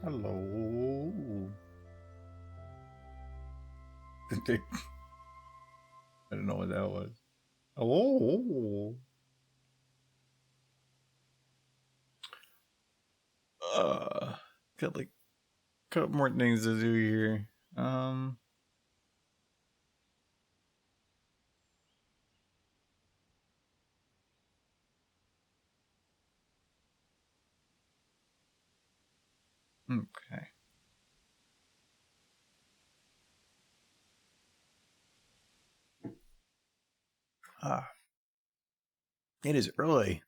Hello. I don't know what that was. Hello. Got like a couple more things to do here. Okay. It is early.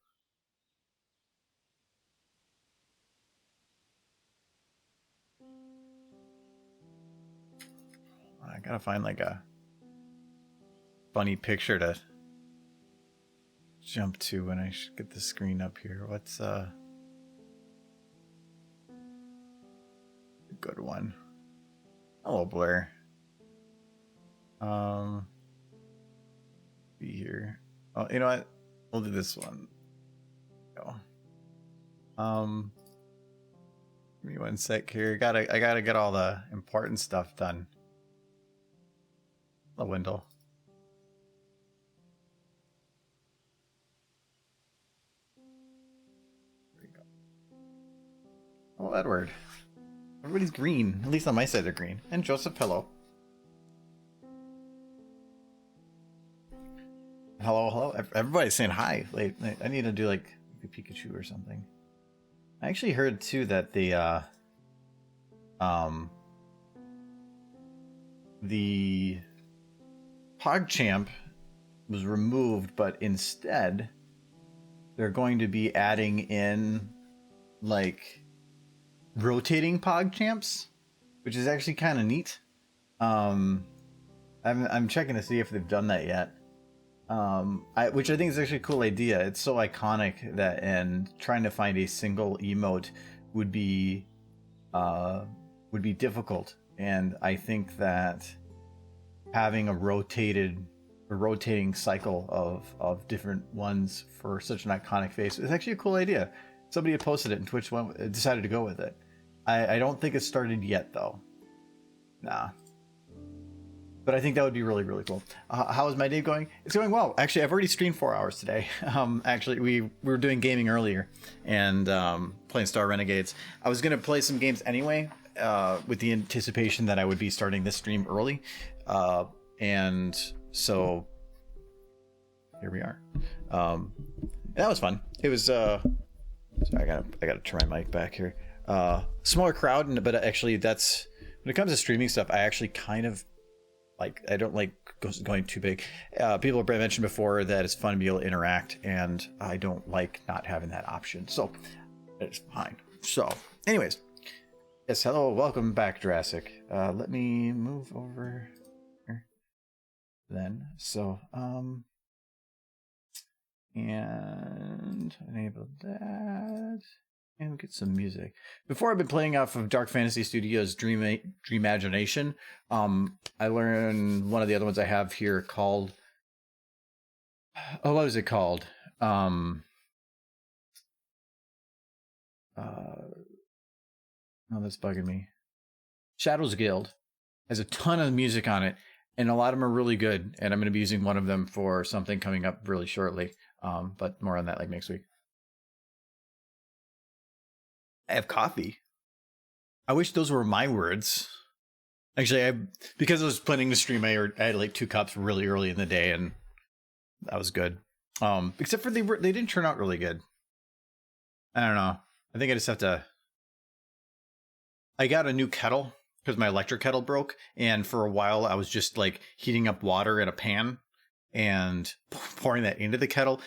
I gotta find like a funny picture to jump to when I get the screen up here. What's a good one? Hello, Blair. Be here. Oh, you know what? We'll do this one. Go. Give me one sec here. I gotta get all the important stuff done. The Wendell. There we go. Oh, Edward. Everybody's green. At least on my side they're green. And Joseph Pillow. Hello. Everybody's saying hi. Like, I need to do like a Pikachu or something. I actually heard too that the PogChamp was removed, but instead they're going to be adding in like rotating PogChamps, which is actually kind of neat. I'm checking to see if they've done that yet. Which I think is actually a cool idea. It's so iconic that, and trying to find a single emote would be difficult. And I think that having a rotating cycle of different ones for such an iconic face is actually a cool idea. Somebody had posted it and Twitch decided to go with it. I don't think it's started yet though. Nah. But I think that would be really, really cool. How is my day going? It's going well. Actually, I've already streamed 4 hours today. Actually, we were doing gaming earlier and playing Star Renegades. I was going to play some games anyway with the anticipation that I would be starting this stream early. And so here we are. That was fun. It was... sorry, I gotta turn my mic back here. Smaller crowd, but actually that's... When it comes to streaming stuff, I actually kind of... I don't like going too big. People have mentioned before that it's fun to be able to interact, and I don't like not having that option. So it's fine. So, anyways, yes, hello, welcome back, Jurassic. Let me move over here then. So, and enable that. And get some music. Before, I've been playing off of Dark Fantasy Studios' Dreamimagination. I learned one of the other ones I have here called... Oh, what was it called? Oh, that's bugging me. Shadows Guild has a ton of music on it, and a lot of them are really good. And I'm going to be using one of them for something coming up really shortly. But more on that like next week. I have coffee. I wish those were my words. Actually, because I was planning to stream, I had like 2 cups really early in the day, and that was good. Except for they didn't turn out really good. I don't know. I think I just have to... I got a new kettle because my electric kettle broke, and for a while I was just like heating up water in a pan and pouring that into the kettle.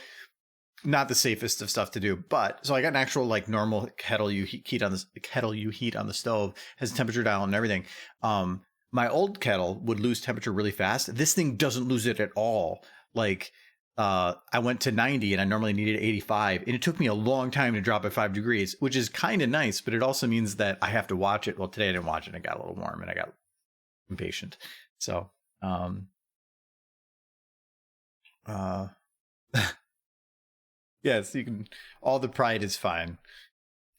Not the safest of stuff to do, but so I got an actual like normal kettle you heat on the stove, has temperature dial and everything. My old kettle would lose temperature really fast. This thing doesn't lose it at all. Like I went to 90 and I normally needed 85, and it took me a long time to drop it 5 degrees, which is kind of nice, but it also means that I have to watch it. Well, today I didn't watch it. It got a little warm and I got impatient. So yes, you can. All the pride is fine.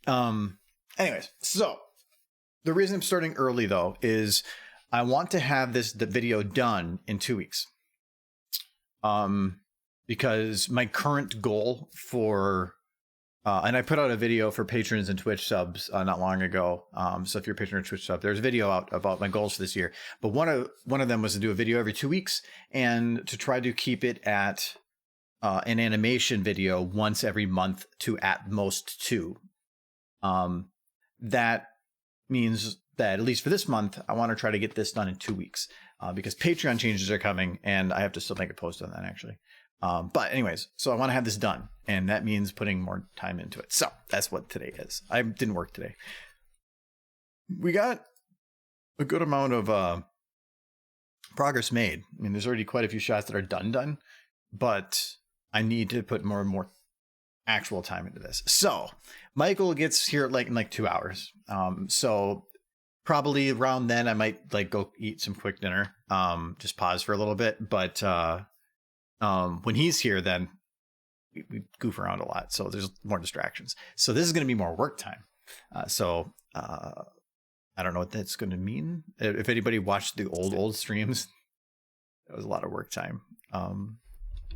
Anyways, so The reason I'm starting early though is I want to have the video done in 2 weeks. Because my current goal for and I put out a video for patrons and Twitch subs not long ago. So if you're a patron or Twitch sub, there's a video out about my goals for this year. But one of them was to do a video every 2 weeks and to try to keep it at an animation video once every month to at most 2. That means that at least for this month, I want to try to get this done in 2 weeks because Patreon changes are coming and I have to still make a post on that actually. But anyways, so I want to have this done, and that means putting more time into it. So that's what today is. I didn't work today. We got a good amount of progress made. I mean, there's already quite a few shots that are done, but I need to put more and more actual time into this. So Michael gets here in 2 hours. So probably around then I might go eat some quick dinner. Just pause for a little bit, but when he's here, then we goof around a lot. So there's more distractions. So this is going to be more work time. I don't know what that's going to mean. If anybody watched the old streams, that was a lot of work time.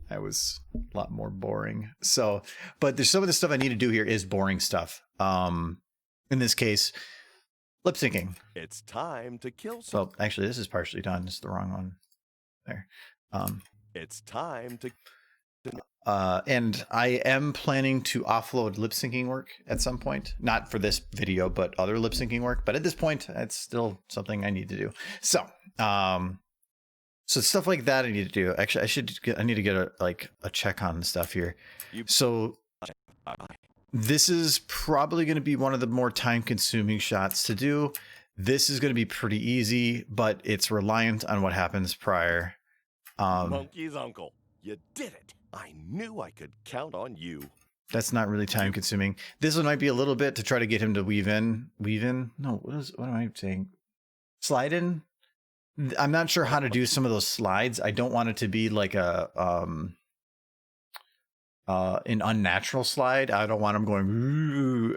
That was a lot more boring. So, but there's some of the stuff I need to do here is boring stuff. In this case, lip syncing. It's time to kill some. So actually, this is partially done. This is the wrong one there. It's time to. And I am planning to offload lip syncing work at some point, not for this video, but other lip syncing work. But at this point, it's still something I need to do. So, so stuff like that I need to do. Actually, I need to get a check on stuff here. So this is probably going to be one of the more time consuming shots to do. This is going to be pretty easy, but it's reliant on what happens prior. Monkey's uncle, you did it. I knew I could count on you. That's not really time consuming. This one might be a little bit to try to get him to weave in. No, what am I saying? Slide in. I'm not sure how to do some of those slides. I don't want it to be like an unnatural slide. I don't want him going.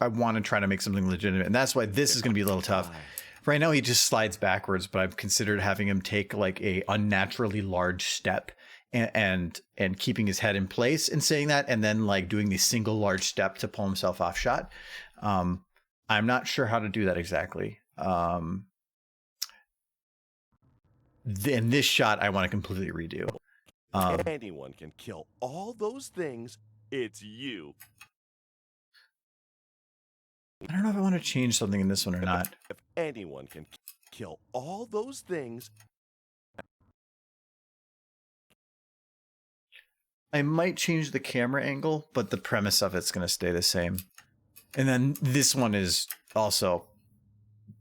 I want to try to make something legitimate, and that's why this is going to be a little tough. Right now he just slides backwards, but I've considered having him take a unnaturally large step and keeping his head in place and saying that, and then doing the single large step to pull himself off shot. I'm not sure how to do that exactly. In this shot, I want to completely redo. Anyone can kill all those things. It's you. I don't know if I want to change something in this one or not. If anyone can kill all those things. I might change the camera angle, but the premise of it's going to stay the same. And then this one is also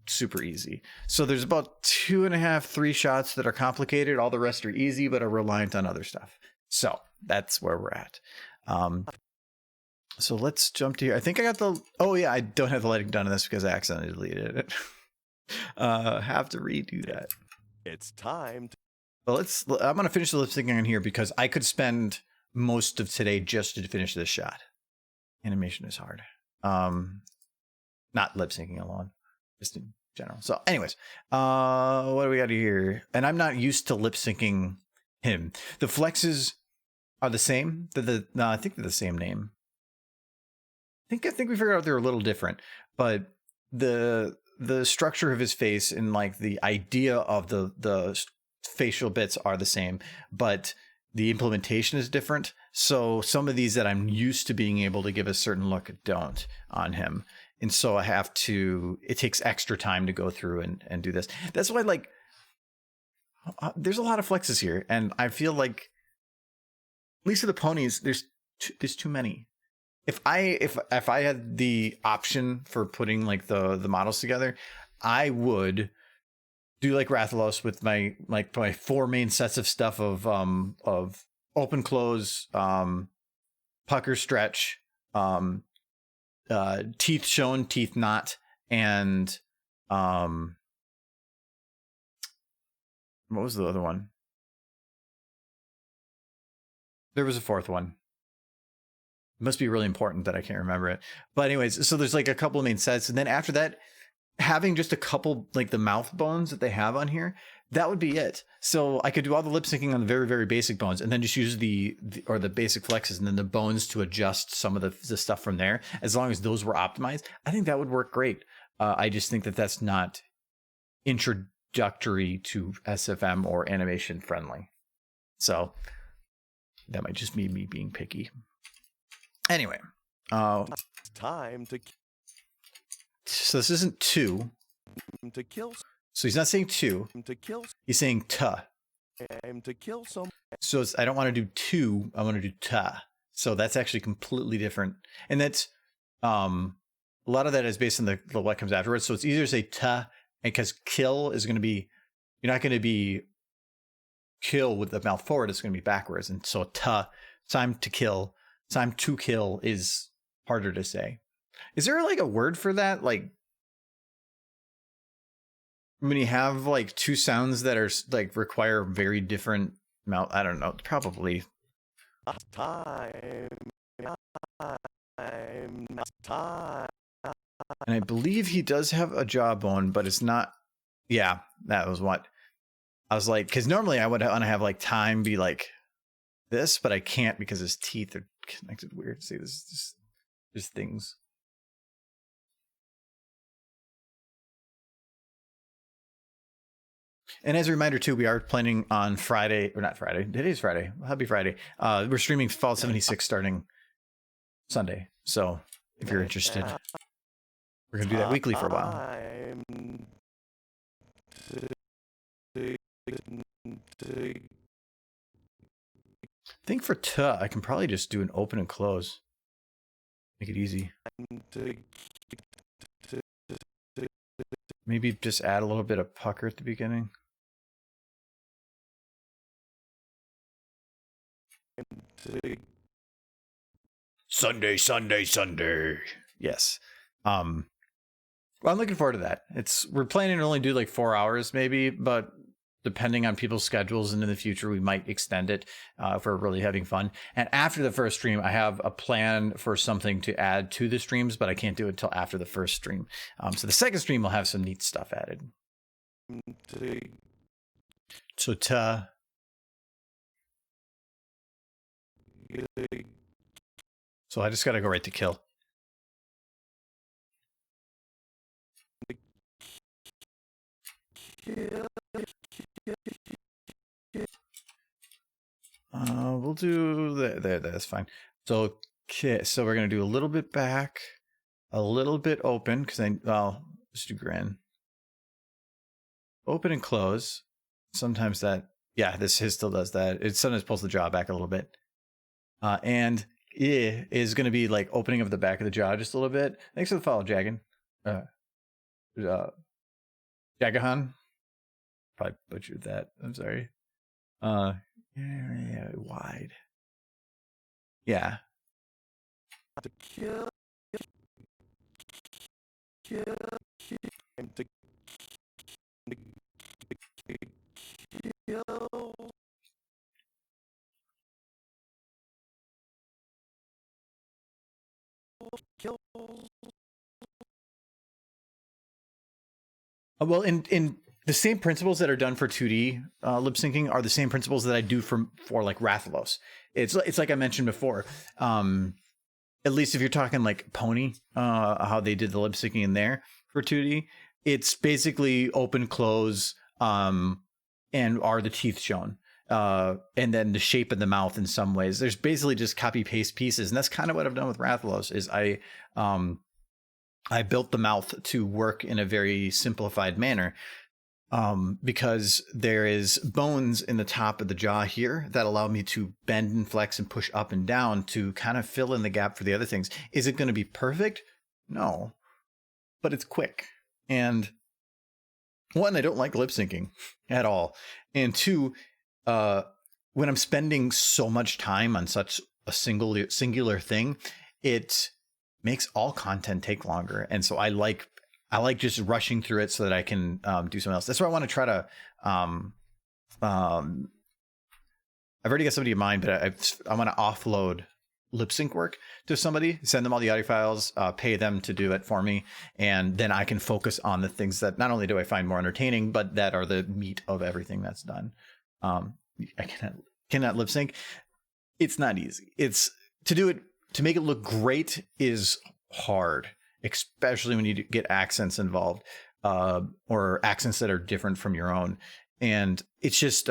super easy. So there's about 2.5, 3 shots that are complicated. All the rest are easy, but are reliant on other stuff. So that's where we're at. So let's jump to here. I think I got oh yeah, I don't have the lighting done on this because I accidentally deleted it. Have to redo that. It's time. Well, I'm going to finish the lip syncing on here because I could spend most of today just to finish this shot. Animation is hard. Not lip syncing alone, just in general. So anyways, what do we got here? And I'm not used to lip syncing him. The flexes are the same. No, I think they're the same name. I think we figured out they're a little different, but the structure of his face and the idea of the facial bits are the same, but the implementation is different. So some of these that I'm used to being able to give a certain look don't on him. And so I have to, it takes extra time to go through and do this. That's why there's a lot of flexes here. And I feel like, at least for the ponies, there's too many. If I had the option for putting the models together, I would do Rathalos with my 4 main sets of stuff of open close, pucker stretch, teeth shown, teeth not, and what was the other one? There was a 4th one. It must be really important that I can't remember it. But anyways, so there's a couple of main sets, and then after that, having just a couple, like the mouth bones that they have on here, that would be it. So I could do all the lip syncing on the very, very basic bones, and then just use the basic flexes and then the bones to adjust some of the stuff from there. As long as those were optimized, I think that would work great. I just think that that's not introductory to SFM or animation friendly. So that might just be me being picky. Anyway, Time to so this isn't two. kill. So he's not saying two. To kill. He's saying ta. Time to kill some. So I don't want to do two. I want to do ta. So that's actually completely different. And that's a lot of that is based on the what comes afterwards. So it's easier to say ta, because kill is going to be, you're not going to be kill with the mouth forward. It's going to be backwards. And so ta, time to kill is harder to say. Is there like a word for that? Like when you have like two sounds that are like require very different mouth, I don't know, probably. Time. And I believe he does have a jawbone, but it's not. Yeah, that was what I was like. Because normally I would want to have like time be like this, but I can't because his teeth are connected weird. See, this is just things. And as a reminder, too, we are planning on Friday, or not Friday. It is Friday. Happy Friday. We're streaming Fallout 76 starting Sunday. So if you're interested, we're going to do that weekly for a while. I think for I can probably just do an open and close. Make it easy. Maybe just add a little bit of pucker at the beginning. Sunday. Yes. Well, I'm looking forward to that. We're planning to only do like 4 hours maybe, but depending on people's schedules and in the future, we might extend it if we're really having fun. And after the first stream, I have a plan for something to add to the streams, but I can't do it until after the first stream. So the second stream will have some neat stuff added. So So I just got to go right to kill. We'll do there. That's fine. So okay, so we're gonna do a little bit back, a little bit open because let's do grin. Open and close. Sometimes that, yeah, his still does that. It sometimes pulls the jaw back a little bit. And is going to be like opening of the back of the jaw just a little bit. Thanks for the follow, Jagan. Jagahan. Probably butchered that. I'm sorry. Yeah, wide. Yeah. To kill. Well, in the same principles that are done for 2D lip syncing are the same principles that I do for like Rathalos. It's like I mentioned before. At least if you're talking like Pony, how they did the lip syncing in there for 2D, it's basically open, close, and are the teeth shown, and then the shape of the mouth in some ways. There's basically just copy paste pieces, and that's kind of what I've done with Rathalos. Is I built the mouth to work in a very simplified manner, because there is bones in the top of the jaw here that allow me to bend and flex and push up and down to kind of fill in the gap for the other things. Is it going to be perfect? No, but it's quick. And one, I don't like lip syncing at all. And two, when I'm spending so much time on such a singular thing, it makes all content take longer. And so I like just rushing through it so that I can do something else. That's why I want to try to I've already got somebody in mind, but I want to offload lip sync work to somebody, send them all the audio files, pay them to do it for me, and then I can focus on the things that not only do I find more entertaining, but that are the meat of everything that's done. I cannot lip sync. It's not easy. It's to do it, to make it look great is hard, especially when you get accents involved, or accents that are different from your own. And it's just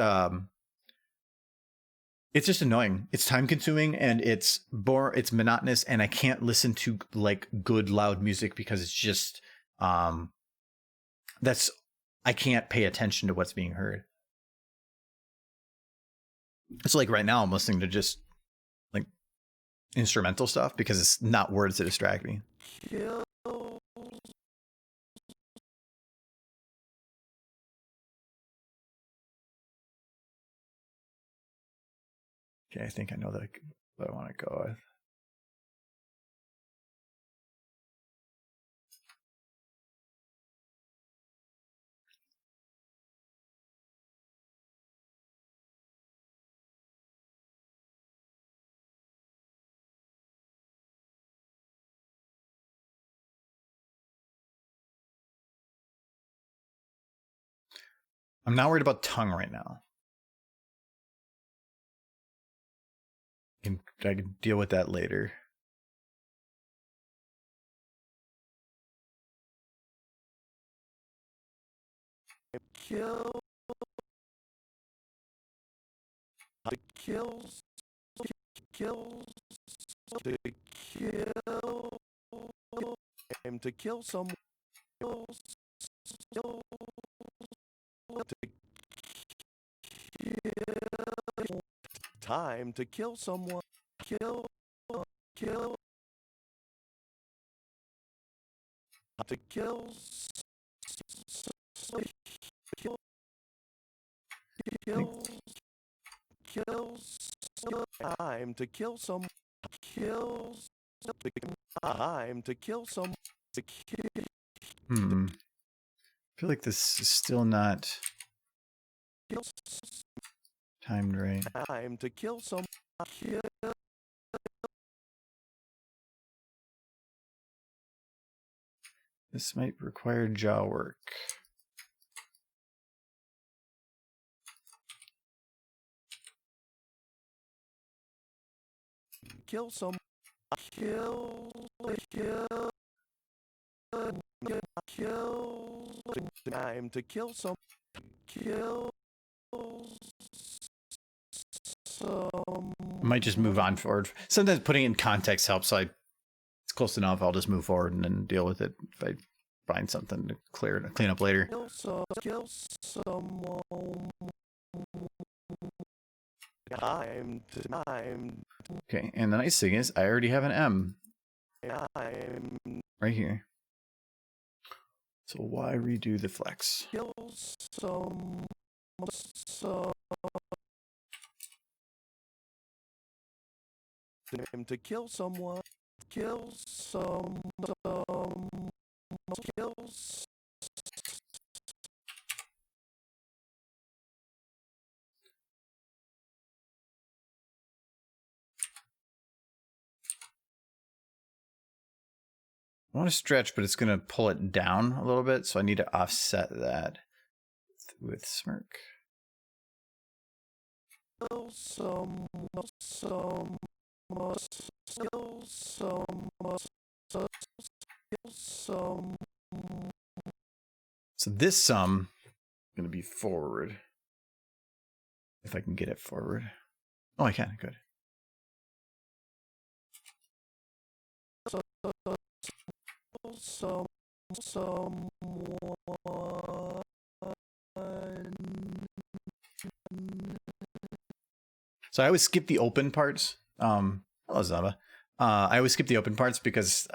annoying. It's time consuming and it's monotonous, and I can't listen to like good loud music because it's just I can't pay attention to what's being heard. It's like right now I'm listening to just like instrumental stuff because it's not words that distract me. Okay, I think I know what I want to go with. I'm not worried about tongue right now. I can deal with that later. Kill. To kills. Kills. To kill. Time to kill someone. Time to kill someone. Kill. To kill. Kills. Time to kill someone. Kills. Time to kill someone. I feel like this is still not timed right. Time to kill someone. This might require jaw work. Kill someone. Kill. Time to kill someone. Kill. I might just move on forward. Sometimes putting it in context helps. So it's close enough. I'll just move forward and then deal with it if I find something to clean up later. Kill someone. Time. Okay, and the nice thing is I already have an M right here. So why redo the flex? Kill some. To kill someone. Kill some. Kills. I want to stretch, but it's going to pull it down a little bit, so I need to offset that with smirk. So this sum is going to be forward. If I can get it forward. Oh, I can. Good. So I always skip the open parts. Hello, Zava. I always skip the open parts because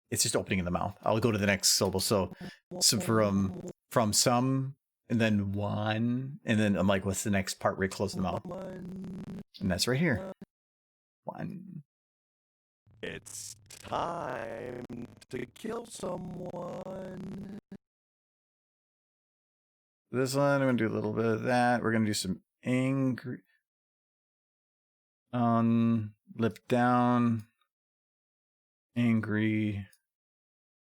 it's just opening in the mouth. I'll go to the next syllable. So from some, and then one, and then I'm like, what's the next part where you close the mouth? And that's right here. One. It's time to kill someone. This one, I'm going to do a little bit of that. We're going to do some angry. Lip down. Angry.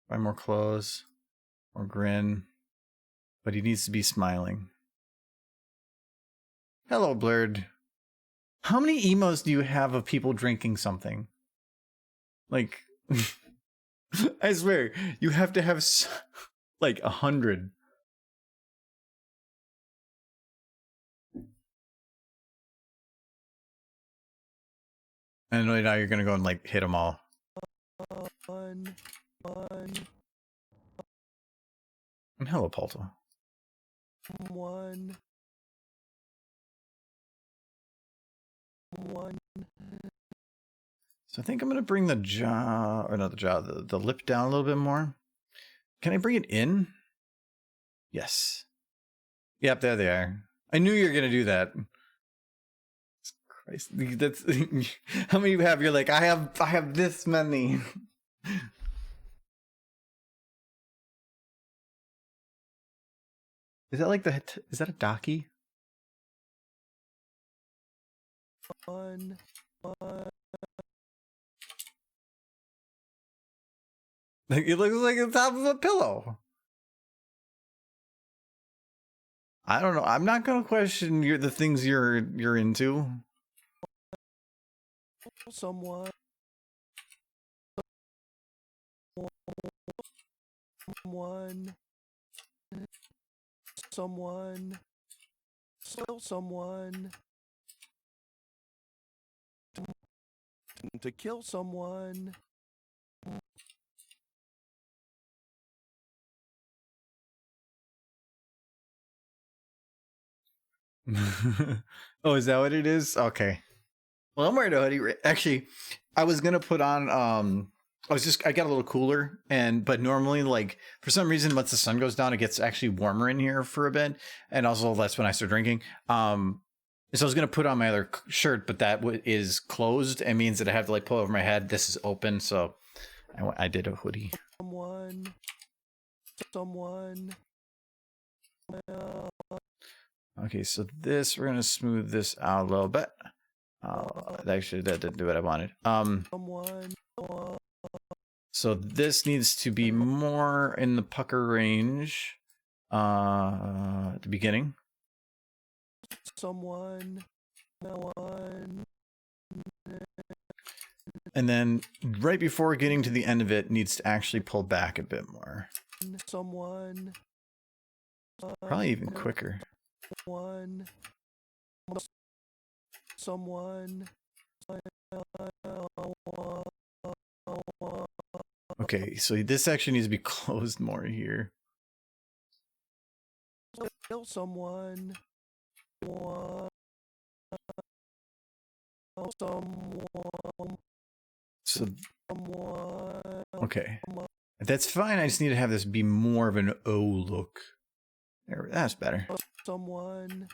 Buy more clothes. Or grin. But he needs to be smiling. Hello, Blurred. How many emos do you have of people drinking something? Like, I swear, you have to have like 100. And now you're gonna go and like hit them all. And hello, Palto. One. So I think I'm gonna bring the jaw, or not the jaw, the lip down a little bit more. Can I bring it in? Yes. Yep, there they are. I knew you were gonna do that. Christ, that's how many you have? You're like, I have this many. Is that like is that a Daki? One. Like, it looks like the top of a pillow. I don't know. I'm not gonna question the things you're into. Someone. To kill someone. Oh, is that what it is? Okay. Well, I'm wearing a hoodie. Actually, I was gonna put on I got a little cooler, but normally, like, for some reason, once the sun goes down, it gets actually warmer in here for a bit, and also that's when I start drinking. So I was gonna put on my other shirt, but that is closed. It means that I have to like pull over my head. This is open, so I did a hoodie. Someone. Okay, so we're gonna smooth this out a little bit. Actually, that didn't do what I wanted. So this needs to be more in the pucker range. At the beginning. And then right before getting to the end of it, needs to actually pull back a bit more. Probably even quicker. Okay, so this actually needs to be closed more here. Kill someone. So, okay, that's fine. I just need to have this be more of an O look. There, that's better. Someone.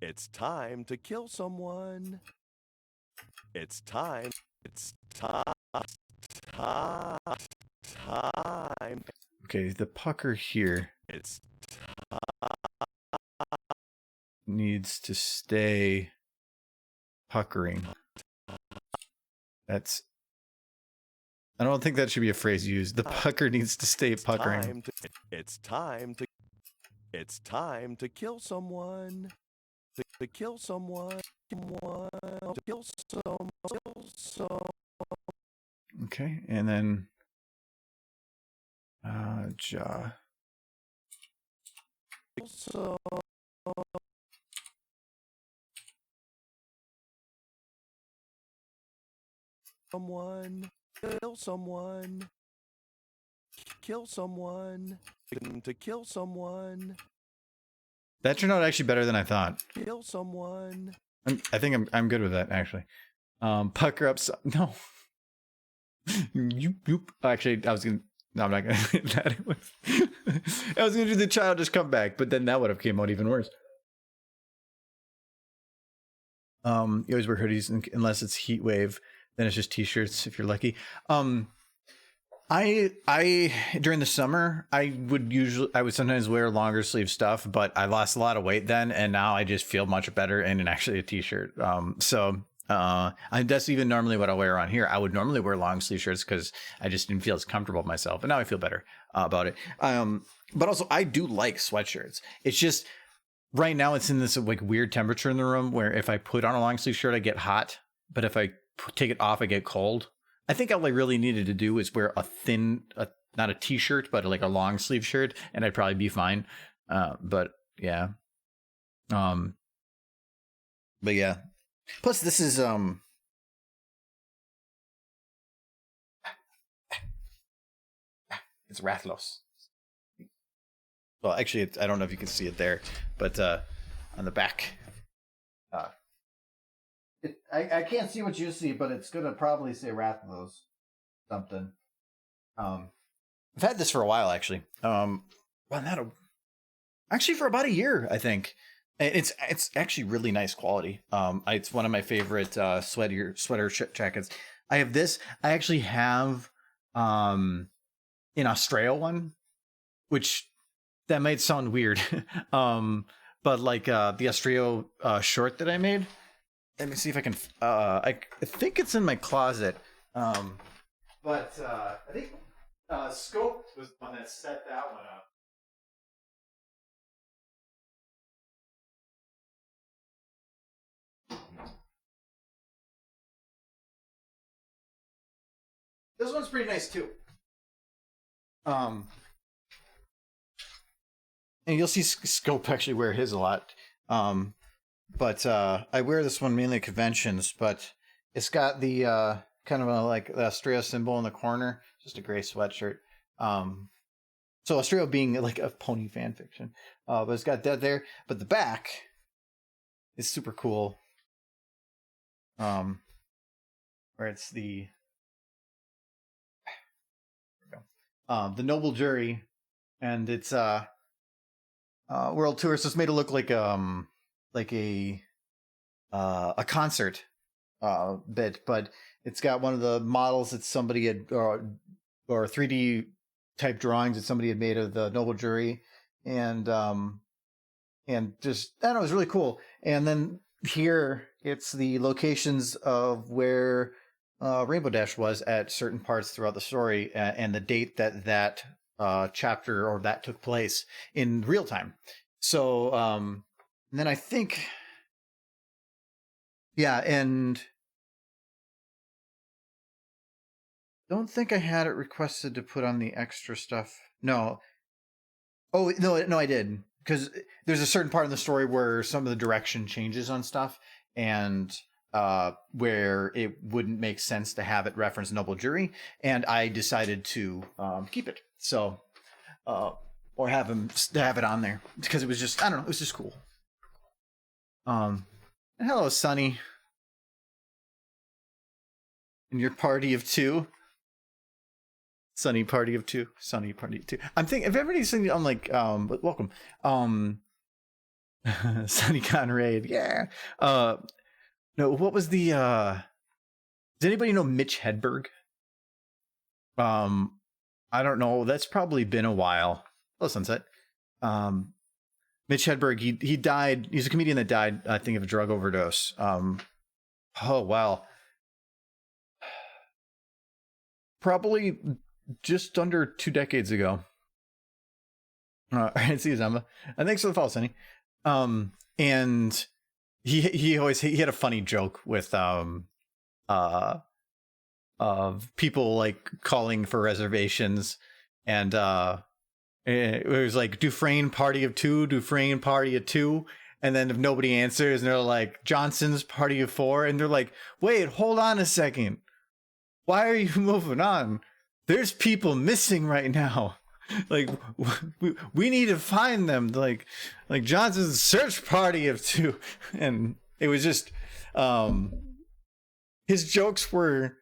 It's time to kill someone. It's time. It's time. Okay, the pucker here. It's needs to stay puckering. I don't think that should be a phrase used. The pucker needs to stay puckering. It's time to kill someone. To kill someone. To kill someone. Okay, and then jaw. Someone. Kill someone. Kill someone. To kill someone. That turned out actually better than I thought. Kill someone. I think I'm good with that actually. Pucker up. No. You. Actually, I was gonna. No, I'm not gonna hit that. I was gonna do the childish comeback, but then that would have came out even worse. You always wear hoodies unless it's heat wave. Then it's just t-shirts if you're lucky. I during the summer I would sometimes wear longer sleeve stuff, but I lost a lot of weight then, and now I just feel much better in actually a t-shirt. So That's even normally what I wear on here. I would normally wear long sleeve shirts because I just didn't feel as comfortable with myself, and now I feel better about it. But also I do like sweatshirts. It's just right now it's in this like weird temperature in the room where if I put on a long sleeve shirt, I get hot, but if I take it off, I get cold. I think all I really needed to do is wear a thin, not a t-shirt, but like a long sleeve shirt, and I'd probably be fine. But yeah. But yeah. Plus, this is it's Rathlos. Well, actually, I don't know if you can see it there, but on the back, I can't see what you see, but it's gonna probably say Rathlos something. I've had this for a while, actually. Well, actually for about a year, I think. It's actually really nice quality. It's one of my favorite sweater jackets. I have this. I actually have an Australia one, which that might sound weird. But like the Australia short that I made. Let me see if I can. I think it's in my closet. But I think Scope was the one that set that one up. This one's pretty nice too. And you'll see Scope actually wear his a lot. But I wear this one mainly at conventions, but it's got the kind of like the Australia symbol in the corner, just a gray sweatshirt. So Australia being like a pony fan fiction. But it's got that there. But the back is super cool. Where it's the Noble Jury, and it's world tour, so it's made to look like a concert bit, but it's got one of the models that somebody had or 3D type drawings that somebody had made of the Noble Jury, and just I don't know, it was really cool. And then here it's the locations of where Rainbow Dash was at certain parts throughout the story, and the date that chapter or that took place in real time. So and then I think, yeah, and don't think I had it requested to put on the extra stuff. No. Oh no, I did, because there's a certain part in the story where some of the direction changes on stuff, and where it wouldn't make sense to have it reference Noble Jury, and I decided to keep it. So, or have it on there because it was just, I don't know, it was just cool. And hello, Sunny, and your party of two. Sunny party of two. Sunny party of two. I'm thinking if everybody's singing, I'm like, welcome. Sunny Conrad, yeah. No, what was the does anybody know Mitch Hedberg? I don't know. That's probably been a while. Hello, Sunset. Mitch Hedberg, he died. He's a comedian that died, I think, of a drug overdose. Oh wow. Probably just under 2 decades ago. I see you, Zamba. And thanks for the follow, Sunny. And he had a funny joke with of people like calling for reservations, and it was like Dufresne party of two, Dufresne party of two, and then if nobody answers, and they're like Johnson's party of four, and they're like, wait, hold on a second, why are you moving on? There's people missing right now. Like we need to find them. Like Johnson's search party of two, and it was just his jokes were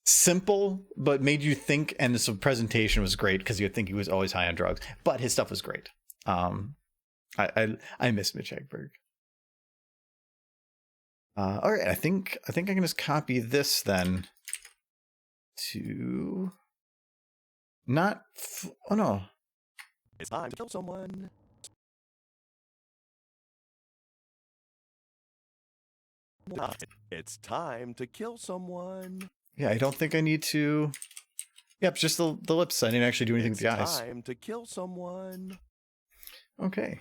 simple but made you think, and the presentation was great because you'd think he was always high on drugs, but his stuff was great. I miss Mitch Hedberg. All right, I think I can just copy this then to not oh no, It's time to kill someone. It's time to kill someone. Yeah, I don't think I need to. Yep, just the lips. I didn't actually do anything with the eyes. It's time to kill someone. Okay.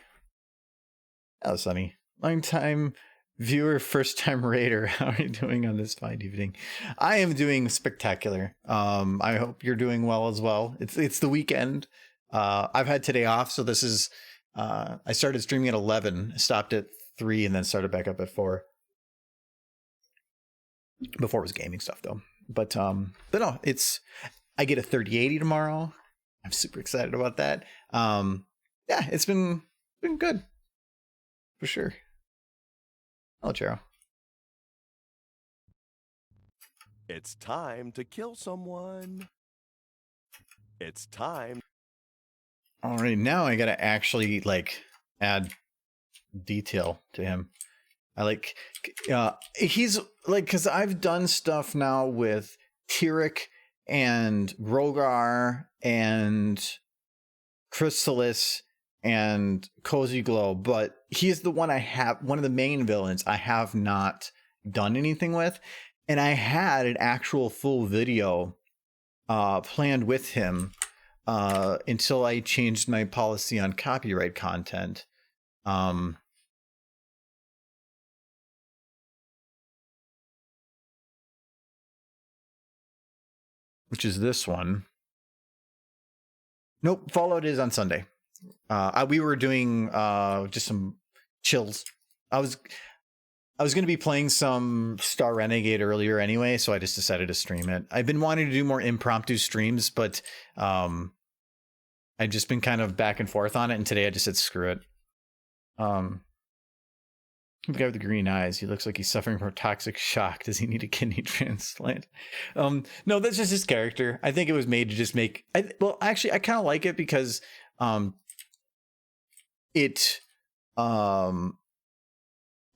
Hello, Sunny. Long time viewer, first time raider. How are you doing on this fine evening? I am doing spectacular. I hope you're doing well as well. It's the weekend. I've had today off, so this is I started streaming at 11, stopped at 3, and then started back up at 4. Before it was gaming stuff though. But no, I get a 3080 tomorrow. I'm super excited about that. Yeah, it's been good. For sure. Hello, Charo. It's time to kill someone. It's time. All right, now I gotta actually like add detail to him. I like he's like, because I've done stuff now with Tyrek and Rogar and Chrysalis and Cozy Glow, but he's the one one of the main villains I have not done anything with. And I had an actual full video planned with him until I changed my policy on copyright content. Which is this one. Nope, Fallout is on Sunday. We were doing just some chills. I was going to be playing some Star Renegade earlier anyway, so I just decided to stream it. I've been wanting to do more impromptu streams, but I've just been kind of back and forth on it, and today I just said screw it. The guy with the green eyes, he looks like he's suffering from toxic shock. Does he need a kidney transplant? No, that's just his character. I think it was made to just make... well, actually, I kind of like it because it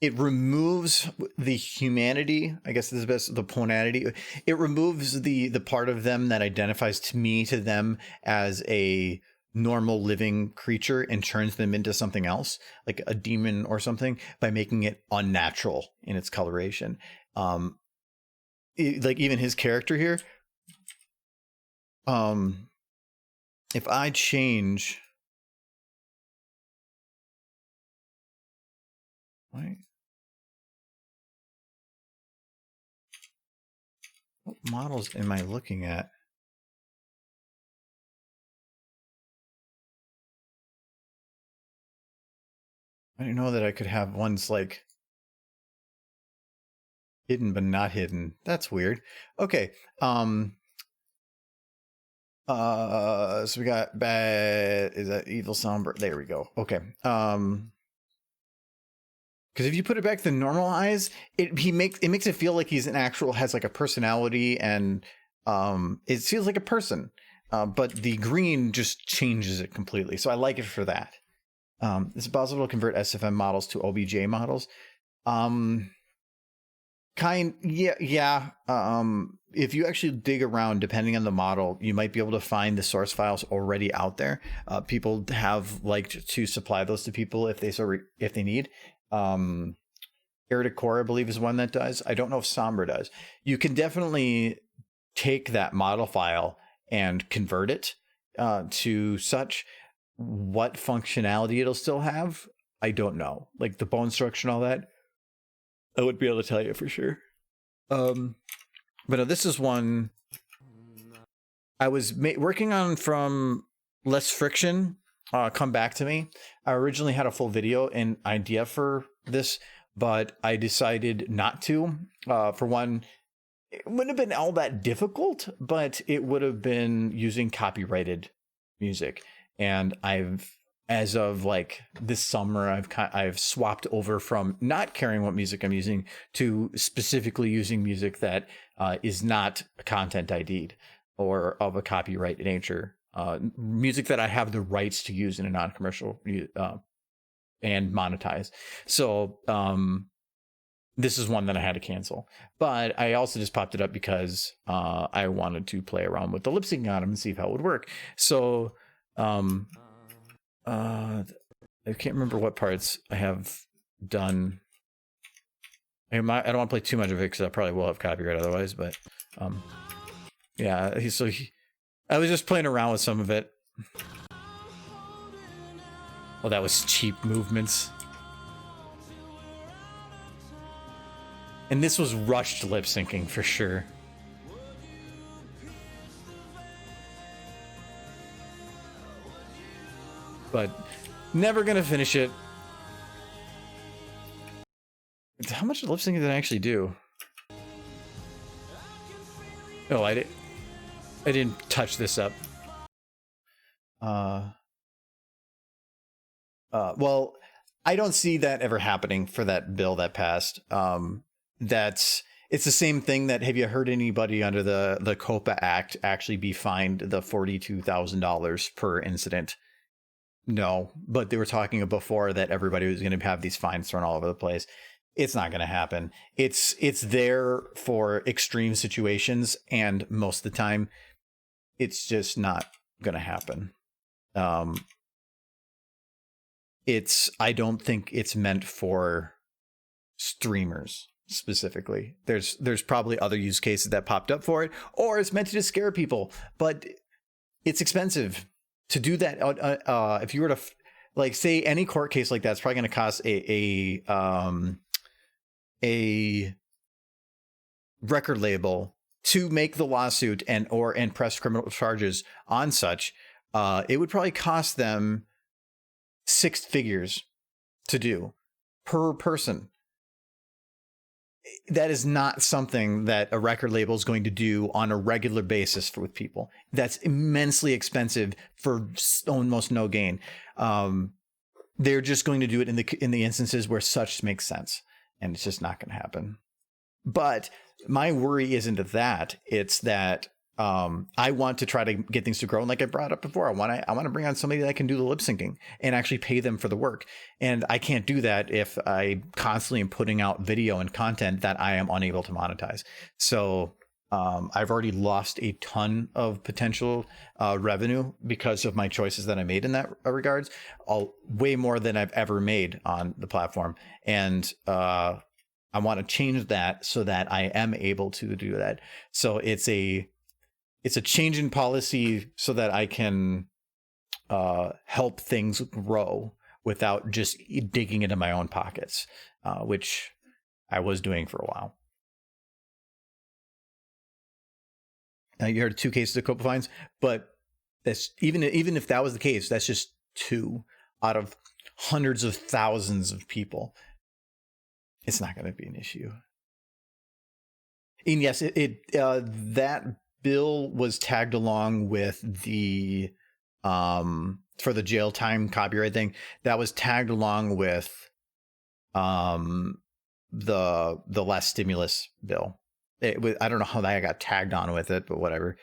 removes the humanity. I guess this is best, the ponanity. It removes the part of them that identifies to them as a normal living creature and turns them into something else, like a demon or something, by making it unnatural in its coloration. Like even his character here, if I change, what models am I looking at? I didn't know that I could have ones like hidden but not hidden. That's weird. Okay. So we got bad. Is that evil somber? There we go. Okay. Because if you put it back to the normal eyes, it makes it feel like he's has like a personality, and it feels like a person. But the green just changes it completely. So I like it for that. It's possible to convert SFM models to OBJ models. Yeah. If you actually dig around, depending on the model, you might be able to find the source files already out there. People have liked to supply those to people if they need. Erudite Core, I believe, is one that does. I don't know if Sombra does. You can definitely take that model file and convert it to such. What functionality it'll still have, I don't know. Like the bone structure and all that, I would be able to tell you for sure. But no, this is one I was working on from Less Friction. Come back to me. I originally had a full video and idea for this, but I decided not to. For one, it wouldn't have been all that difficult, but it would have been using copyrighted music. And as of like this summer, I've swapped over from not caring what music I'm using to specifically using music that is not content ID'd or of a copyright nature. Music that I have the rights to use in a non-commercial and monetize. So this is one that I had to cancel, but I also just popped it up because I wanted to play around with the lip syncing on them and see how it would work. So I can't remember what parts I have done. I don't want to play too much of it because I probably will have copyright otherwise. But yeah, I was just playing around with some of it. Well, that was cheap movements. And this was rushed lip syncing for sure. But never gonna finish it. How much lip syncing did I actually do? Oh, I didn't touch this up. Well, I don't see that ever happening for that bill that passed. It's the same thing that, have you heard anybody under the COPA Act actually be fined the $42,000 per incident? No, but they were talking before that everybody was going to have these fines thrown all over the place. It's not going to happen. It's there for extreme situations, and most of the time, it's just not going to happen. I don't think it's meant for streamers specifically. There's probably other use cases that popped up for it, or it's meant to just scare people, but it's expensive to do that. If you were to like say any court case like that's probably going to cost a record label to make the lawsuit and press criminal charges on such. It would probably cost them 6 figures to do per person. That is not something that a record label is going to do on a regular basis with people. That's immensely expensive for almost no gain. They're just going to do it in the instances where such makes sense, and it's just not going to happen. But my worry isn't that; it's that I want to try to get things to grow. And like I brought up before, I want to bring on somebody that can do the lip syncing and actually pay them for the work. And I can't do that if I constantly am putting out video and content that I am unable to monetize. So I've already lost a ton of potential revenue because of my choices that I made in that regards, way more than I've ever made on the platform. And I want to change that so that I am able to do that. So it's a change in policy so that I can help things grow without just digging into my own pockets, which I was doing for a while. You heard 2 cases of COPA fines, but that's even if that was the case, that's just 2 out of hundreds of thousands of people. It's not going to be an issue. And yes, that bill was tagged along with the for the jail time copyright thing. That was tagged along with the last stimulus bill. I don't know how that got tagged on with it, but whatever.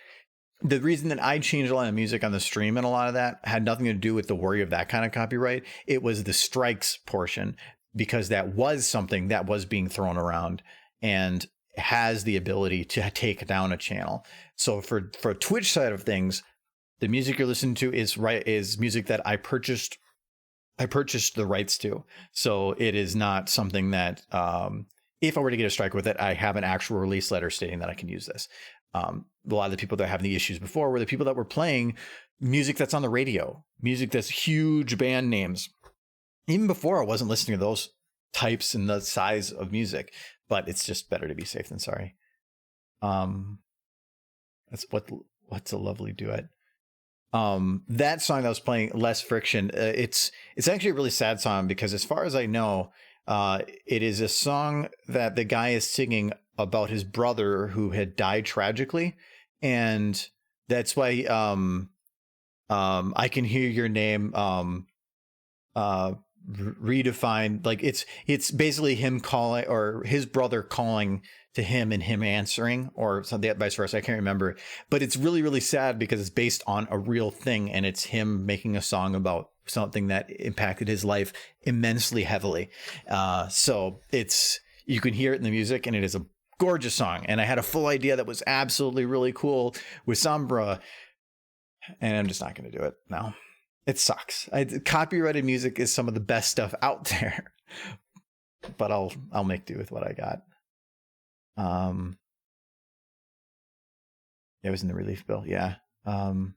The reason that I changed a lot of music on the stream and a lot of that had nothing to do with the worry of that kind of copyright. It was the strikes portion, because that was something that was being thrown around and has the ability to take down a channel. So for Twitch side of things, the music you're listening to is music that I purchased the rights to. So it is not something that if I were to get a strike with it, I have an actual release letter stating that I can use this. A lot of the people that were having the issues before were the people that were playing music that's on the radio, music that's huge band names. Even before, I wasn't listening to those types and the size of music, but it's just better to be safe than sorry. That's what's a lovely duet. That song that was playing, Less Friction, it's actually a really sad song, because as far as I know, it is a song that the guy is singing about his brother who had died tragically, and that's why I Can Hear Your Name redefined, like it's basically him calling, or his brother calling to him and him answering, or something, vice versa. I can't remember, but it's really, really sad because it's based on a real thing, and it's him making a song about something that impacted his life immensely heavily. So you can hear it in the music, and it is a gorgeous song. And I had a full idea that was absolutely really cool with Sombra, and I'm just not going to do it now. It sucks. Copyrighted music is some of the best stuff out there, but I'll make do with what I got. It was in the relief bill, yeah. Well,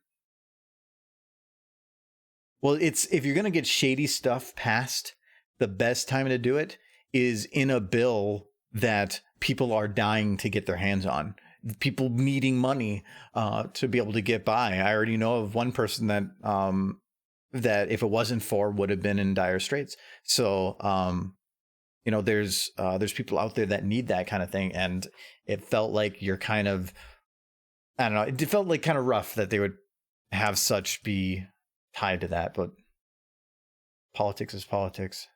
it's if you're gonna get shady stuff passed, the best time to do it is in a bill that people are dying to get their hands on. People needing money to be able to get by. I already know of one person that that if it wasn't for would have been in dire straits. So you know, there's people out there that need that kind of thing, and it felt like you're kind of, I don't know, it felt like kind of rough that they would have such be tied to that, but politics is politics.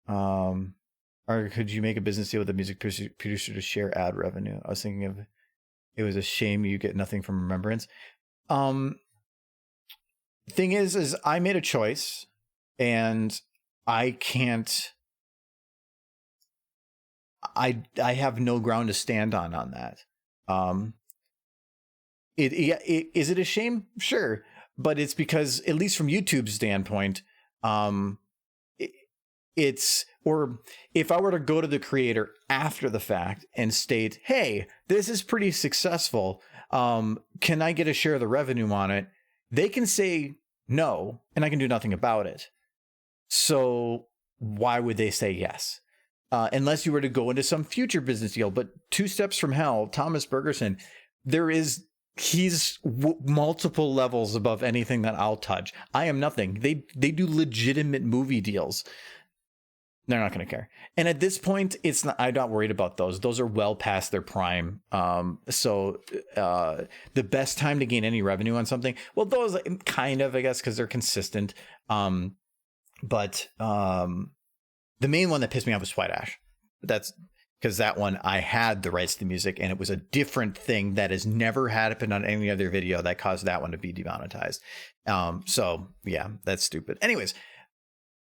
Or could you make a business deal with a music producer to share ad revenue? I was thinking of, it was a shame you get nothing from remembrance. Thing is I made a choice, and I can't. I have no ground to stand on that. Is it a shame? Sure. But it's because, at least from YouTube's standpoint, it's, or if I were to go to the creator after the fact and state, hey, this is pretty successful, can I get a share of the revenue on it? They can say no, and I can do nothing about it. So why would they say yes? Unless you were to go into some future business deal. But 2 steps from hell, Thomas Bergerson, he's multiple levels above anything that I'll touch. I am nothing. They do legitimate movie deals. They're not going to care. And at this point, I'm not worried about those. Those are well past their prime. So the best time to gain any revenue on something, well, those kind of, I guess, because they're consistent. But the main one that pissed me off was White Ash. That's because that one, I had the rights to the music, and it was a different thing that has never happened on any other video that caused that one to be demonetized. So yeah, that's stupid. Anyways,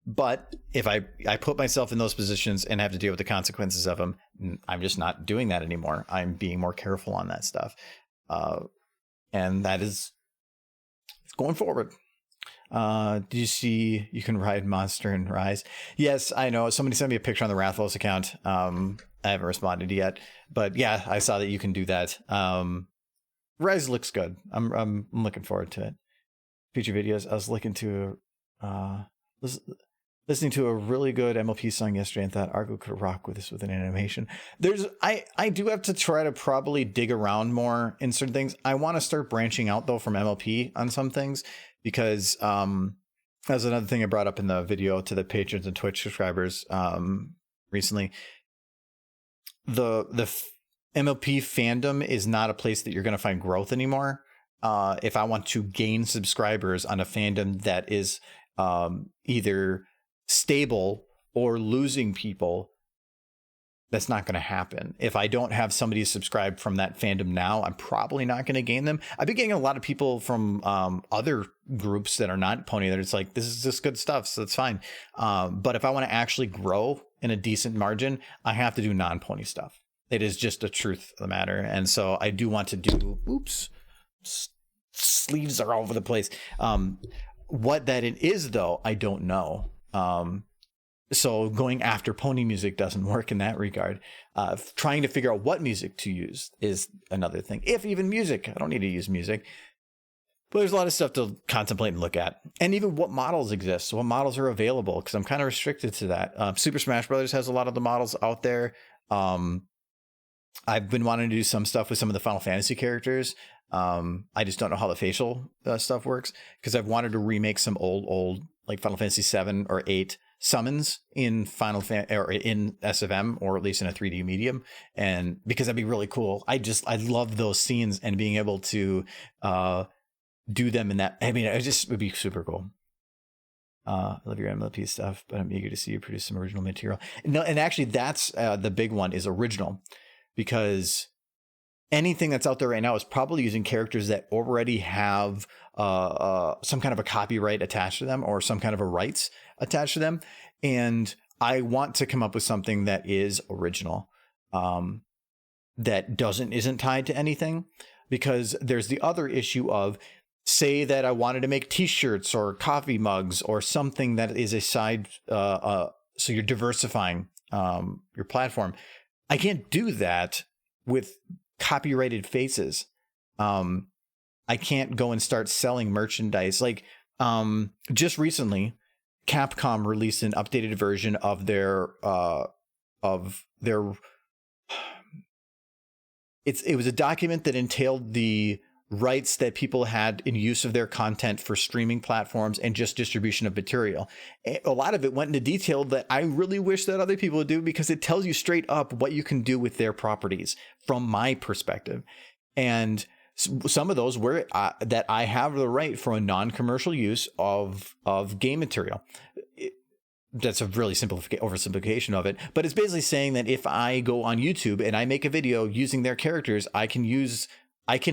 but if I put myself in those positions and have to deal with the consequences of them, I'm just not doing that anymore. I'm being more careful on that stuff. And that is, it's going forward. Do you see you can ride Monster and Rise? Yes, I know. Somebody sent me a picture on the Rathlos account. I haven't responded yet, but yeah, I saw that you can do that. Rise looks good. I'm looking forward to it. Future videos. I was listening to a really good MLP song yesterday and thought Argo could rock with this with an animation. I do have to try to probably dig around more in certain things. I want to start branching out though from MLP on some things, because that's another thing I brought up in the video to the patrons and Twitch subscribers recently. The MLP fandom is not a place that you're going to find growth anymore. If I want to gain subscribers on a fandom that is either stable or losing people, that's not going to happen. If I don't have somebody subscribed from that fandom now, I'm probably not going to gain them. I've been getting a lot of people from other groups that are not Pony that it's like, this is just good stuff, so it's fine. But if I want to actually grow in a decent margin, I have to do non-Pony stuff. It is just the truth of the matter. And so I do want to do, sleeves are all over the place. What that it is, though, I don't know. So going after Pony music doesn't work in that regard. Trying to figure out what music to use is another thing. If even music, I don't need to use music. But there's a lot of stuff to contemplate and look at. And even what models exist, what models are available, because I'm kind of restricted to that. Super Smash Brothers has a lot of the models out there. I've been wanting to do some stuff with some of the Final Fantasy characters. I just don't know how the facial stuff works, because I've wanted to remake some old like Final Fantasy 7 or 8 summons in or in SFM, or at least in a 3D medium, and because that'd be really cool. I love those scenes, and being able to do them in that. I mean, it just would be super cool. I love your MLP stuff, but I'm eager to see you produce some original material. No, and actually, that's the big one is original, because anything that's out there right now is probably using characters that already have some kind of a copyright attached to them, or some kind of a rights attached to them. And I want to come up with something that is original, that isn't tied to anything, because there's the other issue of, say that I wanted to make t-shirts or coffee mugs or something that is a side so you're diversifying your platform. I can't do that with copyrighted faces. I can't go and start selling merchandise. Like just recently, Capcom released an updated version of their it was a document that entailed the rights that people had in use of their content for streaming platforms and just distribution of material. A lot of it went into detail that I really wish that other people would do, because it tells you straight up what you can do with their properties from my perspective. And some of those were that I have the right for a non-commercial use of game material. That's a really oversimplification of it, but it's basically saying that if I go on YouTube and I make a video using their characters, I can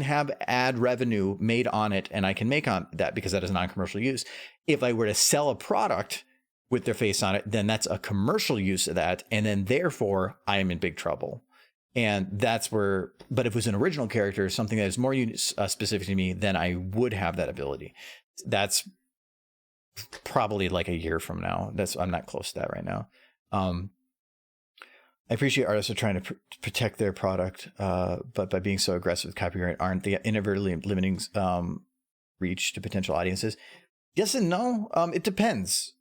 have ad revenue made on it, and I can make on that because that is non-commercial use. If I were to sell a product with their face on it, then that's a commercial use of that, and then therefore I am in big trouble. And that's where, but if it was an original character, something that is more specific to me, then I would have that ability. That's probably like a year from now. I'm not close to that right now. I appreciate artists are trying to protect their product, but by being so aggressive with copyright, aren't they inadvertently limiting reach to potential audiences? Yes and no. It depends.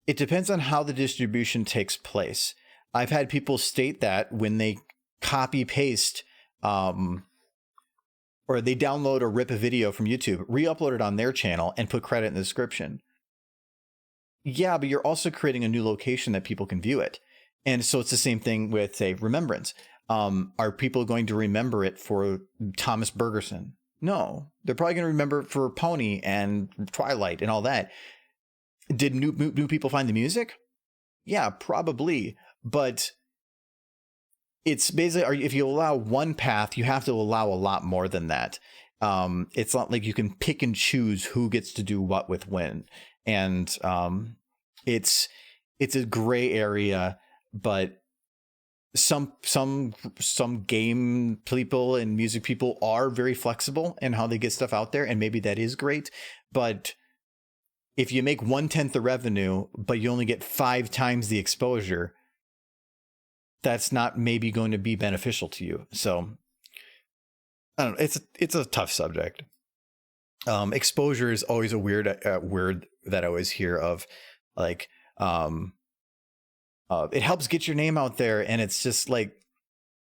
It depends on how the distribution takes place. I've had people state that when they copy paste or they download or rip a video from YouTube, re-upload it on their channel and put credit in the description. Yeah, but you're also creating a new location that people can view it. And so it's the same thing with, say, Remembrance. Are people going to remember it for Thomas Bergerson? No, they're probably going to remember it for Pony and Twilight and all that. Did new people find the music? Yeah, probably. But it's basically, if you allow one path, you have to allow a lot more than that. It's not like you can pick and choose who gets to do what with when. And it's a gray area, but some game people and music people are very flexible in how they get stuff out there, and maybe that is great. But if you make 1/10 the revenue, but you only get 5 times the exposure, that's not maybe going to be beneficial to you. So I don't know. It's a tough subject. Exposure is always a weird word that I always hear of, like, it helps get your name out there, and it's just like,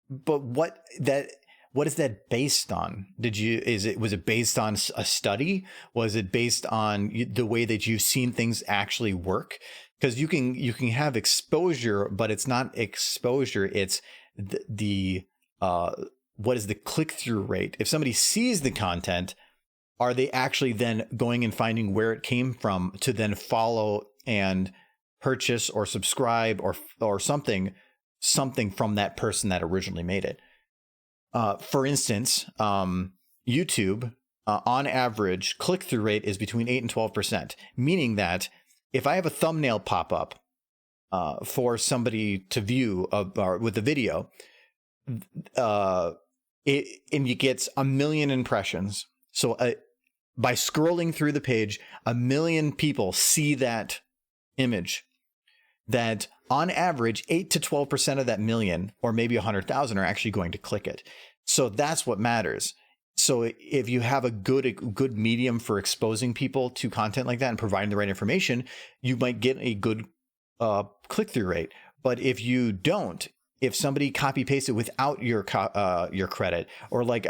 but what is that based on? Was it based on a study? Was it based on the way that you've seen things actually work? Because you can have exposure, but it's not exposure. It's the what is the click-through rate? If somebody sees the content, are they actually then going and finding where it came from to then follow and purchase or subscribe or something from that person that originally made it? For instance, YouTube, on average, click-through rate is between 8 and 12%, meaning that if I have a thumbnail pop up for somebody to view with the video, and it gets 1 million impressions. So by scrolling through the page, 1 million people see that image. That on average, 8 to 12% of that million, or maybe 100,000, are actually going to click it. So that's what matters. So if you have a good medium for exposing people to content like that and providing the right information, you might get a good click-through rate. But if you don't, if somebody copy pastes it without your credit, or like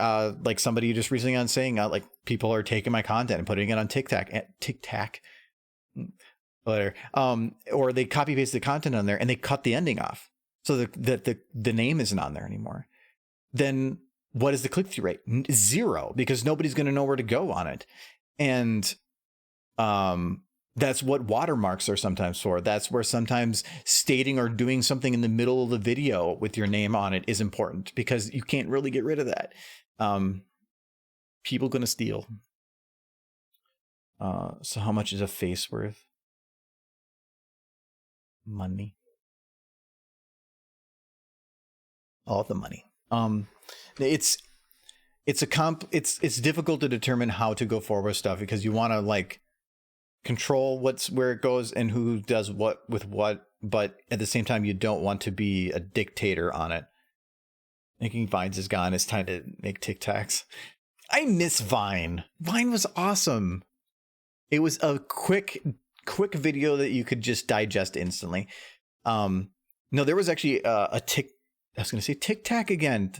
somebody just recently on saying like people are taking my content and putting it on TikTok, whatever, or they copy paste the content on there and they cut the ending off, so the name isn't on there anymore, then what is the click-through rate? 0, because nobody's going to know where to go on it. And that's what watermarks are sometimes for. That's where sometimes stating or doing something in the middle of the video with your name on it is important, because you can't really get rid of that. People going to steal. So how much is a face worth? Money. All the money. It's difficult to determine how to go forward with stuff, because you want to control where it goes and who does what with what, but at the same time, you don't want to be a dictator on it. Making Vines is gone. It's time to make TikToks. I miss Vine. Vine was awesome. It was a quick video that you could just digest instantly. No, there was actually I was going to say TikTok again.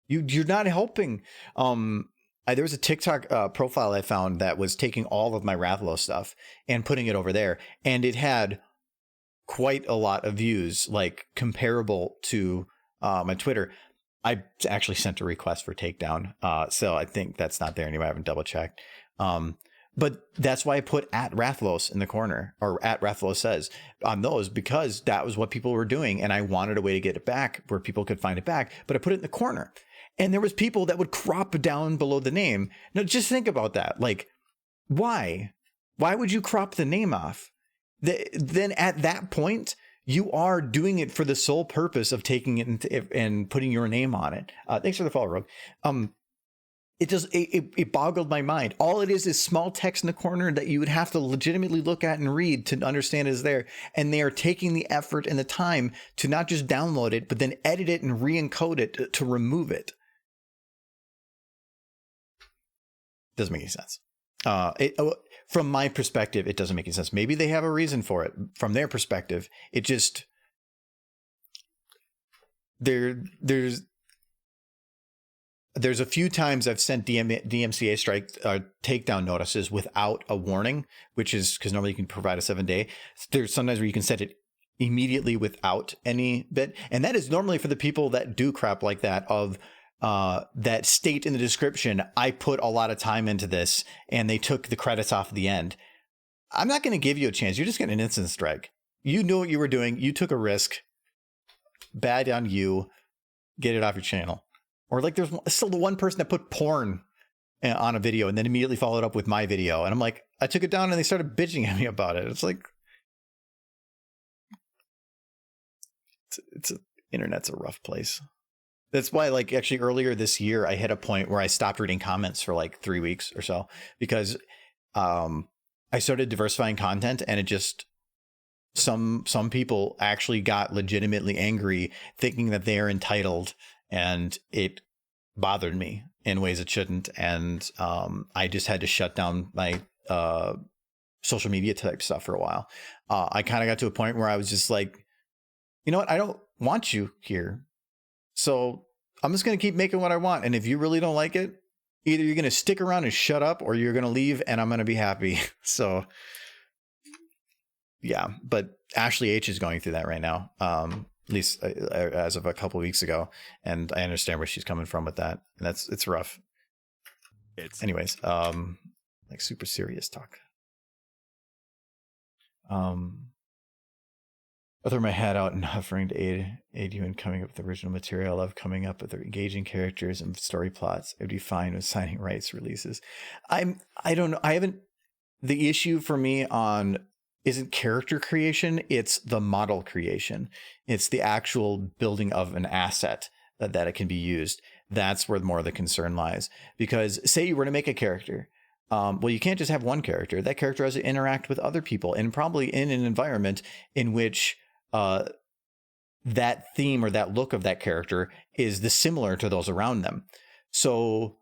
You're not helping. There was a TikTok profile I found that was taking all of my Rathlow stuff and putting it over there, and it had quite a lot of views, like comparable to my Twitter. I actually sent a request for takedown, so I think that's not there anymore. I haven't double checked. But that's why I put at Rathlos in the corner, or at Rathlos says on those, because that was what people were doing. And I wanted a way to get it back where people could find it back, but I put it in the corner, and there was people that would crop down below the name. Now just think about that. Like, why would you crop the name off? Then at that point, you are doing it for the sole purpose of taking it and putting your name on it. Thanks for the follow, Rogue. It boggled my mind. All it is small text in the corner that you would have to legitimately look at and read to understand is there. And they are taking the effort and the time to not just download it, but then edit it and re-encode it to remove it. Doesn't make any sense. From my perspective, it doesn't make any sense. Maybe they have a reason for it. From their perspective, it just There's a few times I've sent DMCA strike takedown notices without a warning, which is because normally you can provide a 7-day. There's sometimes where you can set it immediately without any bit. And that is normally for the people that do crap like that, of that state in the description, I put a lot of time into this and they took the credits off at the end. I'm not going to give you a chance. You're just getting an instant strike. You knew what you were doing. You took a risk. Bad on you. Get it off your channel. Or like there's still the one person that put porn on a video and then immediately followed up with my video. And I'm like, I took it down and they started bitching at me about it. It's like, internet's a rough place. That's why, like, actually earlier this year, I hit a point where I stopped reading comments for like 3 weeks or so, because I started diversifying content, and it just, some people actually got legitimately angry thinking that they are entitled. And it bothered me in ways it shouldn't. And I just had to shut down my social media type stuff for a while. I kind of got to a point where I was just like, you know what? I don't want you here. So I'm just going to keep making what I want. And if you really don't like it, either you're going to stick around and shut up, or you're going to leave and I'm going to be happy. So yeah, but Ashley H is going through that right now. At least as of a couple of weeks ago, and I understand where she's coming from with that. And it's rough. Anyways, like super serious talk. I'll throw my hat out and offering to aid you in coming up with original material. I love coming up with engaging characters and story plots. I'd be fine with signing rights releases. I don't know. The issue for me isn't character creation, it's the model creation. It's the actual building of an asset that it can be used. That's where more of the concern lies. Because say you were to make a character, well, you can't just have one character. That character has to interact with other people, and probably in an environment in which that theme or that look of that character is similar to those around them. So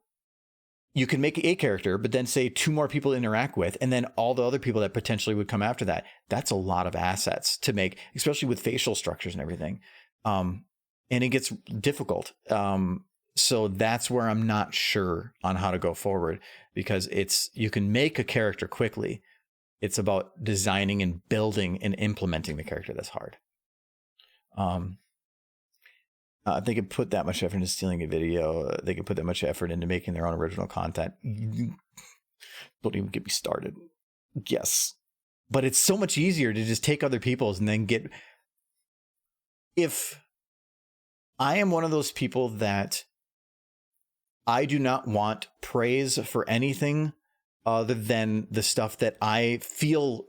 you can make a character, but then say 2 more people interact with, and then all the other people that potentially would come after that. That's a lot of assets to make, especially with facial structures and everything. And it gets difficult. So that's where I'm not sure on how to go forward, because you can make a character quickly. It's about designing and building and implementing the character that's hard. They could put that much effort into stealing a video. They could put that much effort into making their own original content. Don't even get me started. Yes. But it's so much easier to just take other people's and then if I am one of those people that I do not want praise for anything other than the stuff that I feel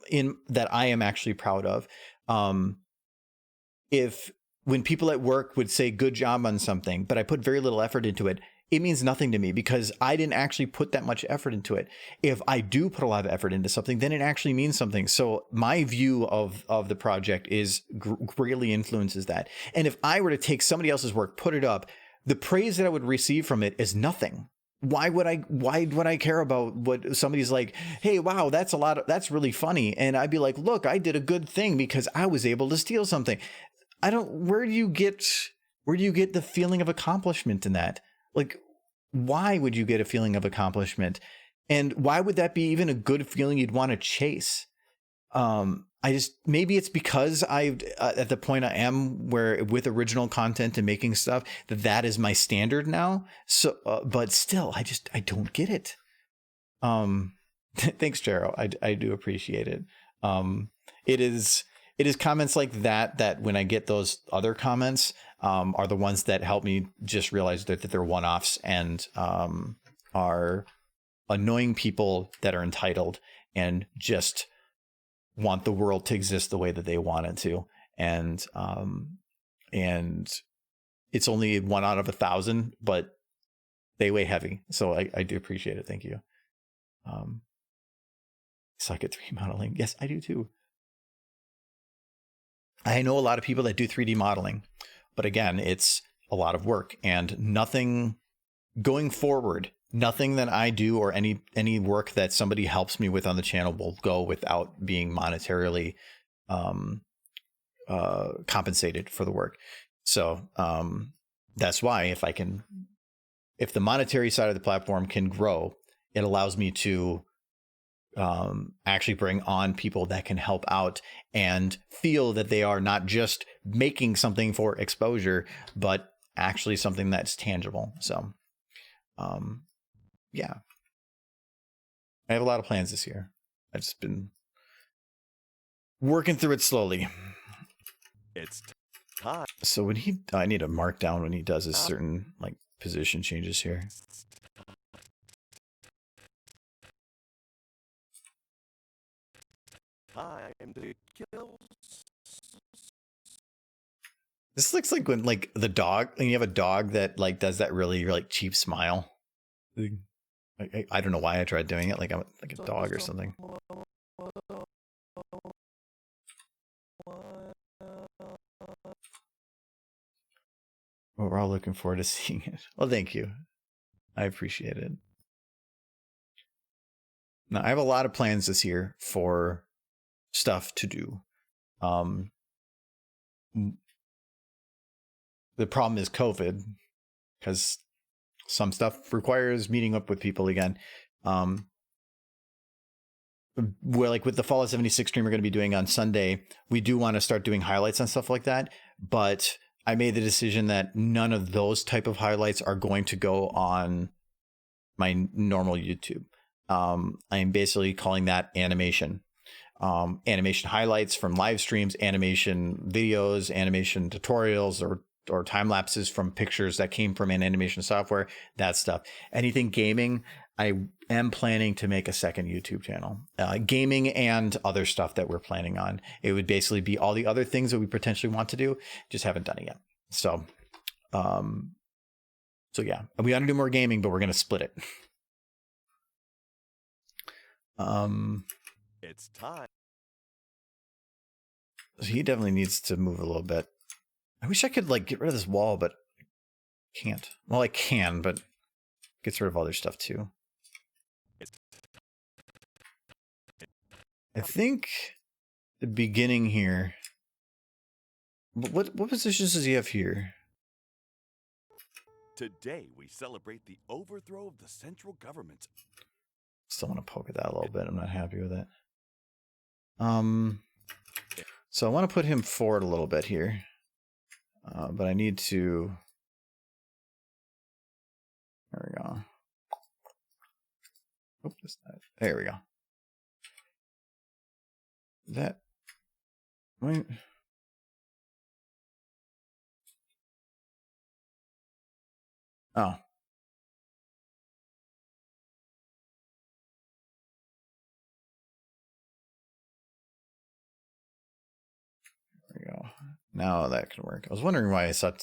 that I am actually proud of. When people at work would say good job on something, but I put very little effort into it, it means nothing to me because I didn't actually put that much effort into it. If I do put a lot of effort into something, then it actually means something. So my view of the project is greatly influences that. And if I were to take somebody else's work, put it up, the praise that I would receive from it is nothing. Why would I care about what somebody's like, hey, wow, that's really funny. And I'd be like, look, I did a good thing because I was able to steal something. Where do you get the feeling of accomplishment in that? Like, why would you get a feeling of accomplishment? And why would that be even a good feeling you'd want to chase? Maybe it's because I've at the point I am where with original content and making stuff that is my standard now. So, but still, I don't get it. Thanks, Jero. I do appreciate it. It is comments like that when I get those other comments, are the ones that help me just realize that they're one-offs and, are annoying people that are entitled and just want the world to exist the way that they want it to. And it's only 1 out of 1,000, but they weigh heavy. So I do appreciate it. Thank you. Suck at 3D modeling. Yes, I do too. I know a lot of people that do 3D modeling, but again, it's a lot of work and nothing going forward. Nothing that I do or any work that somebody helps me with on the channel will go without being monetarily compensated for the work. So that's why if the monetary side of the platform can grow, it allows me to actually bring on people that can help out and feel that they are not just making something for exposure, but actually something that's tangible. So yeah, I have a lot of plans this year. I've just been working through it slowly. It's time. So when I need to mark down when he does his certain like position changes here. Time to kill. This looks like when like the dog, and you have a dog that like does that really like cheap smile. I don't know why I tried doing it like I'm like a dog or something. Well, we're all looking forward to seeing it. Well, thank you. I appreciate it. Now, I have a lot of plans this year for stuff to do. The problem is COVID, because some stuff requires meeting up with people again. Where like with the Fallout 76 stream we're going to be doing on Sunday, we do want to start doing highlights and stuff like that. But I made the decision that none of those type of highlights are going to go on my normal YouTube. I'm basically calling that animation. Animation highlights from live streams, animation videos, animation tutorials, or time lapses from pictures that came from an animation software, that stuff. Anything gaming, I am planning to make a second YouTube channel. Gaming and other stuff that we're planning on. It would basically be all the other things that we potentially want to do, just haven't done it yet. So yeah, we got to do more gaming, but we're going to split it. It's time. He definitely needs to move a little bit. I wish I could like get rid of this wall, but I can't. Well, I can, but it gets rid of other stuff too. I think the beginning here. What positions does he have here? Today we celebrate the overthrow of the central government. Still want to poke at that a little bit. I'm not happy with it. So I want to put him forward a little bit here, but I need to. There we go. Oops, there we go. That. Wait. Oh. There we go. Now that can work. I was wondering why I saw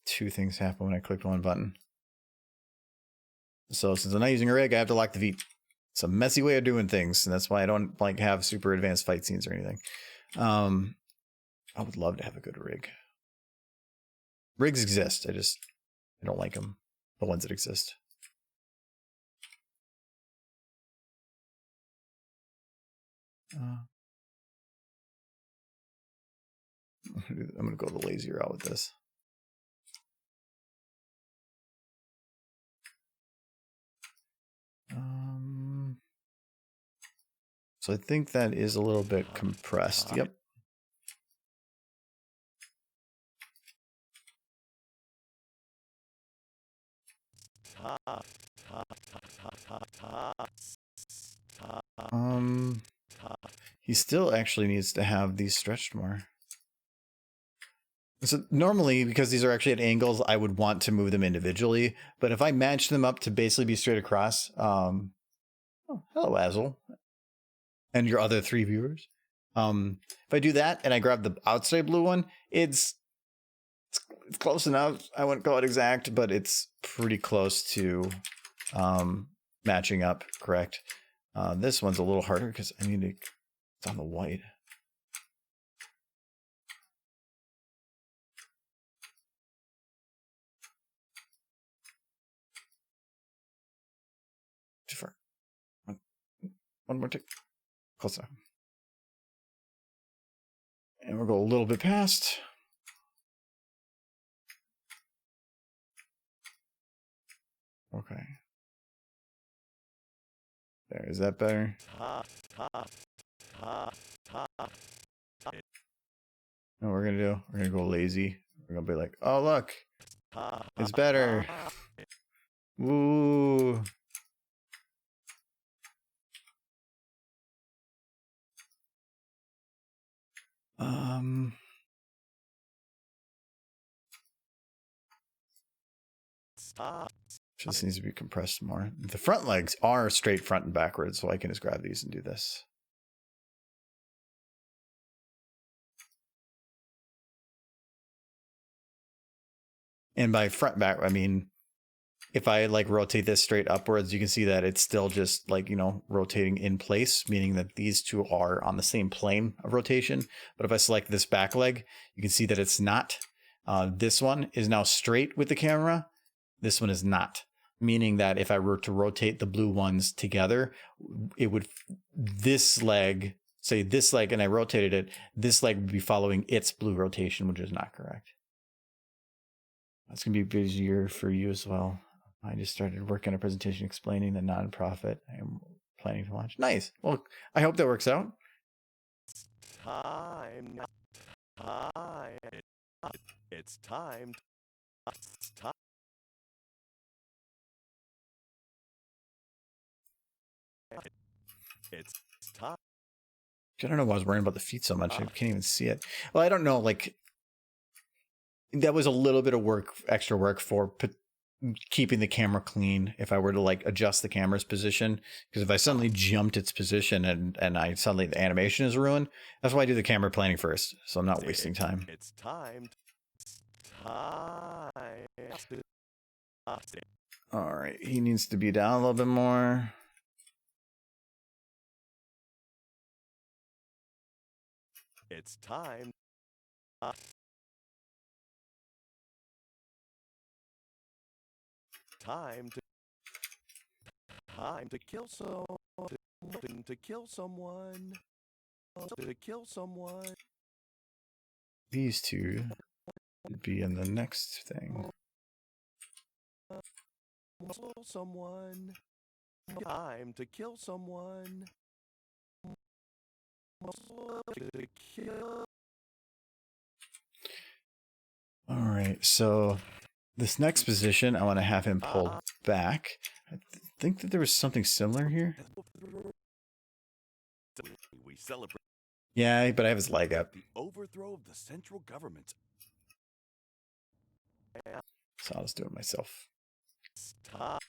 two things happen when I clicked one button. So since I'm not using a rig, I have to lock the feet. It's a messy way of doing things, and that's why I don't like have super advanced fight scenes or anything. I would love to have a good rig. Rigs exist. I don't like them. The ones that exist. I'm gonna go the lazy route with this. So I think that is a little bit compressed. Yep. He still actually needs to have these stretched more. So normally, because these are actually at angles, I would want to move them individually. But if I match them up to basically be straight across, oh, hello, Azel, and your other 3 viewers. If I do that and I grab the outside blue one, it's close enough. I wouldn't call it exact, but it's pretty close to matching up correct. This one's a little harder because I need to, it's on the white. Different. One more tick. Close enough. And we'll go a little bit past. Okay. There, is that better? No, we're gonna do. We're gonna go lazy. We're gonna be like, oh look, it's better. Woo. Just needs to be compressed more. The front legs are straight front and backwards, so I can just grab these and do this. And by front back, I mean, if I like rotate this straight upwards, you can see that it's still just like, you know, rotating in place, meaning that these two are on the same plane of rotation. But if I select this back leg, you can see that it's not. This one is now straight with the camera. This one is not, meaning that if I were to rotate the blue ones together, it would, this leg, say this leg, and I rotated it, this leg would be following its blue rotation, which is not correct. That's going to be busier for you as well. I just started working on a presentation explaining the nonprofit I'm planning to launch. Nice. Well, I hope that works out. It's time. It's time. I don't know why I was worrying about the feet so much. I can't even see it. Well, I don't know. Like, that was a little bit of work, extra work for keeping the camera clean. If I were to like adjust the camera's position, because if I suddenly jumped its position and I suddenly the animation is ruined, that's why I do the camera planning first. So I'm not wasting time. It's time. All right. He needs to be down a little bit more. It's time. Time to kill to kill someone. To kill someone. These two would be in the next thing. Someone. Time to kill someone. To kill. All right, so this next position, I want to have him pulled back. I think that there was something similar here. We celebrate. Yeah, but I have his leg up. The overthrow of the central government. So I'll just do it myself. Stop.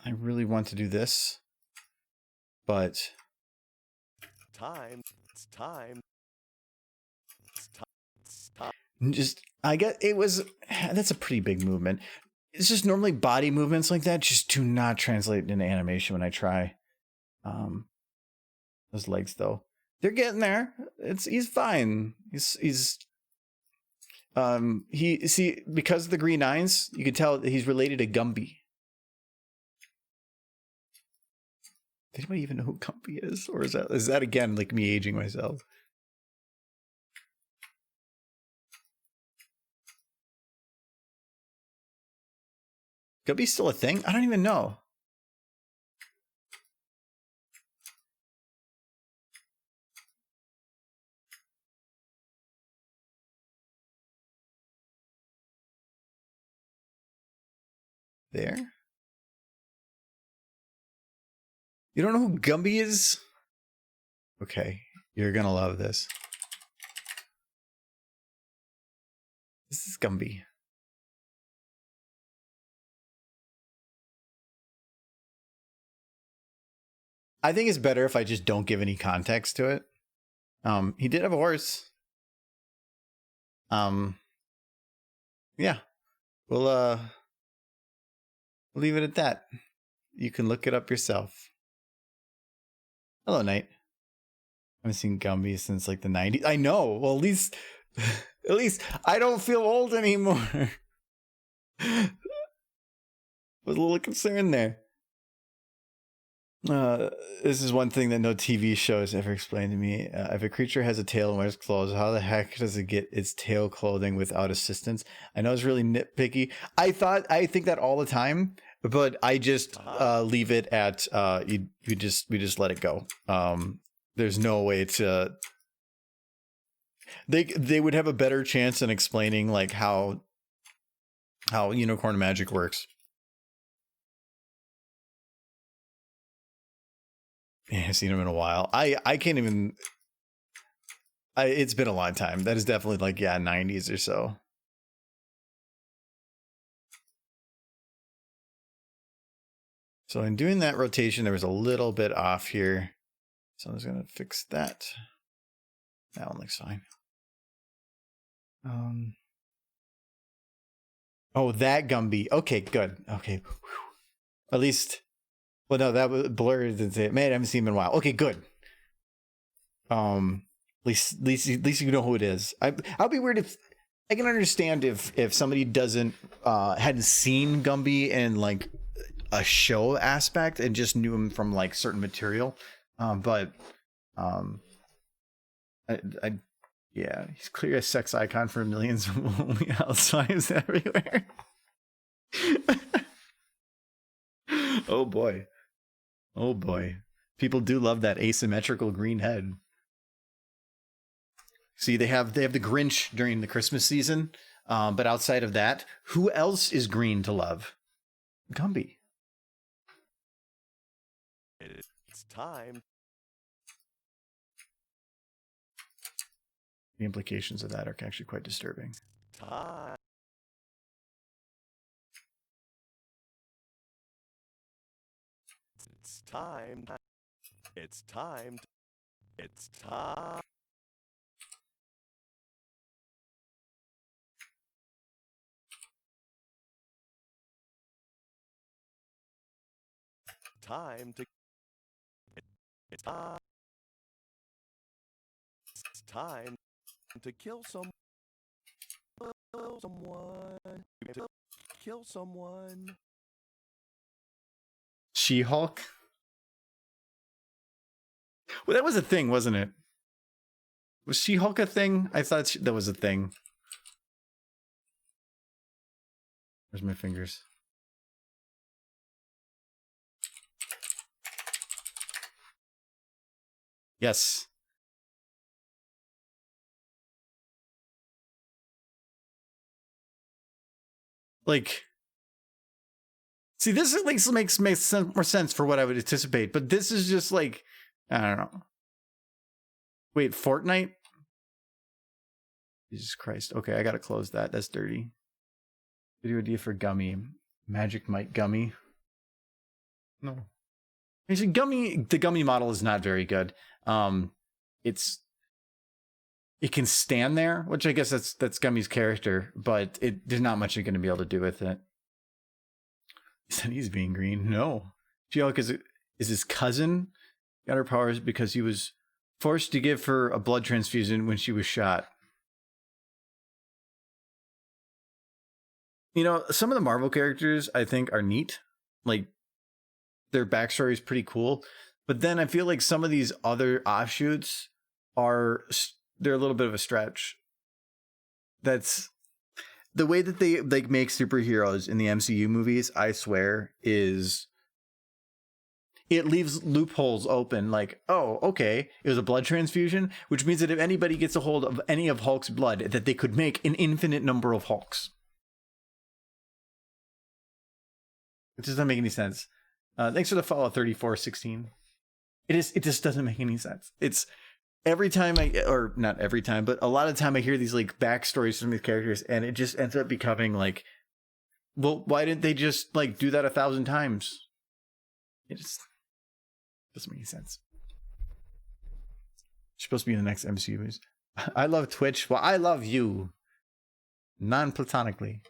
I really want to do this, but Time. It's time. It's time. It's time. just I get it was that's a pretty big movement. It's just normally body movements like that just do not translate into animation when I try. Those legs though, they're getting there. He's fine. He's he see because of the green eyes, you can tell that he's related to Gumby. Did anybody even know who Gumby is, or is that again like me aging myself? Gumby's still a thing? I don't even know. There? You don't know who Gumby is? Okay, you're gonna love this. This is Gumby. I think it's better if I just don't give any context to it. He did have a horse. Yeah. We'll leave it at that. You can look it up yourself. Hello, Knight. I haven't seen Gumby since like the 90s. I know. Well, at least I don't feel old anymore. Was a little concerned there. This is one thing that no TV show has ever explained to me. If a creature has a tail and wears clothes, how the heck does it get its tail clothing without assistance? I know it's really nitpicky. I think that all the time, but I just leave it at we just let it go. There's no way to. They would have a better chance in explaining like how unicorn magic works. Yeah, I've seen him in a while. I can't even. It's been a long time. That is definitely like 90s or so. So in doing that rotation, there was a little bit off here. So I was gonna fix that. That one looks fine. Oh, that Gumby. Okay, good. Okay. At least. Well, no, that was blurred. Man, I haven't seen him in a while. Okay, good. At least you know who it is. I'll be weird if I can understand if somebody hadn't seen Gumby in like a show aspect and just knew him from like certain material. Yeah, he's clearly a sex icon for millions of lonely housewives everywhere. Oh boy. Oh boy. People do love that asymmetrical green head. See, they have the Grinch during the Christmas season, but outside of that, who else is green to love? Gumby. It's time. The implications of that are actually quite disturbing. Time. It's time. It's time. It's time. Time to. It's time. It's time to kill someone. Kill someone. She-Hulk? Well, that was a thing, wasn't it? Was She-Hulk a thing? I thought that was a thing. Where's my fingers? Yes. Like, see, this at least makes more sense for what I would anticipate, but this is just like, I don't know. Wait, Fortnite? Jesus Christ. Okay, I gotta close that. That's dirty. Video idea for Gummy. Magic Mike Gummy. No. Actually, the gummy model is not very good. It can stand there, which I guess that's Gummy's character, but there's not much you're going to be able to do with it. He said he's being green. No. She-Hulk is his cousin. Got her powers because he was forced to give her a blood transfusion when she was shot. You know, some of the Marvel characters I think are neat. Like, their backstory is pretty cool. But then I feel like some of these other offshoots they're a little bit of a stretch. That's the way that they like make superheroes in the MCU movies, I swear, is it leaves loopholes open. Like, oh, okay, it was a blood transfusion, which means that if anybody gets a hold of any of Hulk's blood, that they could make an infinite number of Hulks. It just doesn't make any sense. Thanks for the follow, 3416. It just doesn't make any sense. It's every time or not every time, but a lot of time I hear these like backstories from these characters, and it just ends up becoming like, well, why didn't they just like do that 1,000 times? It just doesn't make any sense. It's supposed to be in the next MCU movies. I love Twitch. Well, I love you. Non-platonically.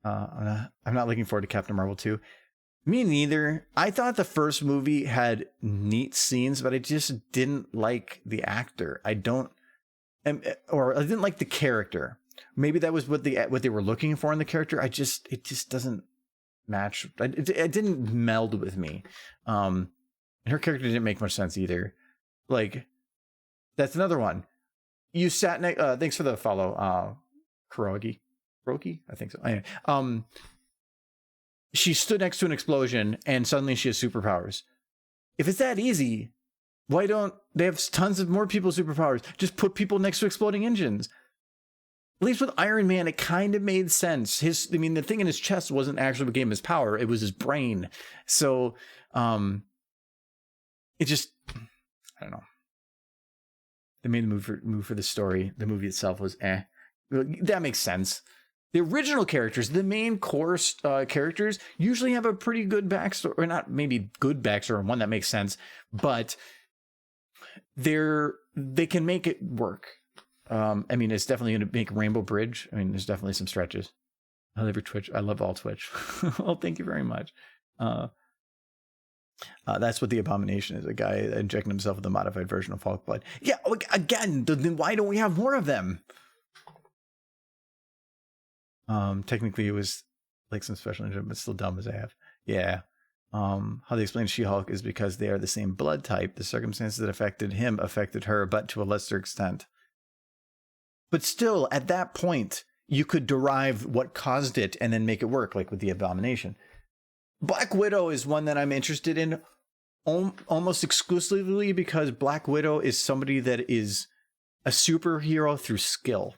I'm not looking forward to Captain Marvel 2. Me neither. I thought the first movie had neat scenes, but I just didn't like the actor. I didn't like the character. Maybe that was what they were looking for in the character. It just doesn't match. It didn't meld with me. And her character didn't make much sense either. Like, that's another one. You sat next. Thanks for the follow, Kurogi. Kurogi? I think so. Anyway, she stood next to an explosion and suddenly she has superpowers. If it's that easy, why don't they have tons of more people with superpowers? Just put people next to exploding engines. At least with Iron Man, it kind of made sense. The thing in his chest wasn't actually what gave him his power. It was his brain. So, it just, I don't know. They made the move for the story. The movie itself was That makes sense. The original characters, the main core characters, usually have a pretty good backstory, or not maybe good backstory, one that makes sense, but they can make it work. It's definitely going to make Rainbow Bridge. There's definitely some stretches. I love your Twitch. I love all Twitch. Well, thank you very much. That's what the Abomination is, a guy injecting himself with a modified version of Hulk blood. Yeah, again, then why don't we have more of them? Technically it was like some special engine, but still dumb as I have. Yeah. How they explain She-Hulk is because they are the same blood type. The circumstances that affected him affected her, but to a lesser extent. But still, at that point, you could derive what caused it and then make it work, like with the Abomination. Black Widow is one that I'm interested in almost exclusively because Black Widow is somebody that is a superhero through skill.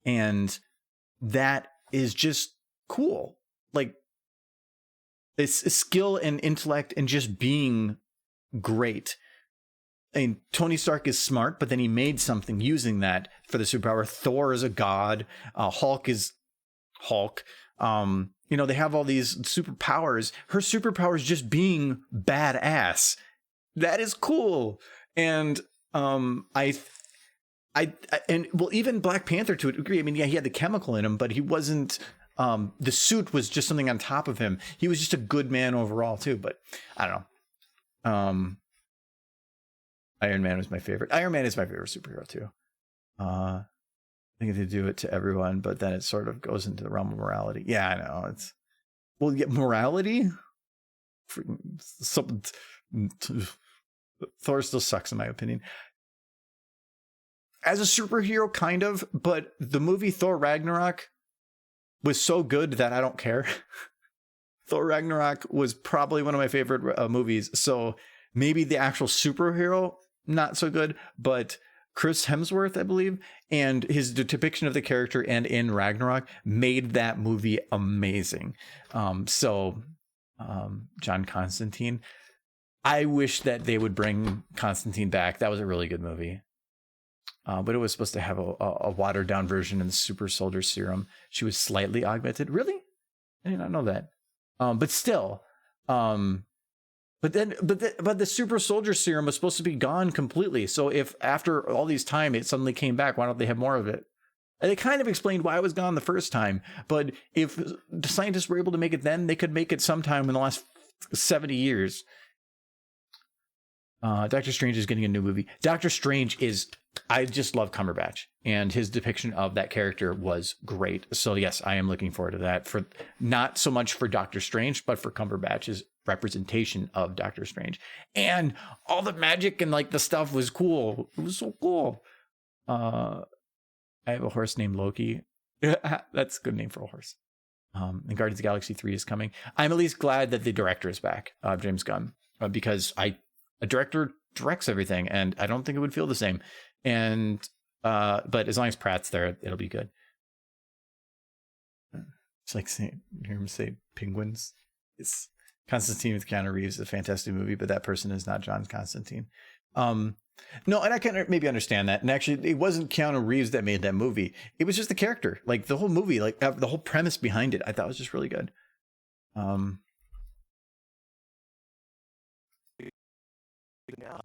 And that is just cool. Like, it's skill and intellect and just being great. Tony Stark is smart, but then he made something using that for the superpower. Thor is a god. Hulk is Hulk. They have all these superpowers. Her superpower is just being badass. That is cool. And even Black Panther to a degree. He had the chemical in him, but he wasn't. The suit was just something on top of him. He was just a good man overall too. But I don't know. Iron Man was my favorite. Iron Man is my favorite superhero too. I think they do it to everyone, but then it sort of goes into the realm of morality. Yeah, I know. Morality. Thor still sucks in my opinion. As a superhero, kind of, but the movie Thor Ragnarok was so good that I don't care. Thor Ragnarok was probably one of my favorite movies, so maybe the actual superhero, not so good, but Chris Hemsworth, I believe, and his depiction of the character and in Ragnarok made that movie amazing. John Constantine, I wish that they would bring Constantine back. That was a really good movie. But it was supposed to have a watered down version in the super soldier serum. She was slightly augmented. Really? I did not know that. But still, But the super soldier serum was supposed to be gone completely. So if after all these time it suddenly came back, why don't they have more of it? And they kind of explained why it was gone the first time. But if the scientists were able to make it then, they could make it sometime in the last 70 years. Doctor Strange is getting a new movie. Doctor Strange is, I just love Cumberbatch, and his depiction of that character was great. So yes, I am looking forward to that, for not so much for Doctor Strange, but for Cumberbatch's representation of Doctor Strange. And all the magic and like the stuff was cool. It was so cool. I have a horse named Loki. That's a good name for a horse. And Guardians of the Galaxy 3 is coming. I'm at least glad that the director is back, James Gunn, because a director directs everything, and I don't think it would feel the same. And but as long as Pratt's there, it'll be good. It's like hear him say penguins. It's Constantine with Keanu Reeves, a fantastic movie, but that person is not John Constantine. No, and I can maybe understand that. And actually, it wasn't Keanu Reeves that made that movie. It was just the character, like the whole movie, like the whole premise behind it. I thought was just really good. Now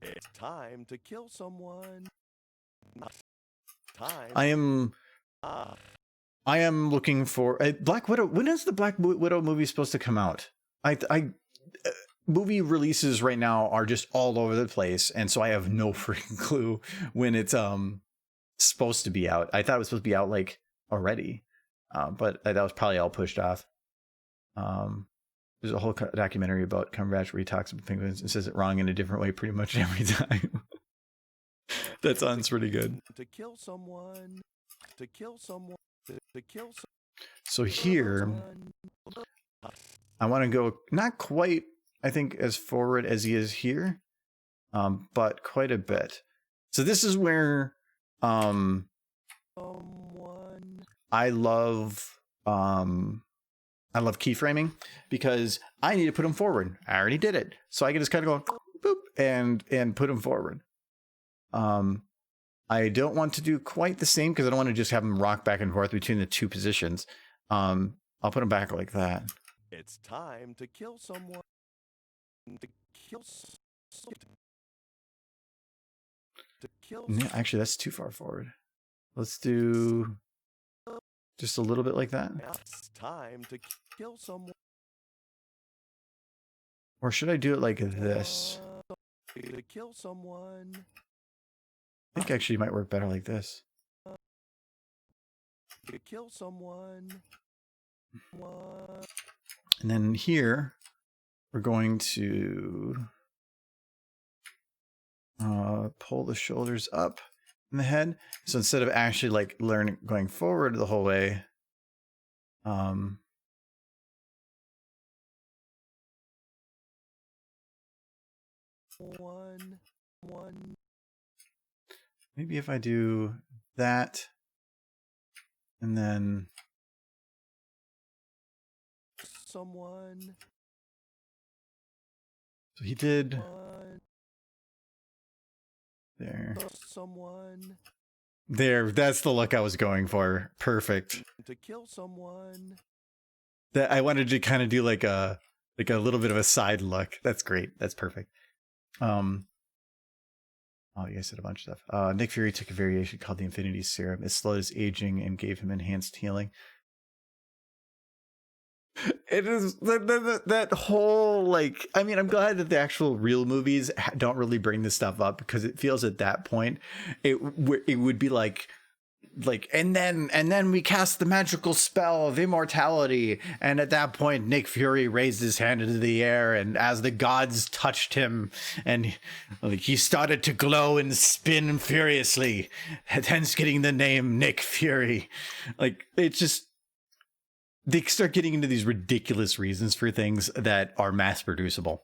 it's time to kill someone. Time. I am looking for a Black Widow. When is the Black Widow movie supposed to come out? Movie releases right now are just all over the place, and so I have no freaking clue when it's supposed to be out. I thought it was supposed to be out like already, but that was probably all pushed off. There's a whole documentary about Cumberbatch where he talks about penguins and says it wrong in a different way pretty much every time. That sounds pretty good. To kill someone. To kill someone. To kill someone. So here, I want to go not quite, I think, as forward as he is here, but quite a bit. So this is where I love keyframing, because I need to put him forward. I already did it, so I can just kind of go boop and put him forward. I don't want to do quite the same because I don't want to just have him rock back and forth between the two positions. I'll put him back like that. It's time to kill someone. To kill. To kill. Yeah, actually, that's too far forward. Let's do just a little bit like that. Now it's time to kill someone. Or should I do it like this? To kill someone. I think actually it might work better like this. To kill someone. And then here, we're going to pull the shoulders up in the head. So instead of actually like going forward the whole way, maybe if I do that, and then someone. So he did there. Someone. There, that's the look I was going for. Perfect. To kill someone. That I wanted to kind of do like a little bit of a side look. That's great. That's perfect. Oh, you guys said a bunch of stuff. Nick Fury took a variation called the Infinity Serum. It slowed his aging and gave him enhanced healing. It is that whole like, I mean, I'm glad that the actual real movies don't really bring this stuff up, because it feels at that point it would be like and then we cast the magical spell of immortality, and at that point Nick Fury raised his hand into the air, and as the gods touched him, and like he started to glow and spin furiously, hence getting the name Nick Fury. Like, it's just, they start getting into these ridiculous reasons for things that are mass producible.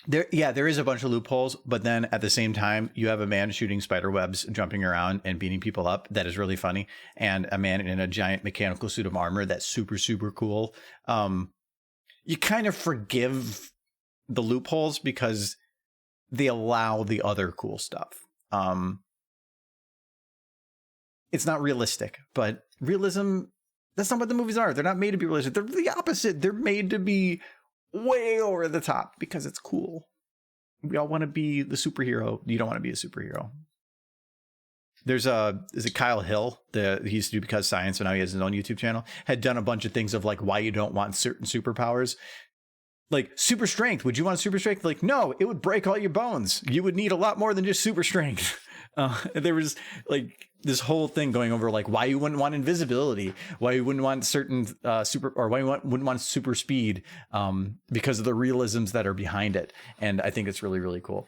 There is a bunch of loopholes, but then at the same time, you have a man shooting spider webs, jumping around and beating people up. That is really funny. And a man in a giant mechanical suit of armor. That's super, super cool. You kind of forgive the loopholes because they allow the other cool stuff. It's not realistic, but realism, that's not what the movies are. They're not made to be realistic. They're the opposite. They're made to be way over the top because it's cool. We all want to be the superhero. You don't want to be a superhero. Is it Kyle Hill? He used to do Because Science, and now he has his own YouTube channel. Had done a bunch of things of like why you don't want certain superpowers. Like super strength. Would you want super strength? Like, no, it would break all your bones. You would need a lot more than just super strength. There was like this whole thing going over like why you wouldn't want invisibility, why you wouldn't want certain why you wouldn't want super speed, because of the realisms that are behind it. And I think it's really, really cool.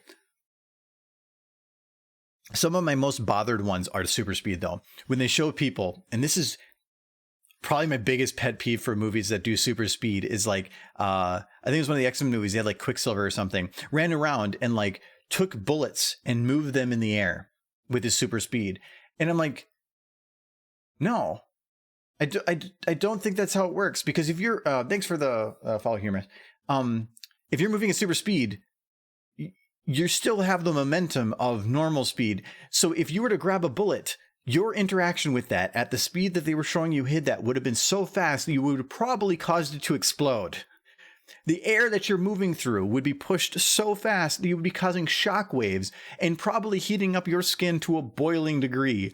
Some of my most bothered ones are super speed, though. When they show people, and this is probably my biggest pet peeve for movies that do super speed, is like, I think it was one of the X-Men movies. They had like Quicksilver or something, ran around and like took bullets and moved them in the air with his super speed. And I'm like, no, I don't think that's how it works. Because if you're, thanks for the follow humor. If you're moving at super speed, you still have the momentum of normal speed. So if you were to grab a bullet, your interaction with that at the speed that they were showing you hit that would have been so fast that you would have probably caused it to explode. The air that you're moving through would be pushed so fast that you would be causing shock waves and probably heating up your skin to a boiling degree.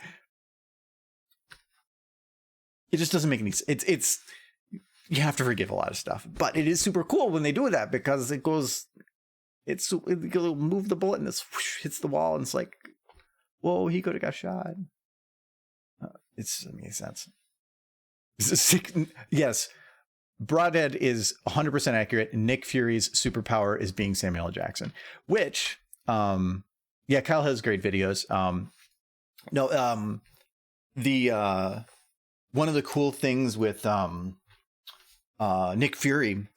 It just doesn't make any sense. It's you have to forgive a lot of stuff, but it is super cool when they do that because it goes. It'll move the bullet and it hits the wall and it's like, whoa, he could have got shot. It doesn't make sense. Yes, Broadhead is 100% accurate. Nick Fury's superpower is being Samuel L. Jackson, which, Kyle has great videos. One of the cool things with Nick Fury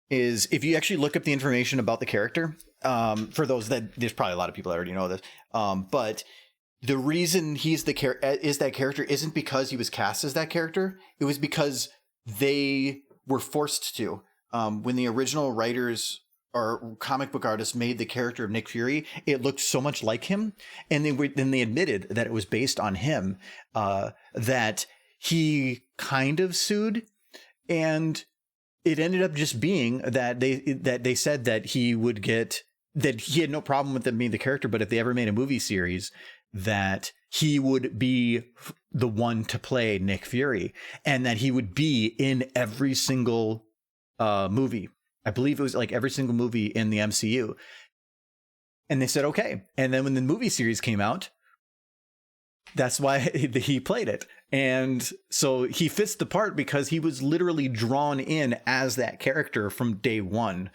is if you actually look up the information about the character, for those that there's probably a lot of people that already know this, but the reason he's that character isn't because he was cast as that character. It was because they were forced to. When the original writers or comic book artists made the character of Nick Fury, it looked so much like him, and then they admitted that it was based on him. That he kind of sued, and it ended up just being that they said that he had no problem with them being the character, but if they ever made a movie series, that he would be the one to play Nick Fury, and that he would be in every single movie. I believe it was like every single movie in the MCU. And they said, okay. And then when the movie series came out, that's why he played it. And so he fits the part because he was literally drawn in as that character from day one.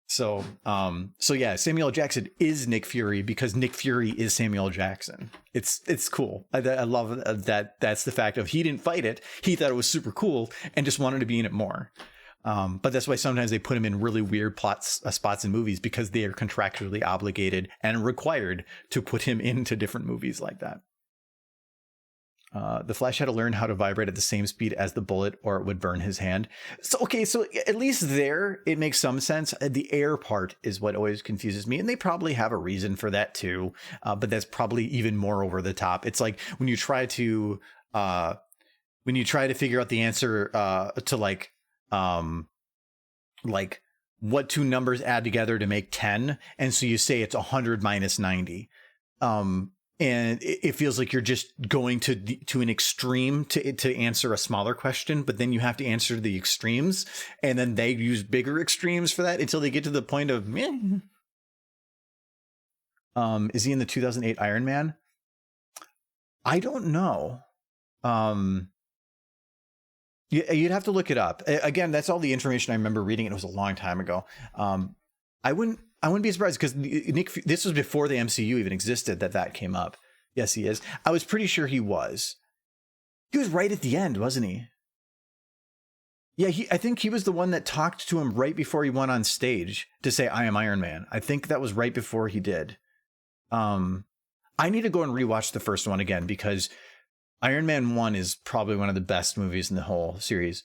So yeah, Samuel L. Jackson is Nick Fury because Nick Fury is Samuel L. Jackson. It's cool. I love that. That's the fact of he didn't fight it. He thought it was super cool and just wanted to be in it more. But that's why sometimes they put him in really weird spots in movies because they are contractually obligated and required to put him into different movies like that. The Flash had to learn how to vibrate at the same speed as the bullet or it would burn his hand. So at least there, it makes some sense. The air part is what always confuses me. And they probably have a reason for that too. But that's probably even more over the top. It's like when you try to figure out the answer to like what two numbers add together to make 10. And so you say it's 100 minus 90. And it feels like you're just going to an extreme to answer a smaller question, but then you have to answer the extremes, and then they use bigger extremes for that until they get to the point of meh. Is he in the 2008 Iron Man? I don't know. You'd have to look it up. Again, that's all the information I remember reading. It was a long time ago. I wouldn't be surprised because this was before the MCU even existed that came up. Yes, he is. I was pretty sure he was. He was right at the end, wasn't he? Yeah, I think he was the one that talked to him right before he went on stage to say, "I am Iron Man." I think that was right before he did. I need to go and rewatch the first one again because Iron Man 1 is probably one of the best movies in the whole series.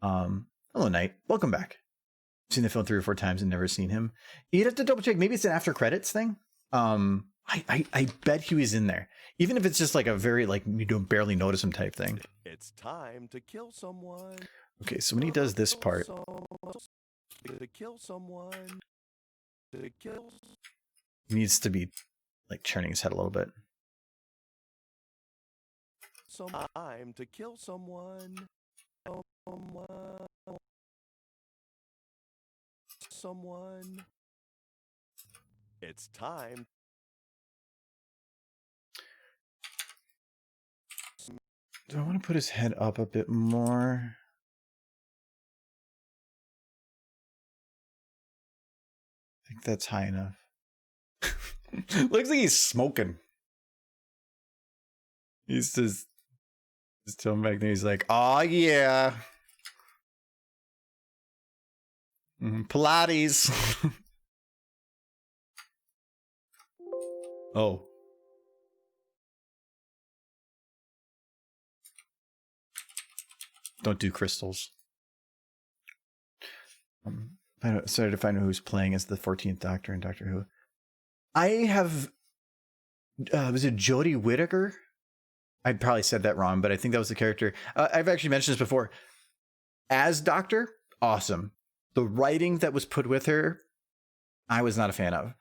Hello, Knight. Welcome back. Seen the film 3 or 4 times and never seen him. You'd have to double check. Maybe it's an after credits thing. I bet he was in there, even if it's just like a very like you don't barely notice him type thing. It's time to kill someone. Okay, so when he does this part, to kill someone. To kill He needs to be like turning his head a little bit. some time to kill someone. Someone. It's time. Do I want to put his head up a bit more? I think that's high enough. Looks like he's smoking. He's just telling back there. He's like, "Oh yeah, Pilates." Oh, don't do crystals. Sorry to find out who's playing as the 14th Doctor in Doctor Who. I have. Was it Jodie Whittaker? I probably said that wrong, but I think that was the character. I've actually mentioned this before. As Doctor, awesome. The writing that was put with her, I was not a fan of.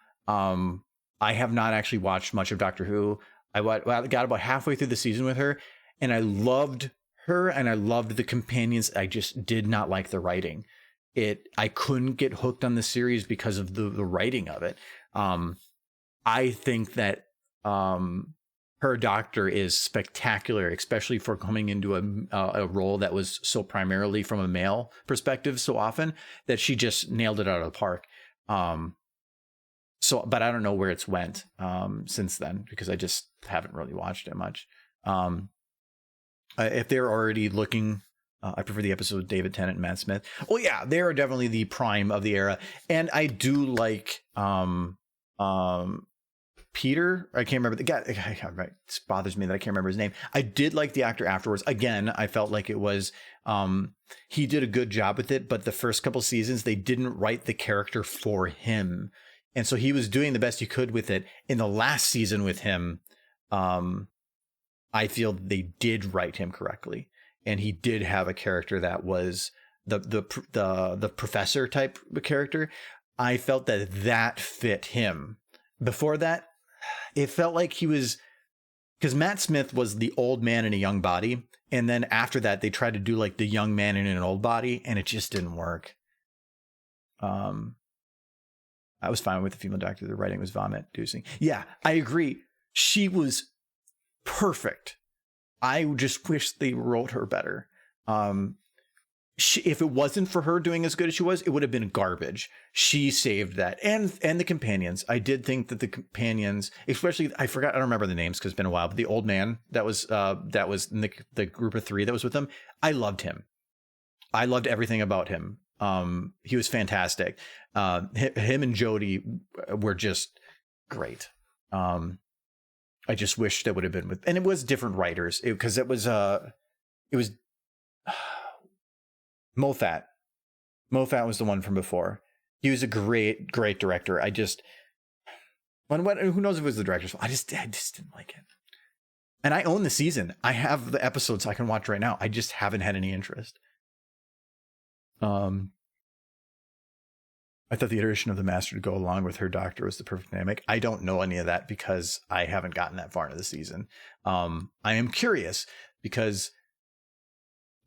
I have not actually watched much of Doctor Who. I got about halfway through the season with her, and I loved her, and I loved the companions. I just did not like the writing. I couldn't get hooked on the series because of the writing of it. I think that her Doctor is spectacular, especially for coming into a role that was so primarily from a male perspective so often, that she just nailed it out of the park. But I don't know where it's went since then, because I just haven't really watched it much. If they're already looking, I prefer the episode with David Tennant and Matt Smith. Oh yeah, they are definitely the prime of the era, and I do like Peter. I can't remember the guy. It bothers me that I can't remember his name. I did like the actor afterwards. Again, I felt like it was he did a good job with it, but the first couple seasons they didn't write the character for him, and so he was doing the best he could with it. In the last season with him, I feel they did write him correctly, and he did have a character that was the professor type of character. I felt that fit him. Before that, it felt like he was, because Matt Smith was the old man in a young body, and then after that they tried to do like the young man in an old body, and it just didn't work. I was fine with the female Doctor. The writing was vomit inducing. Yeah, I agree. She was perfect. I just wish they wrote her better. If it wasn't for her doing as good as she was, it would have been garbage. She saved that, and the companions. I did think that the companions, especially, I don't remember the names because it's been a while, but the old man that was in the group of three that was with them, I loved him. I loved everything about him. He was fantastic. Him and Jodie were just great. I just wish that would have been with, and it was different writers, because it was Moffat. Moffat was the one from before. He was a great director. I just, who knows if it was the director's fault? I just didn't like it. And I own the season. I have the episodes I can watch right now. I just haven't had any interest. I thought the iteration of the Master to go along with her Doctor was the perfect dynamic. I don't know any of that because I haven't gotten that far into the season. I am curious because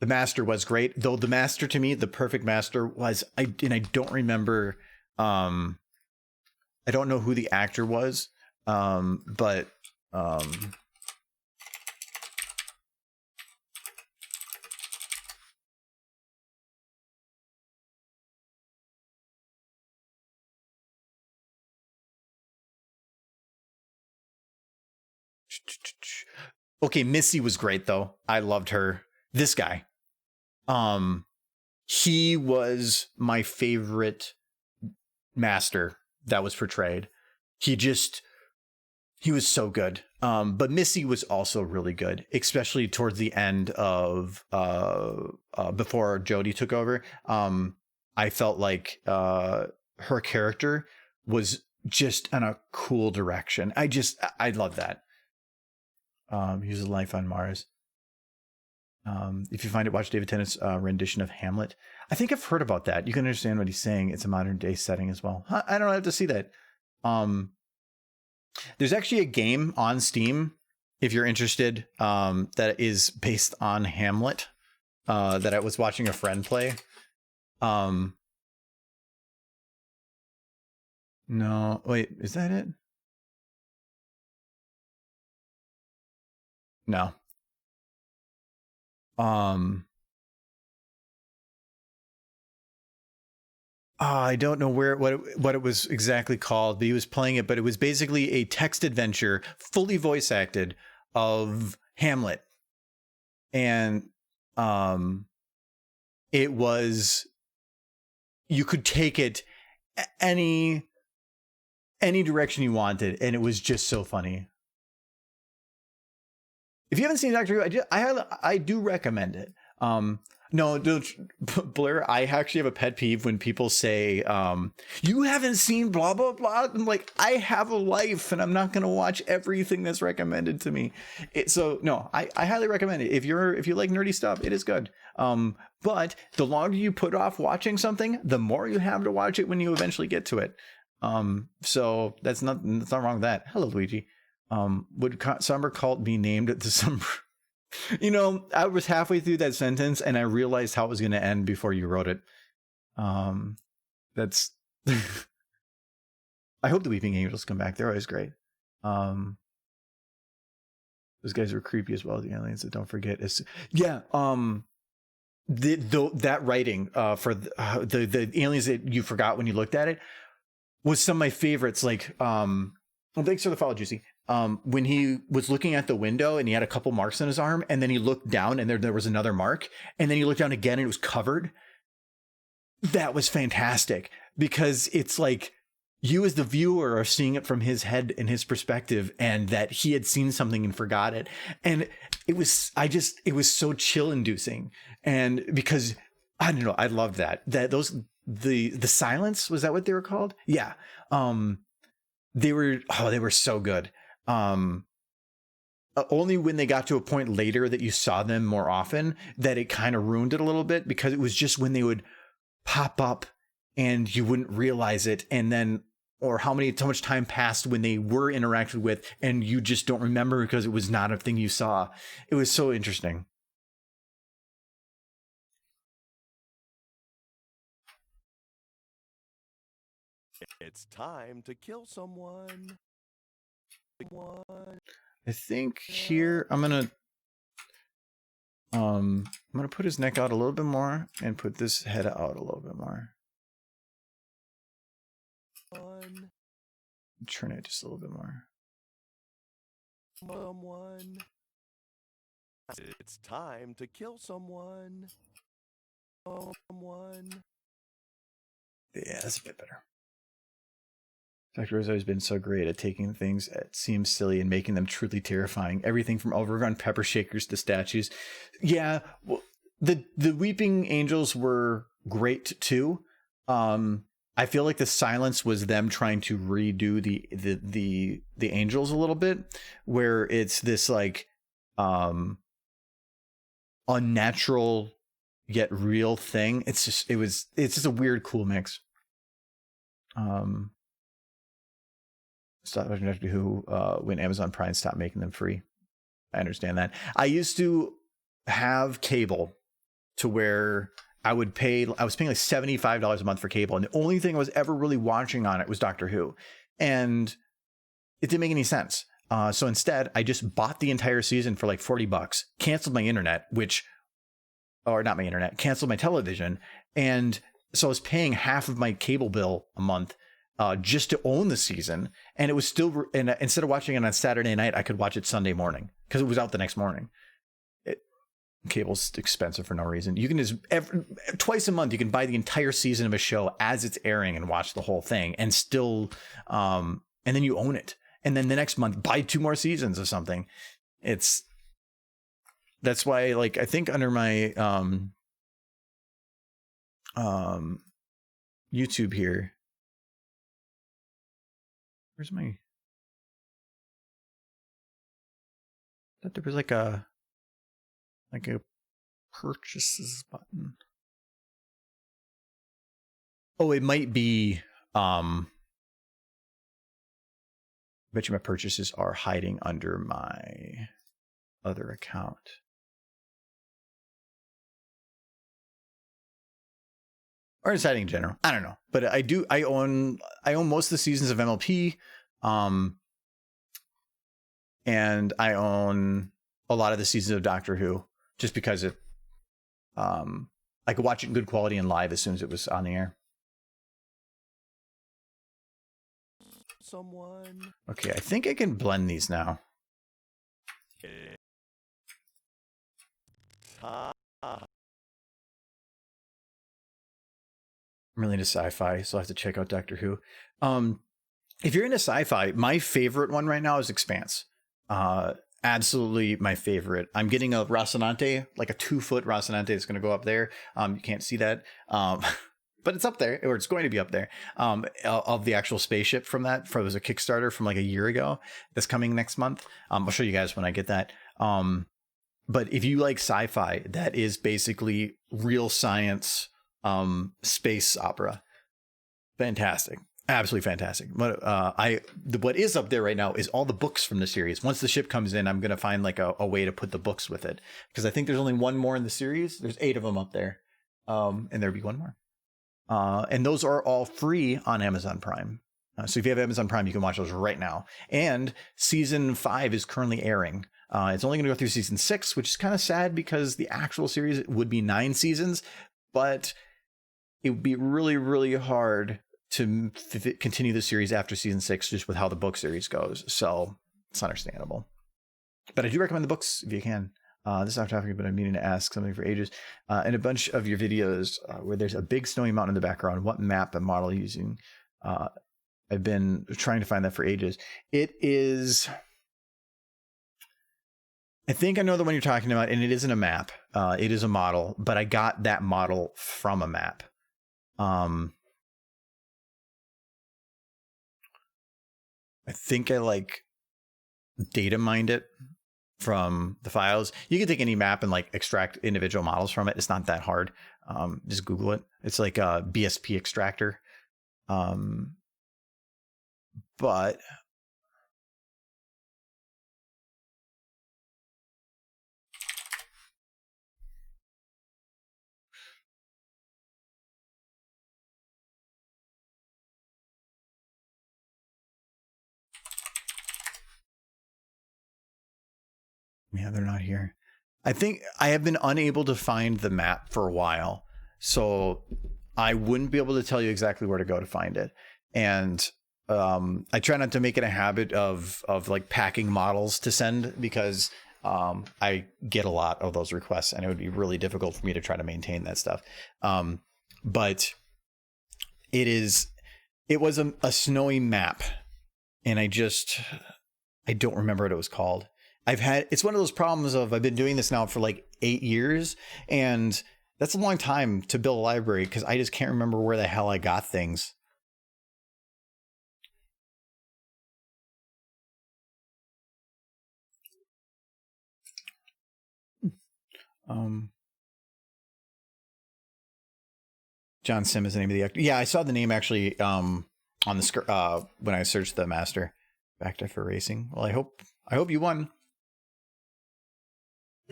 the Master was great, though the Master, to me, the perfect Master was, I don't remember, I don't know who the actor was, but okay, Missy was great though. I loved her. This guy, he was my favorite Master that was portrayed. He was so good. But Missy was also really good, especially towards the end of before Jodie took over. I felt like her character was just in a cool direction. I love that. He was a life on Mars. If you find it, watch David Tennant's rendition of Hamlet. I think I've heard about that. You can understand what he's saying. It's a modern day setting as well. I don't have to see that. There's actually a game on Steam, if you're interested, that is based on Hamlet, that I was watching a friend play. No, wait, is that it? No. I don't know what it was exactly called, but he was playing it, but it was basically a text adventure, fully voice acted, of Hamlet. And it was, you could take it any direction you wanted, and it was just so funny. If you haven't seen Doctor Who, I do recommend it. No, Blair, I actually have a pet peeve when people say, you haven't seen blah, blah, blah. I'm like, I have a life and I'm not going to watch everything that's recommended to me. So no, I highly recommend it. If you like nerdy stuff, it is good. But the longer you put off watching something, the more you have to watch it when you eventually get to it. So that's not wrong with that. Hello, Luigi. Would Somber Cult be named at the Somber? You know, I was halfway through that sentence and I realized how it was going to end before you wrote it. That's. I hope the Weeping Angels come back. They're always great. Those guys were creepy as well. The aliens that don't forget. Yeah. That writing for the aliens that you forgot when you looked at it was some of my favorites. Like, well, thanks for the follow, Juicy. When he was looking at the window and he had a couple marks on his arm, and then he looked down and there was another mark, and then he looked down again and it was covered. That was fantastic, because it's like you as the viewer are seeing it from his head and his perspective, and that he had seen something and forgot it. And it was so chill inducing. And because I don't know, I loved that the silence, was that what they were called? Yeah. They were so good. Only when they got to a point later that you saw them more often that it kind of ruined it a little bit, because it was just when they would pop up and you wouldn't realize it, and then or how much time passed when they were interacted with and you just don't remember because it was not a thing you saw. It was so interesting. It's time to kill someone. I think here I'm gonna put his neck out a little bit more and put this head out a little bit more. Turn it just a little bit more. Someone. It's time to kill someone. Someone. Yeah, that's a bit better. Doctor has always been so great at taking things that seem silly and making them truly terrifying. Everything from overrun pepper shakers to statues. Yeah, well, the Weeping Angels were great too. I feel like the silence was them trying to redo the angels a little bit, where it's this like unnatural yet real thing. It's just a weird, cool mix. Stop watching Doctor Who when Amazon Prime stopped making them free. I understand that. I used to have cable to where I was paying like $75 a month for cable, and the only thing I was ever really watching on it was Doctor Who, and it didn't make any sense. So instead, I just bought the entire season for like $40, canceled my internet, canceled my television, and so I was paying half of my cable bill a month just to own the season. And it was still, and instead of watching it on Saturday night, I could watch it Sunday morning because it was out the next morning. Cable's expensive for no reason. You can just twice a month you can buy the entire season of a show as it's airing and watch the whole thing, and still and then you own it, and then the next month buy 2 more seasons of something. That's why, like, I think under my YouTube here, where's my, I thought there was like a purchases button. Oh, it might be. I bet you my purchases are hiding under my other account. Or it's hiding in general. I don't know, but I own most of the seasons of MLP, and I own a lot of the seasons of Doctor Who, just because it, I could watch it in good quality and live as soon as it was on the air. Someone. Okay, I think I can blend these now. I'm really into sci-fi, so I have to check out Doctor Who. If you're into sci-fi, my favorite one right now is Expanse. Absolutely my favorite. I'm getting a Rocinante, like a 2-foot Rocinante that's going to go up there. You can't see that. But it's up there, or it's going to be up there, of the actual spaceship from that. It was a Kickstarter from like a year ago that's coming next month. I'll show you guys when I get that. But if you like sci-fi, that is basically real science space opera. Fantastic. Absolutely fantastic. But what is up there right now is all the books from the series. Once the ship comes in, I'm going to find like a way to put the books with it, because I think there's only one more in the series. There's 8 of them up there. And there'll be one more. And those are all free on Amazon Prime. So if you have Amazon Prime, you can watch those right now. And season 5 is currently airing. It's only going to go through season 6, which is kind of sad because the actual series would be 9 seasons, but it would be really, really hard to continue the series after season 6, just with how the book series goes. So it's understandable. But I do recommend the books if you can. This is off topic, but I'm meaning to ask something for ages. In a bunch of your videos where there's a big snowy mountain in the background, what map and model are you using? I've been trying to find that for ages. It is, I think I know the one you're talking about, and it isn't a map. It is a model, but I got that model from a map. I think I like data mined it from the files. You can take any map and like extract individual models from it. It's not that hard. Just Google it. It's like a BSP extractor. But yeah, they're not here. I think I have been unable to find the map for a while, so I wouldn't be able to tell you exactly where to go to find it. And I try not to make it a habit of like packing models to send, because I get a lot of those requests, and it would be really difficult for me to try to maintain that stuff. But it was a snowy map, and I don't remember what it was called. It's one of those problems of, I've been doing this now for like 8 years, and that's a long time to build a library, because I just can't remember where the hell I got things. John Sim is the name of the actor. Yeah, I saw the name actually on the when I searched the master. Backed up for racing. Well, I hope you won.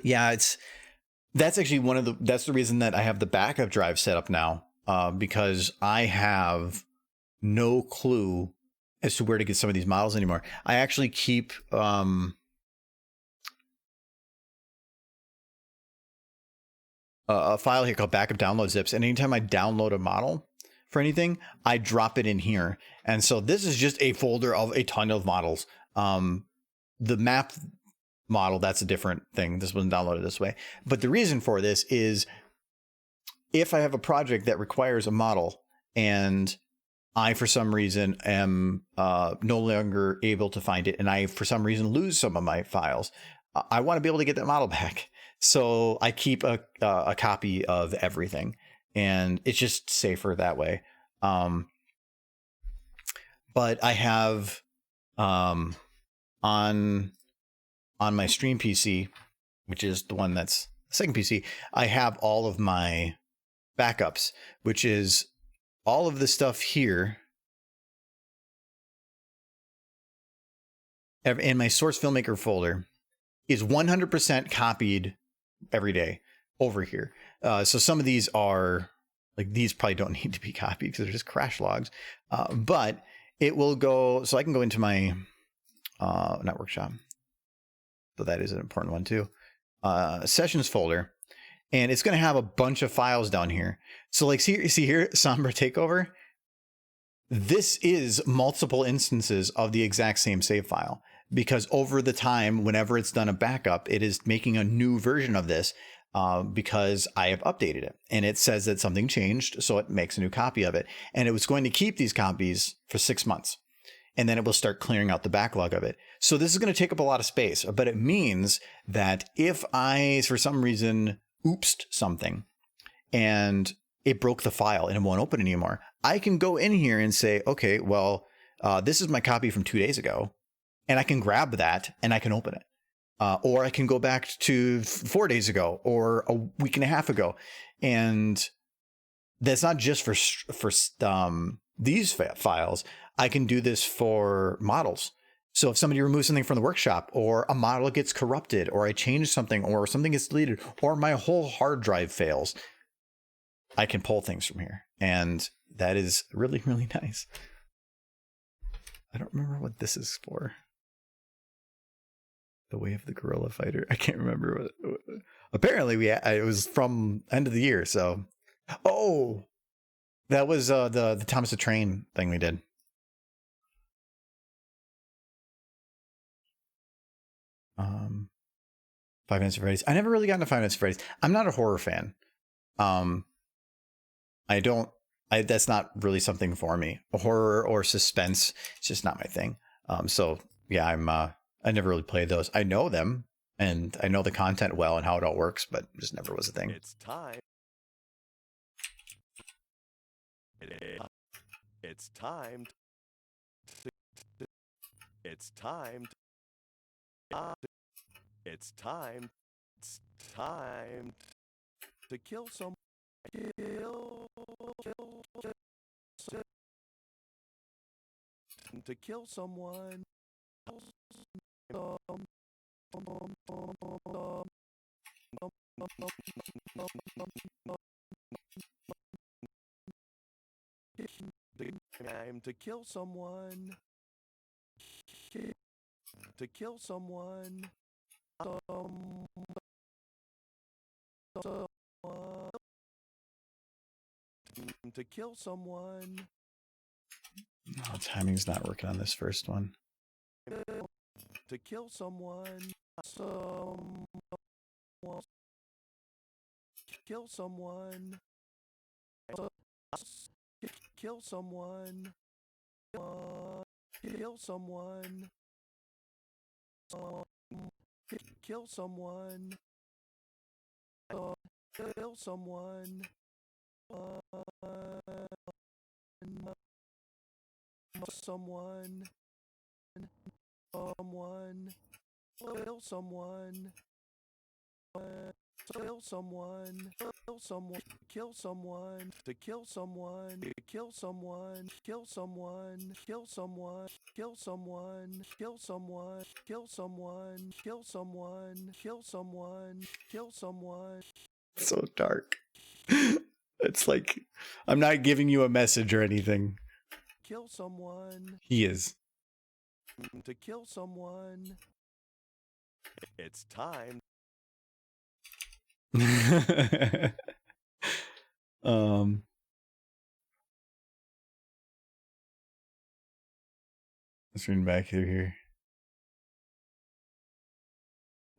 Yeah, that's actually that's the reason that I have the backup drive set up now, because I have no clue as to where to get some of these models anymore. I actually keep a file here called backup download zips, and anytime I download a model for anything, I drop it in here. And so this is just a folder of a ton of models. The map model, that's a different thing. This wasn't downloaded this way. But the reason for this is, if I have a project that requires a model and I, for some reason, am no longer able to find it, and I, for some reason, lose some of my files, I want to be able to get that model back. So I keep a copy of everything, and it's just safer that way. But I have on my stream PC, which is the one that's second PC, I have all of my backups, which is all of the stuff here in my source filmmaker folder is 100% copied every day over here. So some of these are like, these probably don't need to be copied because they're just crash logs. But it will go, so I can go into my not workshop. So that is an important one too. Sessions folder, and it's going to have a bunch of files down here. So like, see here, Sombra Takeover. This is multiple instances of the exact same save file, because over the time, whenever it's done a backup, it is making a new version of this because I have updated it, and it says that something changed. So it makes a new copy of it, and it was going to keep these copies for 6 months. And then it will start clearing out the backlog of it. So this is going to take up a lot of space, but it means that if I, for some reason, oopsed something and it broke the file and it won't open anymore, I can go in here and say, okay, well, this is my copy from 2 days ago, and I can grab that and I can open it. Or I can go back to 4 days ago or a week and a half ago. And that's not just for these files. I can do this for models. So if somebody removes something from the workshop, or a model gets corrupted, or I change something, or something gets deleted, or my whole hard drive fails, I can pull things from here. And that is really, really nice. I don't remember what this is for. The Way of the Gorilla Fighter. I can't remember what. Apparently it was from end of the year. So, oh, that was the Thomas the Train thing we did. Five Nights at Freddy's. I never really got into Five Nights at Freddy's. I'm not a horror fan. That's not really something for me. Horror or suspense, it's just not my thing. So yeah, I never really played those. I know them and I know the content well and how it all works, but it just never was a thing. It's time. It's time. It's time. It's time. It's time to kill some. To kill someone. Time to kill someone. To kill someone. To kill someone. Oh, timing's not working on this first one. To kill someone. Kill someone. Kill someone. Kill someone. Kill someone. Kill someone. Someone. Kill someone. Kill someone. Kill someone. Kill someone. To kill someone. Kill someone. Kill someone. Kill someone. Kill someone. Kill someone. Kill someone. Kill someone. Kill someone. Kill someone. So dark. It's like, I'm not giving you a message or anything. Kill someone. He is. To kill someone. It's time. Let's read back through here.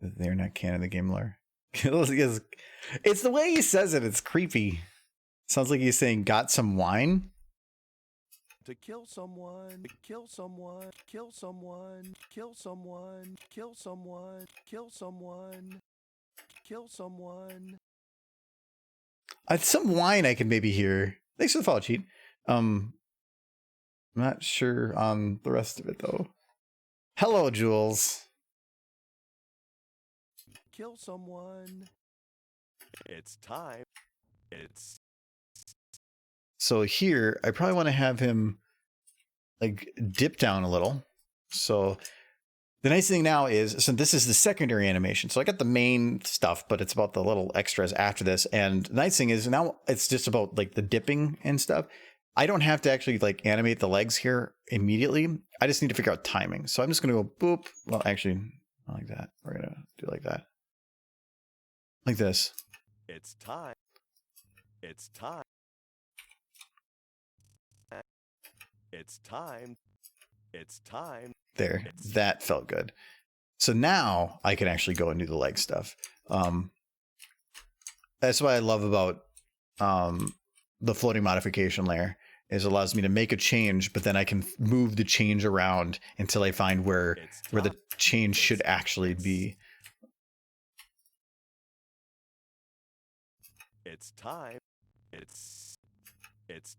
They're not canon the game lore. It's the way he says it. It's creepy. Sounds like he's saying, got some wine? To kill someone, kill someone, kill someone, kill someone, kill someone, kill someone, kill someone. Some wine I can maybe hear. Thanks for the follow, Cheat. I'm not sure on the rest of it though. Hello, Jules. Kill someone. It's time. It's So here, I probably want to have him like dip down a little. So the nice thing now is, so this is the secondary animation. So I got the main stuff, but it's about the little extras after this. And the nice thing is now it's just about like the dipping and stuff. I don't have to actually like animate the legs here immediately. I just need to figure out timing. So I'm just going to go boop. Well, actually, not like that. We're going to do like that. Like this. It's time. It's time. It's time. It's time. There. That felt good. So now I can actually go and do the leg stuff. That's what I love about the floating modification layer, is it allows me to make a change, but then I can move the change around until I find where the change should actually be. It's time. It's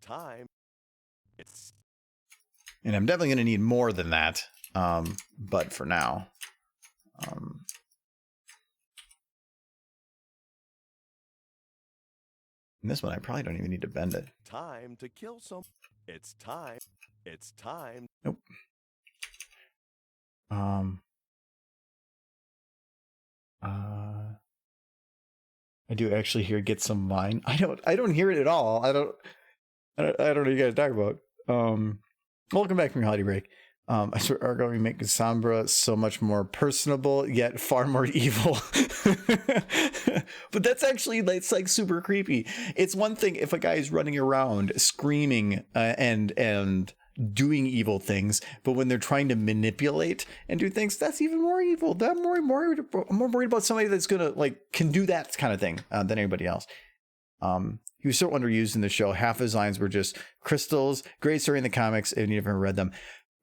time. It's. And I'm definitely going to need more than that. But for now, in this one, I probably don't even need to bend it. Time to kill some. It's time. It's time. Nope. I do actually hear "get some wine." I don't hear it at all. I don't know what you guys talk about. Welcome back from your holiday break. I swear are going to make Sombra so much more personable, yet far more evil. But that's actually, it's like super creepy. It's one thing if a guy is running around screaming and doing evil things, but when they're trying to manipulate and do things, that's even more evil. I'm more worried about somebody that's gonna can do that kind of thing than anybody else. He was so underused in the show. Half his lines were just crystals. Great story in the comics, and you never read them.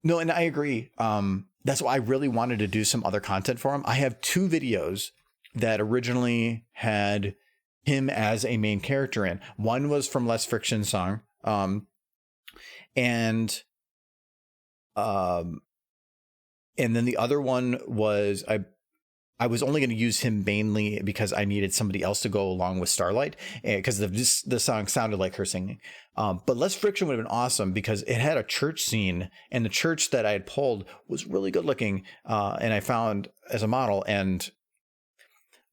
No, and I agree. That's why I really wanted to do some other content for him. I have 2 videos that originally had him as a main character in. One was from Less Friction Song. And then the other one was I was only going to use him mainly because I needed somebody else to go along with Starlight, because the song sounded like her singing. But Less Friction would have been awesome because it had a church scene, and the church that I had pulled was really good looking, and I found as a model, and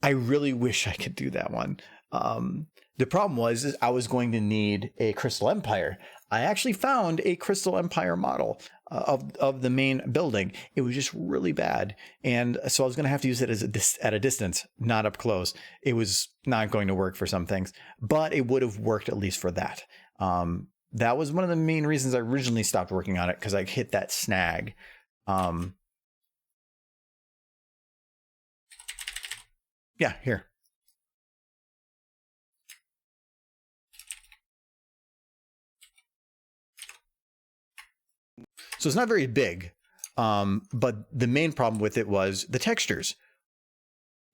I really wish I could do that one. The problem was I was going to need a Crystal Empire. I actually found a Crystal Empire model of the main building. It was just really bad. And so I was going to have to use it at a distance, not up close. It was not going to work for some things, but it would have worked at least for that. That was one of the main reasons I originally stopped working on it, because I hit that snag. Yeah, here. So it's not very big, but the main problem with it was the textures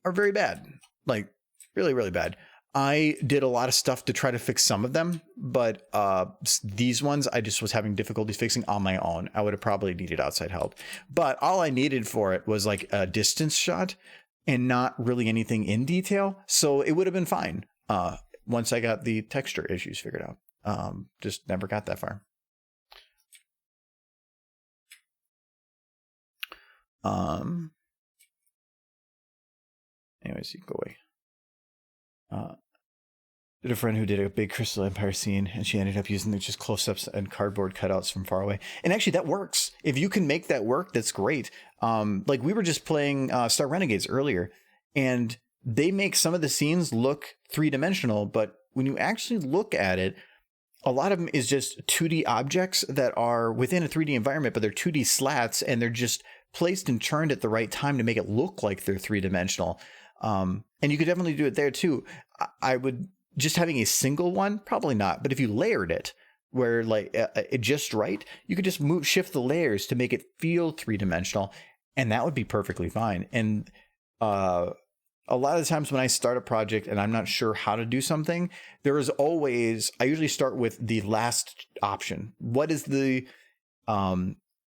are very bad, like really, really bad. I did a lot of stuff to try to fix some of them, but these ones I just was having difficulties fixing on my own. I would have probably needed outside help, but all I needed for it was like a distance shot and not really anything in detail. So it would have been fine once I got the texture issues figured out. Just never got that far. Anyways, you can go away. Did a friend who did a big Crystal Empire scene, and she ended up using just close-ups and cardboard cutouts from far away. And actually, that works. If you can make that work, that's great. Like we were just playing Star Renegades earlier, and they make some of the scenes look 3-dimensional, but when you actually look at it, a lot of them is just 2D objects that are within a 3D environment, but they're 2D slats, and they're just placed and turned at the right time to make it look like they're 3-dimensional. And you could definitely do it there too. I would just having a single one, probably not. But if you layered it where it just right, you could just shift the layers to make it feel 3-dimensional, and that would be perfectly fine. And a lot of the times when I start a project and I'm not sure how to do something, there is always, I usually start with the last option. What is the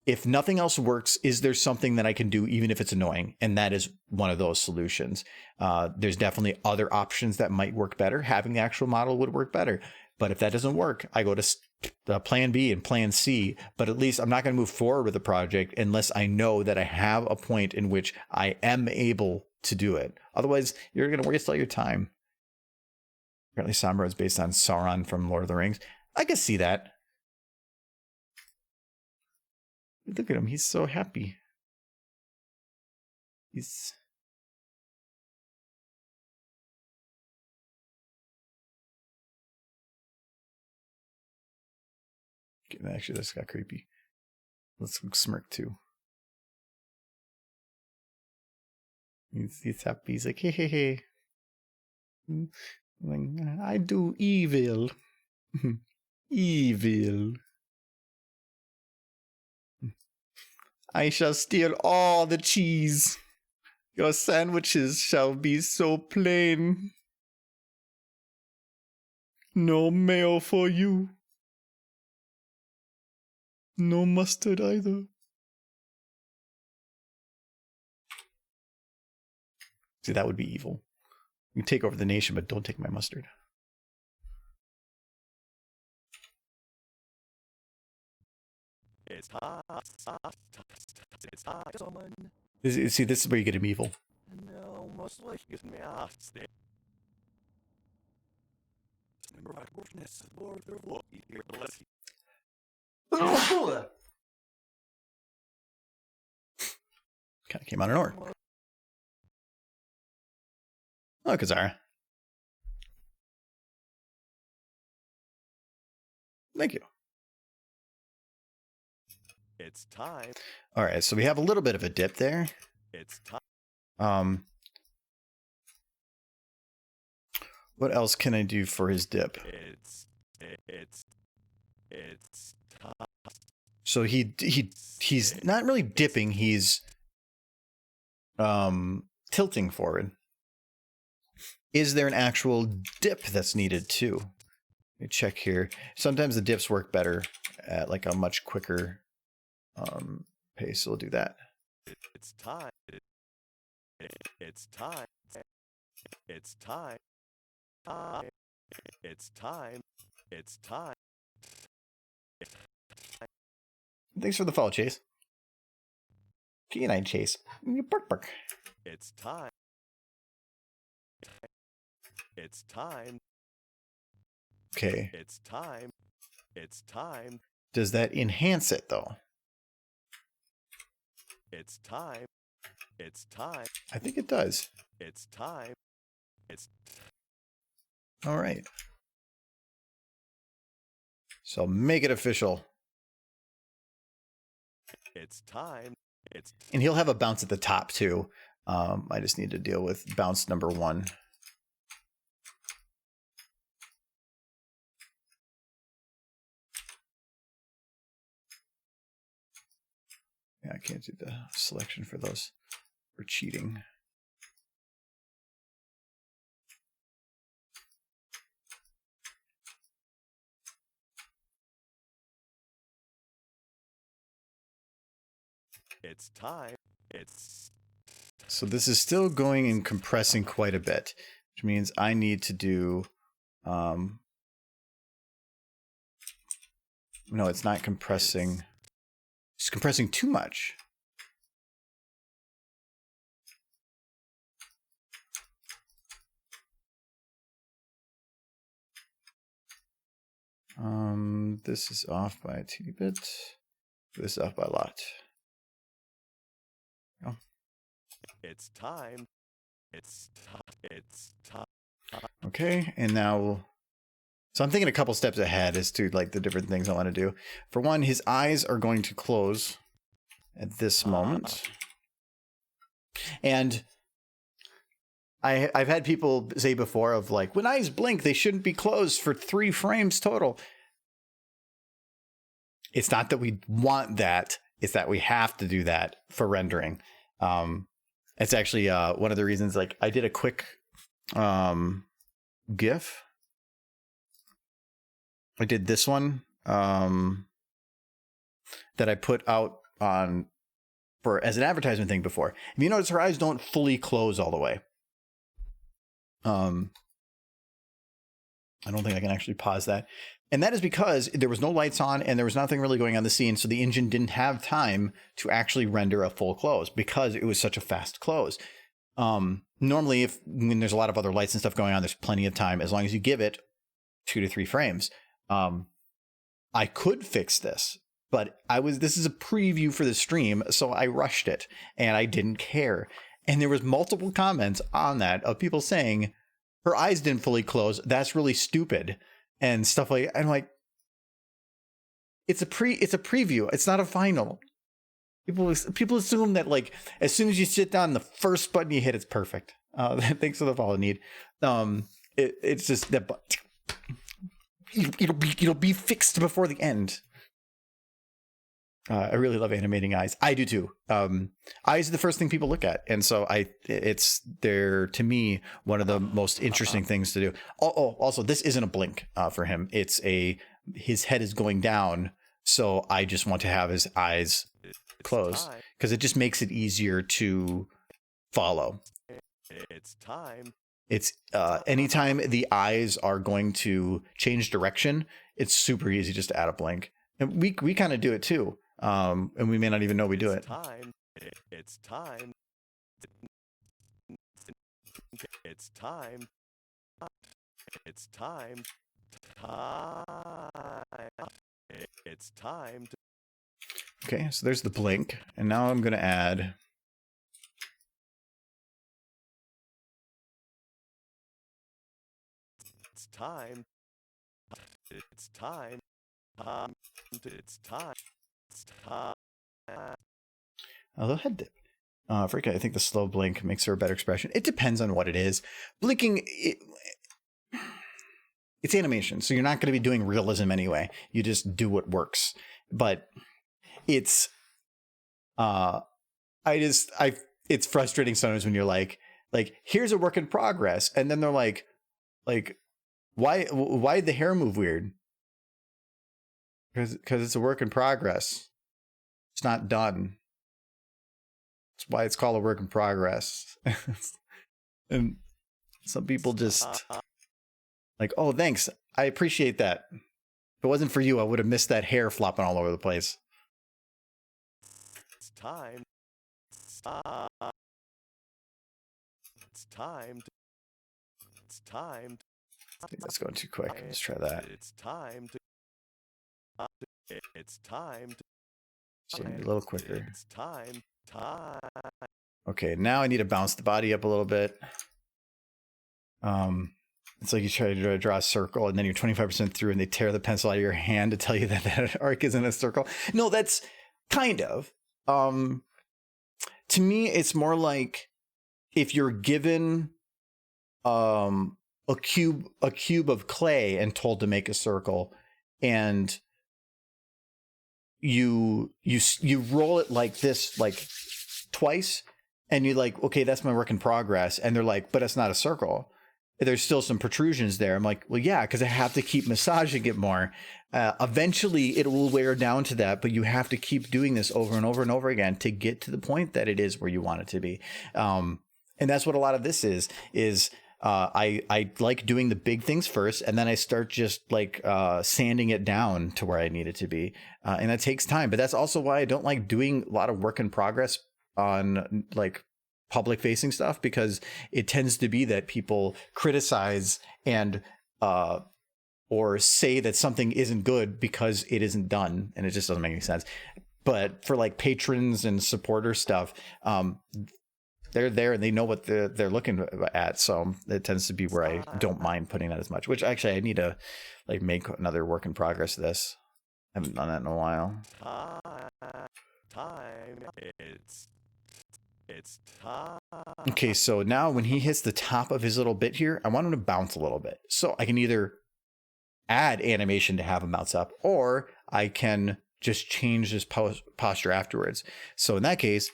if nothing else works, is there something that I can do, even if it's annoying? And that is one of those solutions. There's definitely other options that might work better. Having the actual model would work better. But if that doesn't work, I go to plan B and plan C. But at least I'm not going to move forward with the project unless I know that I have a point in which I am able to do it. Otherwise, you're going to waste all your time. Apparently, Sombra is based on Sauron from Lord of the Rings. I can see that. Look at him. He's so happy. He's... Actually, this got creepy. Let's smirk too. He's happy. He's like, hey, hey, hey. I do evil. Evil. I shall steal all the cheese. Your sandwiches shall be so plain. No mayo for you. No mustard either. See, that would be evil. You take over the nation, but don't take my mustard. It's hot. Someone. See, this is where you get him evil. No, most likely it's me. Kind of came out of nowhere. Oh, Kazara. Thank you. It's time. All right, so we have a little bit of a dip there. It's time. What else can I do for his dip? It's time. So he's not really dipping, he's tilting forward. Is there an actual dip that's needed too? Let me check here. Sometimes the dips work better at like a much quicker pace, so we'll do that. It's time. It's time. It's time. It's time. It's time. Thanks for the follow, Chase. Canine Chase. Bark, bark. It's time. It's time. Okay. It's time. It's time. Does that enhance it though? It's time. It's time. I think it does. It's time. It's all right. So make it official. It's time. It's and he'll have a bounce at the top too. I just need to deal with bounce number 1. Yeah, I can't do the selection for those. We're cheating. It's time. It's so this is still going and compressing quite a bit, which means I need to do no, it's not compressing. It's compressing too much. This is off by a teeny bit. This is off by a lot. Oh. It's time. It's time. Okay, and now, so I'm thinking a couple steps ahead as to like the different things I want to do. For one, his eyes are going to close at this moment. And I've had people say before of like, when eyes blink, they shouldn't be closed for 3 frames total. It's not that we want that. It's that we have to do that for rendering. It's actually one of the reasons, like I did a quick GIF. I did this one that I put out for as an advertisement thing before. If you notice, her eyes don't fully close all the way. I don't think I can actually pause that. And that is because there was no lights on and there was nothing really going on in the scene. So the engine didn't have time to actually render a full close because it was such a fast close. Normally, when there's a lot of other lights and stuff going on, there's plenty of time as long as you give it 2 to 3 frames. I could fix this, but this is a preview for the stream, so I rushed it and I didn't care. And there was multiple comments on that of people saying her eyes didn't fully close. That's really stupid and stuff like that. I'm like, it's a preview. It's not a final. People assume that like as soon as you sit down, the first button you hit, it's perfect. Thanks for the follow, Need. It's just that it'll be fixed before the end. I really love animating eyes. I do too. Eyes are the first thing people look at, and so they're to me one of the most interesting things to do. Also, this isn't a blink for him. His head is going down, so I just want to have his eyes closed because it just makes it easier to follow. It's time. It's anytime the eyes are going to change direction, it's super easy just to add a blink, and we kind of do it too. And we may not even know we do it. It's time. It's time. It's time. It's time. Okay, so there's the blink, and now I'm going to add. It's time. It's time. It's time. A little head dip. Frika, I think the slow blink makes her a better expression. It depends on what it is. Blinking, it's animation, so you're not going to be doing realism anyway. You just do what works. But it's, it's frustrating sometimes when you're like, here's a work in progress, and then they're like, why did the hair move weird? Because it's a work in progress. It's not done. That's why it's called a work in progress. And some people just like, oh, thanks. I appreciate that. If it wasn't for you, I would have missed that hair flopping all over the place. It's time. It's time. It's time. I think that's going too quick. Let's try that. It's time. It's time. So a little quicker. It's time. Okay, now I need to bounce the body up a little bit. It's like you try to draw a circle and then you're 25% through and they tear the pencil out of your hand to tell you that that arc isn't a circle. No, that's kind of. To me, it's more like if you're given a cube of clay and told to make a circle, and you roll it like this, like twice, and you're like, okay, that's my work in progress, and they're like, but it's not a circle. There's still some protrusions there. I'm like, well, yeah, because I have to keep massaging it more. Eventually, it will wear down to that, but you have to keep doing this over and over and over again to get to the point that it is where you want it to be. And that's what a lot of this is. I like doing the big things first, and then I start just like sanding it down to where I need it to be. And that takes time. But that's also why I don't like doing a lot of work in progress on like public facing stuff, because it tends to be that people criticize and or say that something isn't good because it isn't done, and it just doesn't make any sense. But for like patrons and supporter stuff, they're there and they know what they're looking at, so it tends to be where I don't mind putting that as much. Which actually I need to like make another work in progress of this. I haven't done that in a while. It's time. Okay, so now when he hits the top of his little bit here, I want him to bounce a little bit. So I can either add animation to have him bounce up, or I can just change his posture afterwards. So in that case,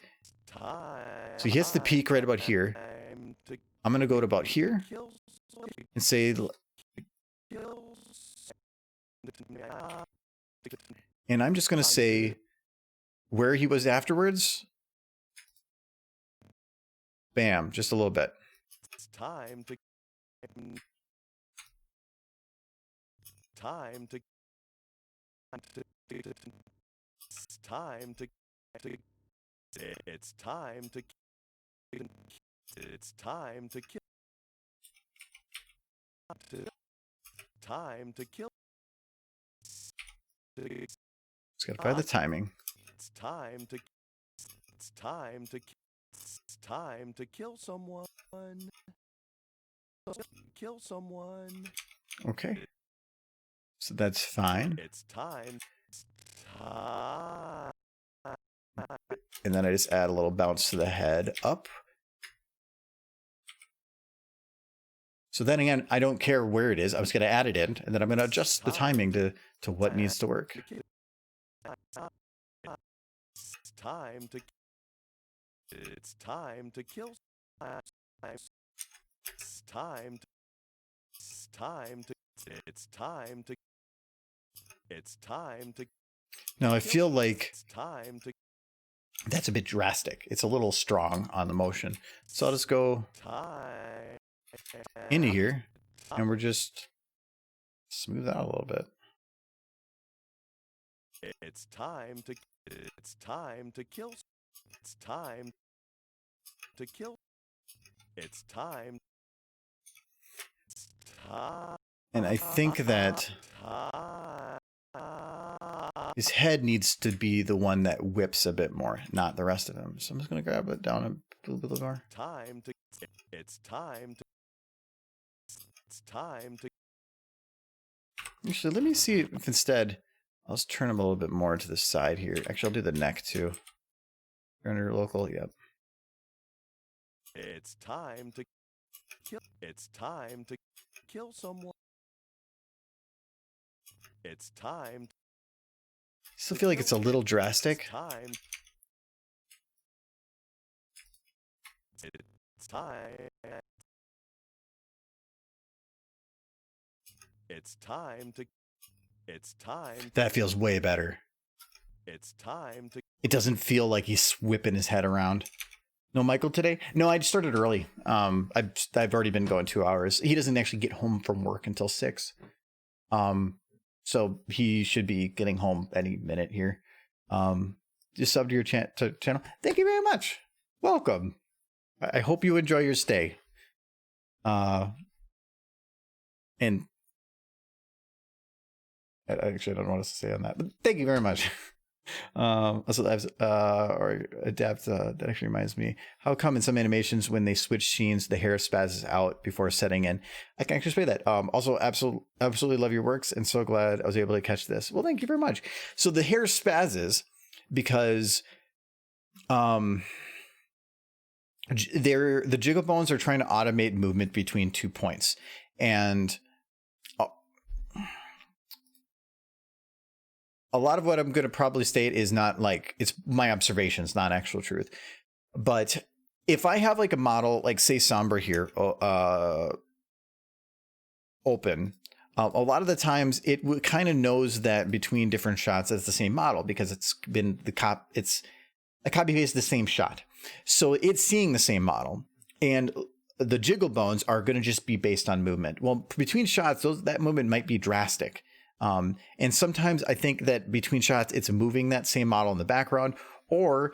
so he hits the peak right about here. I'm going to go to about here and say, and I'm just going to say where he was afterwards. Bam, just a little bit. It's time to it's time to it's time to it's time to kill time to kill Just gotta find the timing. it's time to it's time to it's time to kill someone. Kill someone. Okay. So that's fine. It's time. And then I just add a little bounce to the head up. So then again, I don't care where it is. I'm just going to add it in, and then I'm going to adjust the timing to what needs to work. It's time to. It's time to kill. It's time. It's time to. It's time to. It's time to. Now I feel like It's time to. that's a bit drastic. It's a little strong on the motion. So I'll just go into here, and we're just smooth out a little bit. It's time to. It's time to kill. It's time to kill. It's time. It's time. And I think that his head needs to be the one that whips a bit more, not the rest of him. So I'm just going to grab it down a little bit more. Time to. It's time to. It's time to. Actually, let me see if instead I'll just turn him a little bit more to the side here. Actually, I'll do the neck too. You're under local, yep. It's time to kill. It's time to kill someone. It's time. Still feel like it's a little drastic. It's time. It's time. It's time to. It's time. That feels way better. It's time to. It doesn't feel like he's whipping his head around. No Michael today? No, I started early. I've already been going 2 hours. He doesn't actually get home from work until 6. So he should be getting home any minute here. Just sub to your channel. Thank you very much. Welcome. I hope you enjoy your stay. And I actually don't know what else to say on that, but thank you very much. Also, or adapt. That actually reminds me. How come in some animations when they switch scenes, the hair spazzes out before setting in? I can actually say that. Also, absolutely love your works, and so glad I was able to catch this. Well, thank you very much. So the hair spazzes because the jiggle bones are trying to automate movement between 2 points, and a lot of what I'm going to probably state is not like, it's my observations, not actual truth. But if I have like a model, like say Sombra here, open, a lot of the times it kind of knows that between different shots it's the same model because it's been it's a copy paste the same shot. So it's seeing the same model, and the jiggle bones are going to just be based on movement. Well, between shots, that movement might be drastic. And sometimes I think that between shots, it's moving that same model in the background, or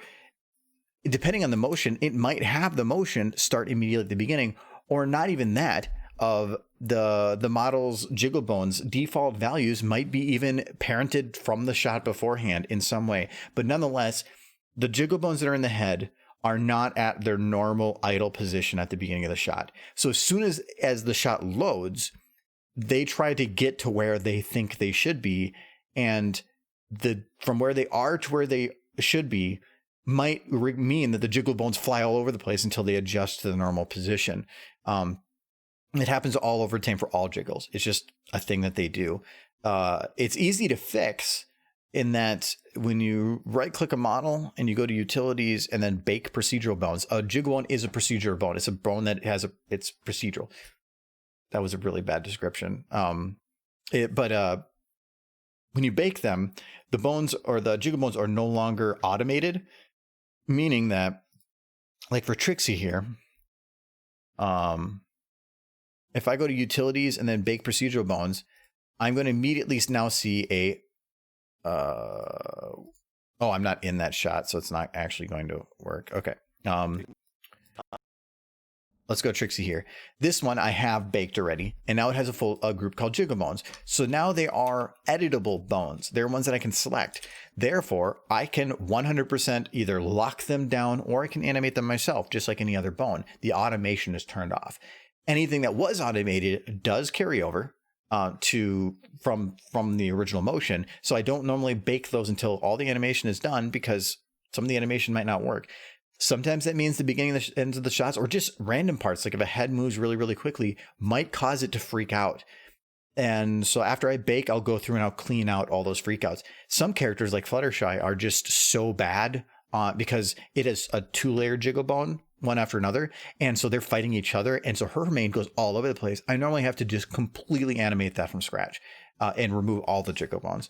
depending on the motion, it might have the motion start immediately at the beginning, or not even that. Of the model's jiggle bones default values might be even parented from the shot beforehand in some way. But nonetheless, the jiggle bones that are in the head are not at their normal idle position at the beginning of the shot. So as soon as the shot loads, they try to get to where they think they should be, and from where they are to where they should be might mean that the jiggle bones fly all over the place until they adjust to the normal position. It happens all over time for all jiggles. It's just a thing that they do. It's easy to fix in that when you right-click a model and you go to utilities and then bake procedural bones, a jiggle bone is a procedural bone. It's a bone that it's procedural. That was a really bad description. But when you bake them, the bones or the jiggle bones are no longer automated, meaning that, like for Trixie here, if I go to utilities and then bake procedural bones, I'm going to immediately now see a, oh, I'm not in that shot, so it's not actually going to work. Okay. Let's go Trixie here. This one I have baked already, and now it has a group called jiggle bones. So now they are editable bones. They're ones that I can select. Therefore, I can 100% either lock them down or I can animate them myself, just like any other bone. The automation is turned off. Anything that was automated does carry over from the original motion. So I don't normally bake those until all the animation is done, because some of the animation might not work. Sometimes that means the beginning and the ends of the shots, or just random parts, like if a head moves really, really quickly, might cause it to freak out. And so after I bake, I'll go through and I'll clean out all those freakouts. Some characters like Fluttershy are just so bad because it is a 2-layer jiggle bone, one after another. And so they're fighting each other. And so her mane goes all over the place. I normally have to just completely animate that from scratch and remove all the jiggle bones.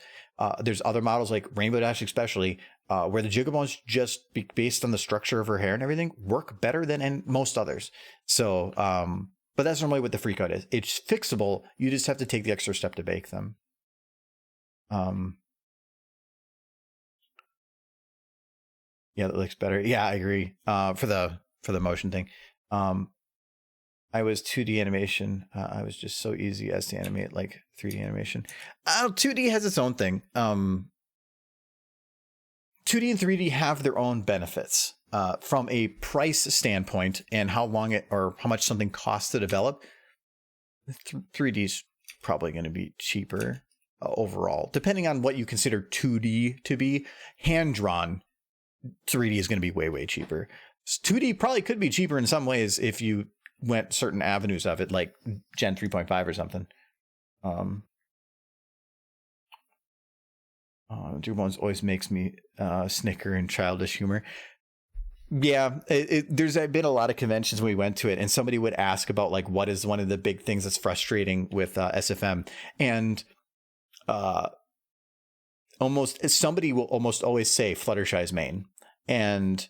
There's other models like Rainbow Dash especially, where the jiggle bones, just based on the structure of her hair and everything, work better than in most others. So, but that's normally what the freakout is. It's fixable. You just have to take the extra step to bake them. Yeah, that looks better. Yeah, I agree. For the motion thing. I was 2D animation. I was just so easy as to animate like 3D animation. 2D has its own thing. 2D and 3D have their own benefits from a price standpoint and how long it or how much something costs to develop. 3D is probably going to be cheaper overall, depending on what you consider 2D to be. Hand drawn 3D is going to be way, way cheaper. 2D probably could be cheaper in some ways if you went certain avenues of it, like Gen 3.5 or something. Jiggle bones always makes me snicker in childish humor. Yeah, there's been a lot of conventions when we went to it, and somebody would ask about like what is one of the big things that's frustrating with SFM, and somebody will almost always say Fluttershy's mane, and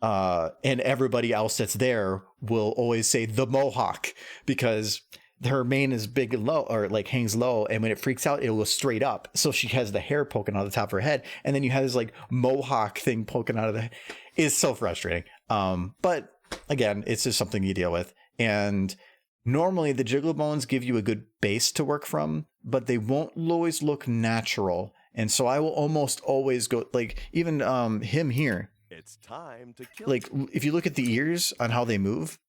everybody else that's there will always say the mohawk, because her mane is big and low, or like hangs low, and when it freaks out, it will go straight up. So she has the hair poking out of the top of her head, and then you have this like mohawk thing poking out of the head. It's so frustrating. But again, it's just something you deal with. And normally the jiggle bones give you a good base to work from, but they won't always look natural. And so I will almost always go like even him here. It's time to kill. Like if you look at the ears on how they move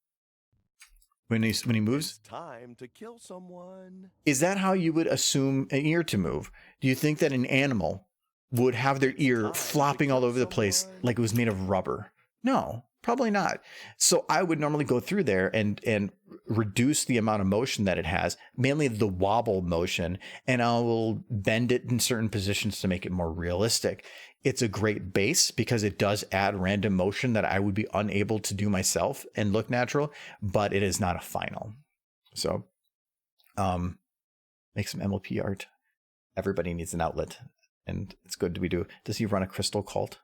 when he moves, It's time to kill someone. is that how you would assume an ear to move? Do you think that an animal would have their ear flopping all over the place like it was made of rubber? No, probably not. So I would normally go through there and reduce the amount of motion that it has, mainly the wobble motion, and I will bend it in certain positions to make it more realistic. It's a great base because it does add random motion that I would be unable to do myself and look natural, but it is not a final. So make some MLP art. Everybody needs an outlet, and it's good to be do. Does he run a crystal cult?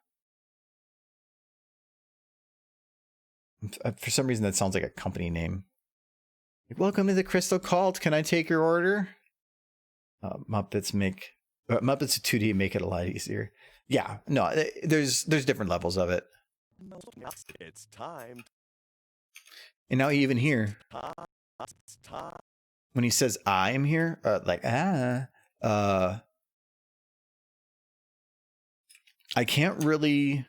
For some reason that sounds like a company name. Welcome to the Crystal Cult. Can I take your order? Muppets 2D make it a lot easier. Yeah, no, there's different levels of it. It's time. And now even here, It's time. when he says I am here, I can't really.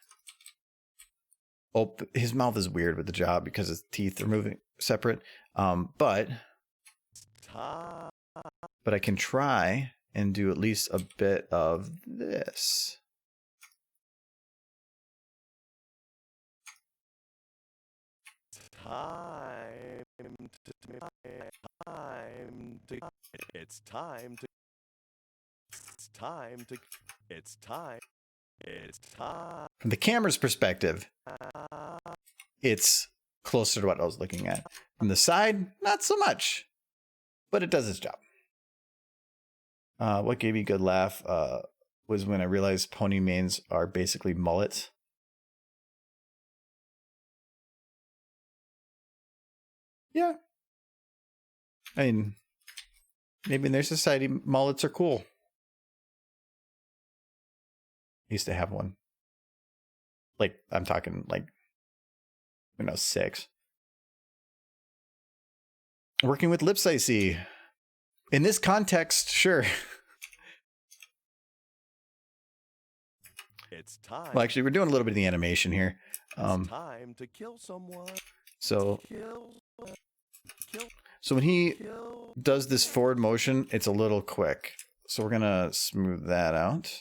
Oh, his mouth is weird with the jaw because his teeth are moving separate. But I can try and do at least a bit of this. It's time. From the camera's perspective, it's closer to what I was looking at. From the side, not so much, but it does its job. What gave me a good laugh was when I realized pony manes are basically mullets. Yeah. I mean, maybe in their society, mullets are cool. I used to have one. Like, I'm talking like when I was 6. Working with lips, I see. In this context, sure. It's time. Well, actually, we're doing a little bit of the animation here. It's time to kill someone. So when he Kill. does this forward motion, it's a little quick. So we're going to smooth that out.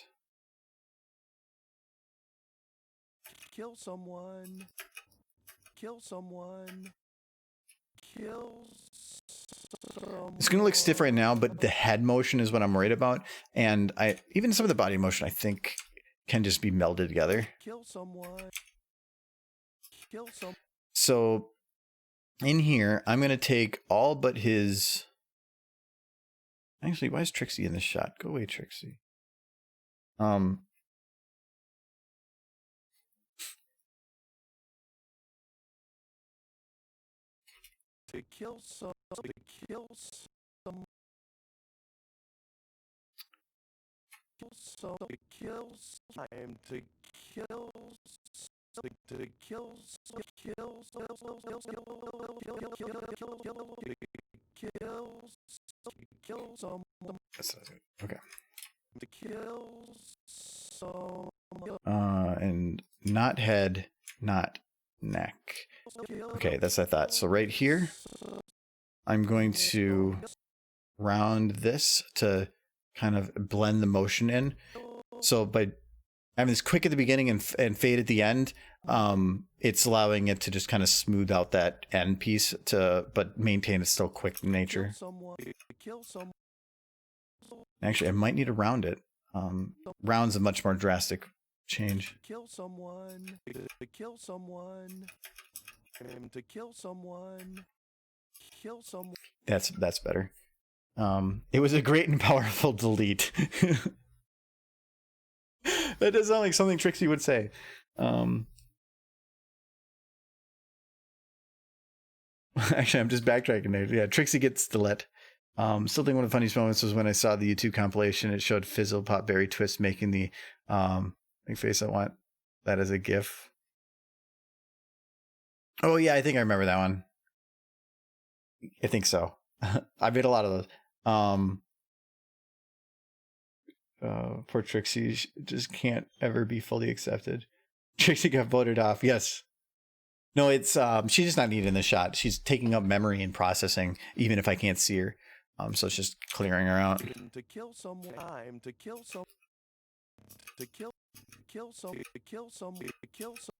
Kill someone. Kill someone. Kill someone. It's going to look stiff right now, but the head motion is what I'm worried about. And even some of the body motion, I think, can just be melded together. Kill someone. Kill someone. So in here, I'm going to take all but his... Actually, why is Trixie in this shot? Go away, Trixie. To kill some. To kill some. Kill some. To kill. Time to kill. To kill. Kill. Kill some. Okay. To kill some. And not head, not neck. Okay, that's what I thought. So right here, I'm going to round this to kind of blend the motion in. So by having this quick at the beginning and fade at the end, it's allowing it to just kind of smooth out that end piece but maintain its still quick nature. Actually, I might need to round it. Round's a much more drastic change. Kill someone. To kill someone. To kill someone. Kill someone. That's better. It was a great and powerful delete. That does sound like something Trixie would say. Actually, I'm just backtracking there. Yeah, Trixie gets delete. Still think one of the funniest moments was when I saw the YouTube compilation. It showed Fizzle Pop Berry Twist making the big face I want that as a GIF. Oh yeah, I think I remember that one. I think so. I made a lot of those. Poor Trixie just can't ever be fully accepted. Trixie got voted off. Yes. No, it's she's just not needed in the shot. She's taking up memory and processing, even if I can't see her. So it's just clearing her out. To kill someone. Time to kill some. To kill some. To kill some. To kill some.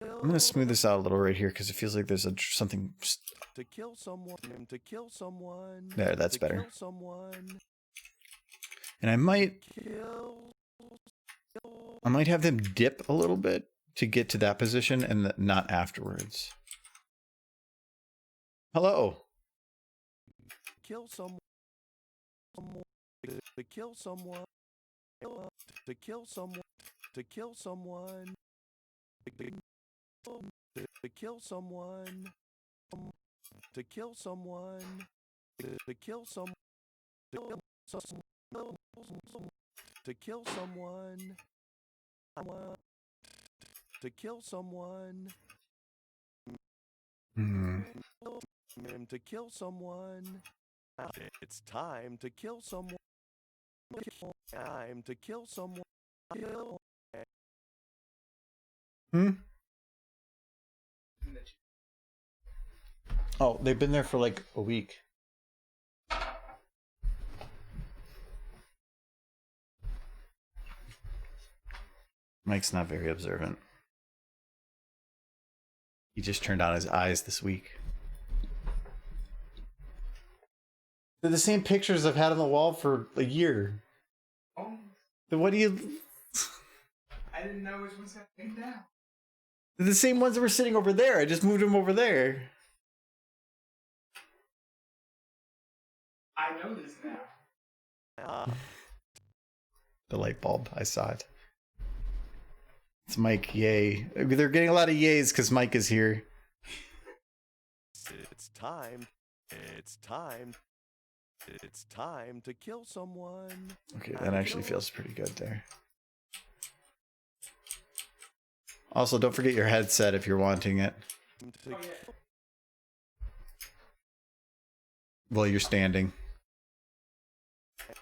I'm gonna smooth this out a little right here because it feels like there's something. To kill someone. To kill someone. There, that's better. Kill someone. And I might Kill. have them dip a little bit to get to that position and not afterwards. Hello. Kill someone. To kill someone. To kill someone. To kill someone. To kill someone. To kill someone. To kill some. To kill someone. To kill someone. To kill someone. It's time to kill someone. Time to kill someone. Oh, they've been there for like a week. Mike's not very observant. He just turned on his eyes this week. They're the same pictures I've had on the wall for a year. Oh. Then what do you... I didn't know which one's happening now. They're the same ones that were sitting over there. I just moved them over there. I know this now. The light bulb. I saw it. It's Mike. Yay. They're getting a lot of yays because Mike is here. It's time. It's time. It's time to kill someone. Okay, that actually feels pretty good there. Also, don't forget your headset if you're wanting it. Oh, yeah. While you're standing.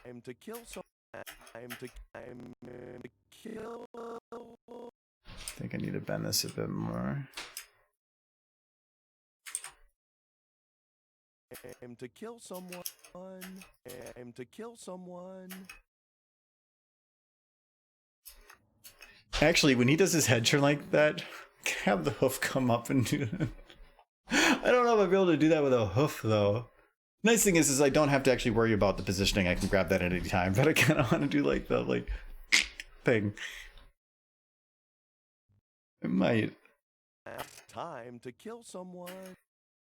Time to kill someone. Time to kill. I think I need to bend this a bit more. Time to kill someone. Time to kill someone. Actually, when he does his head turn like that, have the hoof come up and do it. I don't know if I'll be able to do that with a hoof, though. Nice thing is I don't have to actually worry about the positioning. I can grab that at any time, but I kind of want to do like the thing. I might. Time to kill someone.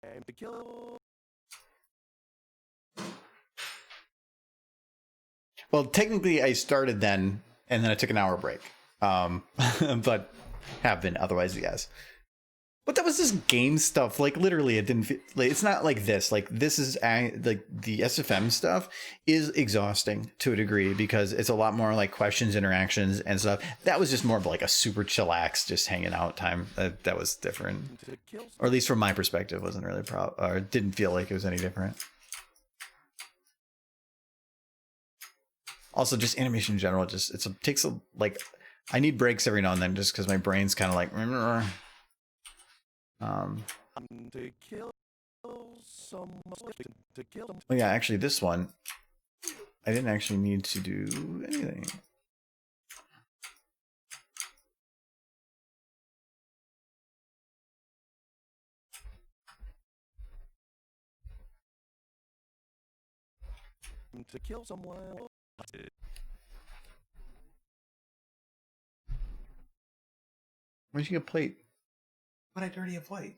Time to kill. Well, technically, I started then, and then I took an hour break. But have been otherwise, yes. But that was just game stuff. Like literally, it didn't feel like it's not like this. Like this is like the SFM stuff is exhausting to a degree because it's a lot more like questions, interactions, and stuff. That was just more of like a super chillax, just hanging out time. That was different, or at least from my perspective, wasn't really or didn't feel like it was any different. Also, just animation in general, just it takes a like. I need breaks every now and then, just because my brain's kind of like. To kill someone. To kill someone. Oh yeah, actually, this one, I didn't actually need to do anything. To kill someone. Where'd you get a plate? But I dirty a plate.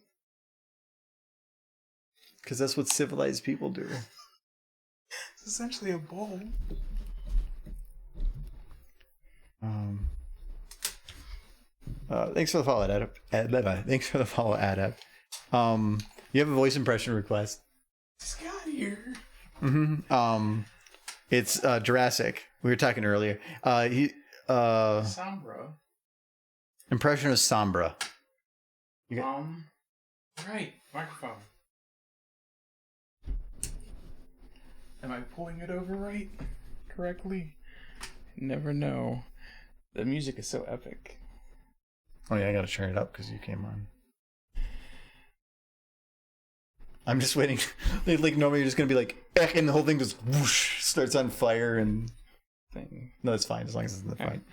Because that's what civilized people do. It's essentially a bowl. Thanks for the follow, Adap. Thanks for the follow, Adap. You have a voice impression request. Just got here. It's Jurassic. We were talking earlier. Sombra. Impression of Sombra. Right. Microphone. Am I pulling it over right? Correctly? Never know. The music is so epic. Oh yeah, I gotta turn it up because you came on. I'm just waiting. Like normally you're just gonna be like, and the whole thing just whoosh, starts on fire and thing. No, it's fine as long as it's in the front.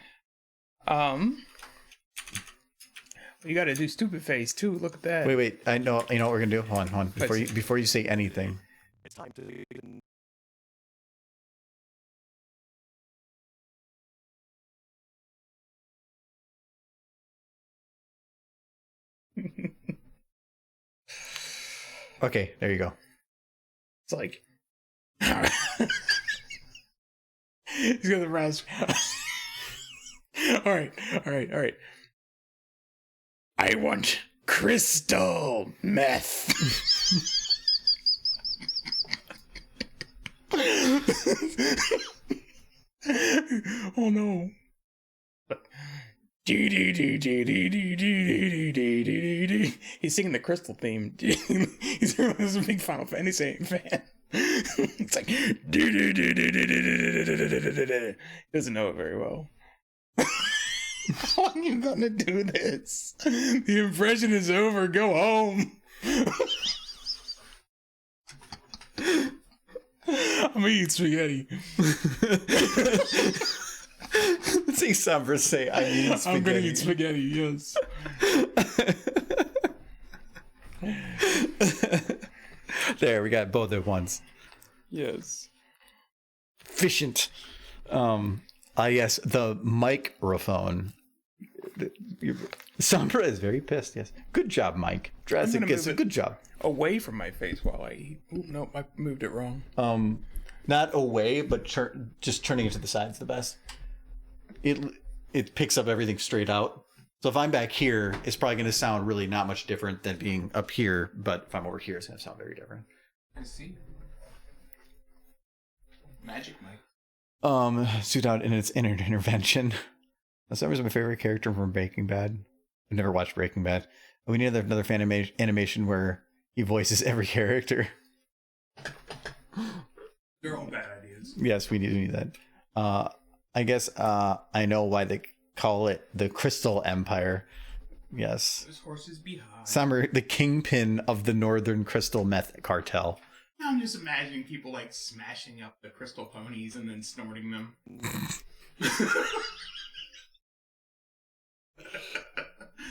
You gotta do stupid face too. Look at that. Wait. I know. You know what we're gonna do? Hold on. Before you say anything. It's time to. Okay, there you go. It's like he's got the brows. All right. I want crystal meth. Oh no. He's singing the Crystal theme. He's a big Final Fantasy fan. It's like doesn't know it very well. How long are you gonna do this? The impression is over. Go home. I'm gonna eat spaghetti. See Sombra say, I eat spaghetti. I'm gonna eat spaghetti, yes. There, we got both at once. Yes. Efficient. Yes, the microphone. Sombra is very pissed, yes. Good job, Mike. Jurassic gets a good job. Away from my face while I eat. Oop, nope, I moved it wrong. not away, but just turning it to the side is the best. It picks up everything straight out. So if I'm back here, it's probably going to sound really not much different than being up here. But if I'm over here, it's going to sound very different. I see. Magic Mike. Suit out in its intervention. That was my favorite character from Breaking Bad. I've never watched Breaking Bad. We need another fan animation where he voices every character. They're all bad ideas. Yes, we need that. I guess I know why they call it the Crystal Empire. Yes. Those horses behind. Summer, the kingpin of the Northern Crystal Meth Cartel. I'm just imagining people like smashing up the crystal ponies and then snorting them.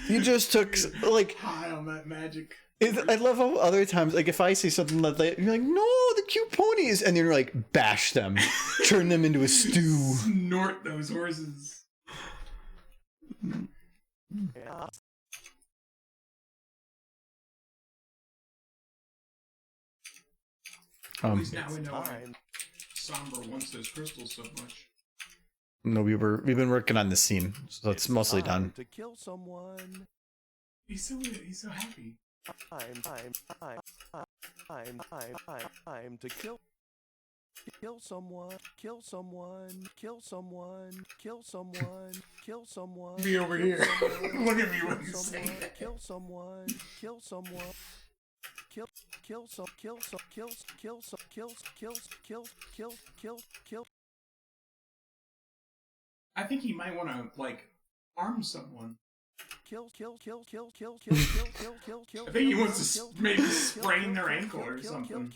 You just took like high on that magic. I love how other times, like if I say something like that, you're like, no, the cute ponies, and then you're like, bash them, turn them into a stew. Snort those horses. Yeah. At least now we know why Somber wants those crystals so much. No, we've been working on this scene, so it's mostly done. To kill someone. He's so happy. Time to kill someone. Kill someone. Kill someone. Kill someone. Kill someone. Be over here. Look at me when you Kill say someone. that. Kill someone. Kill someone. Kill. I think he might want to like harm someone. Kill. I think he wants to maybe sprain their ankle or something.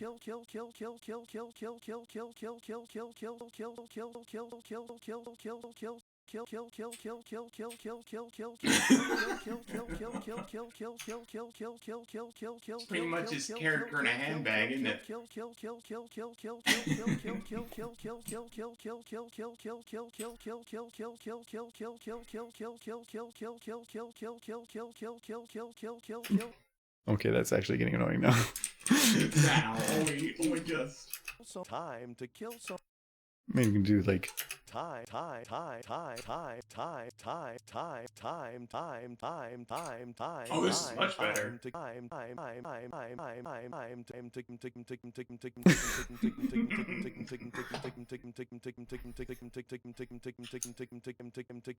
Pretty much his character in a handbag, isn't it? Okay, that's actually getting annoying now. Now, only just. Time to kill some. Maybe you can do like Time. Oh, this is much better.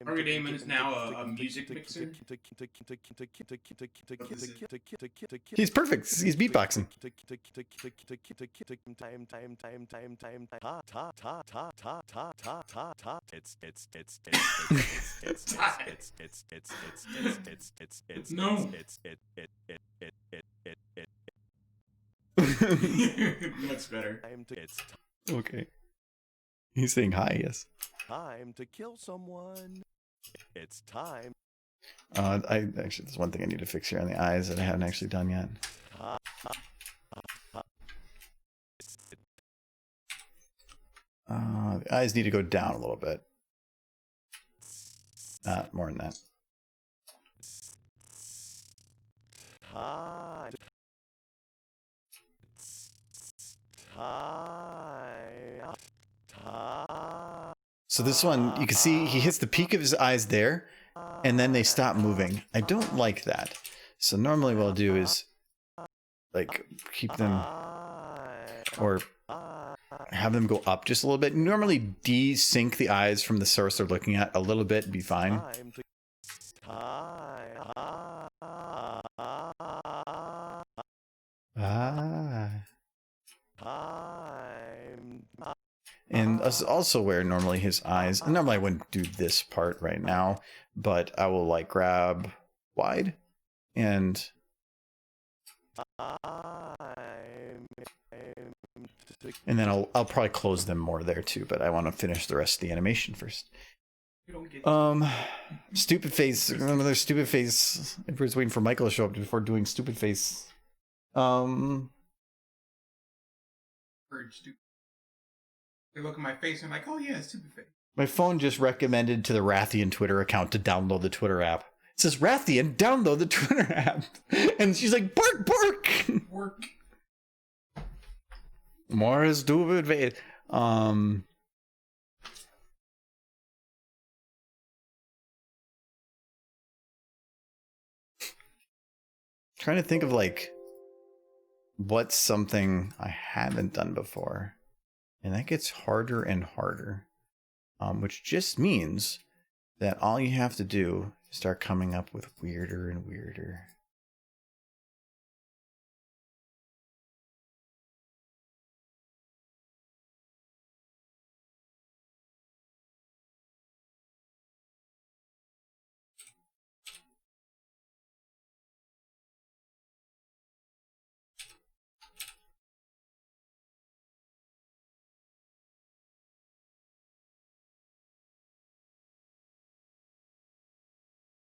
Target Damon is now a music mixer. he's perfect. He's beatboxing. Much better. Okay. He's saying hi. Yes. Time to kill someone. It's time. I actually, there's one thing I need to fix here on the eyes that I haven't actually done yet. The eyes need to go down a little bit. More than that. So this one, you can see he hits the peak of his eyes there, and then they stop moving. I don't like that. So normally what I'll do is like keep them or have them go up just a little bit. Normally desync the eyes from the source they're looking at a little bit and be fine. And this is also where normally his eyes, and normally I wouldn't do this part right now, but I will like grab wide and then I'll probably close them more there too, but I want to finish the rest of the animation first. Stupid face. Remember there's stupid face. Everyone's waiting for Michael to show up before doing stupid face. They look at my face and I'm like, oh yeah, stupid face. My phone just recommended to the Rathian Twitter account to download the Twitter app. It says, Rathian, download the Twitter app. And she's like, bark, bark. Work. More stupid face. Trying to think of like what's something I haven't done before, and that gets harder and harder, which just means that all you have to do is start coming up with weirder and weirder.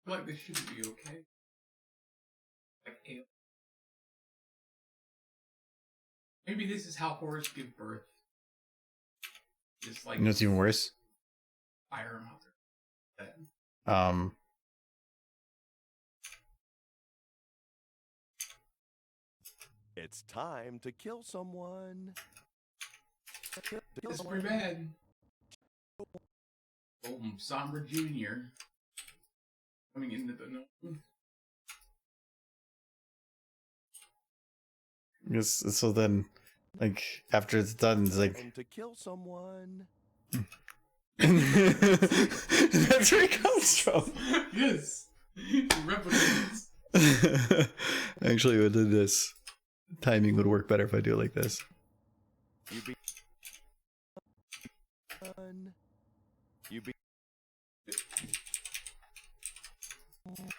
Like this should be okay. Like, maybe this is how horrors give birth. Just like You know what's even worse? fire mother. It's time to kill someone. This is pretty bad. Boom, Sombra Jr. coming into the know. Yes, so then, like, after it's done, it's like... Time to kill someone. That's where it comes from. Yes! Replicates. Actually, with this timing would work better if I do it like this. You be You be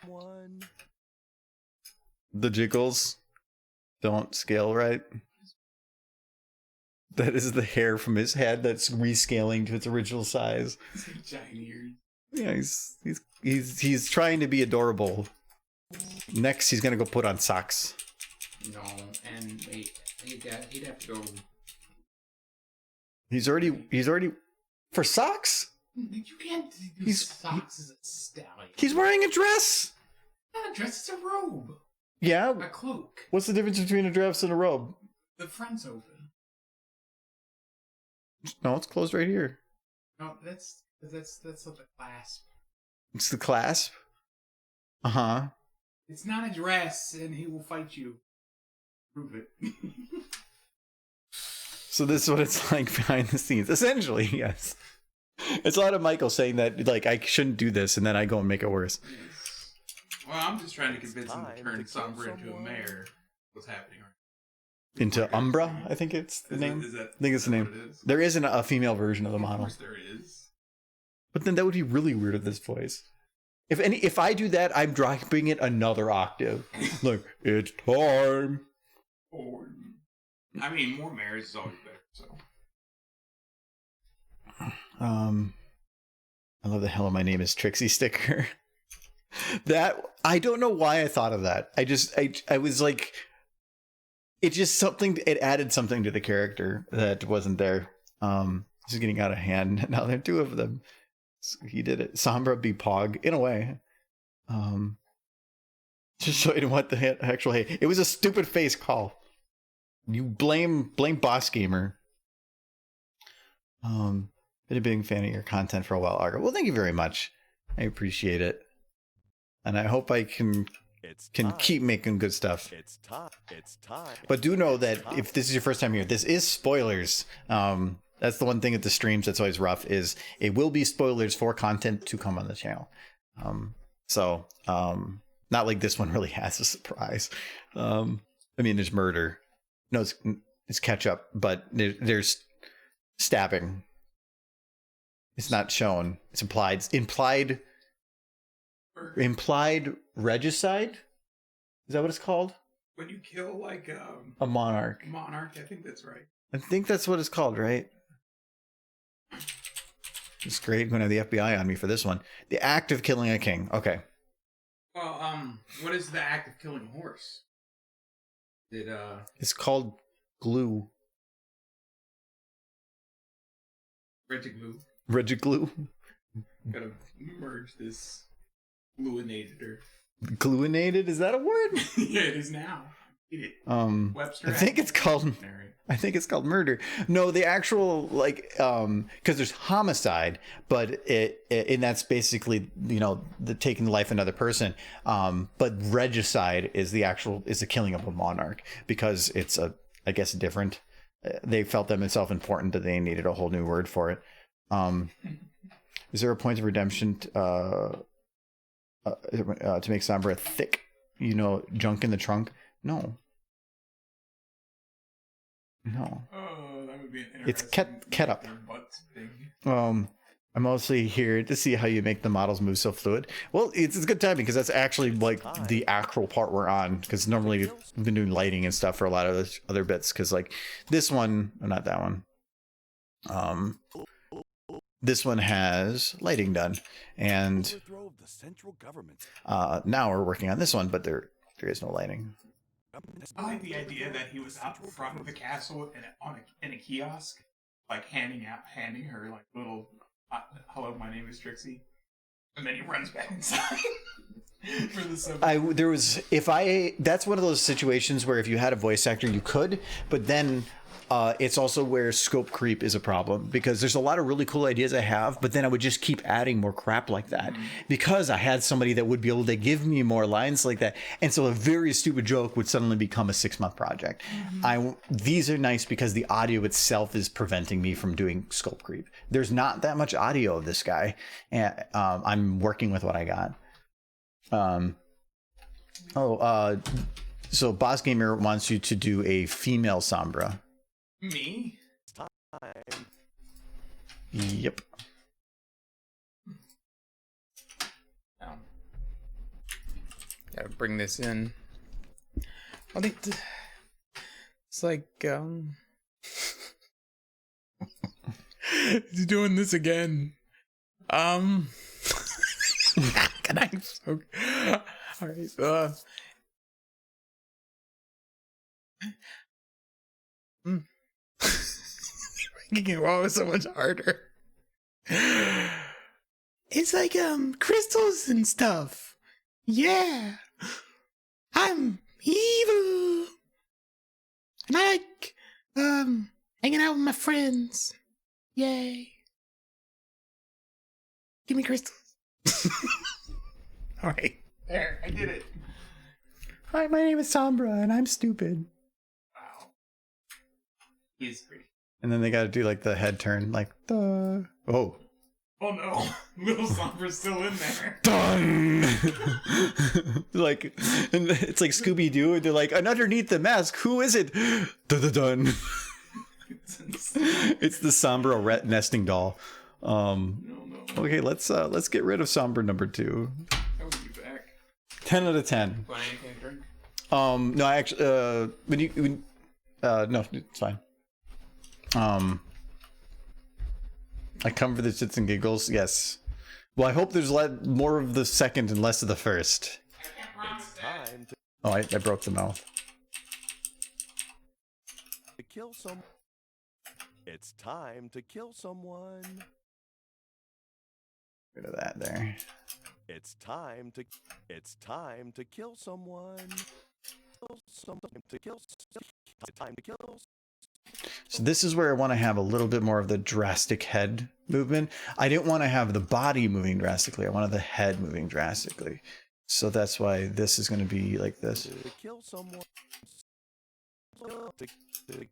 one. The jiggles don't scale right. That is the hair from his head that's rescaling to its original size. Giant ears. Yeah, he's trying to be adorable. Next, he's gonna go put on socks. No, and he'd have to go. He's already for socks. You can't do He's- socks as a stallion. He's wearing a dress. Not a dress, it's a robe. Yeah. A cloak. What's the difference between a dress and a robe? The front's open. No, it's closed right here. No, that's not the clasp. It's the clasp. Uh-huh. It's not a dress, and he will fight you. Prove it. So this is what it's like behind the scenes. Essentially, yes. It's a lot of Michael saying that, like, I shouldn't do this, and then I go and make it worse. Yes. Well, I'm just trying to convince him to Time turn to kill Sombra into a someone. mare. What's happening right Into Umbra, I think it's the name. Is that, I think it's the name. What it is? There isn't a female version of the Of model. course there is. But then that would be really weird with this voice. If I do that, I'm dropping it another octave. Look, it's time. Or, I mean, more mares is always better, so. I love the hell of my name is Trixie sticker. That I don't know why I thought of that. I was like, it just something. It added something to the character that wasn't there. This is getting out of hand. Now there are two of them. So he did it. Sombra be Pog in a way. Just showing what the actual hey. It was a stupid face call. You blame Boss Gamer. Been a big fan of your content for a while, Argo. Well, thank you very much. I appreciate it, and I hope I can It's can time. keep making good stuff. It's time. It's time. But do know It's that time. if this is your first time here, this is spoilers. That's the one thing at the streams that's always rough is it will be spoilers for content to come on the channel. So not like this one really has a surprise. I mean, there's murder. No, it's catch up, but there's stabbing. It's not shown. It's implied. Implied regicide? Is that what it's called? When you kill, like, A monarch. monarch, I think that's right. I think that's what it's called, right? It's great. I'm going to have the FBI on me for this one. The act of killing a king. Okay. Well, what is the act of killing a horse? It's called glue. Regiglue. Regiglue. Gotta merge this gluinator. Gluinated? Is that a word? Yeah, it is now. Webster I think it's called Dictionary. I think it's called murder. No, the actual because there's homicide, but and that's basically the taking the life of another person. But regicide is the killing of a monarch because it's I guess different. They felt them itself important that they needed a whole new word for it. Is there a point of redemption to make Sombra thick? Junk in the trunk? No. No. Oh, that would be an It's interesting. ketchup. Their butts big. I'm mostly here to see how you make the models move so fluid. Well, it's a good timing because that's actually like the actual part we're on. Because normally we've been doing lighting and stuff for a lot of those other bits. Because like this one, not that one. This one has lighting done, and Overthrow of the central government. now we're working on this one, but there is no lighting. I like the idea that he was out front of the castle in a kiosk, like handing her like little "Hello, my name is Trixie," and then he runs back inside for the sub. That's one of those situations where if you had a voice actor, you could, but then it's also where scope creep is a problem because there's a lot of really cool ideas I have, but then I would just keep adding more crap like that because I had somebody that would be able to give me more lines like that. And so a very stupid joke would suddenly become a 6-month project. These are nice because the audio itself is preventing me from doing scope creep. There's not that much audio of this guy, and I'm working with what I got. So Boss Gamer wants you to do a female Sombra. Me? Yep. Gotta bring this in. I think it's like he's doing this again. Can I? All right. Making it always so much harder. It's like crystals and stuff. Yeah. I'm evil. And I like hanging out with my friends. Yay. Give me crystals. All right. There, I did it. Hi, my name is Sombra, and I'm stupid. Wow. He's pretty. And then they got to do like the head turn, like duh. Oh. Oh no, little Sombra's still in there. Done. Like, and it's like Scooby Doo, and they're like, and underneath the mask, who is it? Dun. It's the Sombra nesting doll. No. Okay, let's get rid of Sombra number 2. I will be back. 10 out of 10. Want anything to drink? No, I actually, no, it's fine. I come for the shits and giggles. Yes. Well, I hope there's more of the second and less of the first. I can't promise that. Time Oh, I broke the mouth. to kill someone. It's time to kill someone. Rid of that there. It's time to kill someone. It's time to kill. So this is where I want to have a little bit more of the drastic head movement. I didn't want to have the body moving drastically. I wanted the head moving drastically. So that's why this is going to be like this. To kill someone. To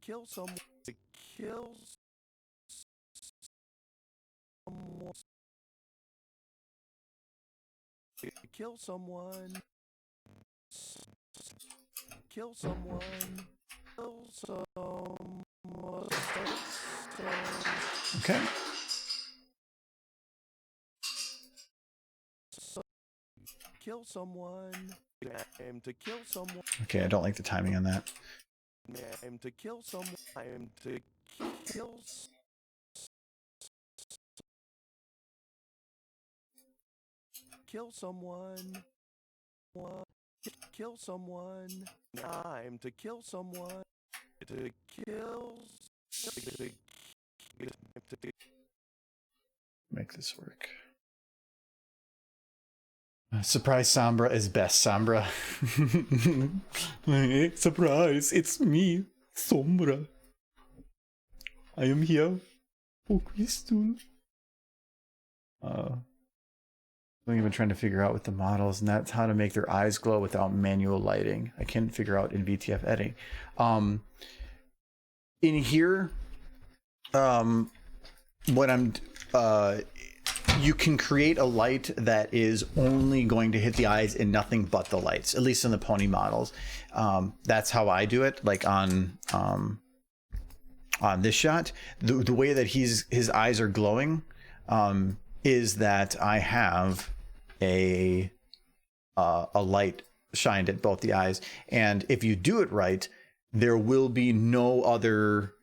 kill someone. To kill someone. To kill someone. Kill someone. Kill someone. Okay. Kill someone. I am to kill someone. Okay, I don't like the timing on that. I am to kill someone. I am to kill. Kill someone. Kill someone. I'm to kill someone. To kill. Make this work. Surprise Sombra is best Sombra. Surprise, it's me, Sombra. I am here for Crystal. I'm even trying to figure out with the models, and that's how to make their eyes glow without manual lighting. I can't figure out in VTF editing. In here, what I'm you can create a light that is only going to hit the eyes and nothing but the lights, at least in the pony models. That's how I do it, like on this shot. The way that his eyes are glowing is that I have a light shined at both the eyes, and if you do it right, there will be no other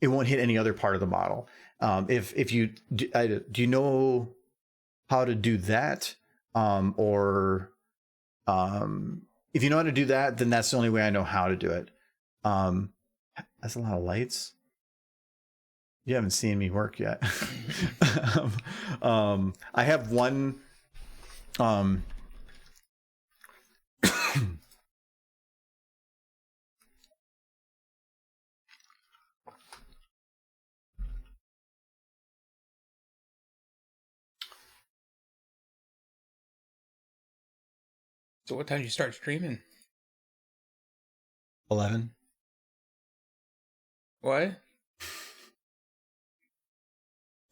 it won't hit any other part of the model. If you do you know how to do that, or if you know how to do that, then that's the only way I know how to do it. That's a lot of lights. You haven't seen me work yet. I have one. So what time did you start streaming? 11. What?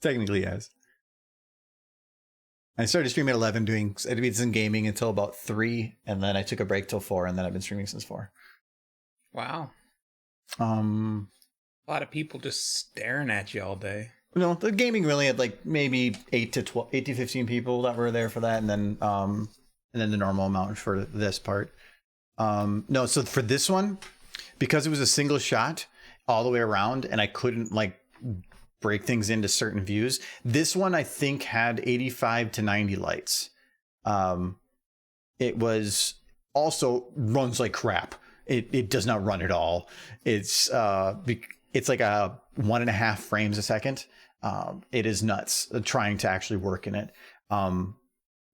Technically, yes. I started streaming at 11, doing some gaming until about 3, and then I took a break till 4, and then I've been streaming since 4. Wow. A lot of people just staring at you all day. No, the gaming really had like maybe 8 to 15 people that were there for that, and then the normal amount for this part. No, so for this one, because it was a single shot all the way around, and I couldn't like break things into certain views. This one I think had 85 to 90 lights. It was also runs like crap. It does not run at all. It's like a 1.5 frames a second. It is nuts trying to actually work in it.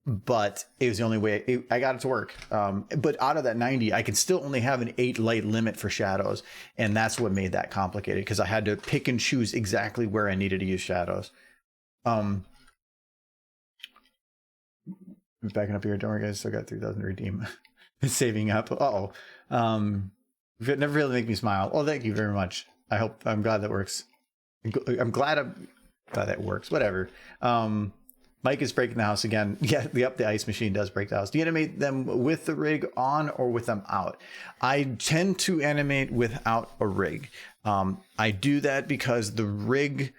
But it was the only way I got it to work. But out of that 90, I could still only have an 8 light limit for shadows. And that's what made that complicated, because I had to pick and choose exactly where I needed to use shadows. Backing up here. Don't worry, guys. Still got 3,000 to redeem. Saving up. Uh-oh. It never really make me smile. Oh, thank you very much. I'm glad that works. I'm glad that works. Whatever. Mike is breaking the house again. Yeah, the ice machine does break the house. Do you animate them with the rig on or with them out? I tend to animate without a rig. I do that because the rig,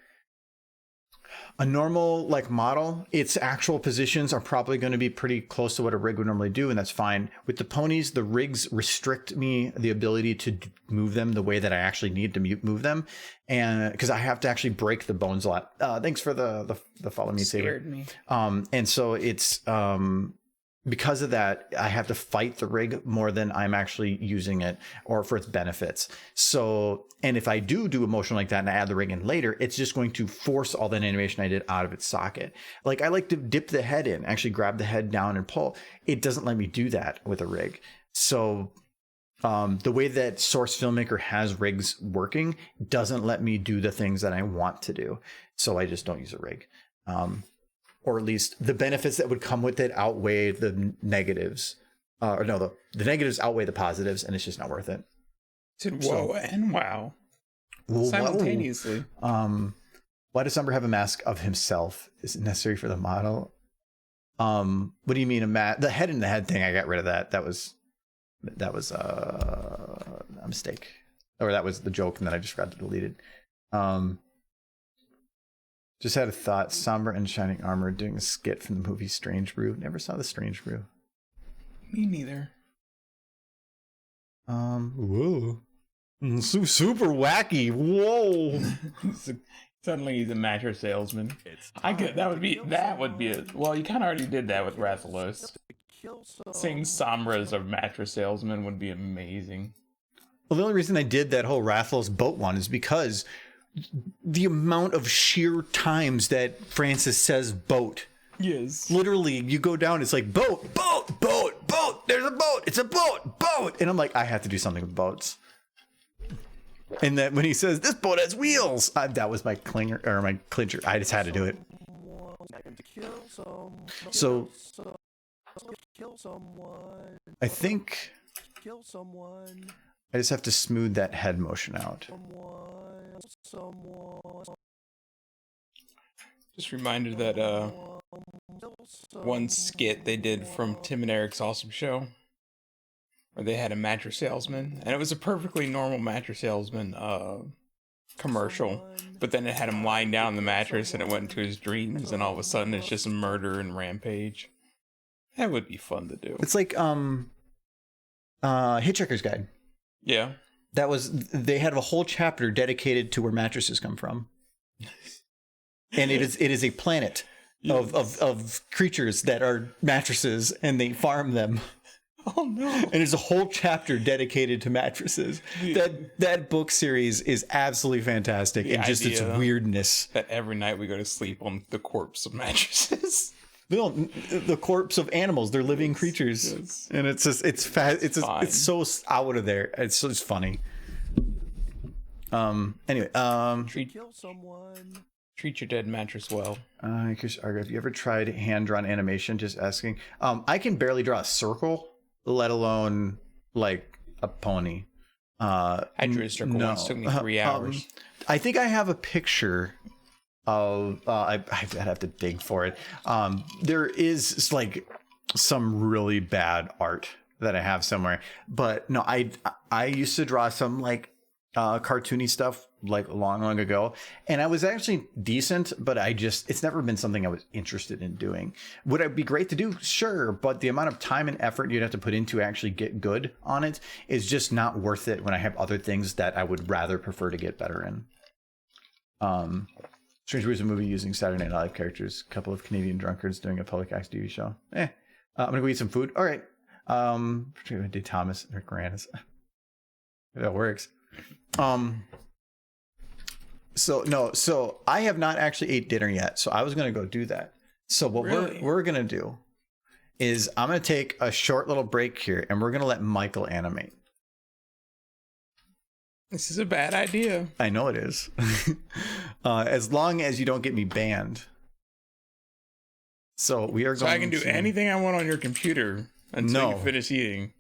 a normal like model, its actual positions are probably going to be pretty close to what a rig would normally do, and that's fine. With the ponies, the rigs restrict me the ability to move them the way that I actually need to move them, and because I have to actually break the bones a lot. Thanks for the follow me saver. Scared me. And so it's because of that, I have to fight the rig more than I'm actually using it or for its benefits. So, and if I do emotion like that and I add the rig in later, it's just going to force all that animation I did out of its socket. Like I like to dip the head in, actually grab the head down and pull. It doesn't let me do that with a rig. So the way that Source Filmmaker has rigs working doesn't let me do the things that I want to do. So I just don't use a rig. Or at least the benefits that would come with it outweigh the negatives. The negatives outweigh the positives, and it's just not worth it. Said whoa and wow. Simultaneously. Why does Summer have a mask of himself? Is it necessary for the model? What do you mean the head in the head thing? I got rid of that. That was a mistake. Or that was the joke, and then I just forgot to delete it. Just had a thought. Somber and Shining Armor doing a skit from the movie Strange Brew. Never saw the Strange Brew. Me neither. Whoa. Super wacky. Whoa. Suddenly he's a mattress salesman. That would be well, you kind of already did that with Rathalos. Seeing Sombra as a mattress salesman would be amazing. Well, the only reason I did that whole Rathalos boat one is because the amount of sheer times that Francis says boat Yes. Literally, you go down, it's like boat, boat, boat, boat. There's a boat. It's a boat, boat. And I'm like, I have to do something with boats. And then when he says this boat has wheels, that was my clinger or my clincher. I just had to do it. So Kill someone. I think Kill someone. I just have to smooth that head motion out. Someone. Just reminded that one skit they did from Tim and Eric's Awesome Show, where they had a mattress salesman, and it was a perfectly normal mattress salesman commercial, but then it had him lying down on the mattress, and it went into his dreams, and all of a sudden it's just murder and rampage. That would be fun to do. It's like Hitchhiker's Guide. Yeah. They had a whole chapter dedicated to where mattresses come from. And it is a planet of creatures that are mattresses, and they farm them. Oh no! And there's a whole chapter dedicated to mattresses. That book series is absolutely fantastic, and just its weirdness. That every night we go to sleep on the corpse of mattresses. No, the corpse of animals. They're living creatures, yes. And it's just it's so out of there. It's just funny. Anyway, Kill someone. Treat your dead mattress well. Chris Argo, have you ever tried hand-drawn animation? Just asking. I can barely draw a circle, let alone like a pony. I drew a circle once. Took me 3 hours. I think I have a picture of. I'd have to dig for it. There is like some really bad art that I have somewhere, but no, I used to draw some like cartoony stuff like long ago, and I was actually decent, but it's never been something I was interested in doing. Would it be great to do? Sure, but the amount of time and effort you'd have to put into actually get good on it is just not worth it when I have other things that I would rather prefer to get better in. Strange Brews, a movie using Saturday Night Live characters, a couple of Canadian drunkards doing a public access TV show. I'm gonna go eat some food. All right. Do Thomas Rick Moranis. That works. So I have not actually ate dinner yet, so I was gonna go do that. So what we're gonna do is I'm gonna take a short little break here, and we're gonna let Michael animate. This is a bad idea. I know it is. As long as you don't get me banned. So we are going. So I can do anything I want on your computer until you finish eating.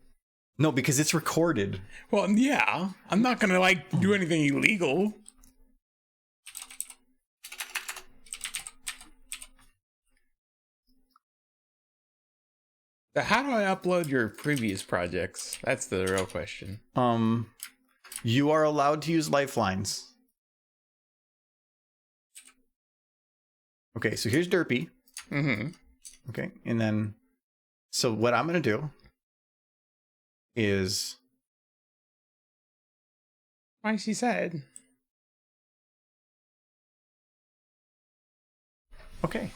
No, because it's recorded. Well, yeah. I'm not gonna do anything illegal. So how do I upload your previous projects? That's the real question. You are allowed to use lifelines. Okay, so here's Derpy. Mm-hmm. Okay, and then, so what I'm gonna do is... Like she said. Okay.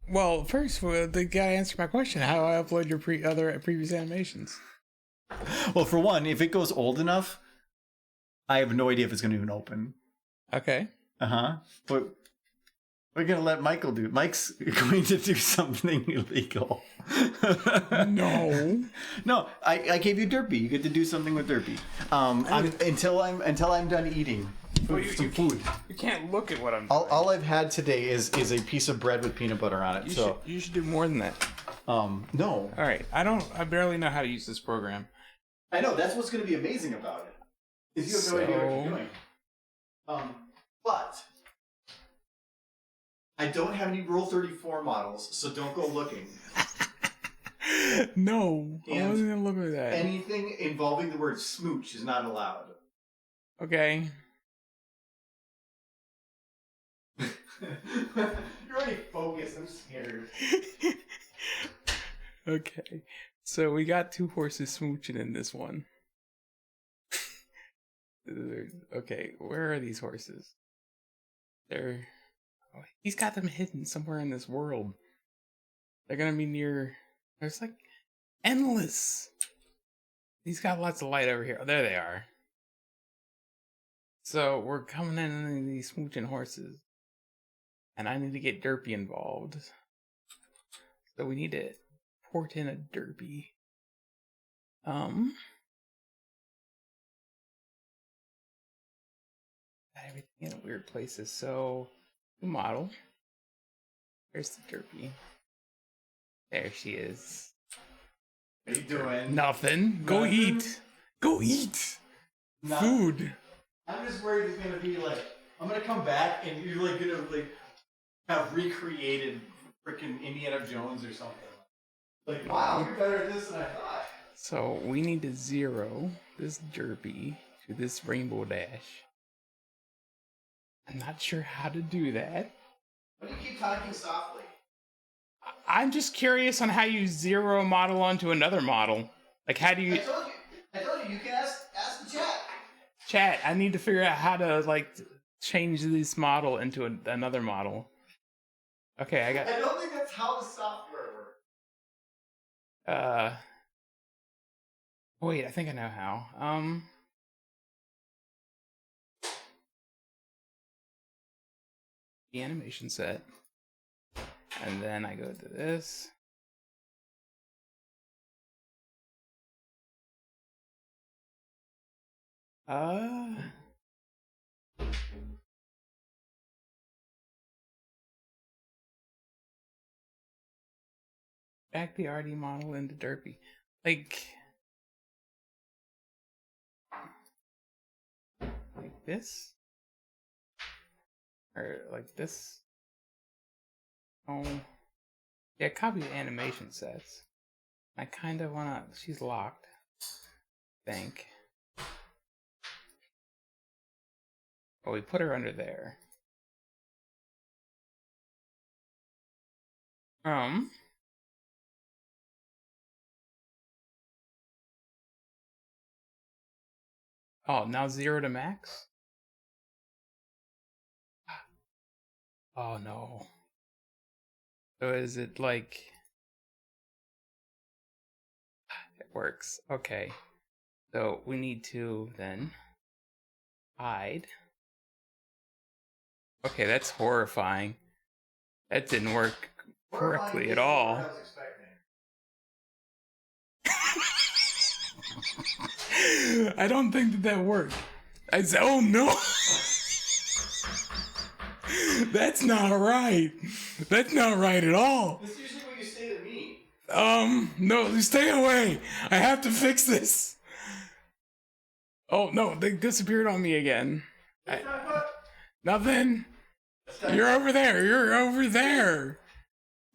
Well, first, they gotta answer my question. How do I upload your previous animations? Well, for one, if it goes old enough, I have no idea if it's going to even open. Okay. But we're going to let Michael do. Mike's going to do something illegal. No. No, I gave you Derpy. You get to do something with Derpy. Until I'm done eating some food. You can't look at what I'm doing. All I've had today is a piece of bread with peanut butter on it. You should do more than that. No. All right. I barely know how to use this program. I know, that's what's going to be amazing about it. Is you have no idea what you're doing. But I don't have any Rule 34 models, so don't go looking. No, I wasn't going to look at that. Anything involving the word smooch is not allowed. Okay. You're already focused, I'm scared. Okay. So we got 2 horses smooching in this one. Okay, where are these horses? He's got them hidden somewhere in this world. They're gonna be near. There's like endless. He's got lots of light over here. Oh, there they are. So we're coming in these smooching horses, and I need to get Derpy involved. So we need to port in a derpy. Everything in weird places. So, new model. There's the derpy. There she is. What are you doing? Nothing. Go eat. Go eat. Food. I'm just worried it's gonna be like, I'm gonna come back and you're like gonna like have recreated freaking Indiana Jones or something. Like, wow, you're better at this than I thought. So we need to zero this derpy to this rainbow dash. I'm not sure how to do that. Why do you keep talking softly? I'm just curious on how you zero a model onto another model. Like, how do you... I told you, you can ask the chat. Chat, I need to figure out how to, like, change this model into another model. Okay, I don't think that's how the software works. Wait, I think I know how. The animation set. And then I go to this. Back the RD model into derpy. Like this? Or like this? Oh. Yeah, copy the animation sets. I kind of wanna... She's locked. I think. Oh, we put her under there. Oh, now 0 to max? Oh no. So is it like... It works. Okay. So we need to then hide. Okay, that's horrifying. That didn't work correctly at all. I don't think that worked. I said, oh no! That's not right. That's not right at all. That's usually what you say to me. No, stay away. I have to fix this. Oh no, they disappeared on me again. Nothing. You're over there. You're over there.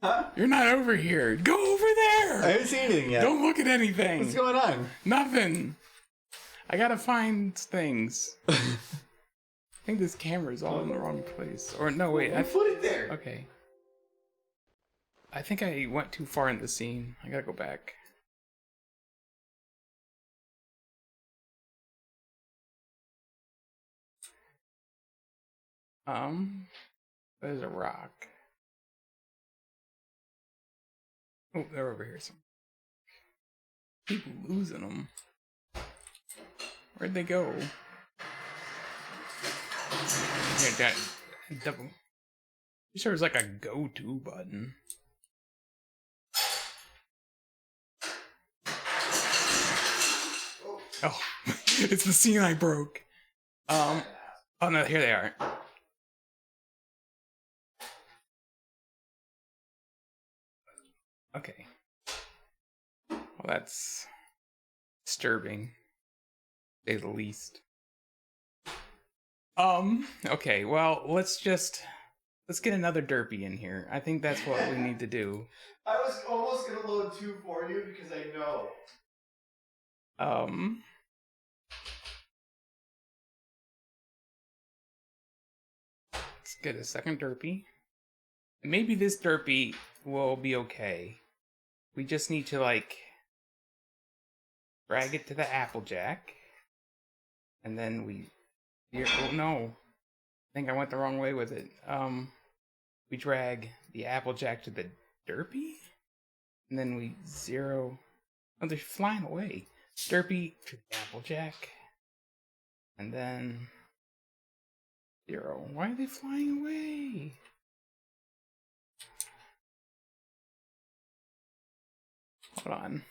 Huh? You're not over here. Go over there. I haven't seen anything yet. Don't look at anything. What's going on? Nothing. I gotta find things. I think this camera's all in the wrong place. Or no, wait. I put it there. Okay. I think I went too far in the scene. I gotta go back. There's a rock. Oh, they're over here somewhere. Keep losing them. Where'd they go? Here, that double. I'm sure there's like a go-to button. Oh, it's the scene I broke. Oh no, here they are. Okay. Well, that's disturbing, to say the least. Okay, well, let's get another derpy in here. I think that's what we need to do. I was almost gonna load 2 for you because I know. Let's get a second derpy. Maybe this derpy will be okay. We just need to, like, drag it to the Applejack. And then we... Oh, no. I think I went the wrong way with it. We drag the Applejack to the derpy? And then we zero... Oh, they're flying away. Derpy to the Applejack. And then... Zero. Why are they flying away? Hold on.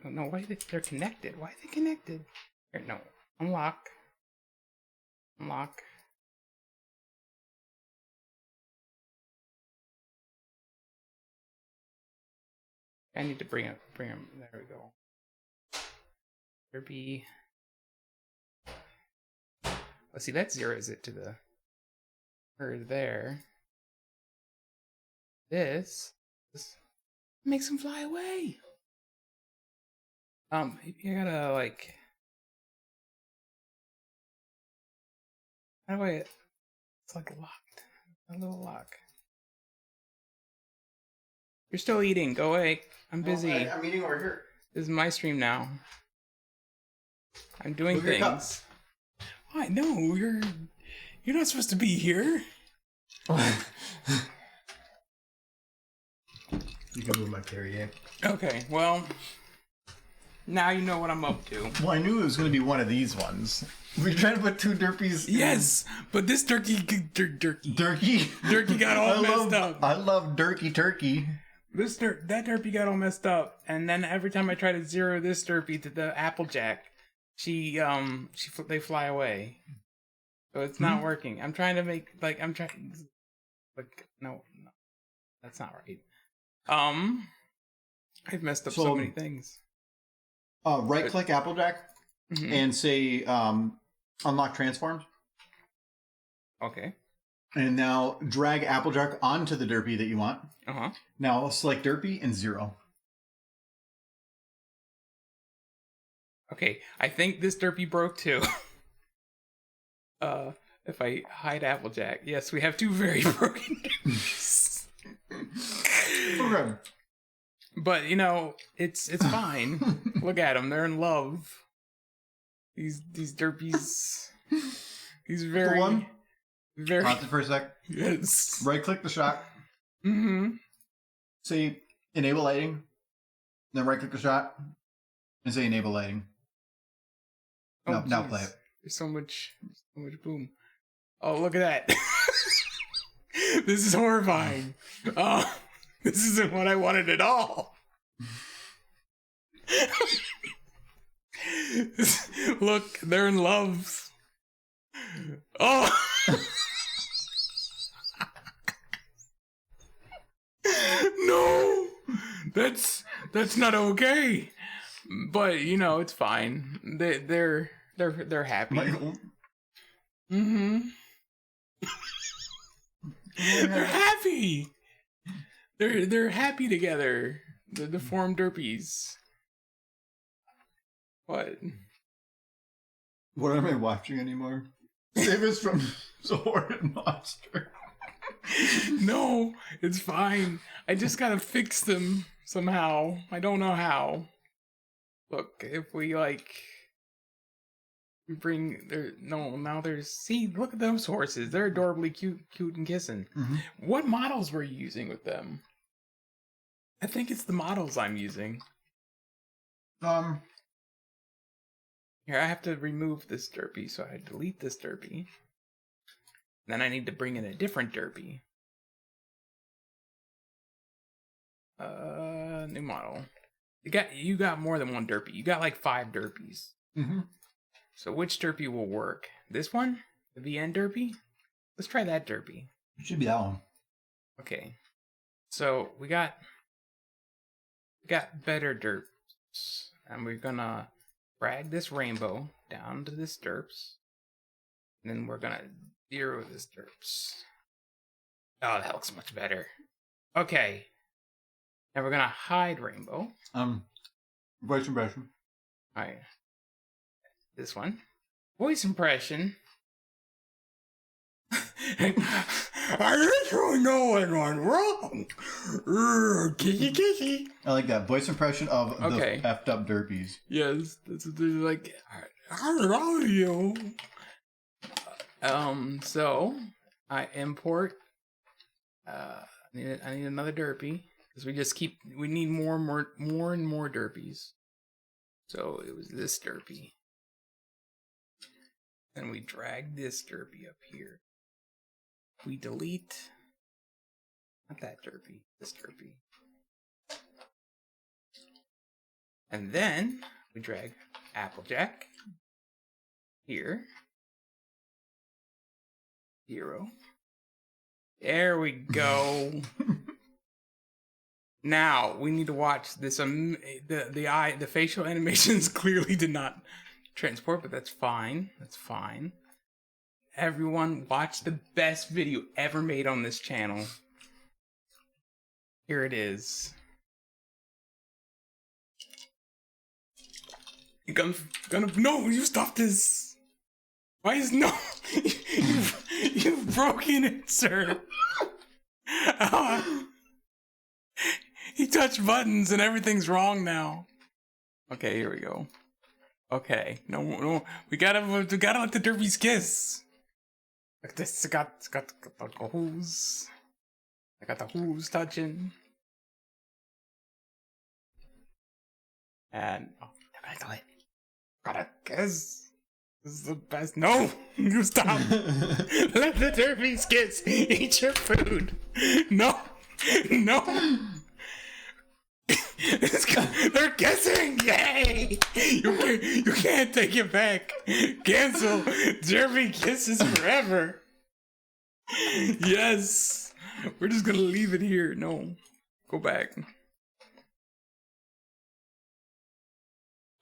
No, why they're connected? Why are they connected? Here, no. Unlock. Unlock. I need to bring him. There we go. There be. Let's see. That zeroes it to the. Or there. This makes him fly away. You gotta like. How do I? It's like locked. A little lock. You're still eating. Go away. I'm busy. Well, I'm eating over here. This is my stream now. I'm doing Move your cup. things. Why? No, you're not supposed to be here. You can move my Perrier. Okay, well, now you know what I'm up to. Well, I knew it was going to be one of these ones. We're trying to put two derpies. Yes, but this turkey Durkee got all messed up. I love Durkee turkey. That derpy got all messed up, and then every time I try to zero this derpy to the Applejack, they fly away. So it's not working. I'm trying to make no, that's not right. I've messed up so many things. Right click Applejack and say unlock transforms. Okay. And now drag Applejack onto the derpy that you want. Now I'll select derpy and 0. Okay, I think this derpy broke too. If I hide Applejack, yes, we have two very broken derpies. Okay. But you know, it's fine. Look at them; they're in love. These derpies. He's very. The one. Very. Pause it for a sec. Yes. Right click the shot. Say enable lighting. Then right click the shot and say enable lighting. Oh, now play it. There's so much boom. Oh, look at that. This is horrifying. Oh, this isn't what I wanted at all. Look, they're in love. Oh. No. That's not okay. But, you know, it's fine. They're happy. Michael. They're happy. They're happy together. The deformed derpies. What? What am I watching anymore? Save us from the horrid monster. No, it's fine. I just gotta fix them somehow. I don't know how. Look, if we see, look at those horses. They're adorably cute and kissing. What models were you using with them? I think it's the models I'm using. Here, I have to remove this derpy, so I delete this derpy. Then I need to bring in a different derpy. New model. You got more than one derpy. You got like 5 derpies. So which derpy will work? This one? The VN derpy? Let's try that derpy. It should be that one. Okay. So we got better derps. And we're gonna drag this rainbow down to this derps. And then we're gonna zero this derps. Oh, that looks much better. Okay. Now we're gonna hide rainbow. Voice impression. Alright. This one. Voice impression. I literally know what went wrong. Kiki kiki. I like that. Voice impression of the effed up derpies. Yes. That's what they're like. I love you. So I import. I need another derpy because we need more and more derpies. So it was this derpy. Then we drag this derpy up here. We delete Not that derpy. This derpy. And then we drag Applejack here. 0. There we go. Now we need to watch this. The facial animations clearly did not transport, but that's fine. That's fine. Everyone, watch the best video ever made on this channel. Here it is. No, you stop this. Why is no? You've broken it, sir. He touched buttons and everything's wrong now. Okay, here we go. Okay, no, we gotta let the derpies kiss. Look at this, I got the hooves. I got the hooves touching. And gotta kiss. This is the best. No, you stop. Let the derpies kiss. Eat your food. No. They're kissing! Yay! You can't take it back. Cancel. Derpy kisses forever. Yes. We're just gonna leave it here. No. Go back.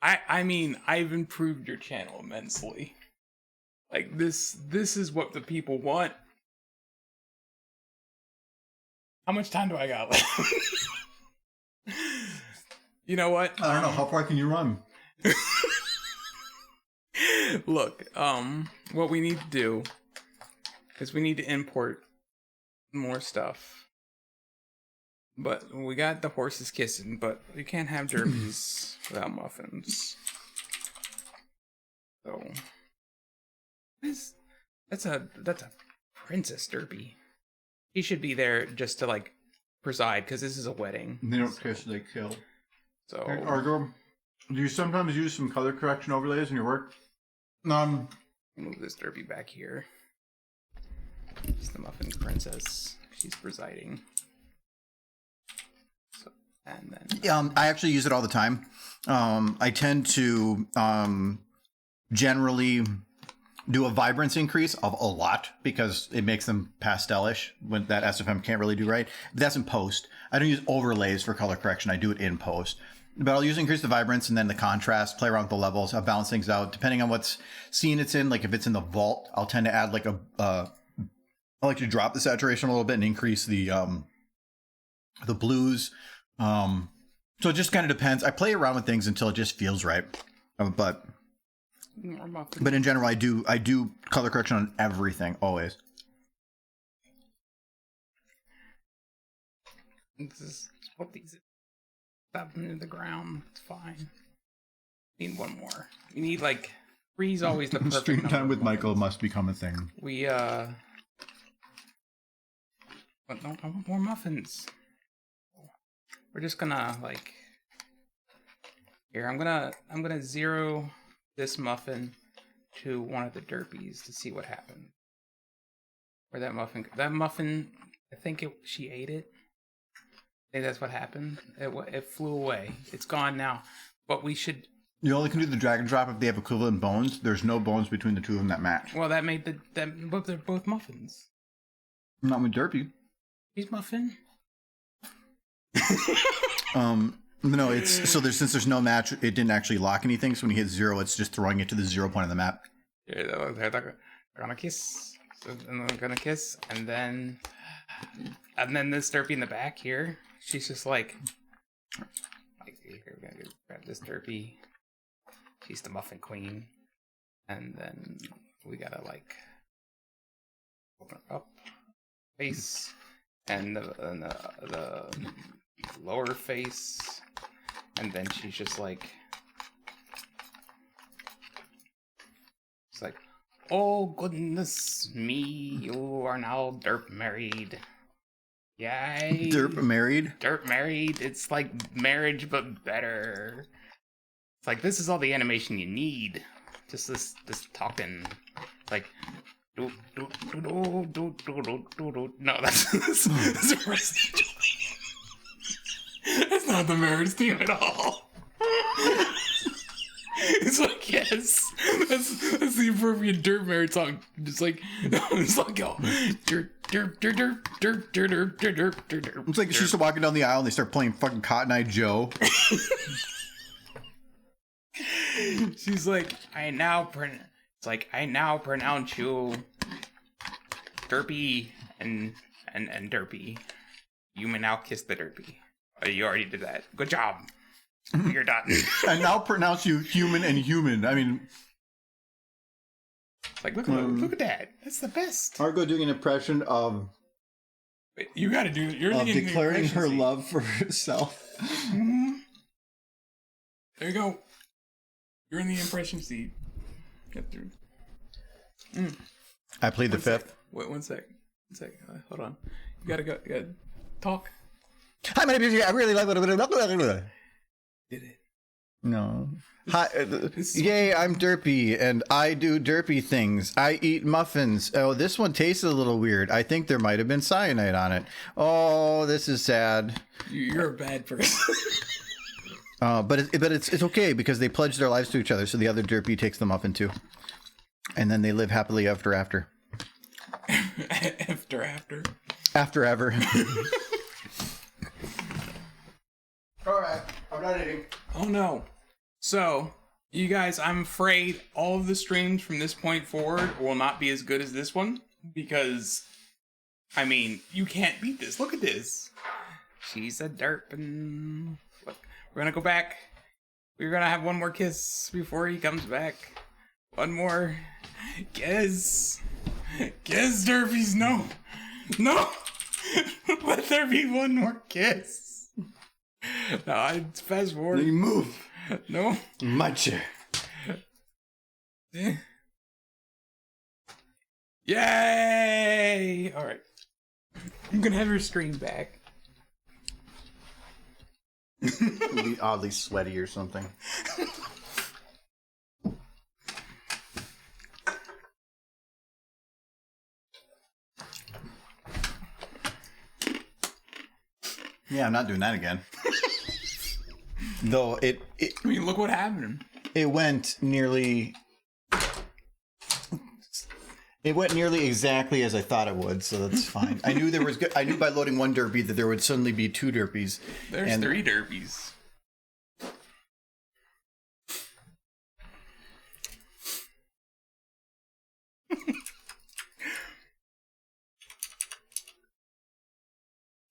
I mean, I've improved your channel immensely. Like this is what the people want. How much time do I got left? You know what? I don't know. How far can you run? Look, what we need to do is we need to import more stuff. But we got the horses kissing, but we can't have derbies without muffins. So that's a princess derby. He should be there just to like preside because this is a wedding. They don't kiss, they kill. So Hey, Argo, do you sometimes use some color correction overlays in your work? Move this derby back here. It's the muffin princess. She's presiding. So, and then I actually use it all the time. I tend to generally do a vibrance increase of a lot because it makes them pastelish when that SFM can't really do right. But that's in post. I don't use overlays for color correction. I do it in post. But I'll usually increase the vibrance and then the contrast, play around with the levels. I'll balance things out depending on what's scene it's in. Like if it's in the vault, I'll tend to add like I like to drop the saturation a little bit and increase the blues. So it just kind of depends. I play around with things until it just feels right. But in general, I do color correction on everything always. This is what these stop them into the ground. It's fine. Need one more. We need like 3's always the perfect Stream number time with Michael must become a thing. But no, I want more muffins. We're just gonna like here. I'm gonna 0 this muffin to one of the derpies to see what happened. Where that muffin, I think she ate it. I think that's what happened. It flew away. It's gone now. But we should. You only can do the drag and drop if they have equivalent bones. There's no bones between the two of them that match. Well, that made but they're both muffins. Not with derpy. He's muffin. No, it's so since there's no match, it didn't actually lock anything. So when you hit 0, it's just throwing it to the 0 point on the map. Yeah, they're gonna kiss. And they're gonna kiss, and then this derpy in the back here. She's just like here, we're gonna grab this derpy. She's the muffin queen, and then we gotta like open her up face and the lower face, and then she's just like it's like, oh goodness me, you are now derp married. Yay. Derp married? Derp married. It's like marriage, but better. It's like, this is all the animation you need. Just this talking. Like, No, that's the Resident Evil theme. That's not the Marriage theme at all. It's like, yes, that's the appropriate Dirt Marriage song. Just like, it's like, oh, dirt. It's like she's walking down the aisle and they start playing fucking Cotton Eye Joe. She's like, I now pronounce you Derpy and Derpy. You may now kiss the Derpy. Oh, you already did that. Good job. You're done. I now pronounce you human and human. I mean, it's like, look at that. That's the best. Margo doing an impression of Wait, you got to do. You're of declaring her love for herself. Mm-hmm. There you go. You're in the impression seat. Get through. I played the fifth. Wait, one sec. Hold on. You gotta go. You gotta talk. Hi, my name is. I really like. Did it? No. Hi. Yay! I'm Derpy, and I do Derpy things. I eat muffins. Oh, this one tasted a little weird. I think there might have been cyanide on it. Oh, this is sad. You're a bad person. But it's okay because they pledge their lives to each other. So the other Derpy takes the muffin too, and then they live happily ever after. After ever. All right, I'm not eating. Oh no. So, you guys, I'm afraid all of the streams from this point forward will not be as good as this one because, I mean, you can't beat this. Look at this. She's a derpin'. Look, we're gonna go back. We're gonna have one more kiss before he comes back. One more. Guess, Derpies, no. Let there be one more kiss. No, I fast forward. You move. No. My chair. Yay! All right. I'm gonna have your screen back. It'll be oddly sweaty or something. Yeah, I'm not doing that again. Though I mean, look what happened. It went nearly exactly as I thought it would, so that's fine. I knew I knew by loading one Derpy that there would suddenly be two Derpies. There's 3 Derpies.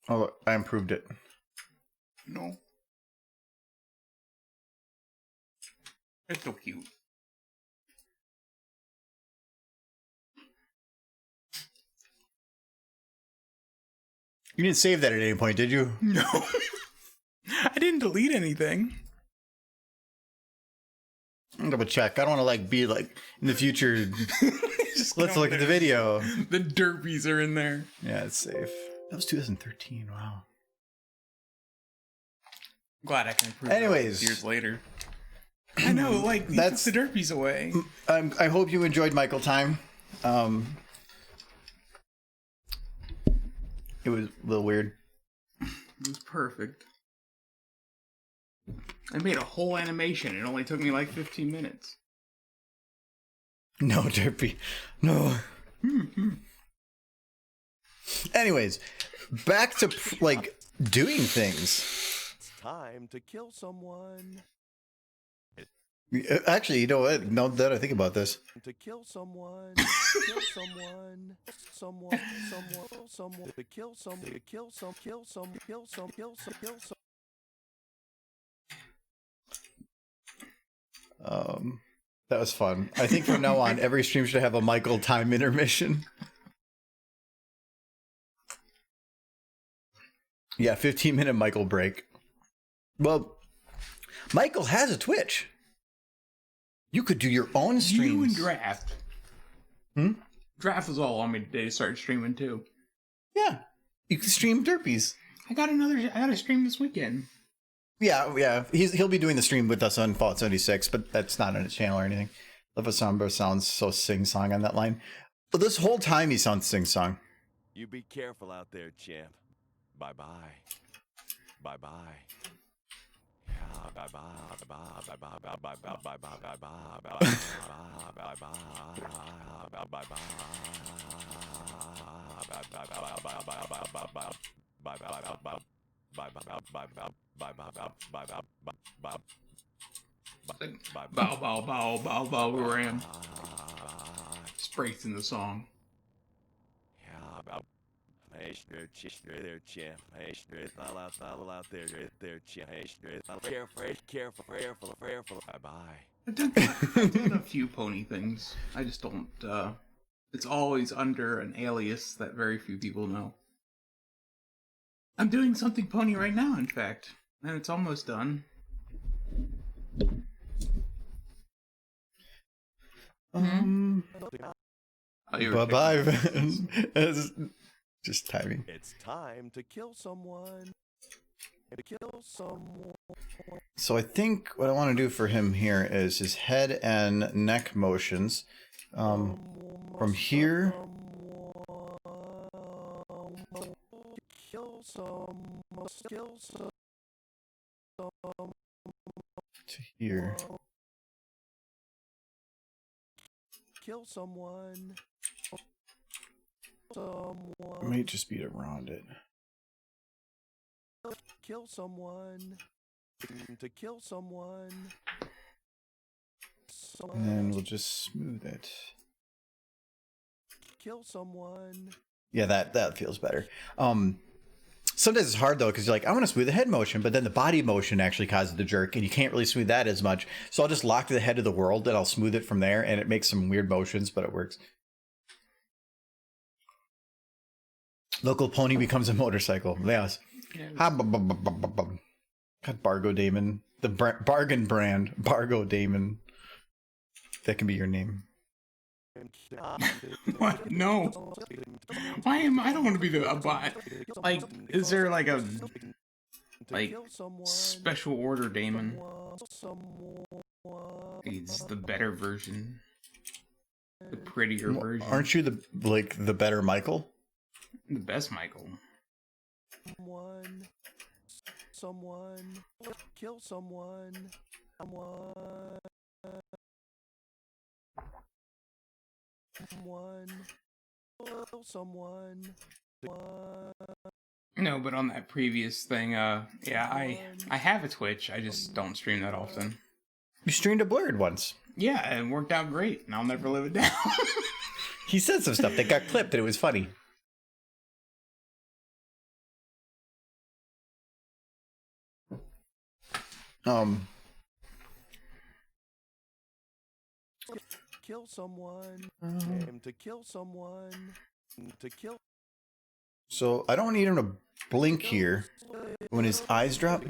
Oh, I improved it. No. It's so cute. You didn't save that at any point, did you? No. I didn't delete anything. I'm double check. I don't want to be in the future. Let's look at the video. The Derpies are in there. Yeah, it's safe. That was 2013. Wow. I'm glad I can improve. Anyways, years later. I know, that's the Derpies away. I hope you enjoyed Michael Time. It was a little weird. It was perfect. I made a whole animation. It only took me 15 minutes. No, Derpy. No. Anyways, back to doing things. It's time to kill someone. Actually, you know what? Now that I think about this. To kill someone. Kill someone. Someone. To kill some. To kill some. Kill some. Kill some. Kill some. Kill some. That was fun. I think from now on, every stream should have a Michael Time intermission. Yeah, 15-minute Michael break. Well, Michael has a Twitch. You could do your own streams. You and Draft. Draft was all on me today to start streaming too. Yeah, you can stream Derpies. I got a stream this weekend. Yeah. He'll be doing the stream with us on Fallout 76, but that's not on his channel or anything. Love Samba sounds so sing-song on that line. But this whole time he sounds sing-song. You be careful out there, champ. Bye-bye. Bye-bye. Yeah, bye-bye. Bye-bye. Bye-bye. Bye-bye. Bye-bye. Bow, bow, bow, bow, bow, ram. Just breaks in the song. Hey, there, champ. Hey, all out there, champ. Hey, careful. Bye-bye. I did a few pony things. I just don't, it's always under an alias that very few people know. I'm doing something pony right now, in fact. And it's almost done. Bye-bye. Just timing. It's time to kill someone. So I think what I want to do for him here is his head and neck motions. From here to here. Kill someone. It might just be around it. Kill someone. To kill someone. And then we'll just smooth it. Kill someone. Yeah, that feels better. Sometimes it's hard though, because you're like, I want to smooth the head motion, but then the body motion actually causes the jerk, and you can't really smooth that as much. So I'll just lock the head of the world, and I'll smooth it from there, and it makes some weird motions, but it works. Local pony becomes a motorcycle. Yes. God, Bargo Damon. The bargain brand. Bargo Damon. That can be your name. What? No. Why am I don't want to be the bot. Like, is there like a special order Damon? He's the better version. The prettier version. Aren't you the better Michael? The best Michael. Someone. Kill someone. Someone. No, but on that previous thing, yeah, I have a Twitch. I just don't stream that often. You streamed a Blurred once. Yeah, it worked out great, and I'll never live it down. He said some stuff that got clipped, and it was funny. Kill someone. To kill someone. To kill. So I don't need him to blink here when his eyes drop.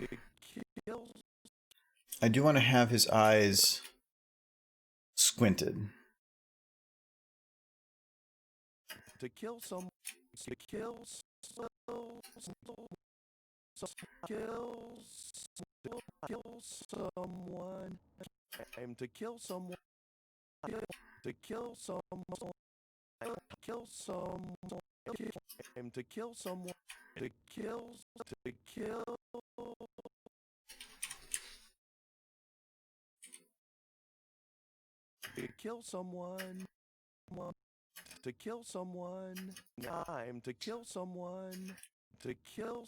I do want to have his eyes squinted. To kill someone. To kill. Kill someone. Aim to kill someone. To kill someone. Kill someone. Aim to kill someone. To kill. To kill. To kill someone. To kill someone. Aim to kill someone. To kill.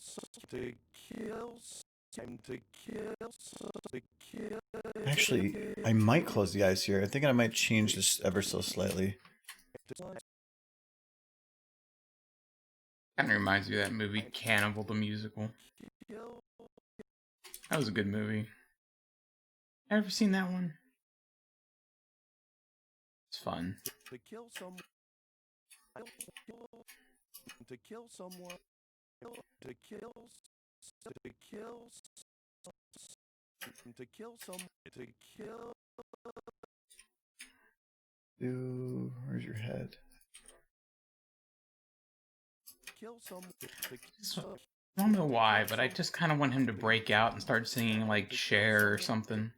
To kill. Aim to kill. To kill. Actually, I might close the eyes here. I think I might change this ever so slightly. Kind of reminds me of that movie Cannibal the Musical. That was a good movie. Ever seen that one? It's fun. To kill someone. To kill someone. To kill. To kill. To kill someone. To kill. Ew, where's your head? Kill someone. I don't know why, but I just kind of want him to break out and start singing like Cher or something.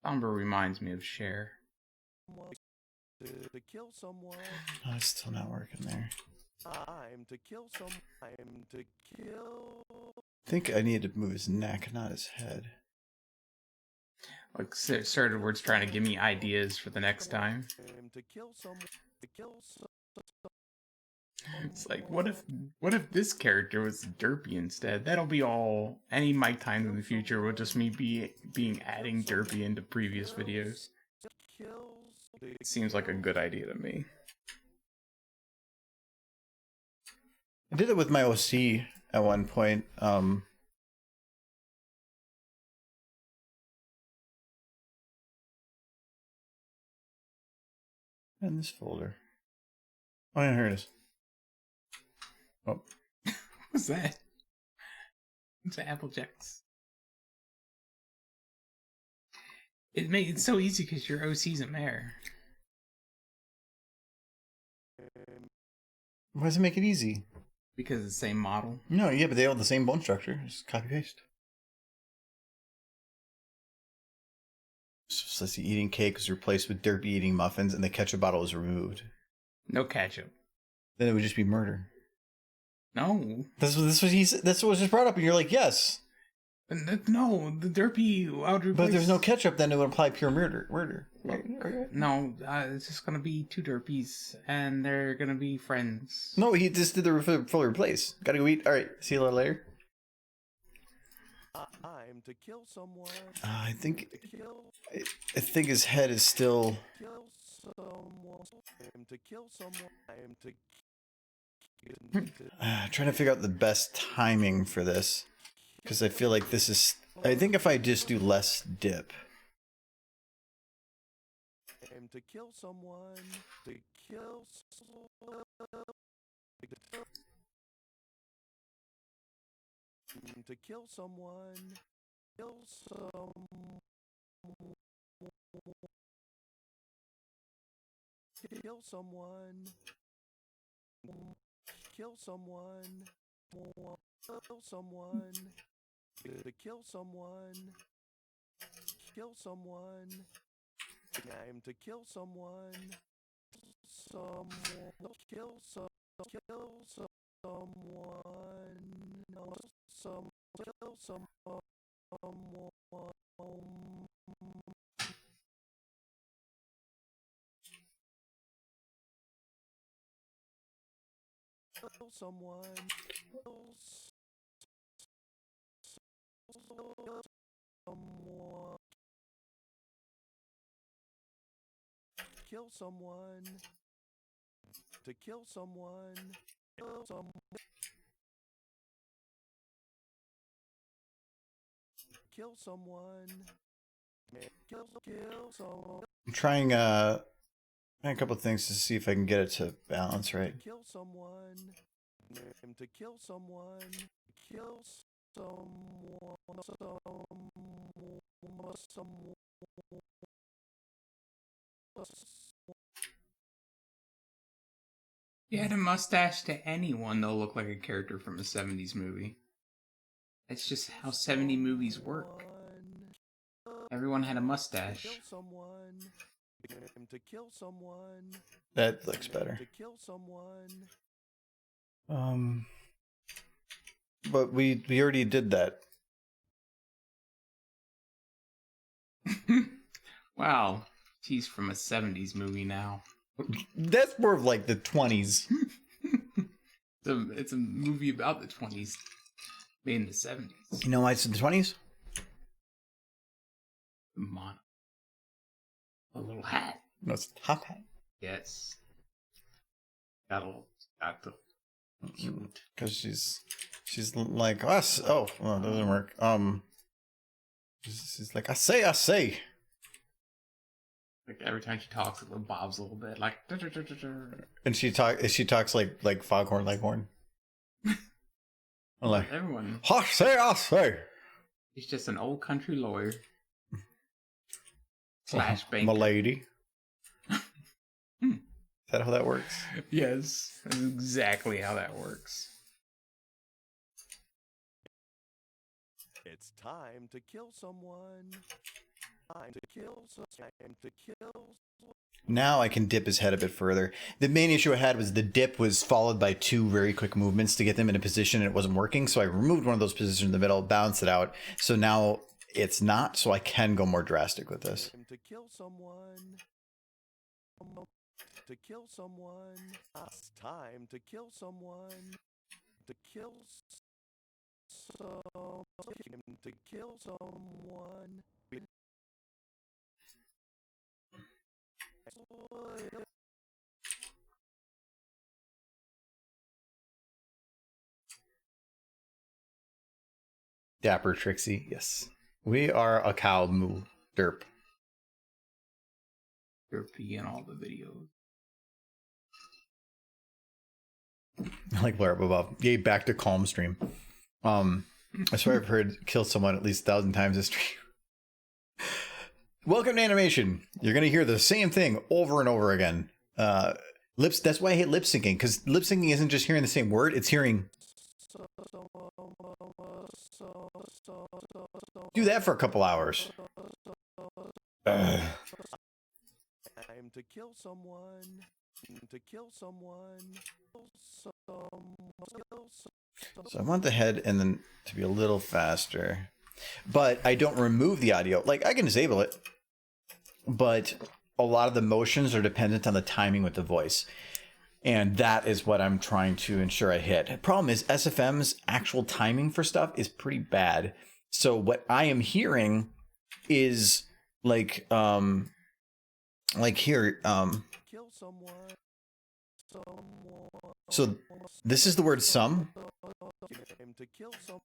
Somber reminds me of Cher. To kill someone. Oh, it's still not working there. I'm to kill some. I'm to kill. I think I need to move his neck, not his head. Like certain words trying to give me ideas for the next time. I'm to kill someone. To kill some. It's like, what if this character was Derpy instead? That'll be all. Any Mike times in the future will just me being adding Derpy into previous videos. It seems like a good idea to me. I did it with my OC at one point. In this folder. Oh yeah, here it is. Oh. What's that? It's Applejacks. It's so easy because your OC's a mayor. Why does it make it easy? Because it's the same model. No, yeah, but they all have the same bone structure. Just copy paste. So let's see, eating cake was replaced with Derpy eating muffins, and the ketchup bottle was removed. No ketchup. Then it would just be murder. No. That's what he said. That's what was just brought up, and you're like, yes. No, the Derpy. But if there's no ketchup, then it would imply pure murder. No, it's just gonna be two Derpies, and they're gonna be friends. No, he just did the full replace. Gotta go eat. All right, see you later. I'm to kill someone. I think his head is still. Kill someone. I'm to kill someone. I'm to. Trying to figure out the best timing for this, because I feel like this is. I think if I just do less dip. I'm to kill someone. To kill someone. To kill someone. Kill some. Kill someone. Kill someone. Kill someone. To kill someone. Kill someone. I'm to kill someone. Someone. Kill some. Kill someone. Some. Kill someone. Kill someone. Kill someone. To kill someone. Kill someone. Kill someone. Kill someone. I'm trying a couple of things to see if I can get it to balance right. Kill someone. To kill someone. Kill someone. Someone. If you had a mustache to anyone, they'll look like a character from a 70s movie. That's just how 70 movies work. Everyone had a mustache. Kill someone. To kill someone. That looks better. To kill someone. But we already did that. Wow, she's from a 70s movie now. That's more of like the 20s. It's a movie about the 20s, made in the 70s. You know why it's in the 20s? Mono. A little hat. No, it's a top hat. Yes. Got the cute. Because she's like us. Oh, well, it doesn't work. She's like I say. Like every time she talks, it bobs a little bit, like. And she talks like Foghorn Leghorn. I'm like everyone. I say. He's just an old country lawyer. / banker. My lady. Is that how that works? Yes, that's exactly how that works. It's time to kill someone. Time to Now I can dip his head a bit further. The main issue I had was the dip was followed by 2 very quick movements to get them in a position, and it wasn't working. So I removed one of those positions in the middle, balanced it out. So now it's not, so I can go more drastic with this. To kill someone. To kill someone. It's time to kill someone. To kill to kill someone. Dapper Trixie, yes. We are a cow moo. Derp. Derpy in all the videos. I like Blair above. Yay, back to calm stream. I swear I've heard kill someone at least 1,000 times this stream. Welcome to animation. You're gonna hear the same thing over and over again. That's why I hate lip syncing, because lip syncing isn't just hearing the same word, it's hearing. Do that for a couple hours. Time to kill someone. To kill someone. So I want the head and then to be a little faster, but I don't remove the audio. Like, I can disable it, but a lot of the motions are dependent on the timing with the voice. And that is what I'm trying to ensure I hit. The problem is SFM's actual timing for stuff is pretty bad. So what I am hearing is like here, Kill someone. so this is the word some, To kill someone.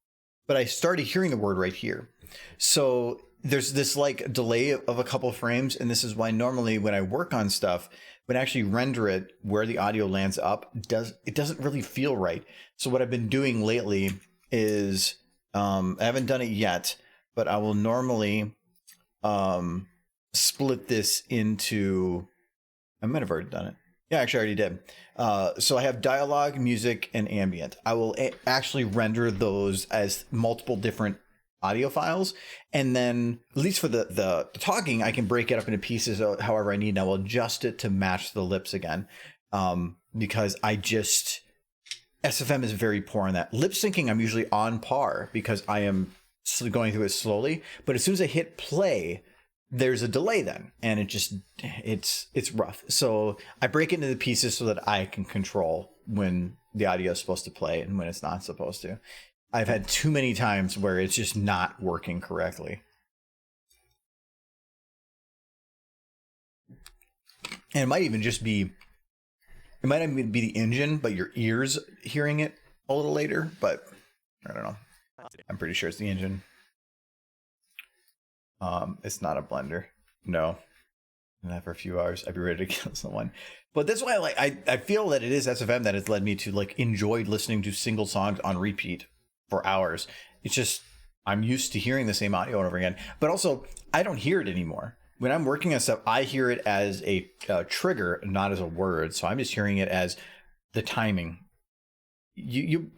but I started hearing the word right here. So there's this like delay of a couple frames, and this is why normally when I work on stuff, when I actually render it where the audio lands up, it doesn't really feel right. So what I've been doing lately is I haven't done it yet, but I will normally split this into, I might have already done it. Yeah, actually I already did. So I have dialogue, music, and ambient. I will actually render those as multiple different audio files, and then at least for the talking, I can break it up into pieces however I need, and I will adjust it to match the lips again, because SFM is very poor on that. Lip syncing, I'm usually on par because I am going through it slowly, but as soon as I hit play, there's a delay then, and it's rough. So I break it into the pieces so that I can control when the audio is supposed to play and when it's not supposed to. I've had too many times where it's just not working correctly. And it might even be the engine, but your ears hearing it a little later, but I don't know. I'm pretty sure it's the engine. It's not a blender. No. Not for a few hours. I'd be ready to kill someone. But that's why I feel that it is SFM that has led me to like enjoy listening to single songs on repeat for hours. It's just I'm used to hearing the same audio over again. But also I don't hear it anymore. When I'm working on stuff, I hear it as a trigger, not as a word. So I'm just hearing it as the timing. You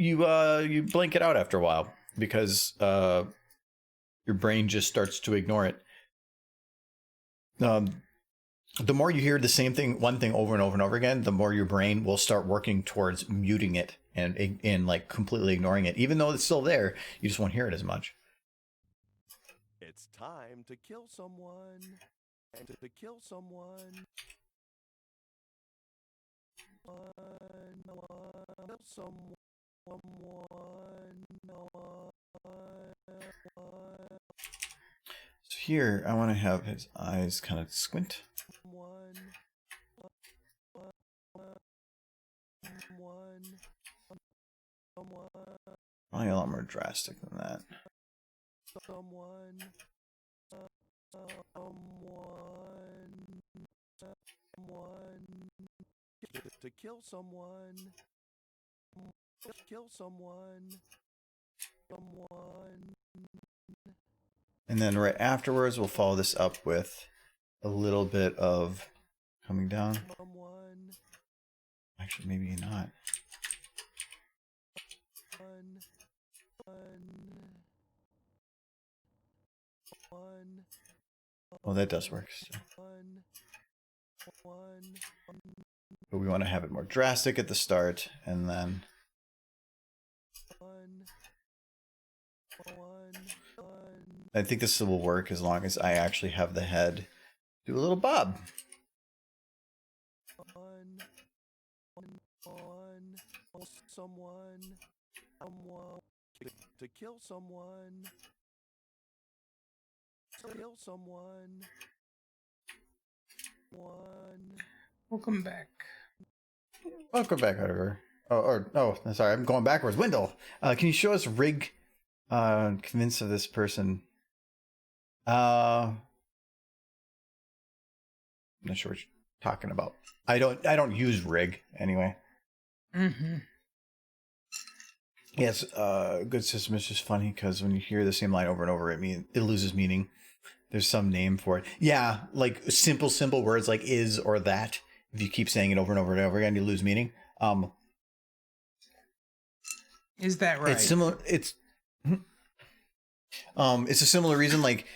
blank it out after a while because your brain just starts to ignore it. The more you hear the same thing, one thing over and over and over again, the more your brain will start working towards muting it and like completely ignoring it. Even though it's still there, you just won't hear it as much. It's time to kill someone. And to kill someone. Kill someone. So here, I want to have his eyes kind of squint. Probably a lot more drastic than that. To kill someone. Kill someone. And then right afterwards, we'll follow this up with a little bit of coming down. Actually, maybe not. Well, that does work still. But we want to have it more drastic at the start, and then... I think this will work as long as I actually have the head do a little bob. Someone to kill someone. Kill someone. Welcome back. Welcome back, Oliver. Oh, sorry, I'm going backwards. Wendell, can you show us rig? Convinced of this person. I'm not sure what you're talking about. I don't use rig anyway. Mm-hmm. Yes, good system is just funny because when you hear the same line over and over, it loses meaning. There's some name for it. Yeah, like simple words like is or that. If you keep saying it over and over and over again, you lose meaning. Is that right? It's similar. It's a similar reason. Like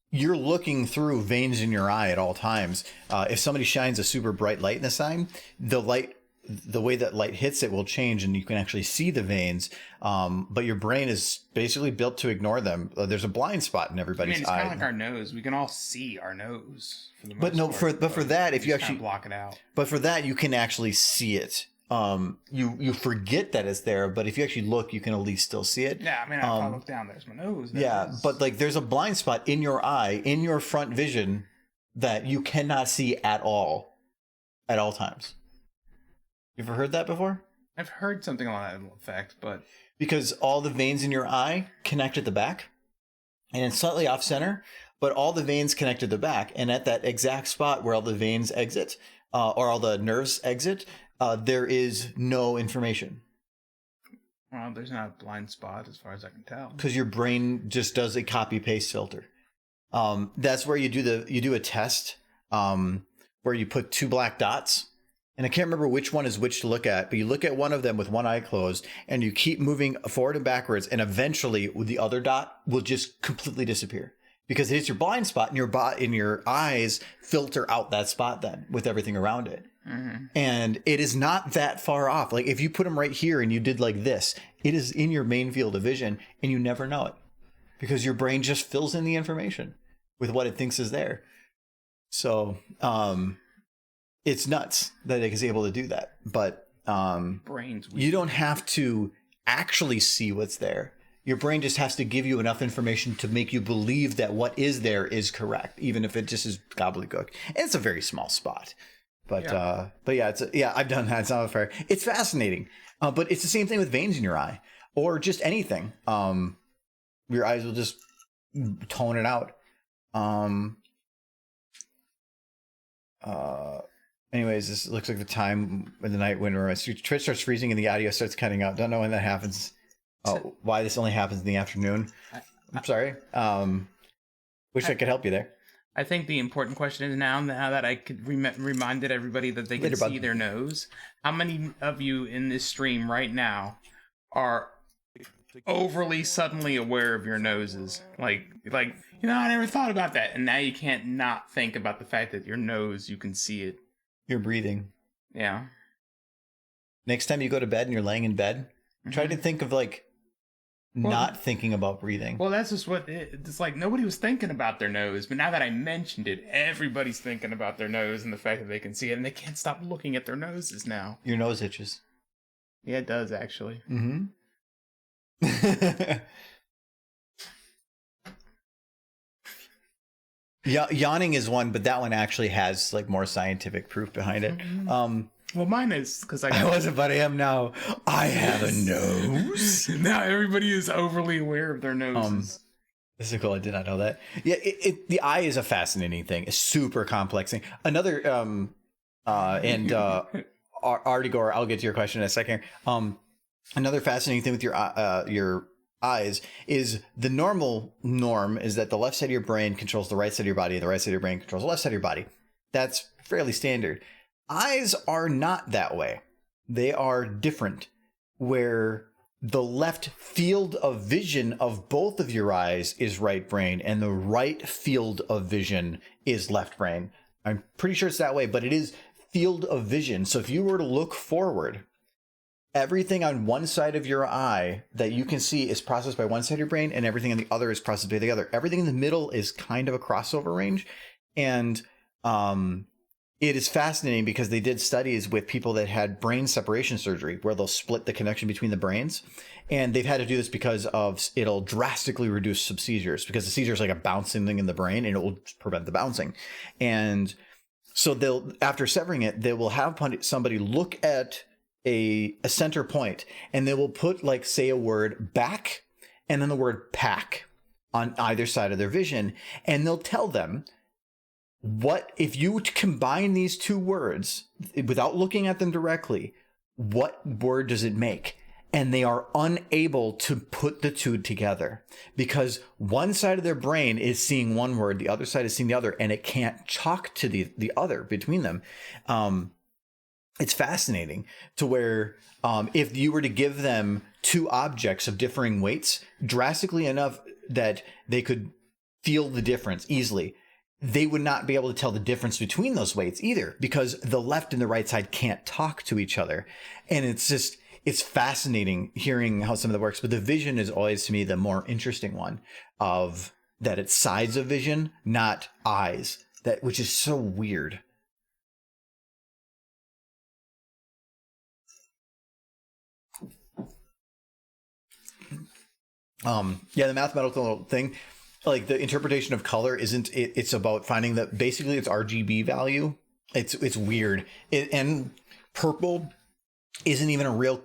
you're looking through veins in your eye at all times. If somebody shines a super bright light in the sign, the way that light hits it will change, and you can actually see the veins. But your brain is basically built to ignore them. There's a blind spot in everybody's it's eye. kind of like our nose. We can all see our nose. For the most But no, part, for that, if you just actually kinda block it out. But for that, you can actually see it. You forget that it's there, but if you actually look, you can at least still see it. Yeah, I mean, if I look down, there's my nose. But like, there's a blind spot in your eye, in your front vision, that you cannot see at all times. You ever heard that before? I've heard something along that effect, but because all the veins in your eye connect at the back, and it's slightly off center, but all the veins connect at the back, and at that exact spot where all the veins exit, or all the nerves exit, there is no information. Well, there's not a blind spot as far as I can tell. Because your brain just does a copy paste filter. That's where you do a test where you put two black dots. And I can't remember which one is which to look at, but you look at one of them with one eye closed, and you keep moving forward and backwards, and eventually the other dot will just completely disappear because it hits your blind spot, and your eyes filter out that spot then with everything around it. Mm-hmm. And it is not that far off. Like if you put them right here and you did like this, it is in your main field of vision, and you never know it because your brain just fills in the information with what it thinks is there. So, it's nuts that it is able to do that, but brains. You don't have to actually see what's there. Your brain just has to give you enough information to make you believe that what is there is correct, even if it just is gobbledygook. And it's a very small spot, but yeah, I've done that. It's not fair. It's fascinating, but it's the same thing with veins in your eye or just anything. Your eyes will just tone it out. Anyways, this looks like the time in the night when Twitch starts freezing and the audio starts cutting out. Don't know when that happens. Why this only happens in the afternoon. I'm sorry. Wish I could help you there. I think the important question is now that I could reminded everybody that they can see their nose. How many of you in this stream right now are overly suddenly aware of your noses? Like I never thought about that. And now you can't not think about the fact that your nose, you can see it. You're breathing. Yeah. Next time you go to bed and you're laying in bed, try to think of not thinking about breathing. Well, that's just it's like nobody was thinking about their nose, but now that I mentioned it, everybody's thinking about their nose and the fact that they can see it, and they can't stop looking at their noses now. Your nose itches. Yeah, it does actually. Mm-hmm. Yawning is one, but that one actually has more scientific proof behind it. Well, mine is because I wasn't, but I am now. I have a nose. Now everybody is overly aware of their noses. This is cool. I did not know that. Yeah, the eye is a fascinating thing. It's super complex thing. Another Artigor, I'll get to your question in a second. Another fascinating thing with your eyes is the norm is that the left side of your brain controls the right side of your body, the right side of your brain controls the left side of your body. That's fairly standard. Eyes are not that way. They are different, where the left field of vision of both of your eyes is right brain, and the right field of vision is left brain. I'm pretty sure it's that way, but it is field of vision. So if you were to look forward, everything on one side of your eye that you can see is processed by one side of your brain, and everything on the other is processed by the other. Everything in the middle is kind of a crossover range. And it is fascinating because they did studies with people that had brain separation surgery where they'll split the connection between the brains. And they've had to do this because of it'll drastically reduce some seizures, because the seizure is like a bouncing thing in the brain and it will prevent the bouncing. And so they'll, after severing it, they will have somebody look at a center point, and they will put, like, say, a word back and then the word pack on either side of their vision. And they'll tell them, what if you combine these two words without looking at them directly, what word does it make? And they are unable to put the two together because one side of their brain is seeing one word, the other side is seeing the other, and it can't talk to the other between them. It's fascinating to where if you were to give them two objects of differing weights, drastically enough that they could feel the difference easily, they would not be able to tell the difference between those weights either, because the left and the right side can't talk to each other. And it's fascinating hearing how some of that works. But the vision is always, to me, the more interesting one, of that it's sides of vision, not eyes, which is so weird. The mathematical thing, like the interpretation of color isn't it, it's about finding that basically it's RGB value. It's weird. And purple isn't even a real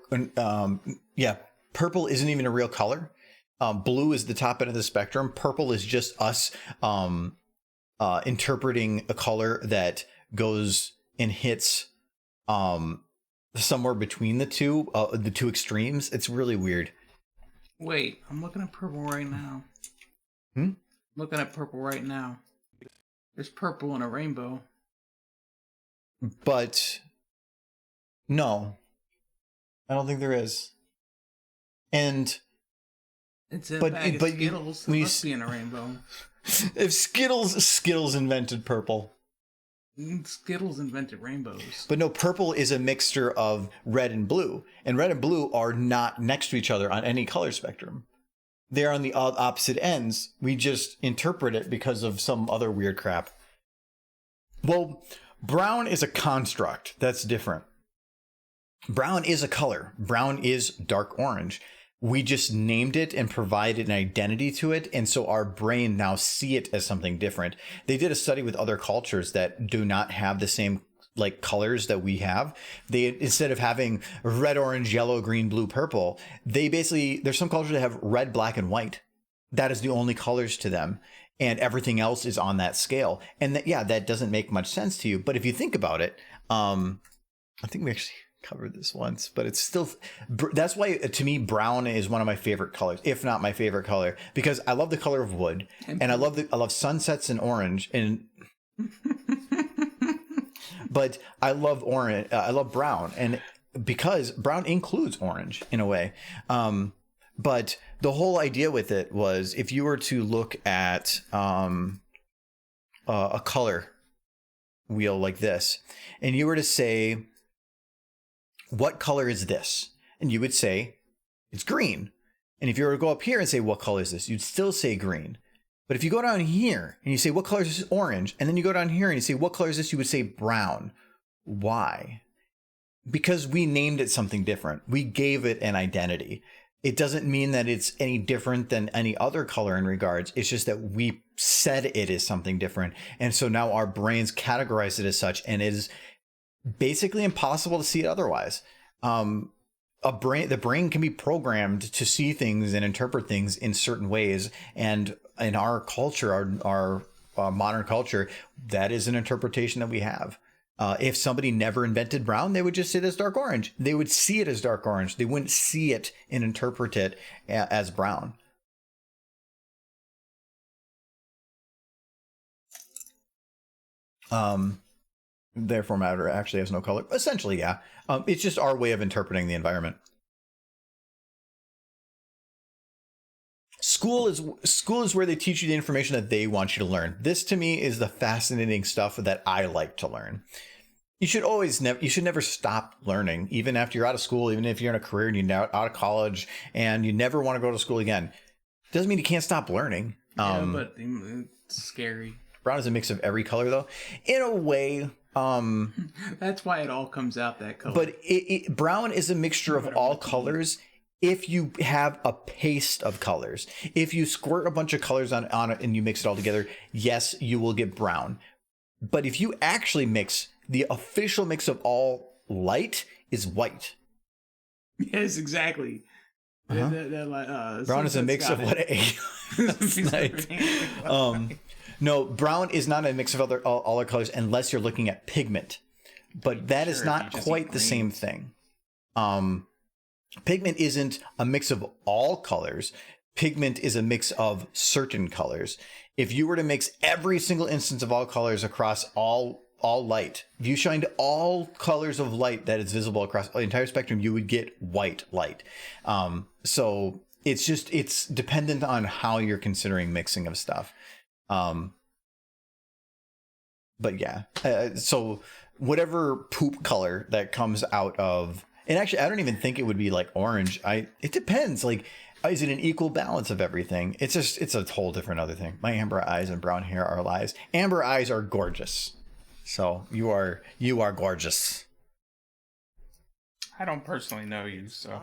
purple isn't even a real color. Blue is the top end of the spectrum. Purple is just us interpreting a color that goes and hits somewhere between the two extremes. It's really weird. Wait, I'm looking at purple right now. Looking at purple right now. There's purple in a rainbow. But no, I don't think there is. And it's a bag of Skittles. It must be in a rainbow. If Skittles invented purple. Skittles invented rainbows. But no, purple is a mixture of red and blue. And red and blue are not next to each other on any color spectrum. They're on the opposite ends. We just interpret it because of some other weird crap. Well, brown is a construct. That's different. Brown is a color. Brown is dark orange. We just named it and provided an identity to it. And so our brain now see it as something different. They did a study with other cultures that do not have the same like colors that we have. They, instead of having red, orange, yellow, green, blue, purple, they basically, there's some cultures that have red, black, and white. That is the only colors to them. And everything else is on that scale. And that doesn't make much sense to you. But if you think about it, I think we actually covered this once, but it's still, that's why to me brown is one of my favorite colors, if not my favorite color, because I love the color of wood, and I love sunsets and orange, and but I love orange, I love brown, and because brown includes orange in a way. But the whole idea with it was, if you were to look at a color wheel like this, and you were to say, what color is this? And you would say, it's green. And if you were to go up here and say, what color is this? You'd still say green. But if you go down here and you say, what color is this? Orange. And then you go down here and you say, what color is this? You would say brown. Why? Because we named it something different. We gave it an identity. It doesn't mean that it's any different than any other color in regards. It's just that we said it is something different. And so now our brains categorize it as such, and it is basically impossible to see it otherwise. The brain can be programmed to see things and interpret things in certain ways, and in our culture, our modern culture, that is an interpretation that we have. If somebody never invented brown, they would just say this dark orange. They would see it as dark orange. They wouldn't see it and interpret it as brown. Therefore, matter actually has no color. Essentially, yeah. It's just our way of interpreting the environment. school is where they teach you the information that they want you to learn. This to me is the fascinating stuff that I like to learn. You should never stop learning, even after you're out of school, even if you're in a career and you're out of college and you never want to go to school again. Doesn't mean you can't stop learning. Yeah, but it's scary. Brown is a mix of every color, though. In a way, that's why it all comes out that color. But brown is a mixture of all colors. If you have a paste of colors, if you squirt a bunch of colors on it and you mix it all together, yes, you will get brown. But if you actually mix, the official mix of all light is white. Yes, exactly. Brown is a mix of what no, brown is not a mix of all other colors unless you're looking at pigment. But that is not quite the same thing. Pigment isn't a mix of all colors. Pigment is a mix of certain colors. If you were to mix every single instance of all colors across all light, if you shined all colors of light that is visible across the entire spectrum, you would get white light. So it's dependent on how you're considering mixing of stuff. But yeah, so whatever poop color that comes out of, and actually I don't even think it would be like orange. It depends. Like, is it an equal balance of everything? It's a whole different other thing. My amber eyes and brown hair are lies. Amber eyes are gorgeous. So you are gorgeous. I don't personally know you, so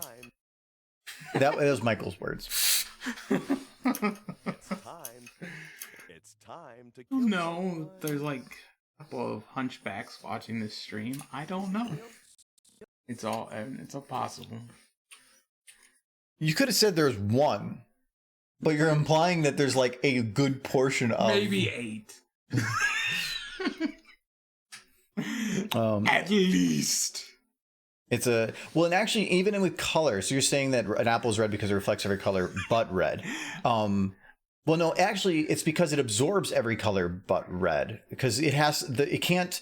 that was Michael's words. It's time to kill no, there's like a couple of hunchbacks watching this stream. I don't know. It's all possible. You could have said there's one, but you're implying that there's like a good portion of maybe 8. At least. It's and actually even with color, so you're saying that an apple is red because it reflects every color but red. Well, no, actually it's because it absorbs every color but red, because it can't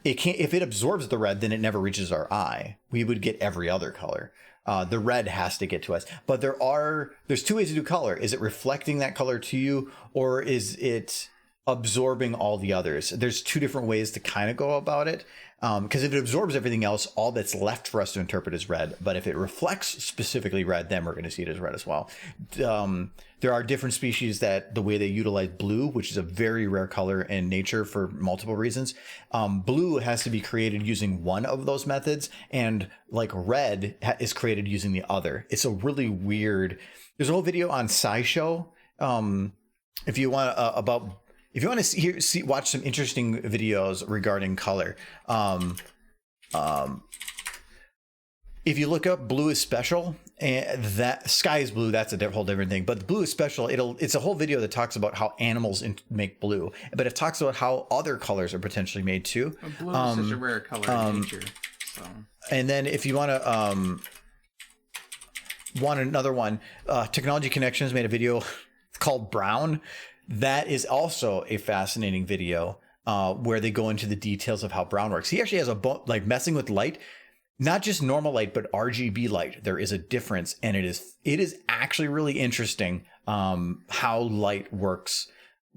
if it absorbs the red, then it never reaches our eye. We would get every other color. The red has to get to us. But there's 2 ways to do color. Is it reflecting that color to you, or is it absorbing all the others? There's 2 different ways to kind of go about it. Because if it absorbs everything else, all that's left for us to interpret is red. But if it reflects specifically red, then we're going to see it as red as well. There are different species that the way they utilize blue, which is a very rare color in nature for multiple reasons. Blue has to be created using one of those methods, and like red is created using the other. It's a really weird. There's a whole video on SciShow. If you want to watch some interesting videos regarding color, if you look up blue is special, and that sky is blue, that's a whole different thing. But blue is special. It's a whole video that talks about how animals make blue, but it talks about how other colors are potentially made too. Blue is such a rare color in nature. So. And then if you want another one, Technology Connections made a video called Brown. That is also a fascinating video where they go into the details of how brown works. He actually has messing with light, not just normal light, but RGB light. There is a difference, and it is actually really interesting how light works,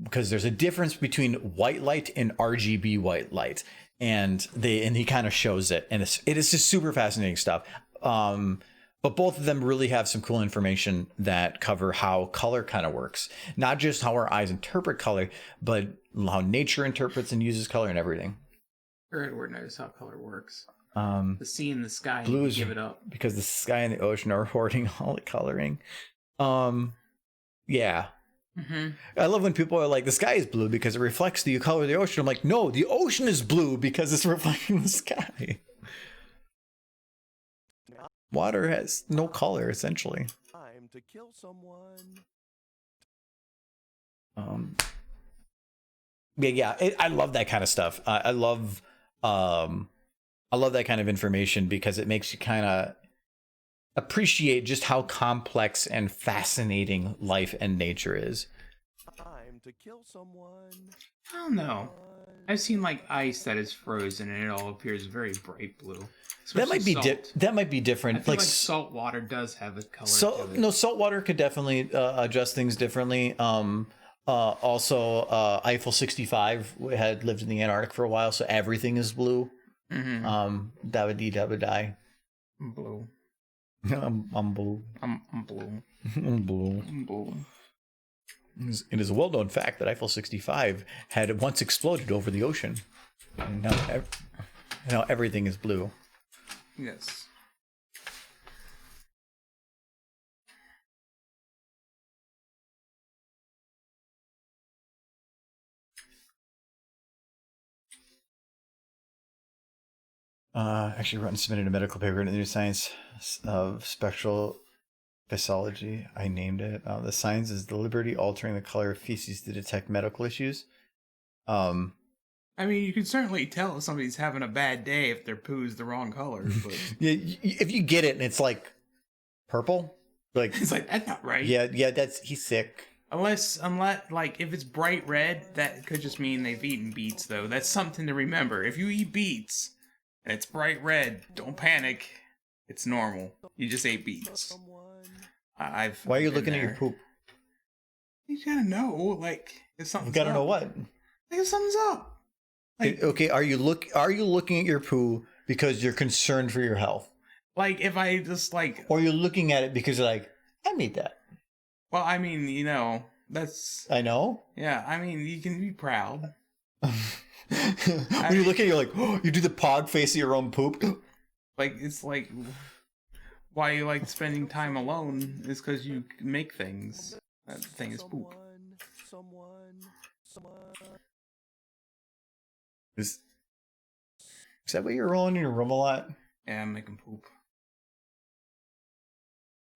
because there's a difference between white light and RGB white light, and he kind of shows it, and it is just super fascinating stuff. But both of them really have some cool information that cover how color kind of works. Not just how our eyes interpret color, but how nature interprets and uses color and everything. Edward knows how color works. The sea and the sky, blue is, give it up. Because the sky and the ocean are hoarding all the coloring. Yeah. Mm-hmm. I love when people are like, the sky is blue because it reflects the color of the ocean. I'm like, no, the ocean is blue because it's reflecting the sky. Water has no color, essentially. Time to kill someone. I love that kind of stuff. I love that kind of information because it makes you kind of appreciate just how complex and fascinating life and nature is. Time To kill someone. I don't know. I've seen like ice that is frozen and it all appears very bright blue. That might be that might be different. I feel like salt water does have a color to it. No, salt water could definitely adjust things differently. Also, Eiffel 65 had lived in the Antarctic for a while, so everything is blue. Mm-hmm. That would die. I'm blue. I'm blue. I'm blue. I'm blue. I'm blue. It is a well-known fact that Eiffel 65 had once exploded over the ocean, and now everything is blue. Yes. Actually, Rutten submitted a medical paper in the New Science of Spectral Pathology. I named it. The science is deliberately altering the color of feces to detect medical issues. I mean, you can certainly tell if somebody's having a bad day if their poo's the wrong color. But yeah, if you get it and it's like purple, like it's like that's not right. Yeah, he's sick. Unless like if it's bright red, that could just mean they've eaten beets. Though that's something to remember. If you eat beets and it's bright red, don't panic. It's normal. You just ate beets. Why are you looking at your poop? You gotta know, like, if something's You gotta know what? Like, if something's up. Like, okay, are you looking at your poo because you're concerned for your health? Like, if I just, like... Or you're looking at it because you're like, I need that. Well, I mean, you know, that's... I know? Yeah, I mean, you can be proud. When you look at it, you're like, oh, you do the pog face of your own poop. Like, it's like... Why you like spending time alone is because you make things. That thing is poop. Is that why you're rolling in your room a lot? Yeah, I'm making poop.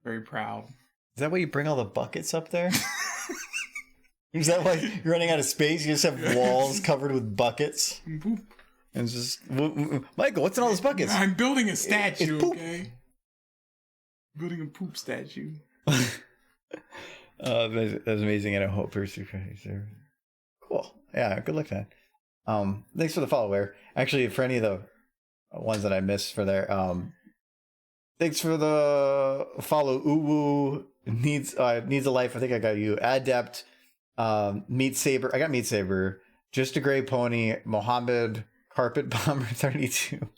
Very proud. Is that why you bring all the buckets up there? Is that why you're running out of space? You just have walls covered with buckets? Poop. And it's just... Michael, what's in all those buckets? I'm building a statue, it's poop. Okay? Building a poop statue. That's amazing. And I hope cool. Yeah, good luck, man. Thanks for the follower. Actually, for any of the ones that I missed for there, thanks for the follow. Uwu needs a life. I think I got you. Adept, Meat Saber. I got Meat Saber. Just a Gray Pony. Mohammed, Carpet Bomber 32.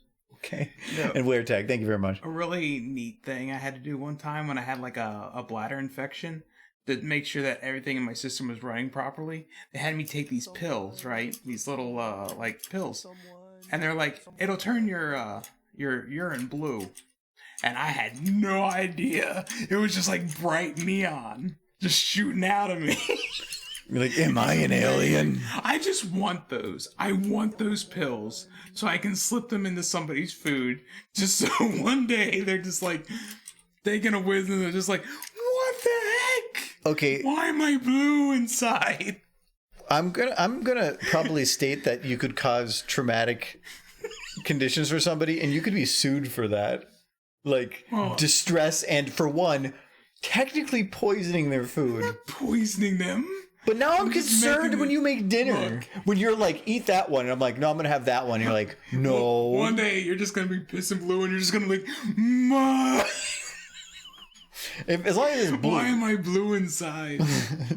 Okay. No. And Wear Tag, thank you very much. A really neat thing I had to do one time when I had like a bladder infection to make sure that everything in my system was running properly. They had me take these pills, right? These little like pills. And they're like, it'll turn your urine blue. And I had no idea. It was just like bright neon just shooting out of me. You're like, am I an alien? I just want those. I want those pills so I can slip them into somebody's food. Just so one day they're just like taking a whiz and they're just like, what the heck? Okay. Why am I blue inside? I'm gonna probably state that you could cause traumatic conditions for somebody and you could be sued for that. Like distress and, for one, technically poisoning their food. I'm not poisoning them. But now I'm concerned when you make dinner. When you're like, eat that one. And I'm like, no, I'm going to have that one. And you're like, no. Well, one day you're just going to be pissing blue and you're just going to be like, Ma. As long as it's blue. Why am I blue inside?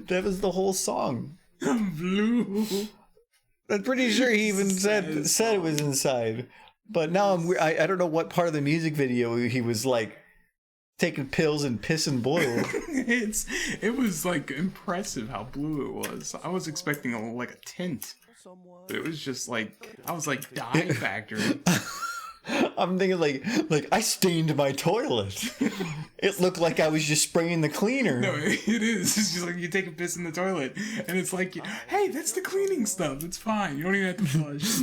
That was the whole song. I'm blue. I'm pretty sure he even said it was inside. But now I don't know what part of the music video he was like taking pills and pissing blue. It was like impressive how blue it was. I was expecting a tint, but it was just like I was like dye factory. I'm thinking like I stained my toilet. It looked like I was just spraying the cleaner. No, it is. It's just like you take a piss in the toilet, and it's like, hey, that's the cleaning stuff. It's fine. You don't even have to flush.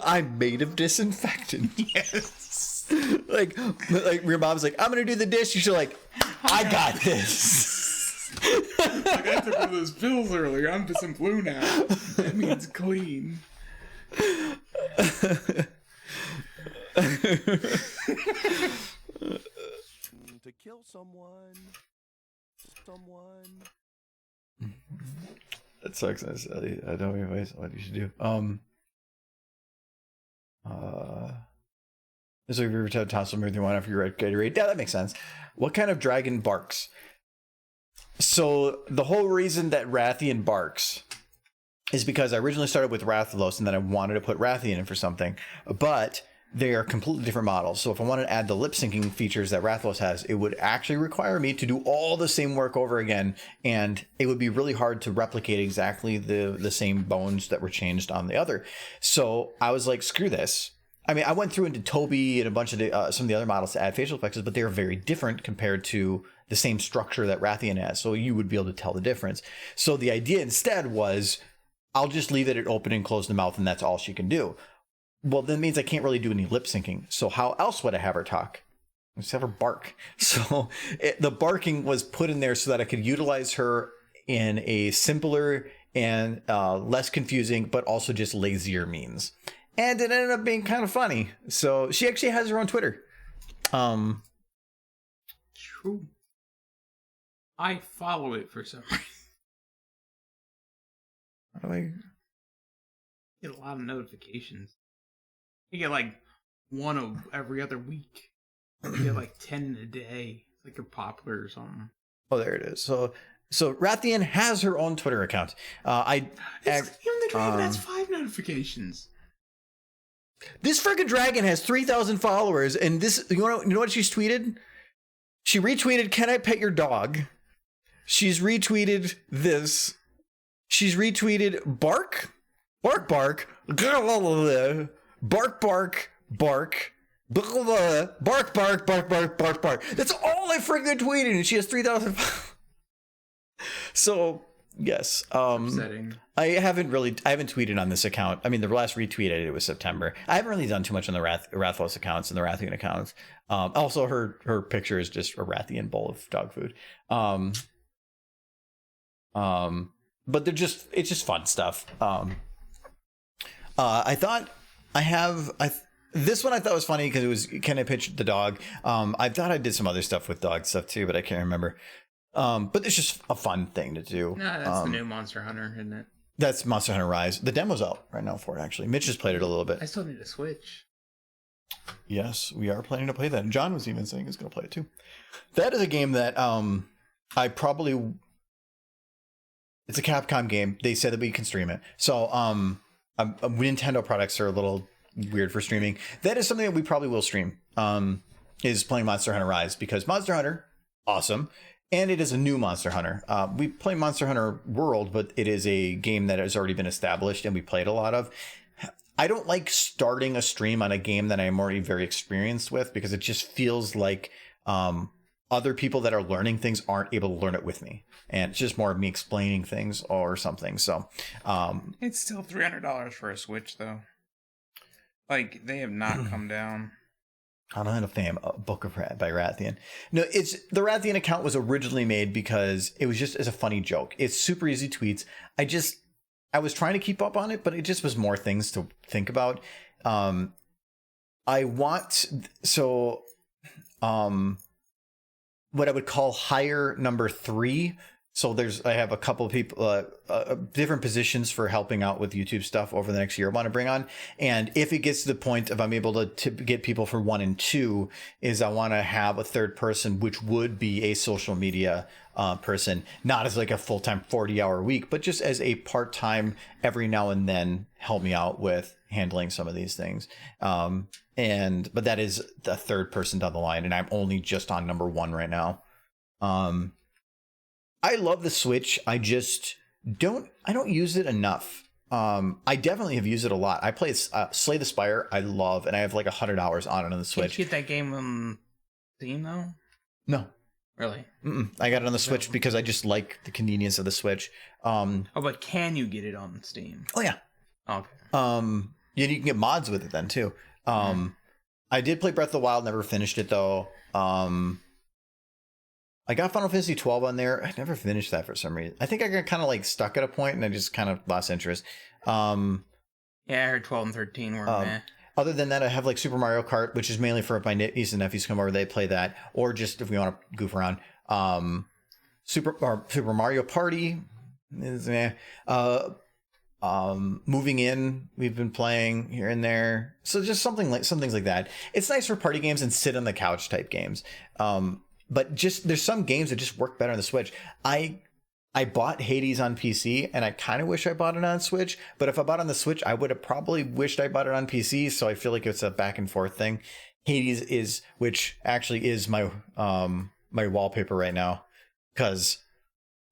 I'm made of disinfectant. Yes. like your mom's like, I'm gonna do the dish. You're like, I got this. Like I took one of those pills earlier. I'm pissing blue now. That means clean. To kill someone. That sucks. I don't even waste what you should do. So if you ever tell something everything one after you read Gatorade, yeah, that makes sense. What kind of dragon barks? So the whole reason that Rathian barks is because I originally started with Rathalos and then I wanted to put Rathian in for something, but they are completely different models. So if I wanted to add the lip syncing features that Rathalos has, it would actually require me to do all the same work over again, and it would be really hard to replicate exactly the same bones that were changed on the other. So I was like, screw this. I mean, I went through into Toby and a bunch of some of the other models to add facial effects, but they are very different compared to the same structure that Rathian has. So you would be able to tell the difference. So the idea instead was, I'll just leave it at open and close the mouth, and that's all she can do. Well, that means I can't really do any lip syncing. So how else would I have her talk? Just have her bark. So the barking was put in there so that I could utilize her in a simpler and less confusing, but also just lazier means. And it ended up being kind of funny. So she actually has her own Twitter. True. I follow it for some reason. How do I... Get a lot of notifications. You get like one of every other week. You get like 10 a day. It's like you're popular or something. Oh, there it is. So Rathian has her own Twitter account. Even the dragon has 5 notifications. This freaking dragon has 3,000 followers, and this, you know what she's tweeted? She retweeted, "Can I pet your dog?" She's retweeted this. She's retweeted, "Bark, bark, bark, bark, bark, bark, bark, bark, bark, bark, bark, bark." That's all I freaking tweeted, and she has 3,000. So yes, Upsetting. I haven't tweeted on this account. I mean, the last retweet I did was September. I haven't really done too much on the Rathalos accounts and the Rathian accounts. Also, her picture is just a Rathian bowl of dog food. But it's just fun stuff. I thought this one I thought was funny because it was, can I pitch the dog? I thought I did some other stuff with dog stuff too, but I can't remember. But it's just a fun thing to do. No, that's the new Monster Hunter, isn't it? That's Monster Hunter Rise. The demo's out right now for it, actually. Mitch has played it a little bit. I still need a Switch. Yes, we are planning to play that. And John was even saying he's going to play it too. That is a game that it's a Capcom game. They said that we can stream it. So Nintendo products are a little weird for streaming. That is something that we probably will stream, is playing Monster Hunter Rise, because Monster Hunter, awesome. And it is a new Monster Hunter. We play Monster Hunter World, but it is a game that has already been established and we played a lot of. I don't like starting a stream on a game that I'm already very experienced with, because it just feels like other people that are learning things aren't able to learn it with me. And it's just more of me explaining things or something. So it's still $300 for a Switch, though. Like, they have not come down. I don't know, fam, a book of by Rathian. No, the Rathian account was originally made because it was just as a funny joke. It's super easy tweets. I was trying to keep up on it, but it just was more things to think about. What I would call hire number 3. So I have a couple of people, different positions for helping out with YouTube stuff over the next year I want to bring on. And if it gets to the point of I'm able to get people for 1 and 2, is I want to have a third person, which would be a social media person, not as like a full-time 40-hour week, but just as a part-time every now and then help me out with handling some of these things. But that is the third person down the line, and I'm only just on number 1 right now. I love the Switch. I just don't use it enough. I definitely have used it a lot. I play Slay the Spire. I love, and I have like 100 hours on it on the Switch. Can't you get that game on Steam though? No. Really? I got it on the Switch because I just like the convenience of the Switch. But can you get it on Steam? Oh yeah. Okay. You can get mods with it then too. I did play Breath of the Wild, never finished it though. I got Final Fantasy 12 on there. I never finished that for some reason. I think I got kind of like stuck at a point and I just kind of lost interest. Yeah, I heard 12 and 13 were meh. Other than that, I have like Super Mario Kart, which is mainly for my niece and nephews come over, they play that, or just if we want to goof around. Super Mario Party, Moving in, we've been playing here and there, so just some things like that. It's nice for party games and sit on the couch type games, but just there's some games that just work better on the Switch. I bought Hades on PC, and I kind of wish I bought it on Switch, but if I bought it on the Switch, I would have probably wished I bought it on PC, so I feel like it's a back and forth thing. Hades which actually is my my wallpaper right now, because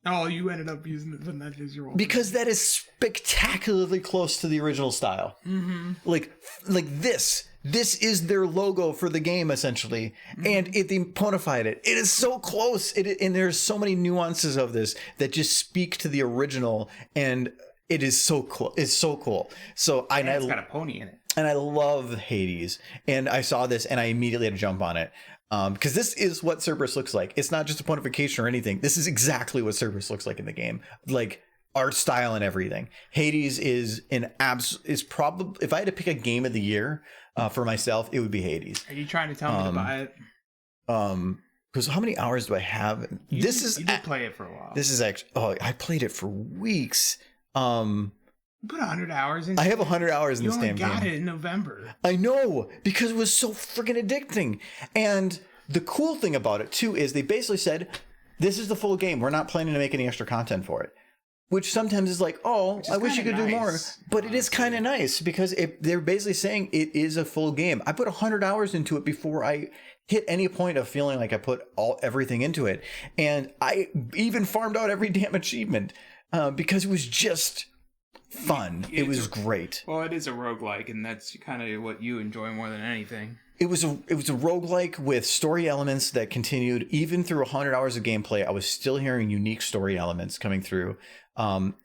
Oh, you ended up using it, but that is your wallpaper. because that is spectacularly close to the original style. Mm-hmm. Like this is their logo for the game essentially, and they ponified it. It is so close, and there's so many nuances of this that just speak to the original, and it is so cool. It's so cool. So It's got a pony in it, and I love Hades, and I saw this and I immediately had to jump on it. Because this is what Cerberus looks like. It's not just a ponification or anything. This is exactly what Cerberus looks like in the game, like art style and everything. Hades is probably, if I had to pick a game of the year for myself, it would be Hades. Are you trying to tell me to buy it? Because how many hours do I have? You did play it for a while. This is actually, I played it for weeks. You put 100 hours in. I have 100 hours in this damn game. You only got it in November. I know, because it was so freaking addicting. And the cool thing about it too is they basically said, this is the full game. We're not planning to make any extra content for it. Which sometimes is like, oh, I wish you could do more. But it is kind of nice, because they're basically saying it is a full game. I put 100 hours into it before I hit any point of feeling like I put everything into it. And I even farmed out every damn achievement because it was just fun. It was great. Well, it is a roguelike, and that's kind of what you enjoy more than anything. It was a roguelike with story elements that continued even through 100 hours of gameplay. I was still hearing unique story elements coming through.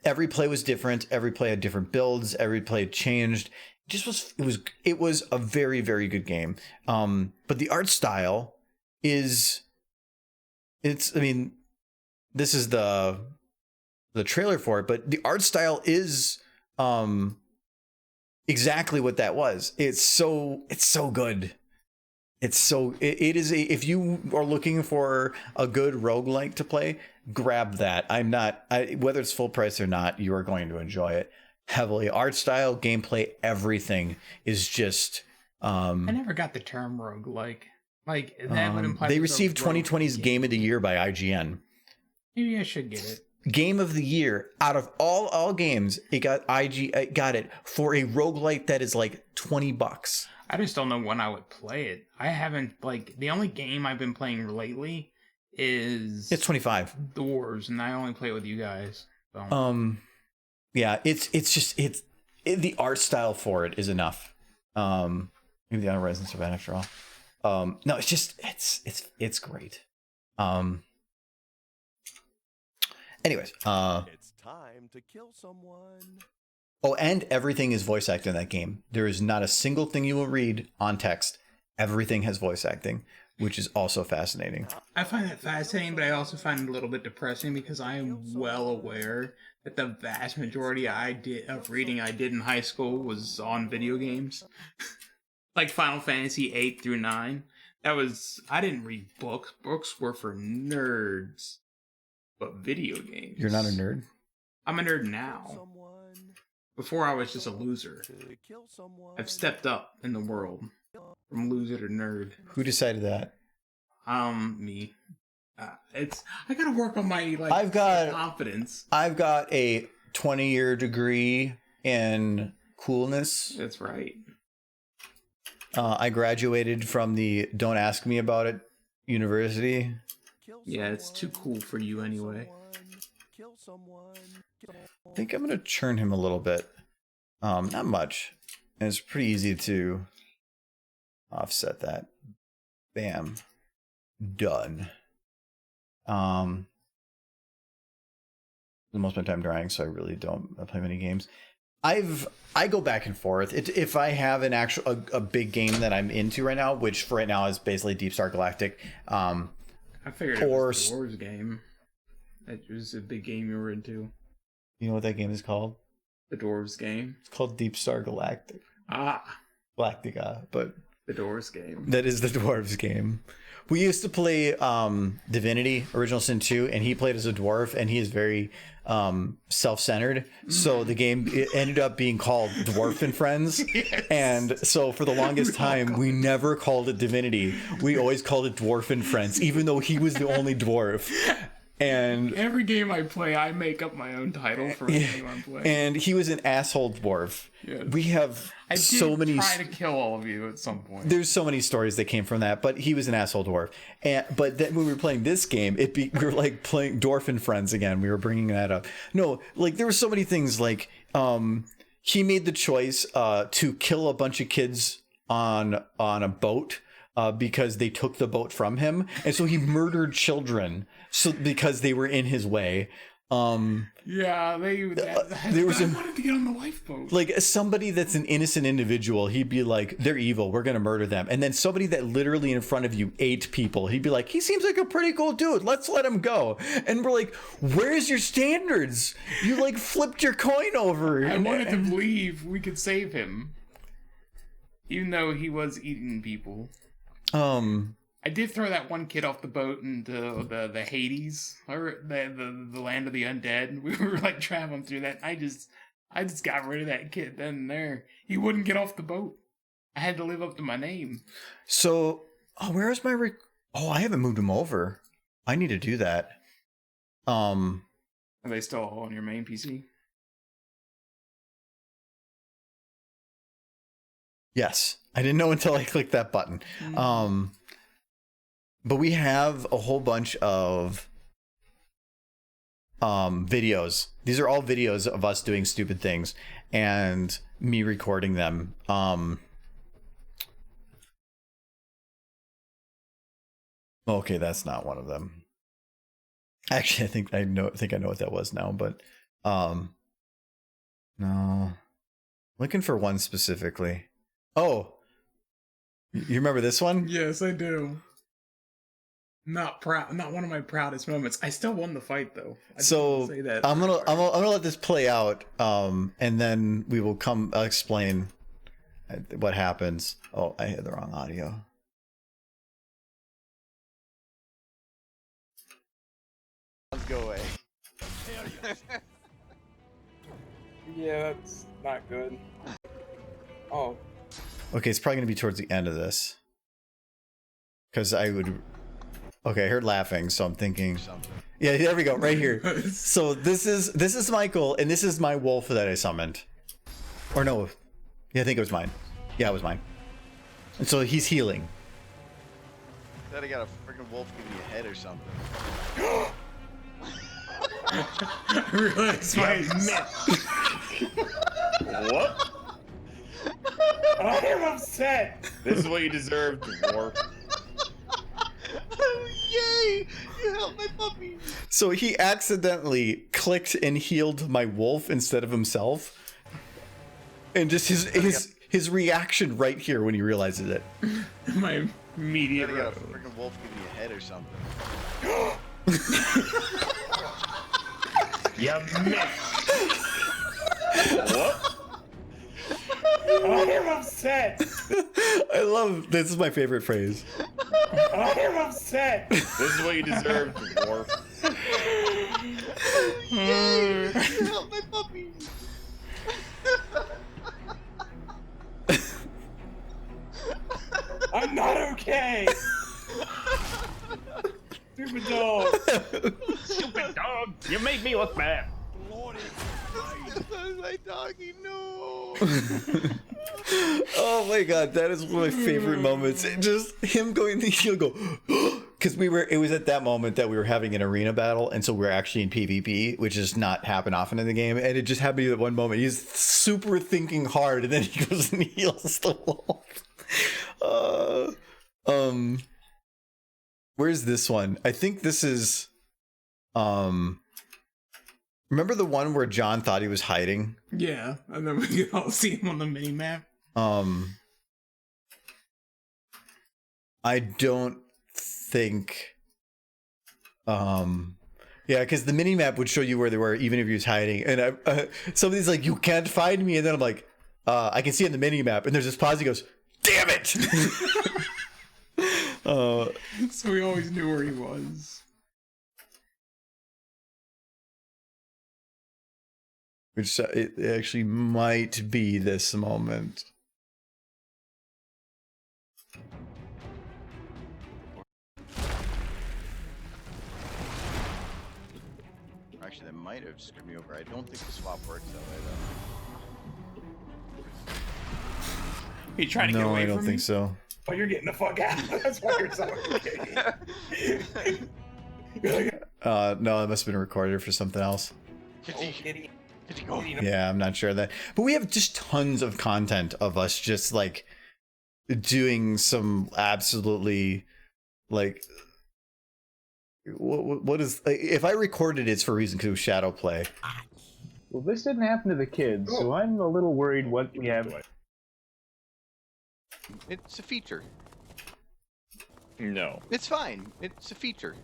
Every play was different. Every play had different builds. Every play had changed. It was a very, very good game. But the art style this is the trailer for it, but the art style is exactly what that was. It's so good. It is if you are looking for a good roguelike to play, grab that. Whether it's full price or not, you are going to enjoy it heavily. Art style, gameplay, everything is just I never got the term roguelike. Like that would imply they received 2020's Game of the Year by IGN. Maybe I should get it. Game of the Year out of all games, it got it for a roguelike that is like $20. I just don't know when I would play it. I haven't, the only game I've been playing lately is it's 25 Dwarves, and I only play it with you guys. So. Yeah, the art style for it is enough. Maybe the Honor Rising Survive after all. No, it's just it's great. Anyways, it's time to kill someone. Oh, and everything is voice acted in that game. There is not a single thing you will read on text. Everything has voice acting, which is also fascinating. I find that fascinating, but I also find it a little bit depressing, because I am well aware that the vast majority of reading I did in high school was on video games. Like Final Fantasy 8 through 9. I didn't read books. Books were for nerds. But video games. You're not a nerd? I'm a nerd now. Before I was just a loser. I've stepped up in the world. From loser to nerd. Who decided that? Me. I gotta work on my confidence. I've got a 20-year degree in coolness. That's right. I graduated from the Don't Ask Me About It university. Yeah, it's too cool for you anyway. I think I'm gonna churn him a little bit. Not much. And it's pretty easy to offset that. Bam. Done. Most of my time drying, so I really don't play many games. I go back and forth. If I have an actual a big game that I'm into right now, which for right now is basically Deep Star Galactic. I figured it was the Dwarves game. That was a big game you were into. You know what that game is called? The Dwarves game. It's called Deep Star Galactic. Ah. Galactica, but The Doors game. That is the dwarves game. We used to play Divinity Original Sin 2, and he played as a dwarf, and he is very self-centered. So the game it ended up being called Dwarf and Friends. Yes. And so for the longest time, we never called it Divinity. We always called it Dwarf and Friends, even though he was the only dwarf. And every game I play, I make up my own title for the game I'm playing. And he was an asshole dwarf. Yes. We have so many. Try to kill all of you at some point. There's so many stories that came from that, but he was an asshole dwarf. But then when we were playing this game, we were like playing Dwarf and Friends again. We were bringing that up. No, like there were so many things. Like he made the choice to kill a bunch of kids on a boat. Because they took the boat from him, and so he murdered children because they were in his way. Yeah, they wanted to get on the lifeboat. Like somebody that's an innocent individual, he'd be like, "They're evil. We're gonna murder them." And then somebody that literally in front of you ate people, he'd be like, "He seems like a pretty cool dude. Let's let him go." And we're like, "Where's your standards? You like flipped your coin over." I wanted to believe we could save him, even though he was eating people. I did throw that one kid off the boat into the Hades, or the land of the undead. We were like traveling through that. I just got rid of that kid then and there. He wouldn't get off the boat. I had to live up to my name. So, where is my I haven't moved him over. I need to do that. Are they still all on your main PC? Yes. I didn't know until I clicked that button. But we have a whole bunch of videos. These are all videos of us doing stupid things and me recording them. Okay, that's not one of them. Actually, I think I know what that was now, but no. Looking for one specifically. Oh, you remember this one? Yes, I do. Not one of my proudest moments. I still won the fight though. So say that I'm gonna let this play out, and then we will explain what happens. Oh, I hit the wrong audio. Let's go away. Yeah, that's not good. Oh. Okay, it's probably gonna be towards the end of this. Because I would... Okay, I heard laughing, so I'm thinking... Yeah, there we go, right here. So this is Michael, and this is my wolf that I summoned. Or no, yeah, I think it was mine. Yeah, it was mine. And so he's healing. Thought I got a freaking wolf give me a head or something. I realized my miss. What? I am upset. This is what you deserve, dwarf. Yay! You helped my puppy! So he accidentally clicked and healed my wolf instead of himself. And just his reaction right here when he realizes it. My immediate I got a freaking wolf give me a head or something. You missed. What? I am upset. I love this is my favorite phrase. I am upset. This is what you deserve, dwarf. Yay! You helped my puppy! I'm not okay. Stupid dog. Stupid dog. You make me look bad. My doggy, no! Oh my god, that is one of my favorite moments. Just him going, he'll go, because it was at that moment that we were having an arena battle, and so we're actually in PvP, which does not happen often in the game, and it just happened at one moment. He's super thinking hard, and then he goes and heals the wolf. Where's this one? I think this is, remember the one where John thought he was hiding? Yeah, and then we could all see him on the mini map. I don't think, yeah, because the mini map would show you where they were, even if he was hiding. And somebody's like, "You can't find me," and then I'm like, "I can see on the mini map." And there's this pause. He goes, Damn it! So we always knew where he was. Which it actually might be this moment. Actually, that might have screwed me over. I don't think the swap works that way, though. Are you trying to get No, away I don't from think me? so. Oh, you're getting the fuck out. That's why you're so No, it must have been recorded for something else. Kitty. Go. Yeah, I'm not sure of that. But we have just tons of content of us just like doing some absolutely like what is if I recorded it's for a reason because it was shadow play. Well, this didn't happen to the kids, so I'm a little worried what we have. It's a feature. No. It's fine. It's a feature.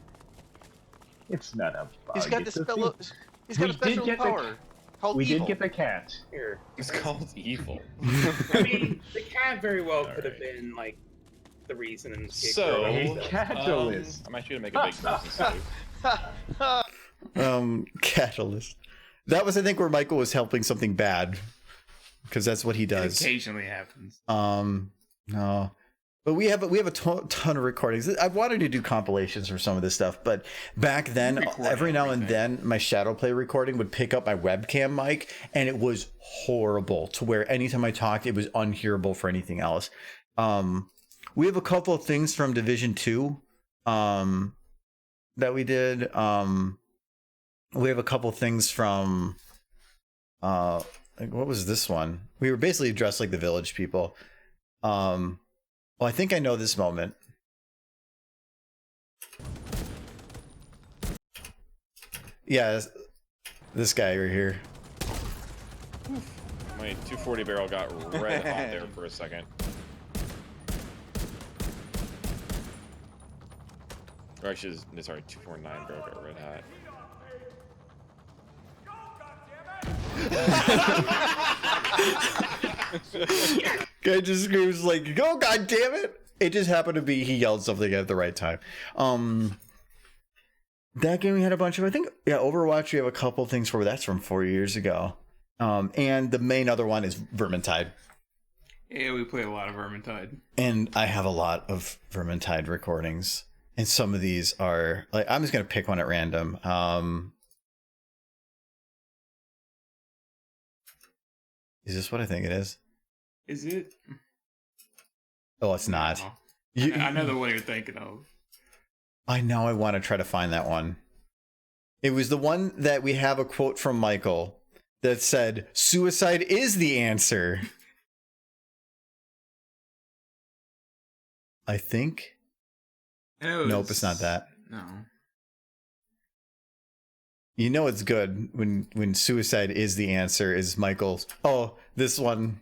It's not a bug. He's got it's this a fellow. feat. He's got We a did special get the- power called We evil. did get the cat. Here. It's called evil. I mean, the cat very well could have Alright. been like the reason. And So, Catalyst. I'm actually gonna make a big business move. Catalyst. That was I think where Michael was helping something bad. Because that's what he It does. occasionally happens. No. But we have a ton of recordings. I wanted to do compilations for some of this stuff, but back then, Record every now and everything. then, my shadow play recording would pick up my webcam mic, and it was horrible. To where anytime I talked, it was unhearable for anything else. We have a couple of things from Division 2 that we did. We have a couple of things from like, what was this one? We were basically dressed like the village people. Well, I think I know this moment. Yeah, this guy right here. My 240 barrel got red hot there for a second. Or actually, sorry, 249 barrel got red hot. Guy just screams like, "Go, god damn it!" It just happened to be he yelled something at the right time. That game we had a bunch of. I think Overwatch. We have a couple things for that's from 4 years ago. And the main other one is Vermintide. Yeah, we play a lot of Vermintide. And I have a lot of Vermintide recordings. And some of these are like I'm just gonna pick one at random. Is this what I think it is? Is it? Oh, it's not. No. I know the one you're thinking of. I know I want to try to find that one. It was the one that we have a quote from Michael that said, "Suicide is the answer." I think. Nope, it's not that. No. You know it's good when suicide is the answer is Michael's. Oh, this one.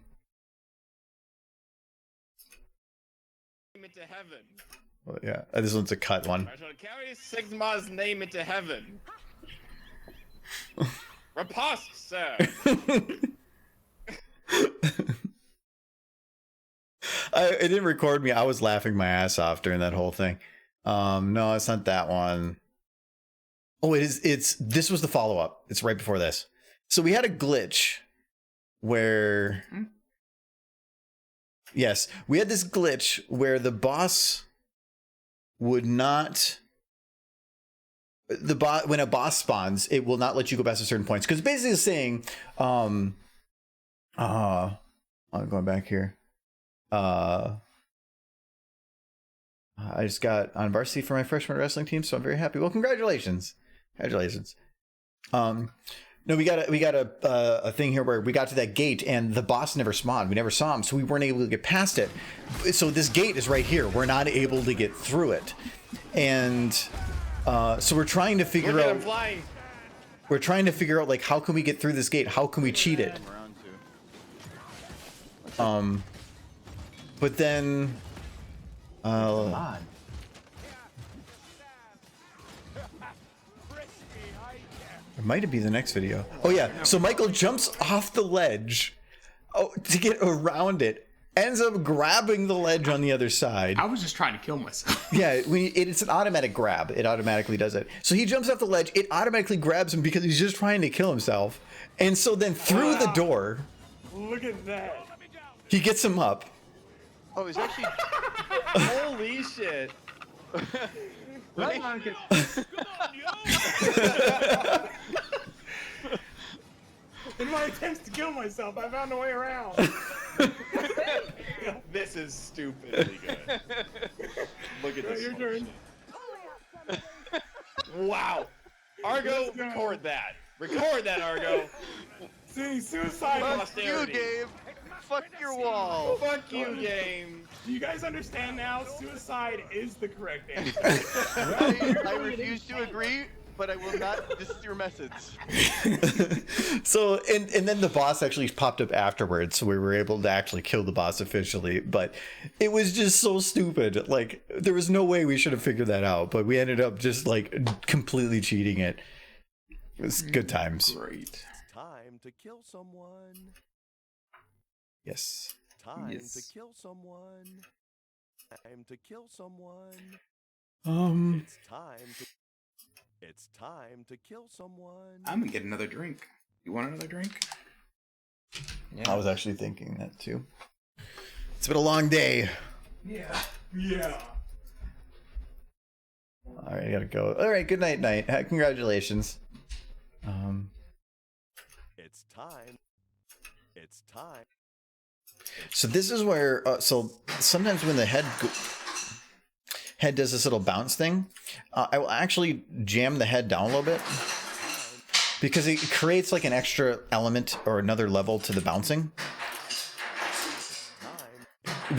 Into heaven. Well, yeah, this one's a cut one. I shall carry Sigma's name into heaven. Riposte, sir. It didn't record me. I was laughing my ass off during that whole thing. No, it's not that one. Oh, it is. This was the follow up. It's right before this. So we had a glitch where, yes, we had this glitch where the boss would not. When a boss spawns, it will not let you go past a certain points because basically it's saying, I'm going back here. I just got on varsity for my freshman wrestling team, so I'm very happy. Well, congratulations. No, we got a thing here where we got to that gate and the boss never spawned. We never saw him, so we weren't able to get past it. So this gate is right here. We're not able to get through it, and so we're trying to figure Look at out. him flying. We're trying to figure out like how can we get through this gate? How can we cheat it? But then, it might be the next video. Oh yeah, so Michael jumps off the ledge, to get around it, ends up grabbing the ledge on the other side. I was just trying to kill myself. Yeah, it's an automatic grab. It automatically does it. So he jumps off the ledge. It automatically grabs him because he's just trying to kill himself. And so then through the door, Look at that. he gets him up. Oh, he's actually. Holy shit! Right? In my attempts to kill myself, I found a way around. This is stupidly good. Look at this. Your turn. Wow. Argo, record that. Record that, Argo. See, suicide. Fuck you, Gabe. Fuck your wall. Fuck you, game. Do you guys understand now? Suicide is the correct answer. I refuse to agree, but I will not. This is your message. So, and then the boss actually popped up afterwards, so we were able to actually kill the boss officially. But it was just so stupid. Like, there was no way we should have figured that out, but we ended up just like completely cheating it. It was good times. Great. Time to kill someone. Yes. Time Yes. to kill someone. Time to kill someone. It's time to. It's time to kill someone. I'm gonna get another drink. You want another drink? I was actually thinking that too. It's been a long day. Yeah. Yeah. All right, I gotta go. All right, good night, night. Congratulations. It's time. It's time. So this is where, so sometimes when the head does this little bounce thing, I will actually jam the head down a little bit because it creates like an extra element or another level to the bouncing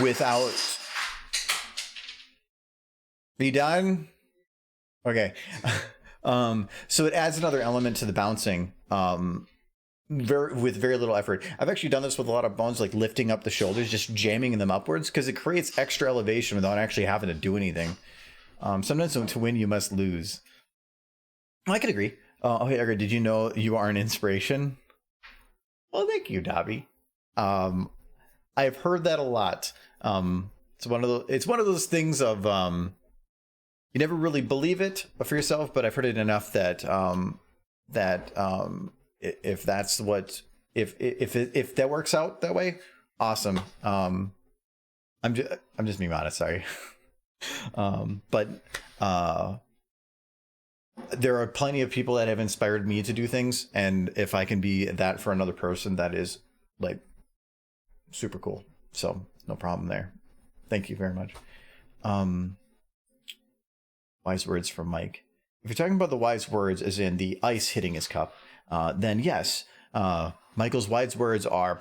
without. Are you done? Okay. So it adds another element to the bouncing. With very little effort. I've actually done this with a lot of bones, like lifting up the shoulders, just jamming them upwards, because it creates extra elevation without actually having to do anything. Sometimes to win, you must lose. I can agree. Oh, hey, Edgar, did you know you are an inspiration? Well, thank you, Dobby. I've heard that a lot. It's one of those things of you never really believe it for yourself, but I've heard it enough that if that's what if that works out that way, awesome. I'm just being honest, sorry. But there are plenty of people that have inspired me to do things, and if I can be that for another person, that is like super cool. So no problem there. Thank you very much. Wise words from Mike. If you're talking about the wise words as in the ice hitting his cup, then yes, Michael's wise words are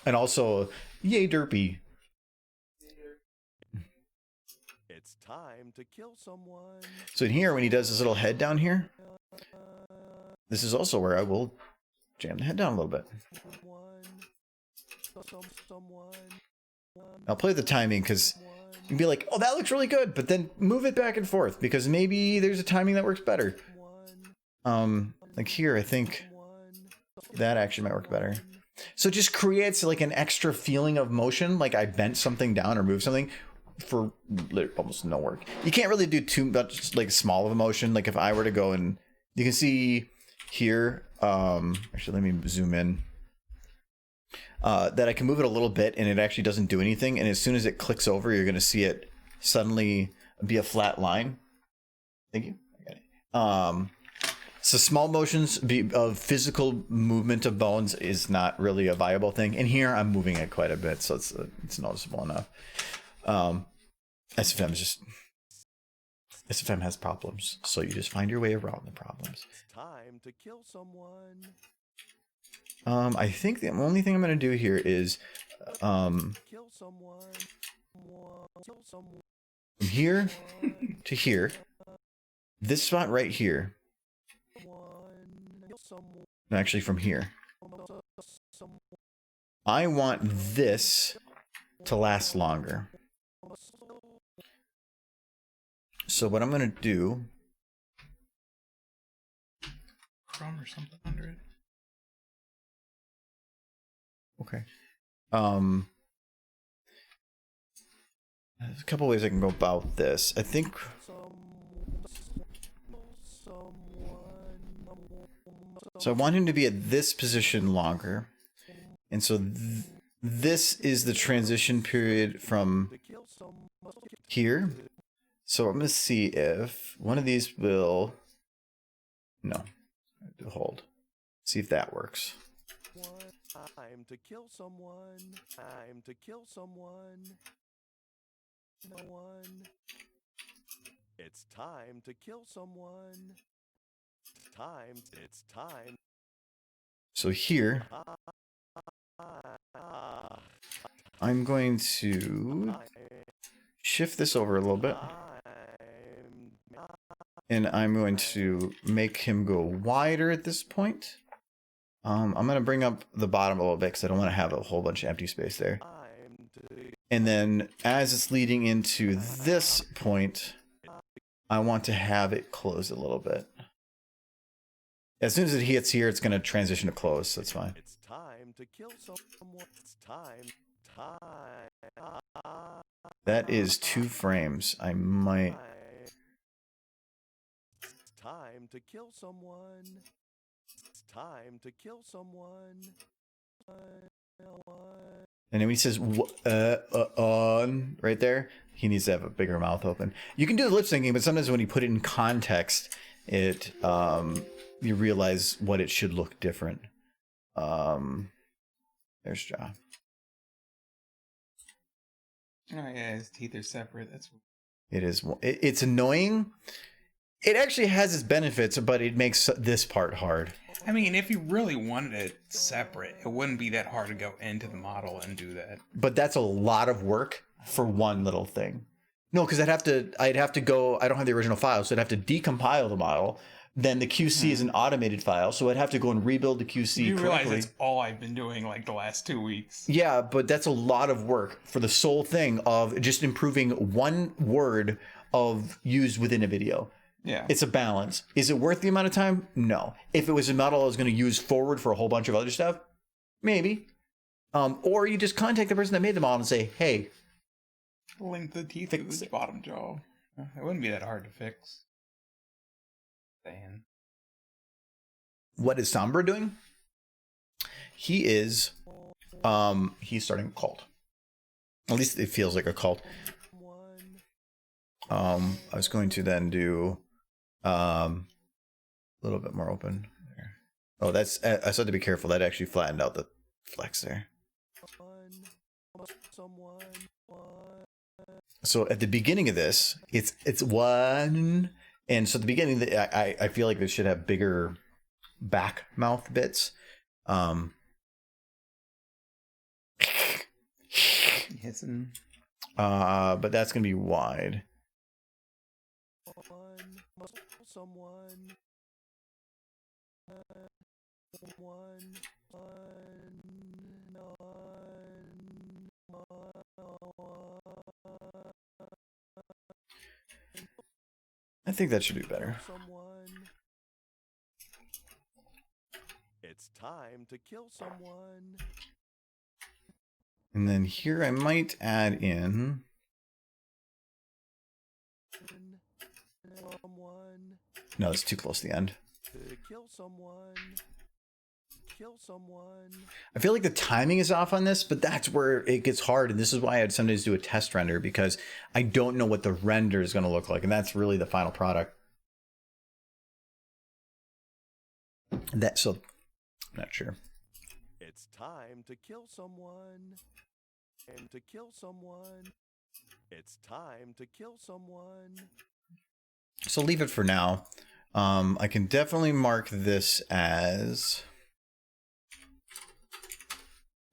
and also yay derpy. It's time to kill someone. So in here, when he does his little head down here, this is also where I will jam the head down a little bit. I'll play the timing because you can be like, oh, that looks really good, but then move it back and forth because maybe there's a timing that works better. Like here, I think that actually might work better. So it just creates like an extra feeling of motion, like I bent something down or moved something for almost no work. You can't really do too much like small of a motion. Like if I were to go and you can see here, actually let me zoom in, that I can move it a little bit and it actually doesn't do anything. And as soon as it clicks over, you're going to see it suddenly be a flat line. Thank you. I got it. So small motions of physical movement of bones is not really a viable thing. And here I'm moving it quite a bit, so it's noticeable enough. SFM has problems, so you just find your way around the problems. It's time to kill someone. I think the only thing I'm going to do here is Kill someone. Kill someone. from here to here, this spot right here. Kill someone. No, actually from here. I want this to last longer. So what I'm going to do... Chrome or something under it. Okay. There's a couple ways I can go about this. I think so. I want him to be at this position longer, and so this is the transition period from here. So I'm gonna see if one of these will hold. See if that works. Time to kill someone. Time to kill someone. No one. It's time to kill someone. It's time. So here, I'm going to shift this over a little bit. And I'm going to make him go wider at this point. I'm going to bring up the bottom a little bit because I don't want to have a whole bunch of empty space there. And then as it's leading into this point, I want to have it close a little bit. As soon as it hits here, it's going to transition to close, so that's fine. It's time to kill someone. It's time. That is 2 frames. I might... It's time to kill someone. It's time to kill someone. And then when he says on right there, he needs to have a bigger mouth open. You can do the lip syncing, but sometimes when you put it in context, it you realize what it should look different. There's Ja. Oh yeah, his teeth are separate. That's It is. It's annoying. It actually has its benefits, but it makes this part hard. I mean, if you really wanted it separate, it wouldn't be that hard to go into the model and do that. But that's a lot of work for one little thing. No, because I'd have to go. I don't have the original file, so I'd have to decompile the model. Then the QC is an automated file, so I'd have to go and rebuild the QC You realize correctly. that's all I've been doing like the last 2 weeks. Yeah, but that's a lot of work for the sole thing of just improving one word of used within a video. Yeah. It's a balance. Is it worth the amount of time? No. If it was a model I was going to use forward for a whole bunch of other stuff, maybe. Or you just contact the person that made the model and say, hey, Link the teeth to the bottom jaw. It wouldn't be that hard to fix. Dan. what is Sombra doing? He is, he's starting a cult. At least it feels like a cult. I was going to then do a little bit more open there. Oh, that's, I still have to be careful. That actually flattened out the flex there. So at the beginning of this, it's one, and so at the beginning, I feel like this should have bigger back mouth bits. But that's gonna be wide. I think that should be better. It's time to kill someone. And then here I might add in. No, it's too close to the end. To kill someone. Kill someone. I feel like the timing is off on this, but that's where it gets hard. And this is why I'd sometimes do a test render, because I don't know what the render is going to look like. And that's really the final product. So, I'm not sure. It's time to kill someone. And to kill someone. It's time to kill someone. So leave it for now. I can definitely mark this as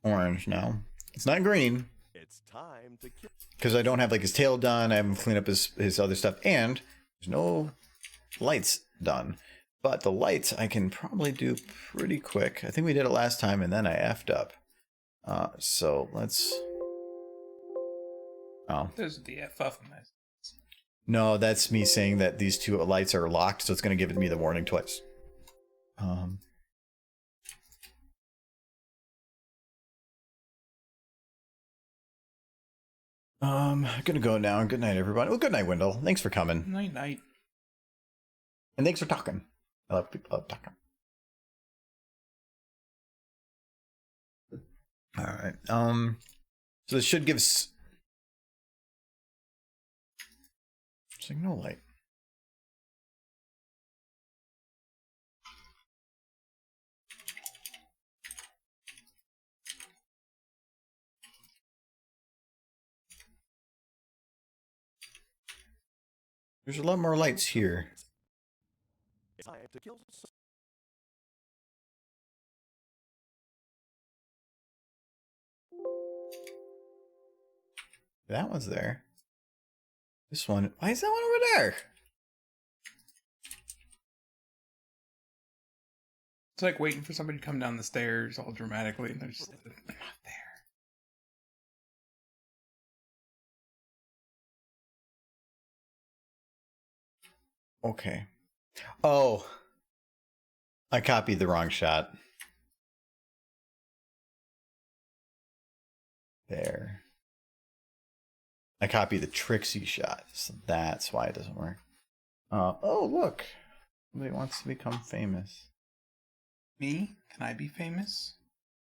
orange now. It's not green. It's time to kill. Because I don't have like his tail done. I haven't cleaned up his other stuff. And there's no lights done. But the lights I can probably do pretty quick. I think we did it last time and then I effed up. So let's... Oh. Those are the FF mess. No, that's me saying that these two lights are locked, so it's going to give me the warning twice. I'm gonna go now. Good night, everybody. Well, good night, Wendell. Thanks for coming. Night night. And thanks for talking. I love people love talking. All right. So this should give signal light. There's a lot more lights here. That one's there. This one. Why is that one over there? It's like waiting for somebody to come down the stairs all dramatically, and they're just they're not there. Okay. Oh. I copied the wrong shot. There. I copied the Trixie shot, so that's why it doesn't work. Oh, look. Somebody wants to become famous. Me? Can I be famous?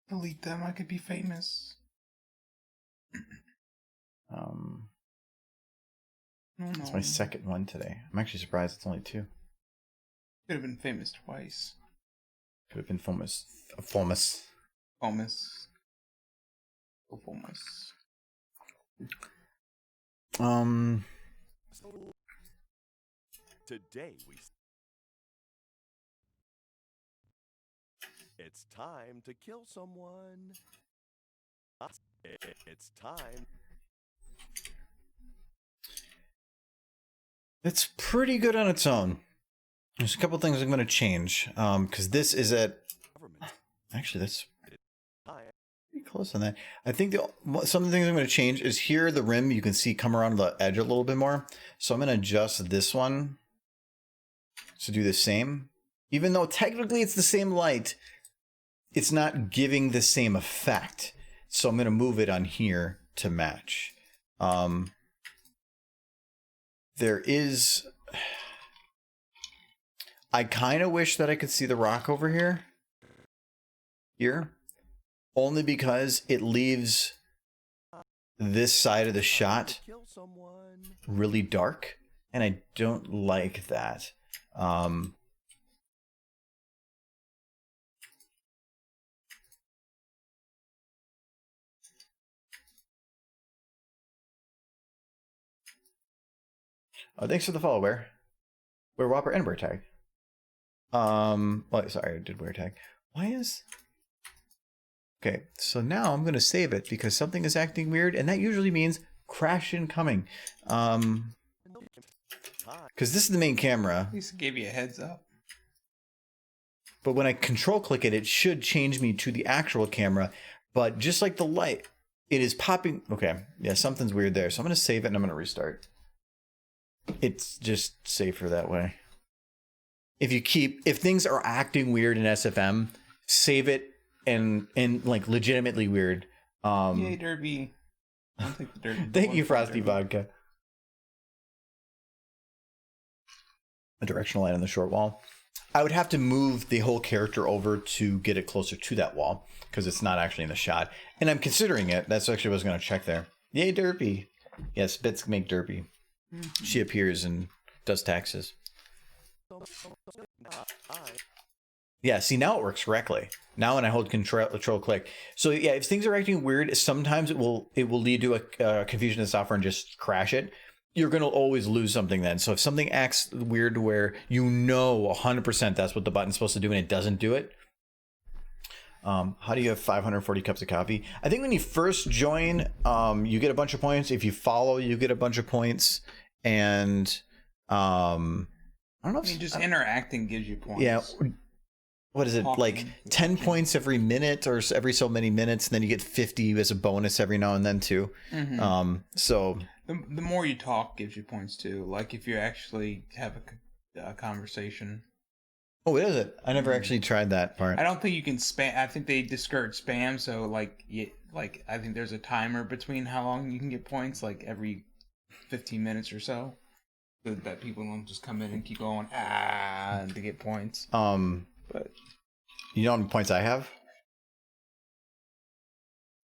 Delete them, I could be famous. It's my second one today. I'm actually surprised it's only 2. Could have been famous twice. Could have been famous. Famous. Famous. So famous. Today it's time to kill someone. It's time. It's pretty good on its own. There's a couple things I'm going to change. Because this is at... Actually, that's pretty close on that. I think some of the things I'm going to change is here, the rim, you can see come around the edge a little bit more. So I'm going to adjust this one to do the same. Even though technically it's the same light, it's not giving the same effect. So I'm going to move it on here to match. There is... I kind of wish that I could see the rock over here. Here. Only because it leaves this side of the shot really dark. And I don't like that. Oh, thanks for the follow, Wear Whopper and Wear Tag. Well, sorry, I did Wear Tag. Why is... Okay, so now I'm going to save it because something is acting weird, and that usually means crash incoming. Because this is the main camera. At least it gave you a heads up. But when I control click it, it should change me to the actual camera. But just like the light, it is popping... Okay, yeah, something's weird there. So I'm going to save it and I'm going to restart. It's just safer that way. If things are acting weird in SFM, save it and like legitimately weird. Yay, Derby. I don't think the Derby. Thank you, Frosty Vodka. A directional light on the short wall. I would have to move the whole character over to get it closer to that wall because it's not actually in the shot. And I'm considering it. That's actually what I was going to check there. Yay, Derpy. Yes, bits make Derpy. She appears and does taxes. Yeah, see, now it works correctly. Now when I hold control click. So yeah, if things are acting weird, sometimes it will lead to a confusion in the software and just crash it. You're going to always lose something then. So if something acts weird where you know 100% that's what the button's supposed to do and it doesn't do it. How do you have 540 cups of coffee? I think when you first join, you get a bunch of points. If you follow, you get a bunch of points. And I don't know if just interacting gives you points. Yeah. What is it? Talking, like 10 points every minute or every so many minutes, and then you get 50 as a bonus every now and then too. Mm-hmm. So the more you talk gives you points too. Like if you actually have a conversation. Oh, is it? I never actually tried that part. I don't think you can spam. I think they discourage spam. So like, I think there's a timer between how long you can get points, like every 15 minutes or so, so that people don't just come in and keep going and to get points. But you know how many points I have?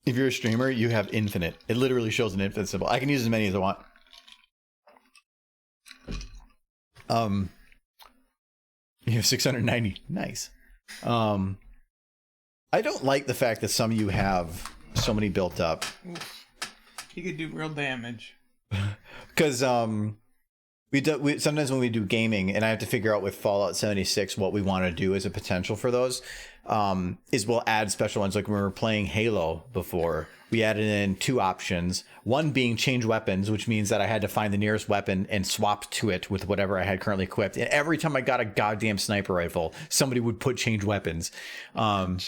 If you're a streamer, you have infinite. It literally shows an infinite symbol. I can use as many as I want. You have 690. Nice. I don't like the fact that some of you have so many built up. Oof. You could do real damage. Because we sometimes when we do gaming, and I have to figure out with Fallout 76 what we want to do as a potential for those, is we'll add special ones. Like when we were playing Halo before, we added in 2 options. One being change weapons, which means that I had to find the nearest weapon and swap to it with whatever I had currently equipped. And every time I got a goddamn sniper rifle, somebody would put change weapons. And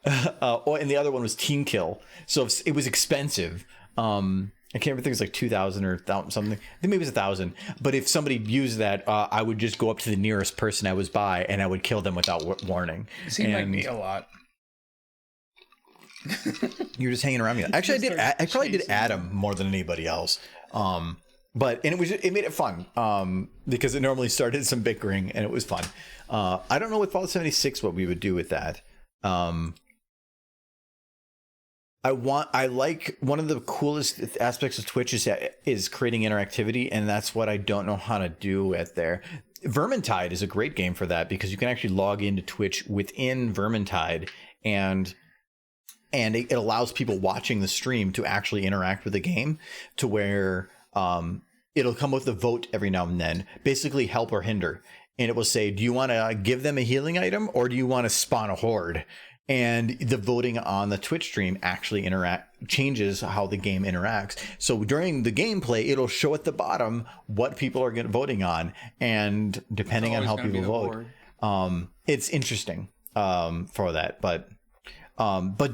the other one was team kill. So it was expensive. I can't remember, I think it was like 2,000 or something. I think maybe it was 1,000. But if somebody used that, I would just go up to the nearest person I was by and I would kill them without It warning. seemed like me a lot. You were just hanging around me. Actually, I probably did Adam more than anybody else. But it made it fun because it normally started some bickering and it was fun. I don't know with Fallout 76 what we would do with that. I like one of the coolest aspects of Twitch is creating interactivity, and that's what I don't know how to do at there. Vermintide is a great game for that because you can actually log into Twitch within Vermintide, and it allows people watching the stream to actually interact with the game to where it'll come with a vote every now and then, basically help or hinder, and it will say, do you want to give them a healing item or do you want to spawn a horde? And the voting on the Twitch stream actually changes how the game interacts. So during the gameplay, it'll show at the bottom what people are voting on, and depending on how people vote, it's interesting for that. But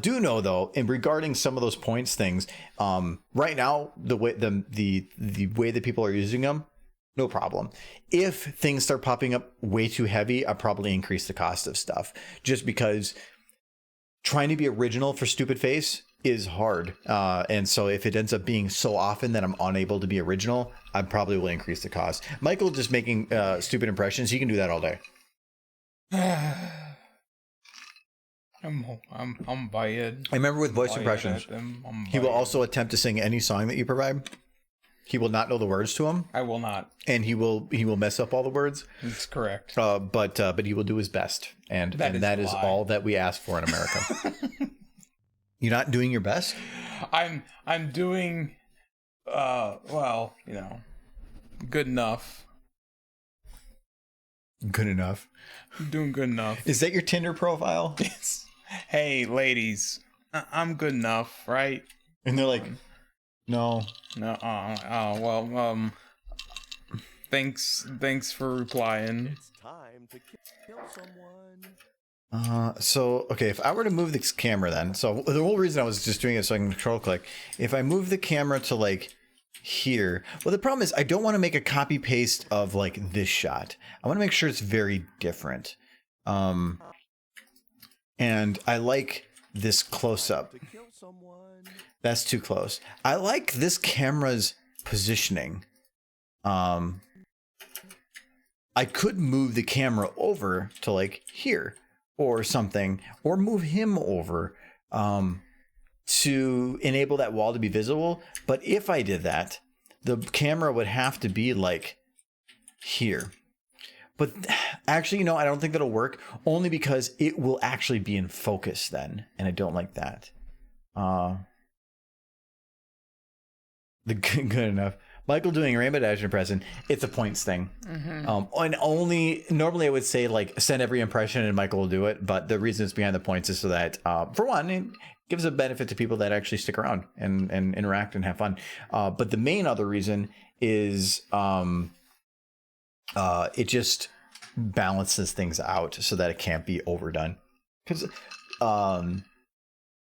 do know though, and regarding some of those points things, right now the way that people are using them, no problem. If things start popping up way too heavy, I'll probably increase the cost of stuff, just because trying to be original for Stupid Face is hard. And so if it ends up being so often that I'm unable to be original, I probably will increase the cost. Michael just making stupid impressions, he can do that all day. I'm biased. I remember with voice impressions, he will also attempt to sing any song that you provide. He will not know the words to them. I will not. And he will mess up all the words. That's correct. But he will do his best. And that is all that we ask for in America. You're not doing your best? I'm doing well, good enough. Good enough. I'm doing good enough. Is that your Tinder profile? Yes. Hey, ladies, I'm good enough, right? And they're like, no. Well, thanks for replying. It's time to kill someone. So okay, if I were to move this camera then, so the whole reason I was just doing it so I can control click, if I move the camera to like here, well, the problem is I don't want to make a copy paste of like this shot. I want to make sure it's very different. And I like this close up. That's too close. I like this camera's positioning. I could move the camera over to like here or something, or move him over to enable that wall to be visible. But if I did that, the camera would have to be like here. But actually, I don't think that'll work, only because it will actually be in focus then, and I don't like that. Good enough. Michael doing Rainbow Dash impression, it's a points thing. Mm-hmm. And normally I would say like send every impression and Michael will do it, but the reason it's behind the points is so that for one, it gives a benefit to people that actually stick around and interact and have fun. But the main other reason is it just balances things out so that it can't be overdone. Because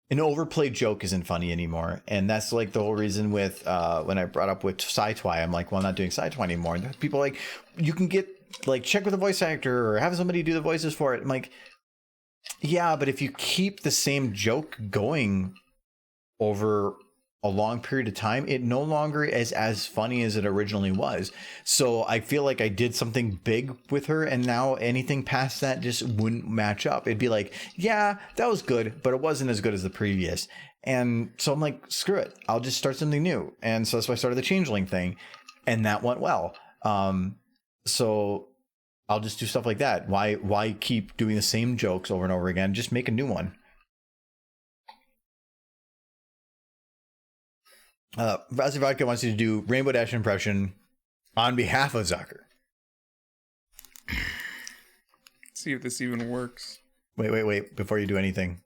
an overplayed joke isn't funny anymore, and that's like the whole reason with when I brought up with sci-twi, I'm like, well, I'm not doing sci-twi anymore. And people are like, you can get like check with the voice actor or have somebody do the voices for it. I'm like, yeah, but if you keep the same joke going over a long period of time, it no longer is as funny as it originally was. So I feel like I did something big with her, and now anything past that just wouldn't match up. It'd be like, yeah, that was good, but it wasn't as good as the previous. And so I'm like, screw it, I'll just start something new. And so that's why I started the Changeling thing, and that went well. So I'll just do stuff like that. Why keep doing the same jokes over and over again? Just make a new one. Razzie Vodka wants you to do Rainbow Dash impression on behalf of Zucker. See if this even works. Wait. Before you do anything.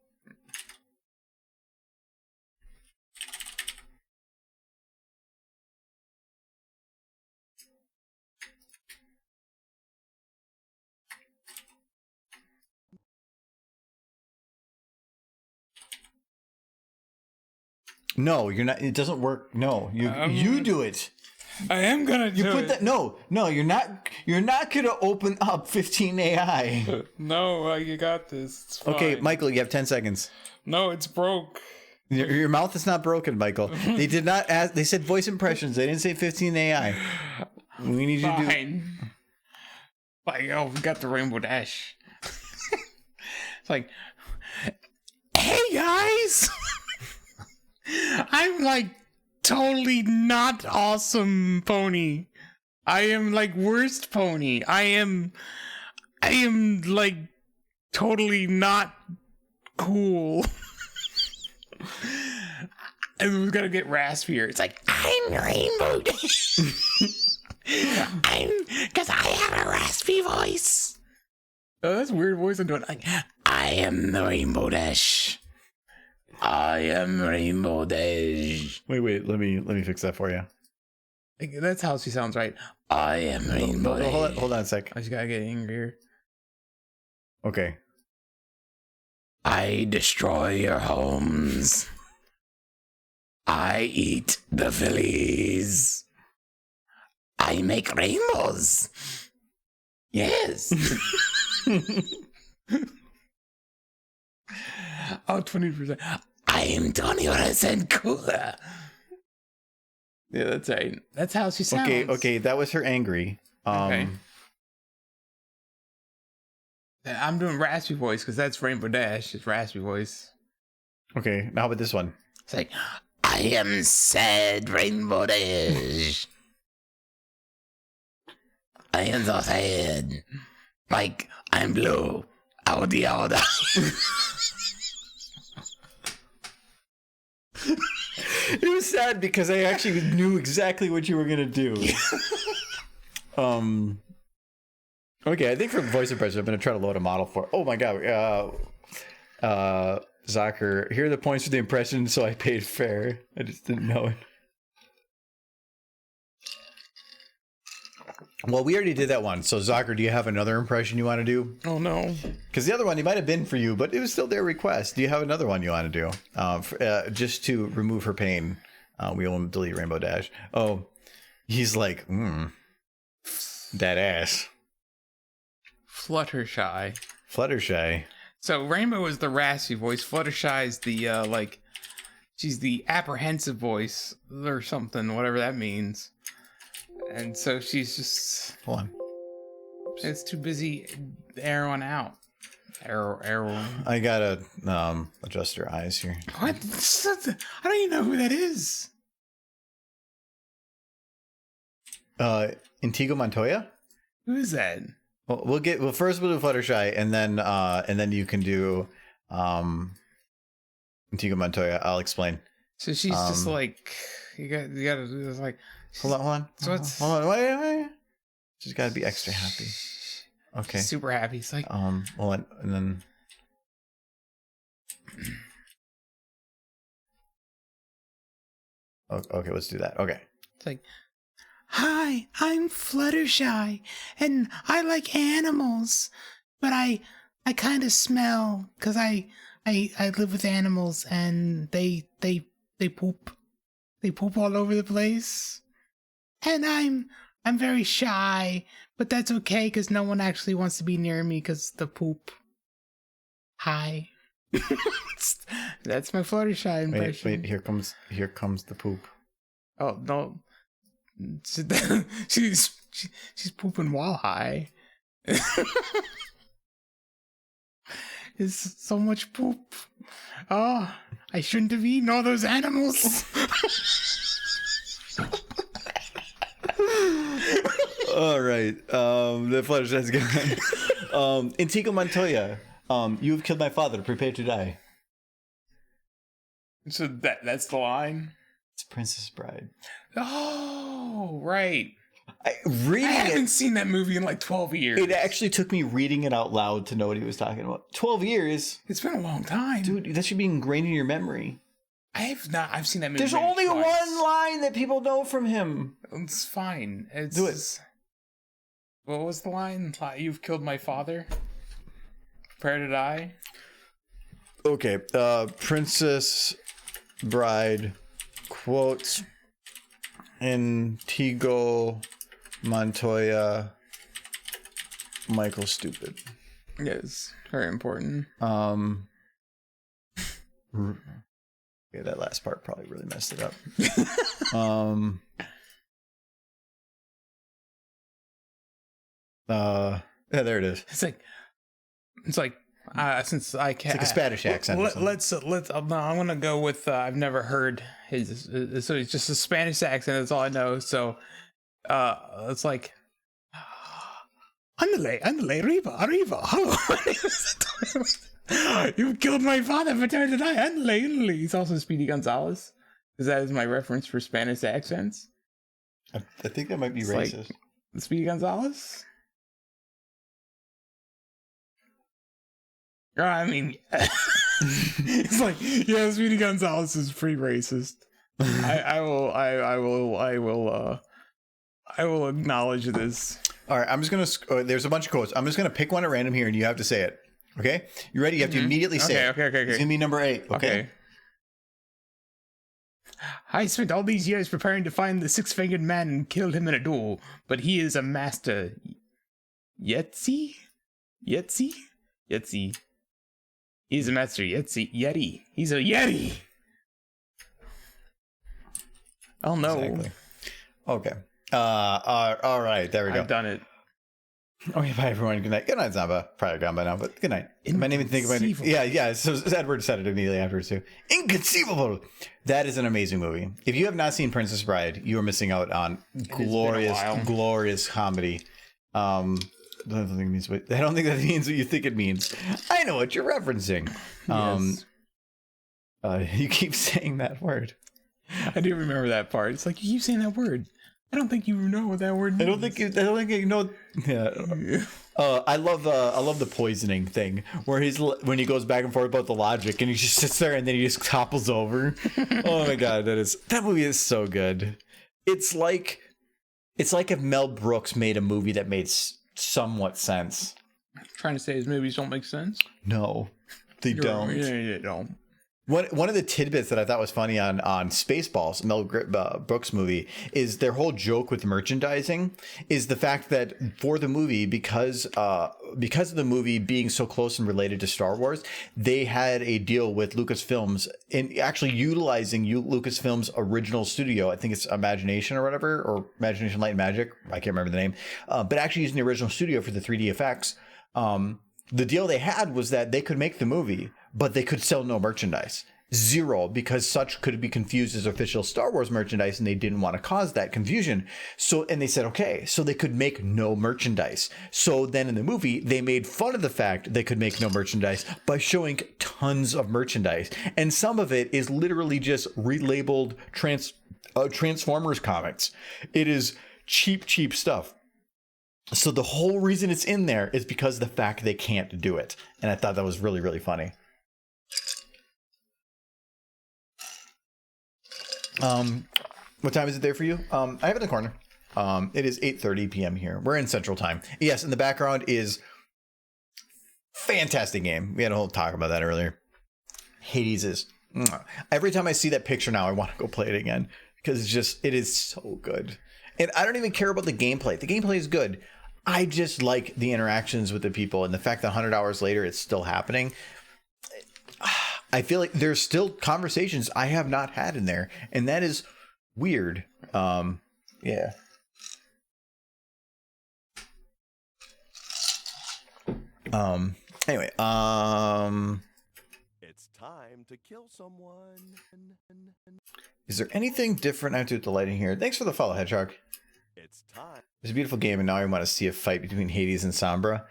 No, you're not. It doesn't work. No, you do it. I am gonna do you put it. that. No, you're not. You're not gonna open up 15 AI. No, you got this. It's fine. Okay, Michael, you have 10 seconds. No, it's broke. Your mouth is not broken, Michael. They did not ask. They said voice impressions. They didn't say 15 AI. We need you to do. Like, oh, we got the Rainbow Dash. It's like, hey guys. I'm like totally not awesome pony. I am like worst pony. I am like totally not cool. And we've got to get raspier. It's like, I'm Rainbow Dash. Because I have a raspy voice. Oh, that's a weird voice I'm doing. Like, I am the Rainbow Dash. I am Rainbow Dash. Wait. Let me fix that for you. That's how she sounds, right? I am Rainbow Dash. Hold on a sec. I just gotta get angrier. Okay. I destroy your homes. I eat the fillies. I make rainbows. Yes. Oh, 20%. I am 20% cooler. Yeah, that's right. That's how she sounds. Okay, that was her angry. Okay. I'm doing raspy voice because that's Rainbow Dash. It's raspy voice. Okay, now with this one. It's like, I am sad Rainbow Dash. I am so sad. Like, I'm blue. Audi. It was sad because I actually knew exactly what you were gonna do. Okay, I think for voice impression, I'm gonna try to load a model for. Oh my god, Zucker, here are the points for the impression, so I paid fair. I just didn't know it. Well, we already did that one. So, Zucker, do you have another impression you want to do? Oh, no. Because the other one, he might have been for you, but it was still their request. Do you have another one you want to do? Just to remove her pain. We won't delete Rainbow Dash. Oh, he's like, that ass. Fluttershy. So, Rainbow is the raspy voice. Fluttershy is the, she's the apprehensive voice or something, whatever that means. And so she's just... Hold on. It's too busy arrowing out. Arrow. I gotta adjust your eyes here. What? I don't even know who that is. Intigo Montoya? Who is that? Well, first we'll do Fluttershy, and then you can do Intigo Montoya. I'll explain. So she's just like you gotta do this like. Hold on. Hold on. Wait. She's got to be extra happy. Okay. She's super happy. It's like well, and then. Okay, let's do that. Okay. It's like, hi, I'm Fluttershy, and I like animals, but I kind of smell because I live with animals, and they poop all over the place. And I'm I'm very shy, but that's okay because no one actually wants to be near me because the poop. Hi. That's my Fluttershy impression. Wait, here comes the poop. Oh no, she's pooping while high. It's so much poop. Oh, I shouldn't have eaten all those animals. All right, the Fluttershy's gone. Antigua Montoya, you have killed my father. Prepare to die. So that's the line. It's Princess Bride. Oh, right. I haven't seen that movie in like 12 years. It actually took me reading it out loud to know what he was talking about. 12 years? It's been a long time. Dude, that should be ingrained in your memory. I've seen that movie. There's only one line that people know from him. It's fine. Do it. What was the line? You've killed my father. Prepare to die. Okay. Princess Bride quotes Antigua Montoya Michael Stupid. Yes, very important. Yeah, that last part probably really messed it up. Yeah, there it is. It's like since I can't. It's like a Spanish accent. Let's. I'm gonna go with. I've never heard his. So it's just a Spanish accent. That's all I know. So, it's like. Andale, arriba. You killed my father, prepare to die. Andale. He's also Speedy Gonzalez, because that is my reference for Spanish accents. I think that might be racist. Like, Speedy Gonzalez. I mean, it's like, yeah, Speedy Gonzalez is pretty racist. I will acknowledge this. All right, I'm just gonna. There's a bunch of quotes. I'm just gonna pick one at random here, and you have to say it. Okay, you ready? You have to immediately say it. Okay. It's gonna be number 8. Okay. I spent all these years preparing to find the 6-fingered man and killed him in a duel, but he is a master. Yetzi. He's a master Yeti. He's a Yeti. Oh no. Exactly. Okay. All right. There we go. I've done it. Okay, bye everyone. Good night. Good night, Zamba. Probably gone by now, but good night. My name is think about it. Yeah. So Edward said it immediately afterwards too. Inconceivable. That is an amazing movie. If you have not seen Princess Bride, you are missing out on glorious comedy. I don't think that means what you think it means. I know what you're referencing. Yes. You keep saying that word. I do remember that part. It's like, you keep saying that word. I don't think you know what that word means. I don't think you know. Yeah. I love the poisoning thing where when he goes back and forth about the logic and he just sits there and then he just topples over. Oh my god, that movie is so good. It's like if Mel Brooks made a movie that made somewhat sense. Trying to say his movies don't make sense? No, they don't. Yeah, they don't. One of the tidbits that I thought was funny on Spaceballs, Mel Brooks movie, is their whole joke with merchandising is the fact that for the movie, because of the movie being so close and related to Star Wars, they had a deal with Lucasfilms in actually utilizing Lucasfilms' original studio. I think it's Imagination or whatever, or Imagination Light and Magic. I can't remember the name, but actually using the original studio for the 3D effects. The deal they had was that they could make the movie, but they could sell no merchandise. Zero, because such could be confused as official Star Wars merchandise, and they didn't want to cause that confusion. And they said, okay, so they could make no merchandise. So then in the movie, they made fun of the fact they could make no merchandise by showing tons of merchandise. And some of it is literally just relabeled Transformers comics. It is cheap stuff. So the whole reason it's in there is because of the fact they can't do it. And I thought that was really, really funny. What time is it there for you? I have it in the corner. It is 8:30 p.m. here. We're in Central Time. Yes, in the background is fantastic game. We had a whole talk about that earlier. Hades is... Every time I see that picture now, I want to go play it again. Because it is so good. And I don't even care about the gameplay. The gameplay is good. I just like the interactions with the people, and the fact that 100 hours later it's still happening. I feel like there's still conversations I have not had in there, and that is weird. Yeah. Anyway, It's time to kill someone. is there anything different I have to do with the lighting here? Thanks for the follow, Hedgehog. It's time. It's a beautiful game, and now I want to see a fight between Hades and Sombra.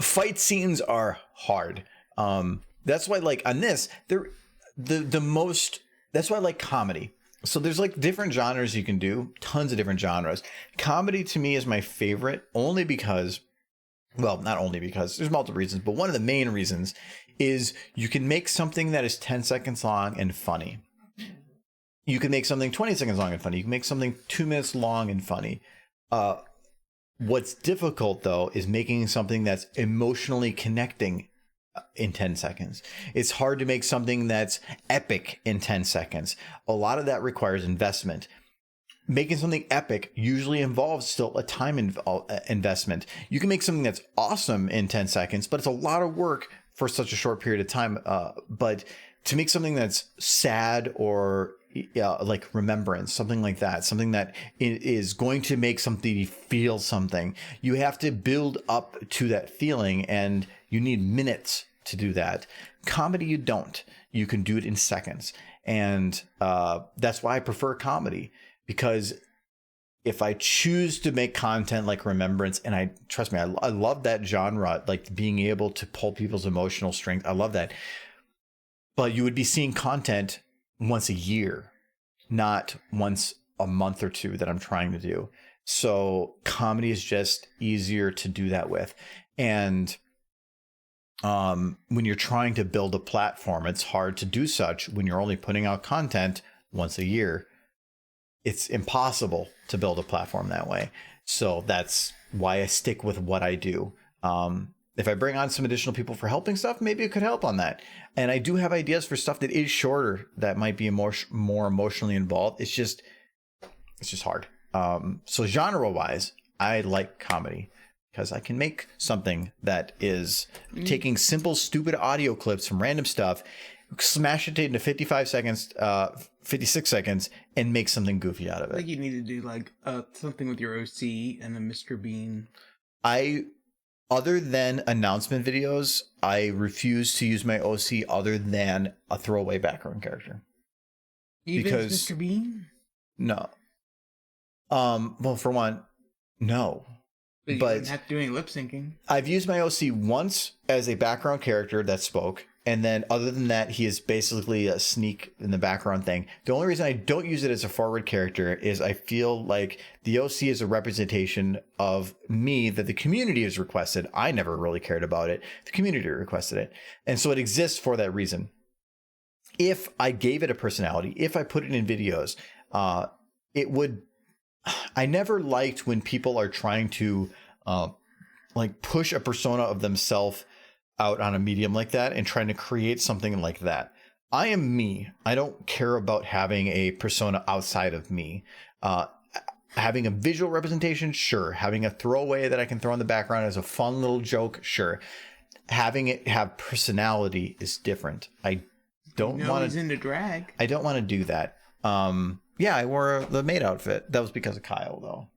Fight scenes are hard. That's why, like, on this, that's why I like comedy. So there's like different genres you can do, tons of different genres. Comedy to me is my favorite, only because, well, not only because, there's multiple reasons, but one of the main reasons is you can make something that is 10 seconds long and funny. You can make something 20 seconds long and funny. You can make something 2 minutes long and funny. What's difficult, though, is making something that's emotionally connecting in 10 seconds. It's hard to make something that's epic in 10 seconds. A lot of that requires investment. Making something epic usually involves still a time investment. You can make something that's awesome in 10 seconds, but it's a lot of work for such a short period of time. But to make something that's sad or like remembrance, something like that, something that is going to make somebody feel something, you have to build up to that feeling, and you need minutes to do that. Comedy, you don't. You can do it in seconds. And that's why I prefer comedy, because if I choose to make content like remembrance, and trust me, I love that genre, like being able to pull people's emotional strength. I love that. But you would be seeing content once a year, not once a month or two that I'm trying to do. So comedy is just easier to do that with. And when you're trying to build a platform, it's hard to do such when you're only putting out content once a year. It's impossible to build a platform that way. So that's why I stick with what I do. If I bring on some additional people for helping stuff, maybe it could help on that. And I do have ideas for stuff that is shorter, that might be more emotionally involved. It's just hard. So genre wise, I like comedy, because I can make something that is taking simple, stupid audio clips from random stuff, smash it into 56 seconds, and make something goofy out of it. I think you need to do like something with your OC and then Mr. Bean. Other than announcement videos, I refuse to use my OC other than a throwaway background character. Even because Mr. Bean? No. Well, for one, no. But you wouldn't have to do any lip syncing. I've used my OC once as a background character that spoke, and then other than that, he is basically a sneak in the background thing. The only reason I don't use it as a forward character is I feel like the OC is a representation of me that the community has requested. I never really cared about it. The community requested it. And so it exists for that reason. If I gave it a personality, if I put it in videos, it would... I never liked when people are trying to like push a persona of themselves out on a medium like that and trying to create something like that. I am me. I don't care about having a persona outside of me. Having a visual representation, sure. Having a throwaway that I can throw in the background as a fun little joke, sure. Having it have personality is different. I don't want to. He's into drag. I don't want to do that. Yeah, I wore the maid outfit. That was because of Kyle, though.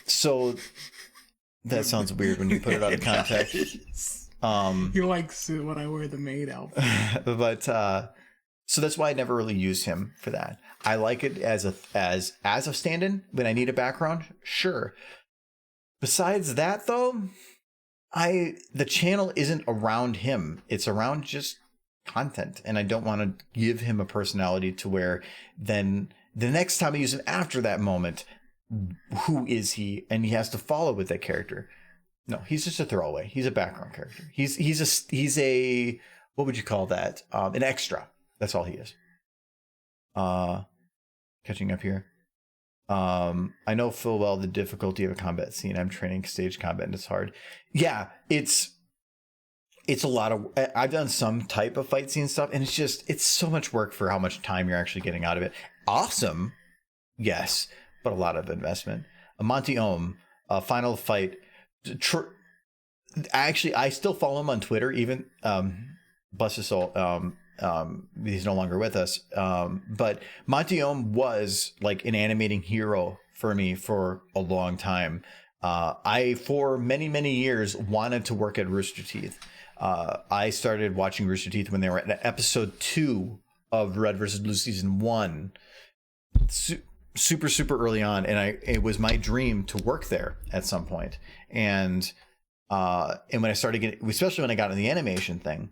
So that sounds weird when you put it out of context. You're like, so when I wear the maid outfit. But so that's why I never really used him for that. I like it as a stand-in when I need a background, sure. Besides that, though, the channel isn't around him. It's around just content, and I don't want to give him a personality to where then the next time I use him after that moment, who is he? And he has to follow with that character. No, he's just a throwaway. He's a background character. He's a what would you call that? An extra. That's all he is. Catching up here. I know full well the difficulty of a combat scene. I'm training stage combat and it's hard. Yeah, it's a lot of, I've done some type of fight scene stuff, and it's so much work for how much time you're actually getting out of it. Awesome. Yes. but a lot of investment. Monty Ohm, Final Fight. Actually, I still follow him on Twitter, even bless his soul. He's no longer with us. But Monty Ohm was like an animating hero for me for a long time. I, for many, many years, wanted to work at Rooster Teeth. I started watching Rooster Teeth when they were at episode 2 of Red vs. Blue season 1. Super early on, and it was my dream to work there at some point. And when I started getting, especially when I got in the animation thing,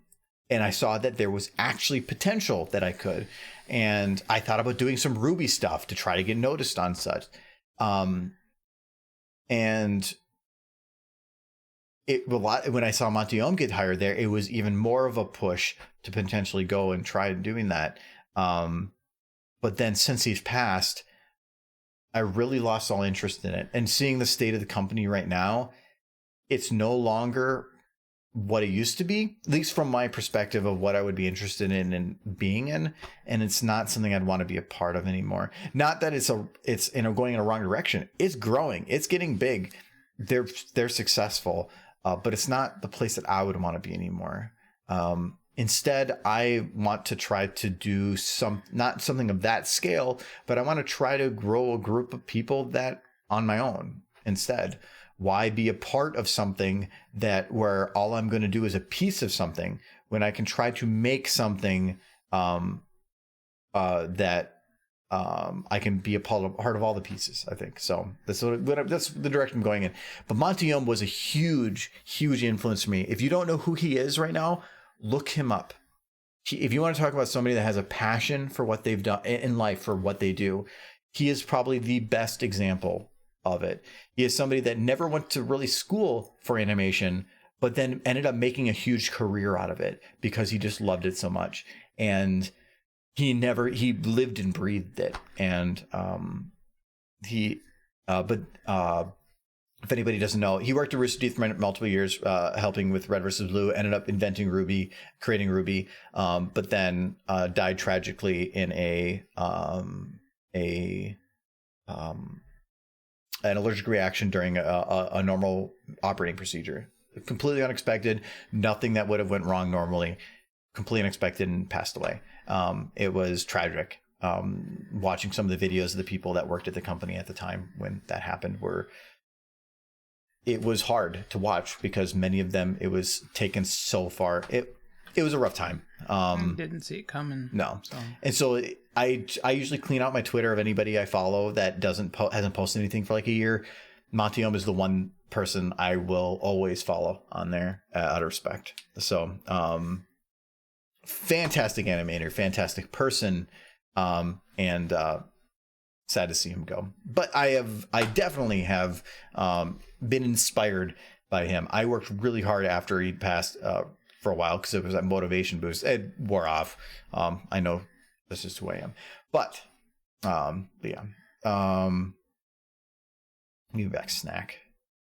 and I saw that there was actually potential that I could, and I thought about doing some Ruby stuff to try to get noticed on such. And when I saw Monty Ohm get hired there, it was even more of a push to potentially go and try doing that. But then since he's passed, I really lost all interest in it. And seeing the state of the company right now, it's no longer what it used to be, at least from my perspective of what I would be interested in and being in. And it's not something I'd want to be a part of anymore. Not that it's going in a wrong direction. It's growing. It's getting big. They're successful, but it's not the place that I would want to be anymore. Instead, I want to try to do not something of that scale, but I want to try to grow a group of people that on my own instead. Why be a part of something where all I'm going to do is a piece of something when I can try to make something that I can be a part of all the pieces, I think. So that's the direction I'm going in. But Monty Ohm was a huge influence for me. If you don't know who he is right now, look him up. If you want to talk about somebody that has a passion for what they've done in life, for what they do, he is probably the best example of it. He is somebody that never went to really school for animation, but then ended up making a huge career out of it because he just loved it so much. And he lived and breathed it. And if anybody doesn't know, he worked at Rooster Teeth for multiple years, helping with Red vs. Blue, ended up inventing Ruby, creating Ruby, but then died tragically in an allergic reaction during a normal operating procedure. Completely unexpected, nothing that would have went wrong normally, completely unexpected, and passed away. It was tragic. Watching some of the videos of the people that worked at the company at the time when that happened it was hard to watch because many of them, it was taken so far. It was a rough time. I didn't see it coming. No. So. And so I usually clean out my Twitter of anybody I follow that hasn't posted anything for like a year. Monty Ohm is the one person I will always follow on there out of respect. So fantastic animator, fantastic person, and sad to see him go. But I definitely have been inspired by him. I worked really hard after he passed for a while because it was that motivation boost. It wore off. I know this is who I am. But yeah. New back snack.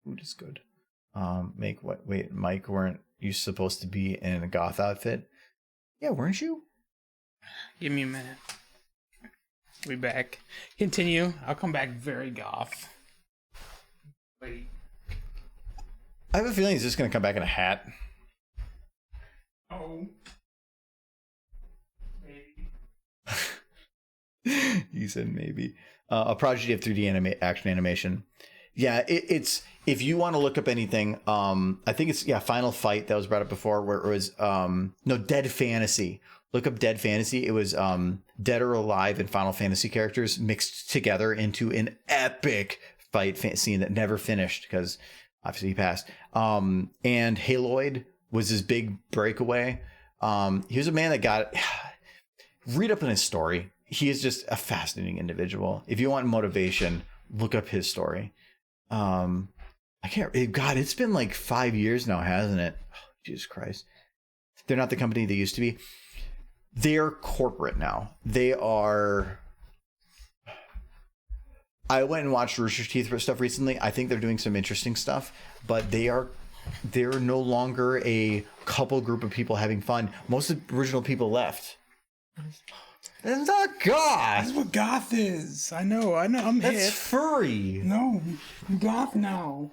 Food is good. Wait, Mike, weren't you supposed to be in a goth outfit? Yeah, weren't you? Give me a minute. We back. Continue. I'll come back very goth. Wait. I have a feeling he's just going to come back in a hat. Oh. Maybe. He said maybe. A prodigy of 3D action animation. Yeah, it's if you want to look up anything, I think it's Final Fight that was brought up before, where it was Dead Fantasy. Look up Dead Fantasy. It was Dead or Alive and Final Fantasy characters mixed together into an epic fight scene that never finished because obviously he passed. And Haloid was his big breakaway. He was a man that read up on his story. He is just a fascinating individual. If you want motivation, look up his story. It's been like 5 years now, hasn't it? Oh, Jesus Christ. They're not the company they used to be. They're corporate now. They are. I went and watched Rooster Teeth stuff recently. I think they're doing some interesting stuff, but they're no longer a couple group of people having fun. Most of the original people left. It's not goth. That's what goth is. I know. I'm That's hip. furry. No, I'm goth now.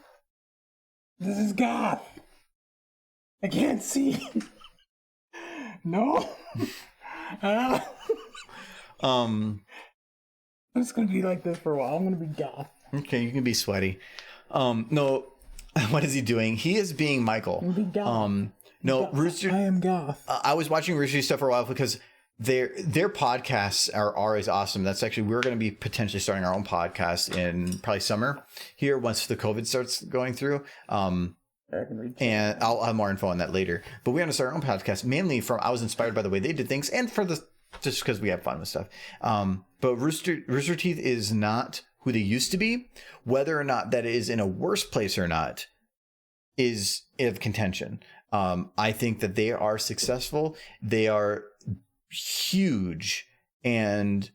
This is goth. I can't see. No. I'm just gonna be like this for a while. I'm gonna be goth. Okay, you can be sweaty. No, what is he doing? He is being Michael. I'm gonna be goth. No, Rooster. I am goth. I was watching Rooster stuff for a while because their podcasts are always awesome. That's actually, we're going to be potentially starting our own podcast in probably summer here once the COVID starts going through. And I'll have more info on that later. But we're going to start our own podcast mainly from, I was inspired by the way they did things and for just because we have fun with stuff. But Rooster Teeth is not who they used to be. Whether or not that is in a worse place or not is of contention. I think that they are successful. They are huge, and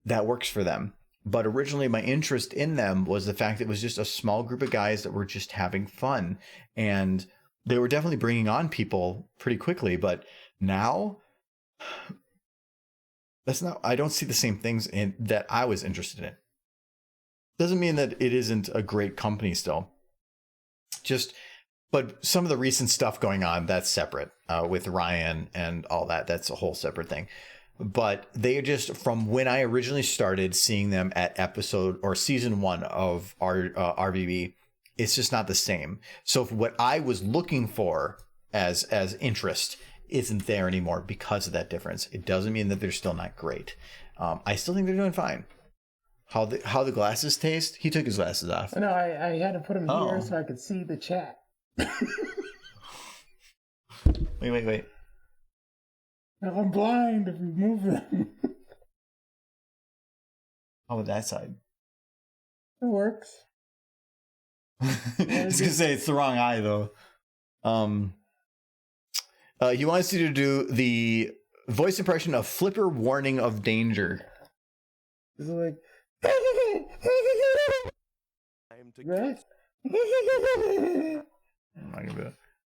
that works for them. But originally, my interest in them was the fact that it was just a small group of guys that were just having fun, and they were definitely bringing on people pretty quickly. But now, that's not. I don't see the same things in that I was interested in. Doesn't mean that it isn't a great company still. But some of the recent stuff going on, that's separate with Ryan and all that. That's a whole separate thing. But they just, from when I originally started seeing them at episode or season 1 of RVB, it's just not the same. So what I was looking for as interest isn't there anymore because of that difference. It doesn't mean that they're still not great. I still think they're doing fine. How the glasses taste? He took his glasses off. No, I had to put them here so I could see the chat. Wait. I'm blind if you move them. How about that side? It works. I was gonna say it's the wrong eye though. He wants you to do the voice impression of Flipper warning of danger. It's like right? I'm not gonna do it.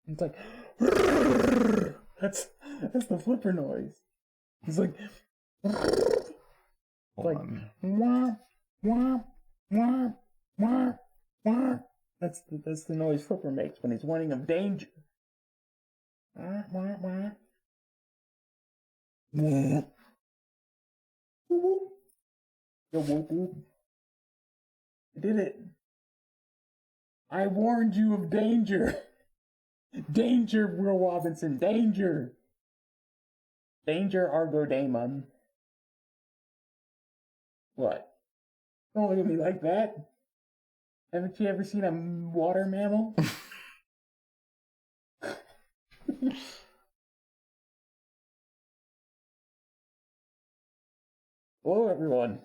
It's like that's the Flipper noise. It's like wah wah wah wah wah. That's the noise Flipper makes when he's warning of danger. Wah wah wah. Wah. Yo, whoop whoop. I did it. I warned you of danger. Danger, Will Robinson. Danger. Danger, Argo Daemon. What? Don't look at me like that. Haven't you ever seen a water mammal? Hello, everyone.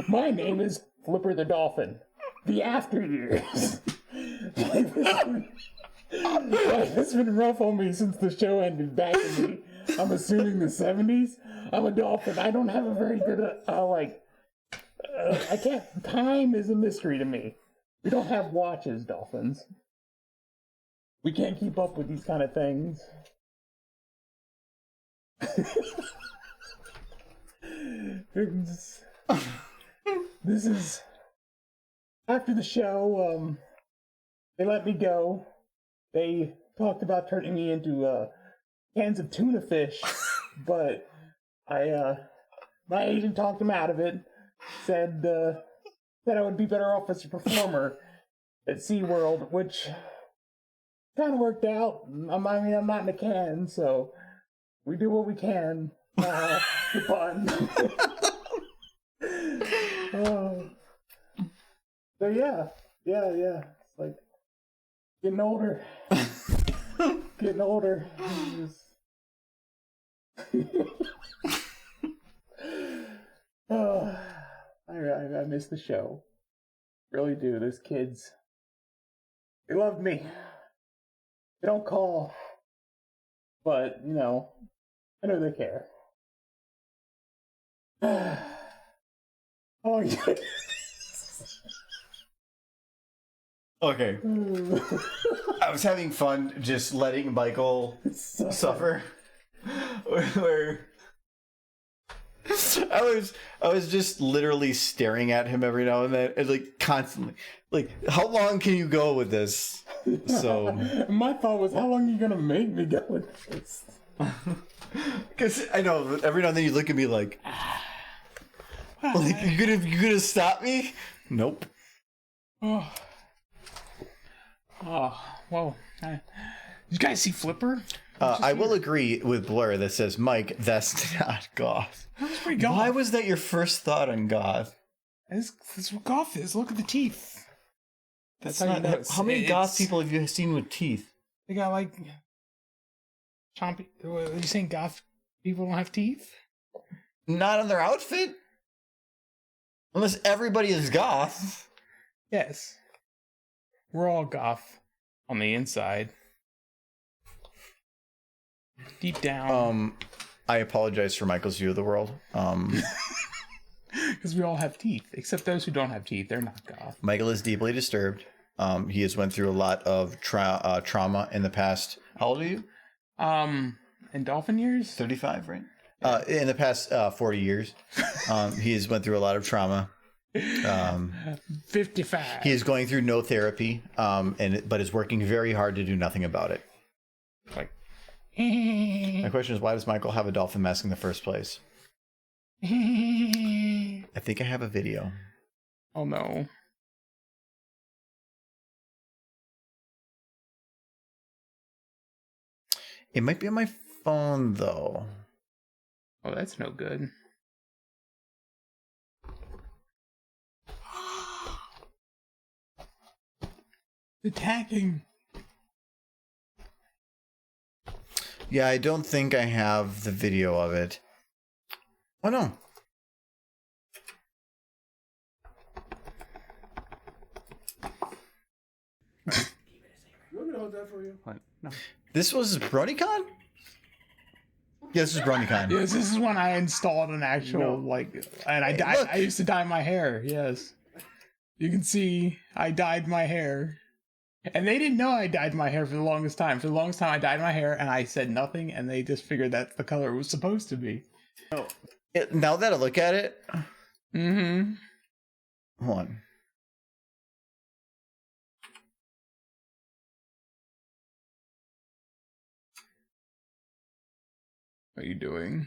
My name is Flipper the Dolphin. The After Years. Life has been rough on me since the show ended back in I'm assuming the 70s. I'm a dolphin. I don't have a very good, I can't, time is a mystery to me. We don't have watches, dolphins. We can't keep up with these kind of things. This is after the show. They let me go. They talked about turning me into cans of tuna fish, but my agent talked him out of it. Said I would be better off as a performer at SeaWorld, which kind of worked out. I mean, I'm not in a can, so we do what we can. The pun. So yeah. It's like getting older. Getting older. I miss the show. Really do. Those kids, they love me. They don't call, but I know they care. Oh yeah. Okay. I was having fun just letting Michael suffer. Where I was just literally staring at him every now and then, and like constantly, like, how long can you go with this? So my thought was, how long are you gonna make me go with this? because I know every now and then you look at me like you're gonna stop me? Nope. Oh, well. Did you guys see Flipper? I will agree with Blur that says, Mike, that's not goth. That's pretty goth. Why was that your first thought on goth? That's what goth is. Look at the teeth. That's how you not. know it's- How many goth it's- people have you seen with teeth? They got like chompy. Are you saying goth people don't have teeth? Not on their outfit. Unless everybody is goth. Yes. We're all goth on the inside. Deep down. I apologize for Michael's view of the world. Because we all have teeth, except those who don't have teeth. They're not goth. Michael is deeply disturbed. He has went through a lot of trauma in the past. How old are you? In dolphin years? 35, right? In the past 40 years. He has went through a lot of trauma. 55. He is going through no therapy, but is working very hard to do nothing about it. Like, my question is, why does Michael have a dolphin mask in the first place? I think I have a video. Oh no. It might be on my phone though. Oh, that's no good. Attacking. Yeah, I don't think I have the video of it. Oh no. You want me to hold that for you? What? No. This was BronyCon? Yes, this is BronyCon. Yes, this is when I installed an actual, and I used to dye my hair, yes. You can see I dyed my hair. And they didn't know I dyed my hair for the longest time. For the longest time, I dyed my hair, and I said nothing, and they just figured that's the color it was supposed to be. Oh. Now that I look at it... Mm-hmm. Hold on. What are you doing?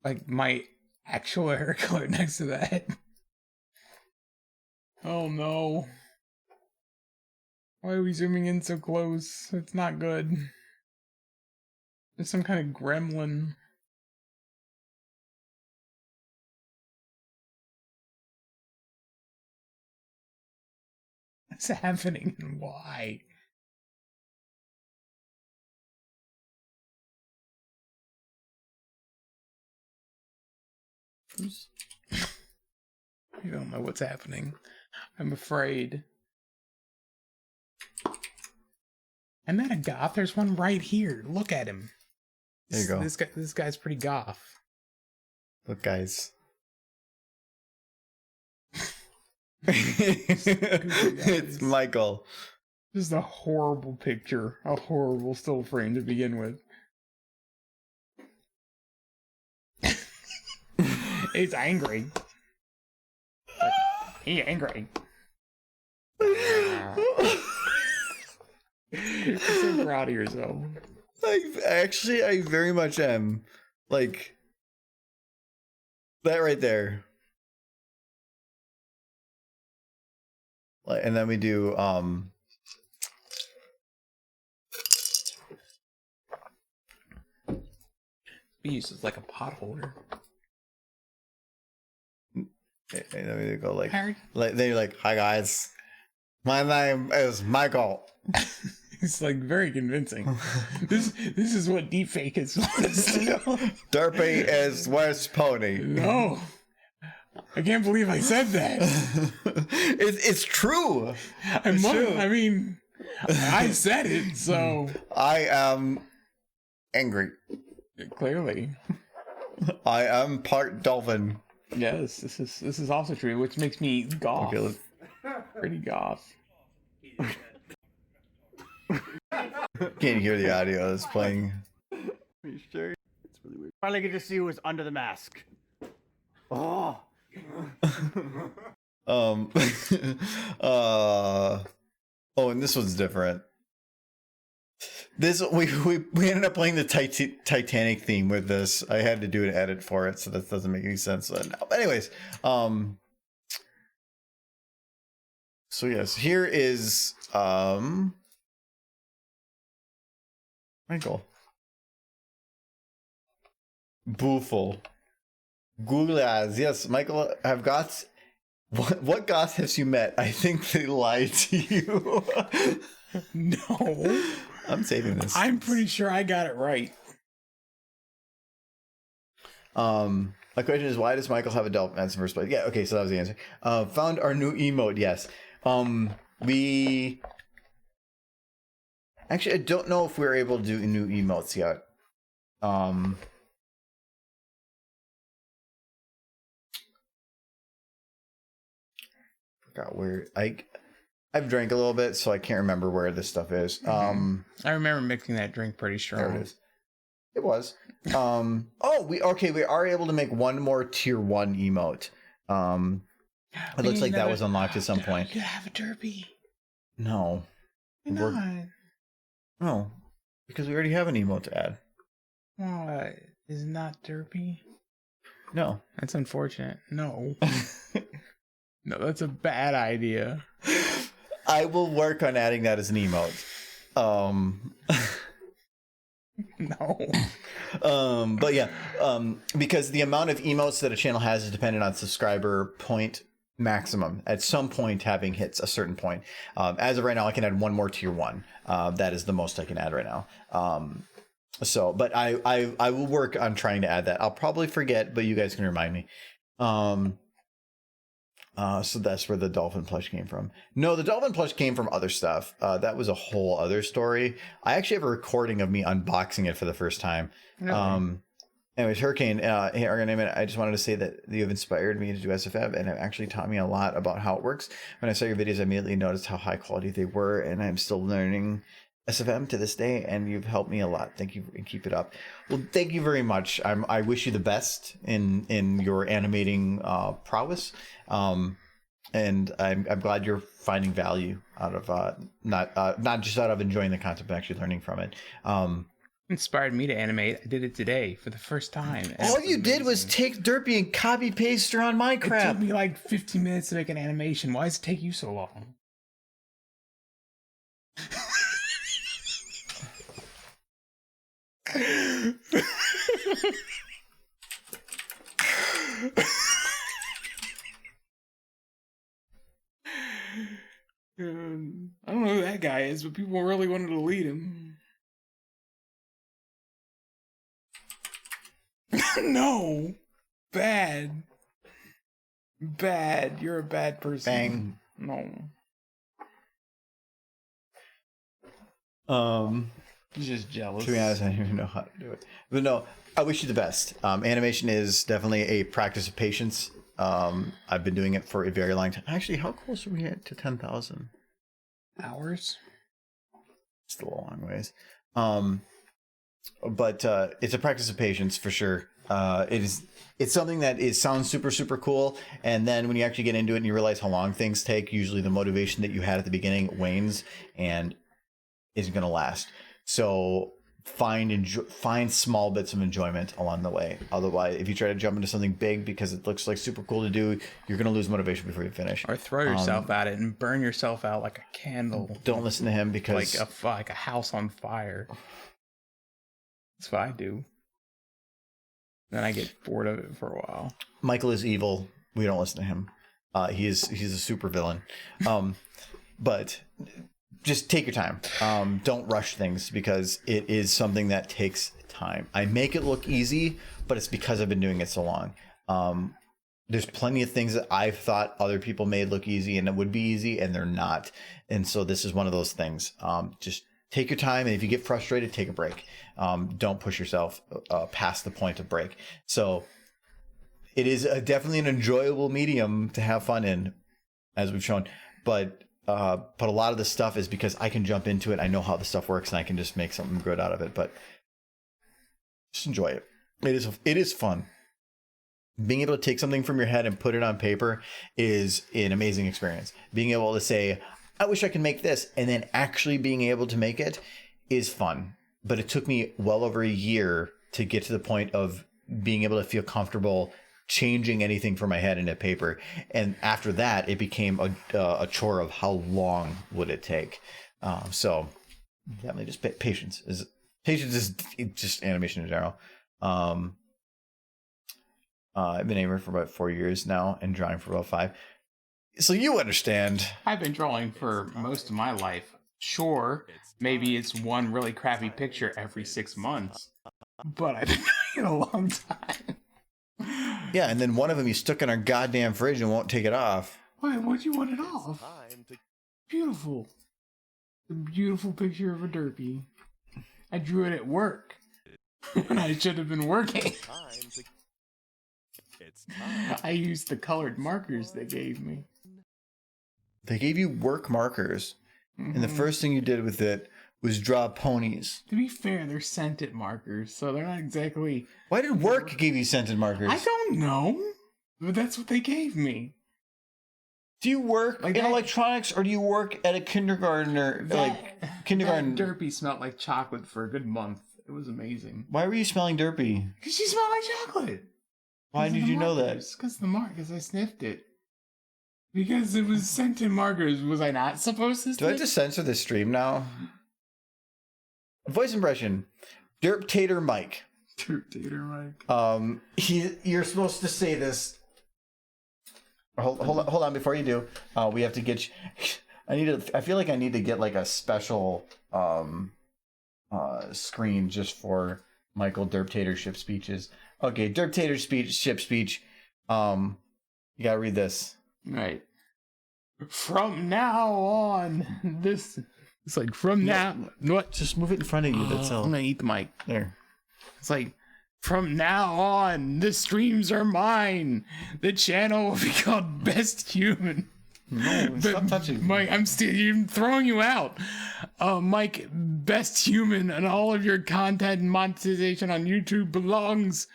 Like, my actual hair color next to that. Oh, no. Why are we zooming in so close? It's not good. There's some kind of gremlin. What's happening and why? I don't know what's happening. I'm afraid. I'm not a goth. There's one right here. Look at him. There you go. This guy's pretty goth. Look, guys. Guys. It's Michael. This is a horrible picture. A horrible still frame to begin with. He's angry. He's angry. You're so proud of yourself. I very much am. Like, that right there. Like, and then we do, He uses like a pot holder. and then we go like, Harry? they're like, hi guys, my name is Michael. It's like very convincing. This is what deepfake is supposed to do. Derpy is West Pony. No. I can't believe I said that. It's true. True. I mean, I said it, so I am angry. Clearly. I am part dolphin. Yes, this is also true, which makes me goth. Okay, Pretty goth. can't hear the audio that's playing. Are you sure? Finally get to see who was under the mask. Oh. Oh, and this one's different. This we ended up playing the Titanic theme with this. I had to do an edit for it, so that doesn't make any sense. But anyways, so yes, here is Michael. Booful. Google ads. Yes, Michael, have goths. What goths have you met? I think they lied to you. No. I'm saving this. I'm pretty sure I got it right. My question is, why does Michael have adult ads in the first place? Yeah, okay, so that was the answer. Found our new emote, yes. We actually, I don't know if we're able to do new emotes yet. Forgot where I've drank a little bit, so I can't remember where this stuff is. I remember mixing that drink pretty strong. There it is. It was. Oh, we are able to make one more tier 1 emote. It looks like that was unlocked at some point. You have a derpy. No. Why not? No, because we already have an emote to add. Well, is not derpy? No. That's unfortunate. No. No, that's a bad idea. I will work on adding that as an emote. No. But yeah, because the amount of emotes that a channel has is dependent on subscriber point maximum. At some point, having hits a certain point. As of right now, I can add one more tier 1. That is the most I can add right now. So, but I will work on trying to add that. I'll probably forget, but you guys can remind me. So that's where the dolphin plush came from. No, the dolphin plush came from other stuff. That was a whole other story. I actually have a recording of me unboxing it for the first time. Really? Anyways, Hurricane, I just wanted to say that you have inspired me to do SFM and have actually taught me a lot about how it works. When I saw your videos, I immediately noticed how high quality they were, and I'm still learning SFM to this day, and you've helped me a lot. Thank you, and keep it up. Well, thank you very much. I wish you the best in your animating prowess. And I'm glad you're finding value out of not just out of enjoying the content, but actually learning from it. Inspired me to animate. I did it today for the first time. All you did was take Derpy and copy paste her on my crap. It took me like 15 minutes to make an animation. Why does it take you so long? I don't know who that guy is, but people really wanted to lead him. No! Bad. Bad. You're a bad person. Bang. No. He's just jealous. To be honest, I don't even know how to do it. But no, I wish you the best. Animation is definitely a practice of patience. I've been doing it for a very long time. Actually, how close are we at to 10,000 hours? Still a long ways. But it's a practice of patience for sure. It's something that sounds super, super cool. And then when you actually get into it and you realize how long things take, usually the motivation that you had at the beginning wanes and isn't going to last. So find small bits of enjoyment along the way. Otherwise, if you try to jump into something big because it looks like super cool to do, you're going to lose motivation before you finish. Or throw yourself at it and burn yourself out like a candle. Don't listen to him because like a house on fire. That's what I do. Then I get bored of it for a while. Michael is evil. We don't listen to him. He's a super villain. But just take your time. Don't rush things because it is something that takes time. I make it look easy, but it's because I've been doing it so long. There's plenty of things that I've thought other people made look easy and it would be easy, and they're not. And so this is one of those things. Just take your time, and if you get frustrated, take a break. Don't push yourself past the point of break. So it is definitely an enjoyable medium to have fun in, as we've shown. But a lot of the stuff is because I can jump into it. I know how the stuff works, and I can just make something good out of it. But just enjoy it. It is fun. Being able to take something from your head and put it on paper is an amazing experience. Being able to say, I wish I could make this, and then actually being able to make it is fun. But it took me well over a year to get to the point of being able to feel comfortable changing anything from my head into paper. And after that, it became a chore of how long would it take. So definitely just patience is just animation in general. I've been animating for about 4 years now and drawing for about 5. So you understand. I've been drawing for most of my life. Sure, maybe it's one really crappy picture every 6 months, but I've been doing it a long time. Yeah, and then one of them you stuck in our goddamn fridge and won't take it off. Why would you want it off? Beautiful. A beautiful picture of a derpy. I drew it at work when I should have been working. I used the colored markers they gave me. They gave you work markers, and the first thing you did with it was draw ponies. To be fair, they're scented markers, so they're not exactly... Why did work give you scented markers? I don't know, but that's what they gave me. Do you work in electronics, or do you work at a kindergarten or kindergarten? That derpy smelled like chocolate for a good month. It was amazing. Why were you smelling derpy? Because she smelled like chocolate. Why did you know that? Because I sniffed it. Because it was scented markers. Was I not supposed to sniff? Do I have to censor the stream now? Voice impression. Derp Tater Mike. Derp Tater Mike. You're supposed to say this. Hold on before you do. We have to get you. I feel like I need to get like a special screen just for Michael Derp Tater ship speeches. Okay, Derp Tater ship speech. You gotta read this. Right. From now on, this... It's like, from now... What? Just move it in front of you, that's all. I'm gonna eat the mic. There. It's like, from now on, the streams are mine. The channel will be called Best Human. No, stop touching Mike, I'm throwing you out. Mike, Best Human, and all of your content and monetization on YouTube belongs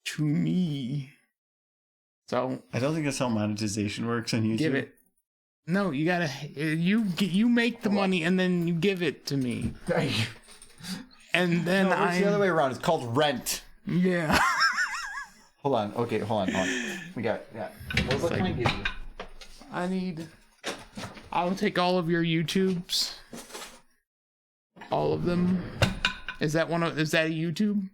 to me. So I don't think that's how monetization works on YouTube. Give it. No, you gotta. You make the money and then you give it to me. And then it's the other way around. It's called rent. Yeah. Hold on. Okay, hold on. We got. Yeah. What can I give you? I'll take all of your YouTubes. All of them. Is that a YouTube?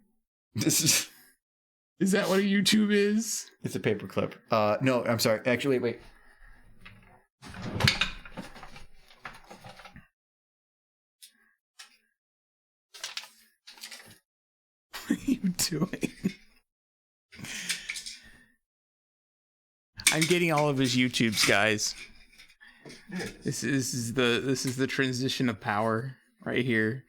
Is that what a YouTube is? It's a paperclip. No, I'm sorry. Actually, wait. What are you doing? I'm getting all of his YouTubes, guys. This is the transition of power right here.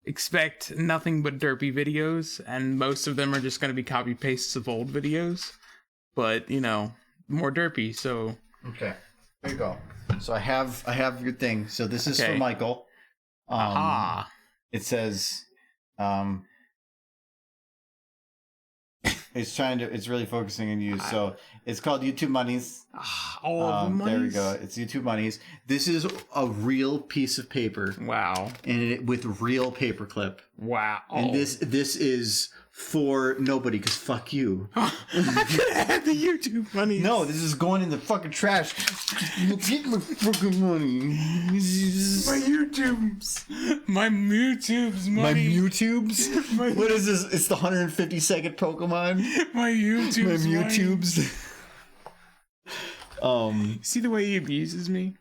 Expect nothing but derpy videos, and most of them are just going to be copy pastes of old videos, but more derpy. So okay, there you go. So I have your thing. So this is for Michael. It says it's really focusing on you. So it's called YouTube Monies. There we go. It's YouTube Monies. This is a real piece of paper. Wow. And with real paperclip. Wow. And this is for nobody, because fuck you. I could have had the YouTube money. No, this is going in the fucking trash. Get my fucking money. My YouTubes. My YouTubes money. My YouTubes? What is this? It's the 150-second Pokemon? My YouTubes. My YouTubes. See the way he abuses me?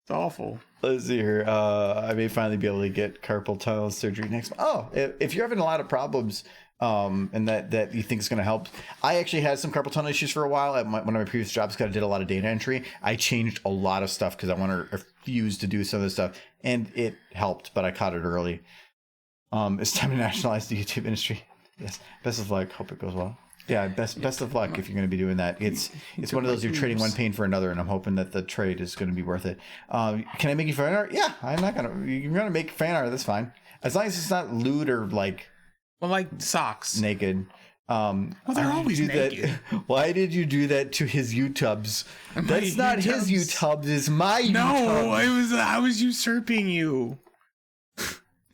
It's awful. Let's see here. I may finally be able to get carpal tunnel surgery next month. Oh, if you're having a lot of problems, and that you think is going to help. I actually had some carpal tunnel issues for a while at one of my previous jobs because I did a lot of data entry. I changed a lot of stuff because I want to refuse to do some of this stuff, and it helped, but I caught it early. It's time to nationalize the YouTube industry. Yes. Best of luck. Hope it goes well. Yeah, best of luck if you're going to be doing that. It's one of those you're trading one pain for another, and I'm hoping that the trade is going to be worth it. Can I make you fan art? Yeah, I'm not gonna. You're gonna make fan art. That's fine, as long as it's not lewd or like. Well, like socks. Naked. Well, they're always naked. Why did you do that to his YouTubes? That's not his YouTubes. It's my YouTubes. No, I was usurping you.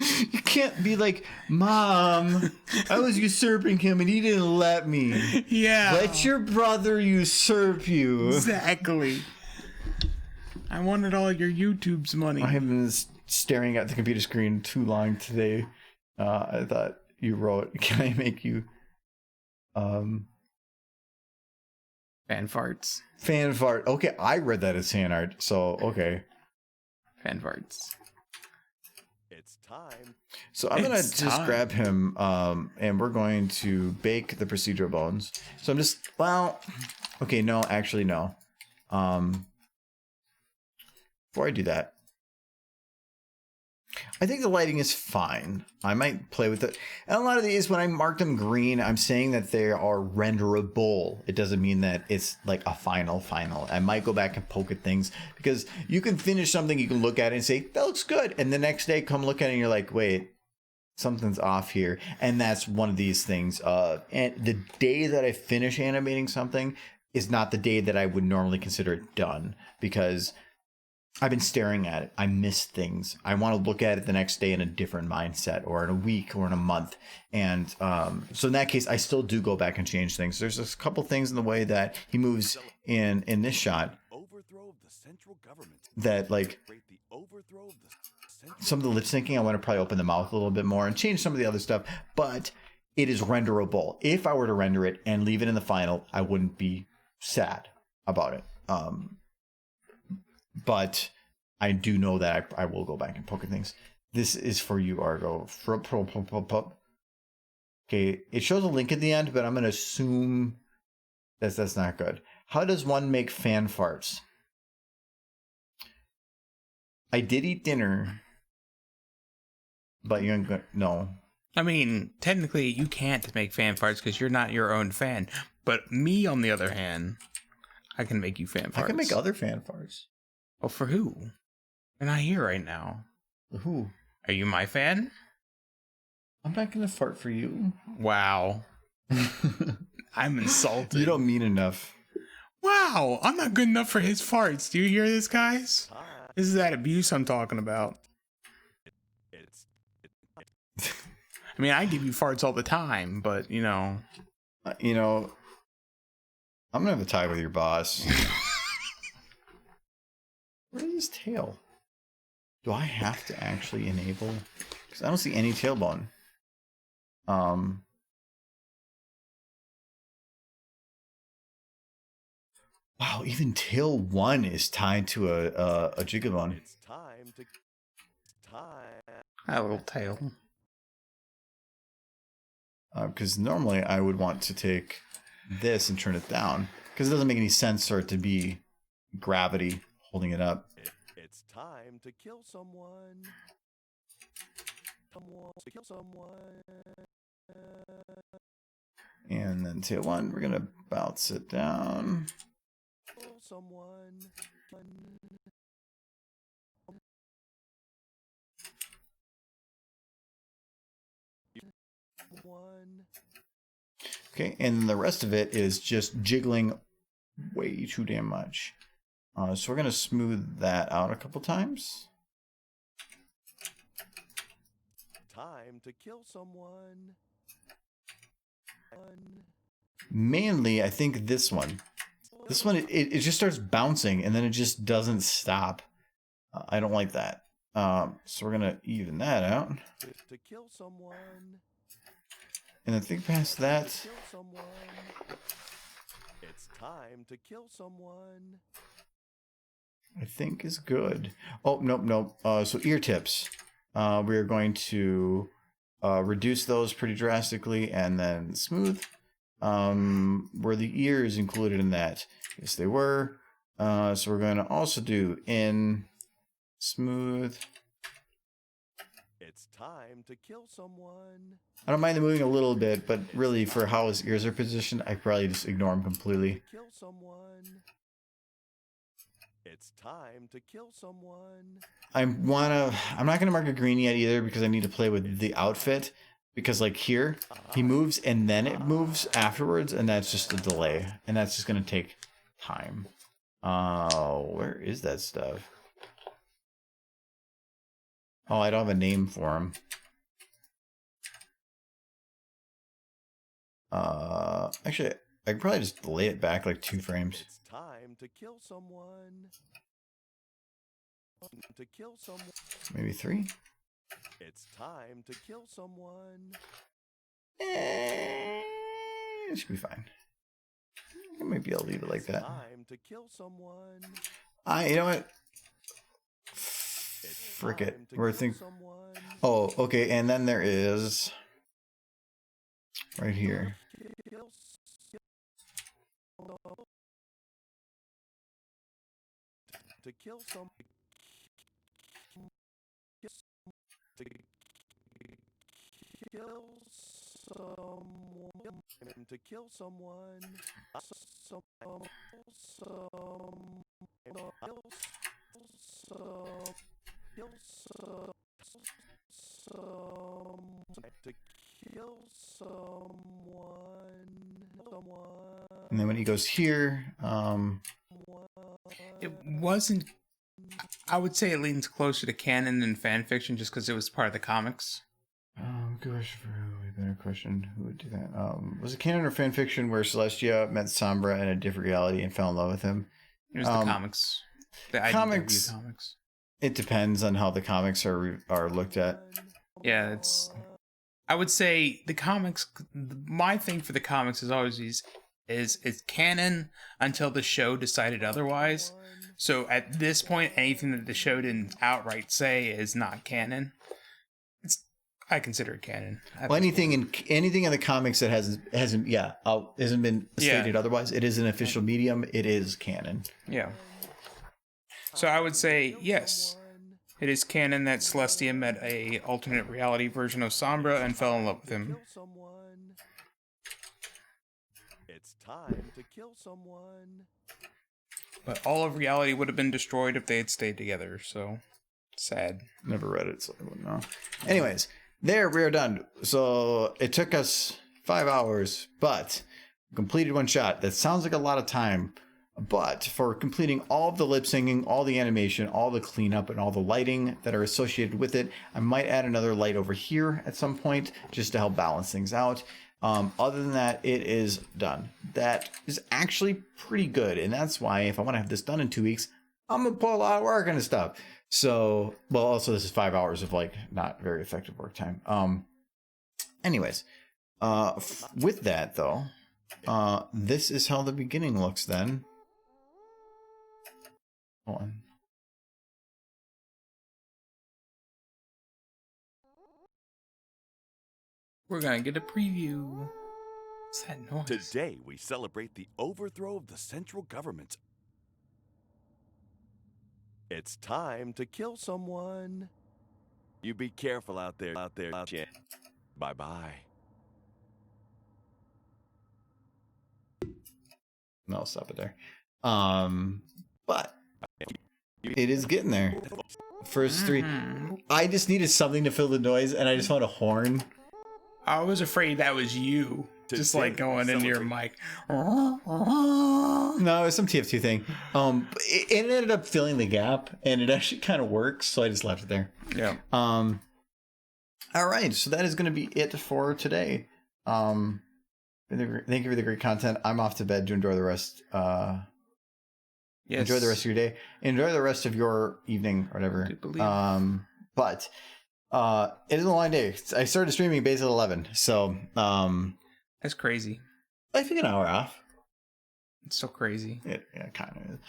You can't be like, Mom, I was usurping him and he didn't let me. Yeah. Let your brother usurp you. Exactly. I wanted all your YouTube's money. I have been staring at the computer screen too long today. I thought you wrote, can I make you fan farts? Fan fart. Okay, I read that as fan art, so okay. Fan farts. It's time. So I'm gonna just grab him, and we're going to bake the procedural bones. So I'm just, well, okay, no, actually no. Before I do that, I think the lighting is fine. I might play with it. And a lot of these, when I mark them green, I'm saying that they are renderable. It doesn't mean that it's like a final. I might go back and poke at things, because you can finish something, you can look at it and say, that looks good. And the next day come look at it and you're like, wait, something's off here. And that's one of these things. And the day that I finish animating something is not the day that I would normally consider it done, because I've been staring at it. I miss things. I want to look at it the next day in a different mindset, or in a week, or in a month. And so in that case, I still do go back and change things. There's a couple things in the way that he moves in this shot that, like, some of the lip syncing, I want to probably open the mouth a little bit more and change some of the other stuff. But it is renderable. If I were to render it and leave it in the final, I wouldn't be sad about it. But I do know that I will go back and poke at things. This is for you, Argo. Okay, it shows a link at the end, but I'm going to assume that's not good. How does one make fan farts? I did eat dinner, but you're no. I mean, technically, you can't make fan farts because you're not your own fan. But me, on the other hand, I can make you fan farts. I can make other fan farts. Well, for who? You're not here right now. Who? Are you my fan? I'm not gonna fart for you. Wow. I'm insulted. You don't mean enough. Wow, I'm not good enough for his farts. Do you hear this, guys? This is that abuse I'm talking about. I mean, I give you farts all the time, but, you know. I'm gonna have a tie with your boss. Where is his tail? Do I have to actually enable? Because I don't see any tailbone. Wow, even tail 1 is tied to a jigabone. It's time to A little tail. Because normally I would want to take this and turn it down, because it doesn't make any sense for it to be gravity holding it up. It's time to kill someone. Kill someone. And then tail 1, we're gonna bounce it down. Kill someone. Okay, and then the rest of it is just jiggling way too damn much. So we're gonna smooth that out a couple times. Time to kill someone. Mainly, I think this one. This one, it just starts bouncing and then it just doesn't stop. I don't like that. So we're gonna even that out. To kill someone. And I think past that. It's time to kill someone. I think is good. Oh, nope. So ear tips. We're going to reduce those pretty drastically and then smooth. Were the ears included in that? Yes, they were. So we're going to also do in smooth. It's time to kill someone. I don't mind the moving a little bit, but really for how his ears are positioned, I probably just ignore him completely. Kill someone. It's time to kill someone. I'm not gonna mark a green yet either because I need to play with the outfit. Because like here, he moves and then it moves afterwards, and that's just a delay, and that's just gonna take time. Where is that stuff? Oh, I don't have a name for him. Actually, I could probably just delay it back like 2 frames. It's time to kill someone. To kill someone. Maybe 3? It's time to kill someone. It should be fine. I might be able to leave it like that. Time to kill someone. You know what? Frick it. We're thinking. Oh, okay. And then there is right here. To kill some. To kill someone. To kill someone. And then when he goes here, it wasn't. I would say it leans closer to canon than fan fiction, just because it was part of the comics. Gosh, for a better question, who would do that? Was it canon or fan fiction where Celestia met Sombra in a different reality and fell in love with him? It was the comics. The comics. IDW comics. It depends on how the comics are looked at. Yeah, it's. I would say the comics. My thing for the comics is always is canon until the show decided otherwise. So at this point, anything that the show didn't outright say is not canon. I consider it canon. Well, anything in the comics that hasn't been stated otherwise, it is an official medium. It is canon. Yeah. So I would say yes, it is canon that Celestia met a alternate reality version of Sombra and fell in love with him. It's time to kill someone. But all of reality would have been destroyed if they had stayed together. So sad. Never read it, so I wouldn't know. Anyways. There, we are done. So it took us 5 hours, but completed one shot. That sounds like a lot of time, but for completing all of the lip syncing, all the animation, all the cleanup, and all the lighting that are associated with it, I might add another light over here at some point just to help balance things out. Other than that, it is done. That is actually pretty good, and that's why if I want to have this done in 2 weeks, I'm gonna put a lot of work into stuff. So, well, also this is 5 hours of like not very effective work time. Anyways, with that though, this is how the beginning looks then. Hold on. We're gonna get a preview. What's that noise? Today we celebrate the overthrow of the central government. It's time to kill someone. You be careful out there. Bye-bye. No, I'll stop it there. But it is getting there. First 3. I just needed something to fill the noise, and I just want a horn. I was afraid that was you. Just like going into your mic. No, it was some TF2 thing. It ended up filling the gap, and it actually kind of works, so I just left it there. Yeah. All right, so that is going to be it for today. Thank you for the great content. I'm off to bed to enjoy the rest. Yes. Enjoy the rest of your day. Enjoy the rest of your evening or whatever. But it is a long day. I started streaming base at 11, so that's crazy. I think an hour off. It's so crazy. Yeah, kind of is.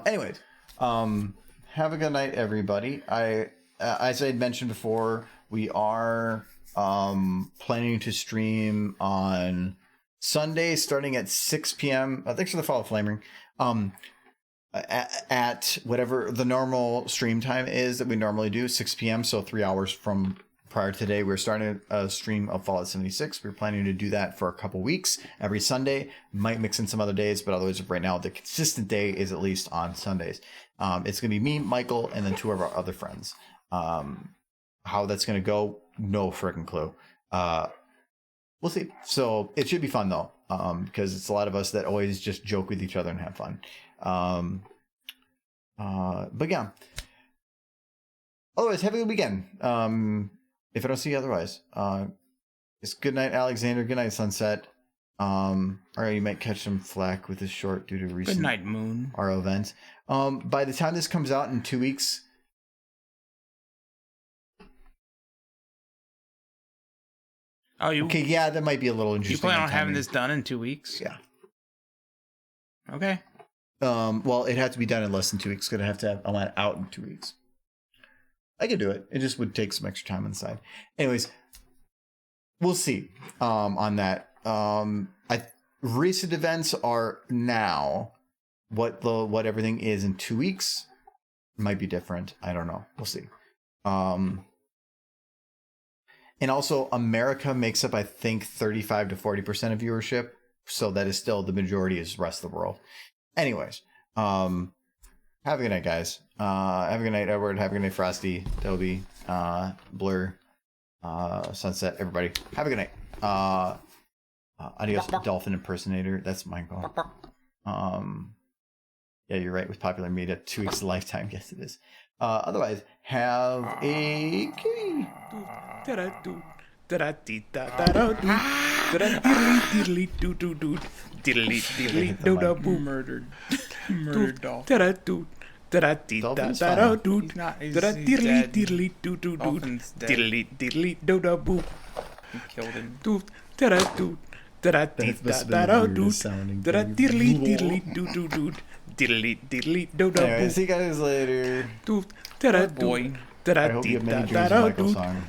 Anyways, have a good night, everybody. As I had mentioned before, we are planning to stream on Sunday starting at 6 p.m. Thanks for the follow, Flaming. At whatever the normal stream time is that we normally do, 6 p.m. So 3 hours from prior to today, we're starting a stream of Fallout 76. We're planning to do that for a couple weeks every Sunday. Might mix in some other days, but otherwise, right now, the consistent day is at least on Sundays. It's going to be me, Michael, and then 2 of our other friends. How that's going to go, no freaking clue. We'll see. So it should be fun, though, because it's a lot of us that always just joke with each other and have fun. But yeah. Otherwise, have a good weekend. If I don't see you otherwise, it's good night, Alexander. Good night, Sunset. Or you might catch some flack with this short due to recent Good night, Moon. RO events. By the time this comes out in 2 weeks. Oh, okay, yeah, that might be a little interesting. You plan on having this done in 2 weeks? Yeah. Okay. Well, it had to be done in less than 2 weeks. Gonna have to have a out in 2 weeks. I could do it. It just would take some extra time on the side. Anyways, we'll see on that. Recent events are now. What everything is in 2 weeks might be different. I don't know. We'll see. And also, America makes up, I think, 35 to 40% of viewership. So that is still the majority is the rest of the world. Anyways, have a good night, guys. Have a good night, Edward. Have a good night, Frosty, Toby, Blur, Sunset, everybody. Have a good night. Adios, Dolphin Impersonator. That's Michael. Yeah, you're right. With popular media, 2 weeks of lifetime. Yes, it is. Otherwise, have a kitty. Murdered. Murdered dolphin. Dolphin's fine. Dolphin's dead. He killed him. That must have been the weirdest sounding Anyway, see you guys later. Oh boy. I hope you have many dreams of Michael's song.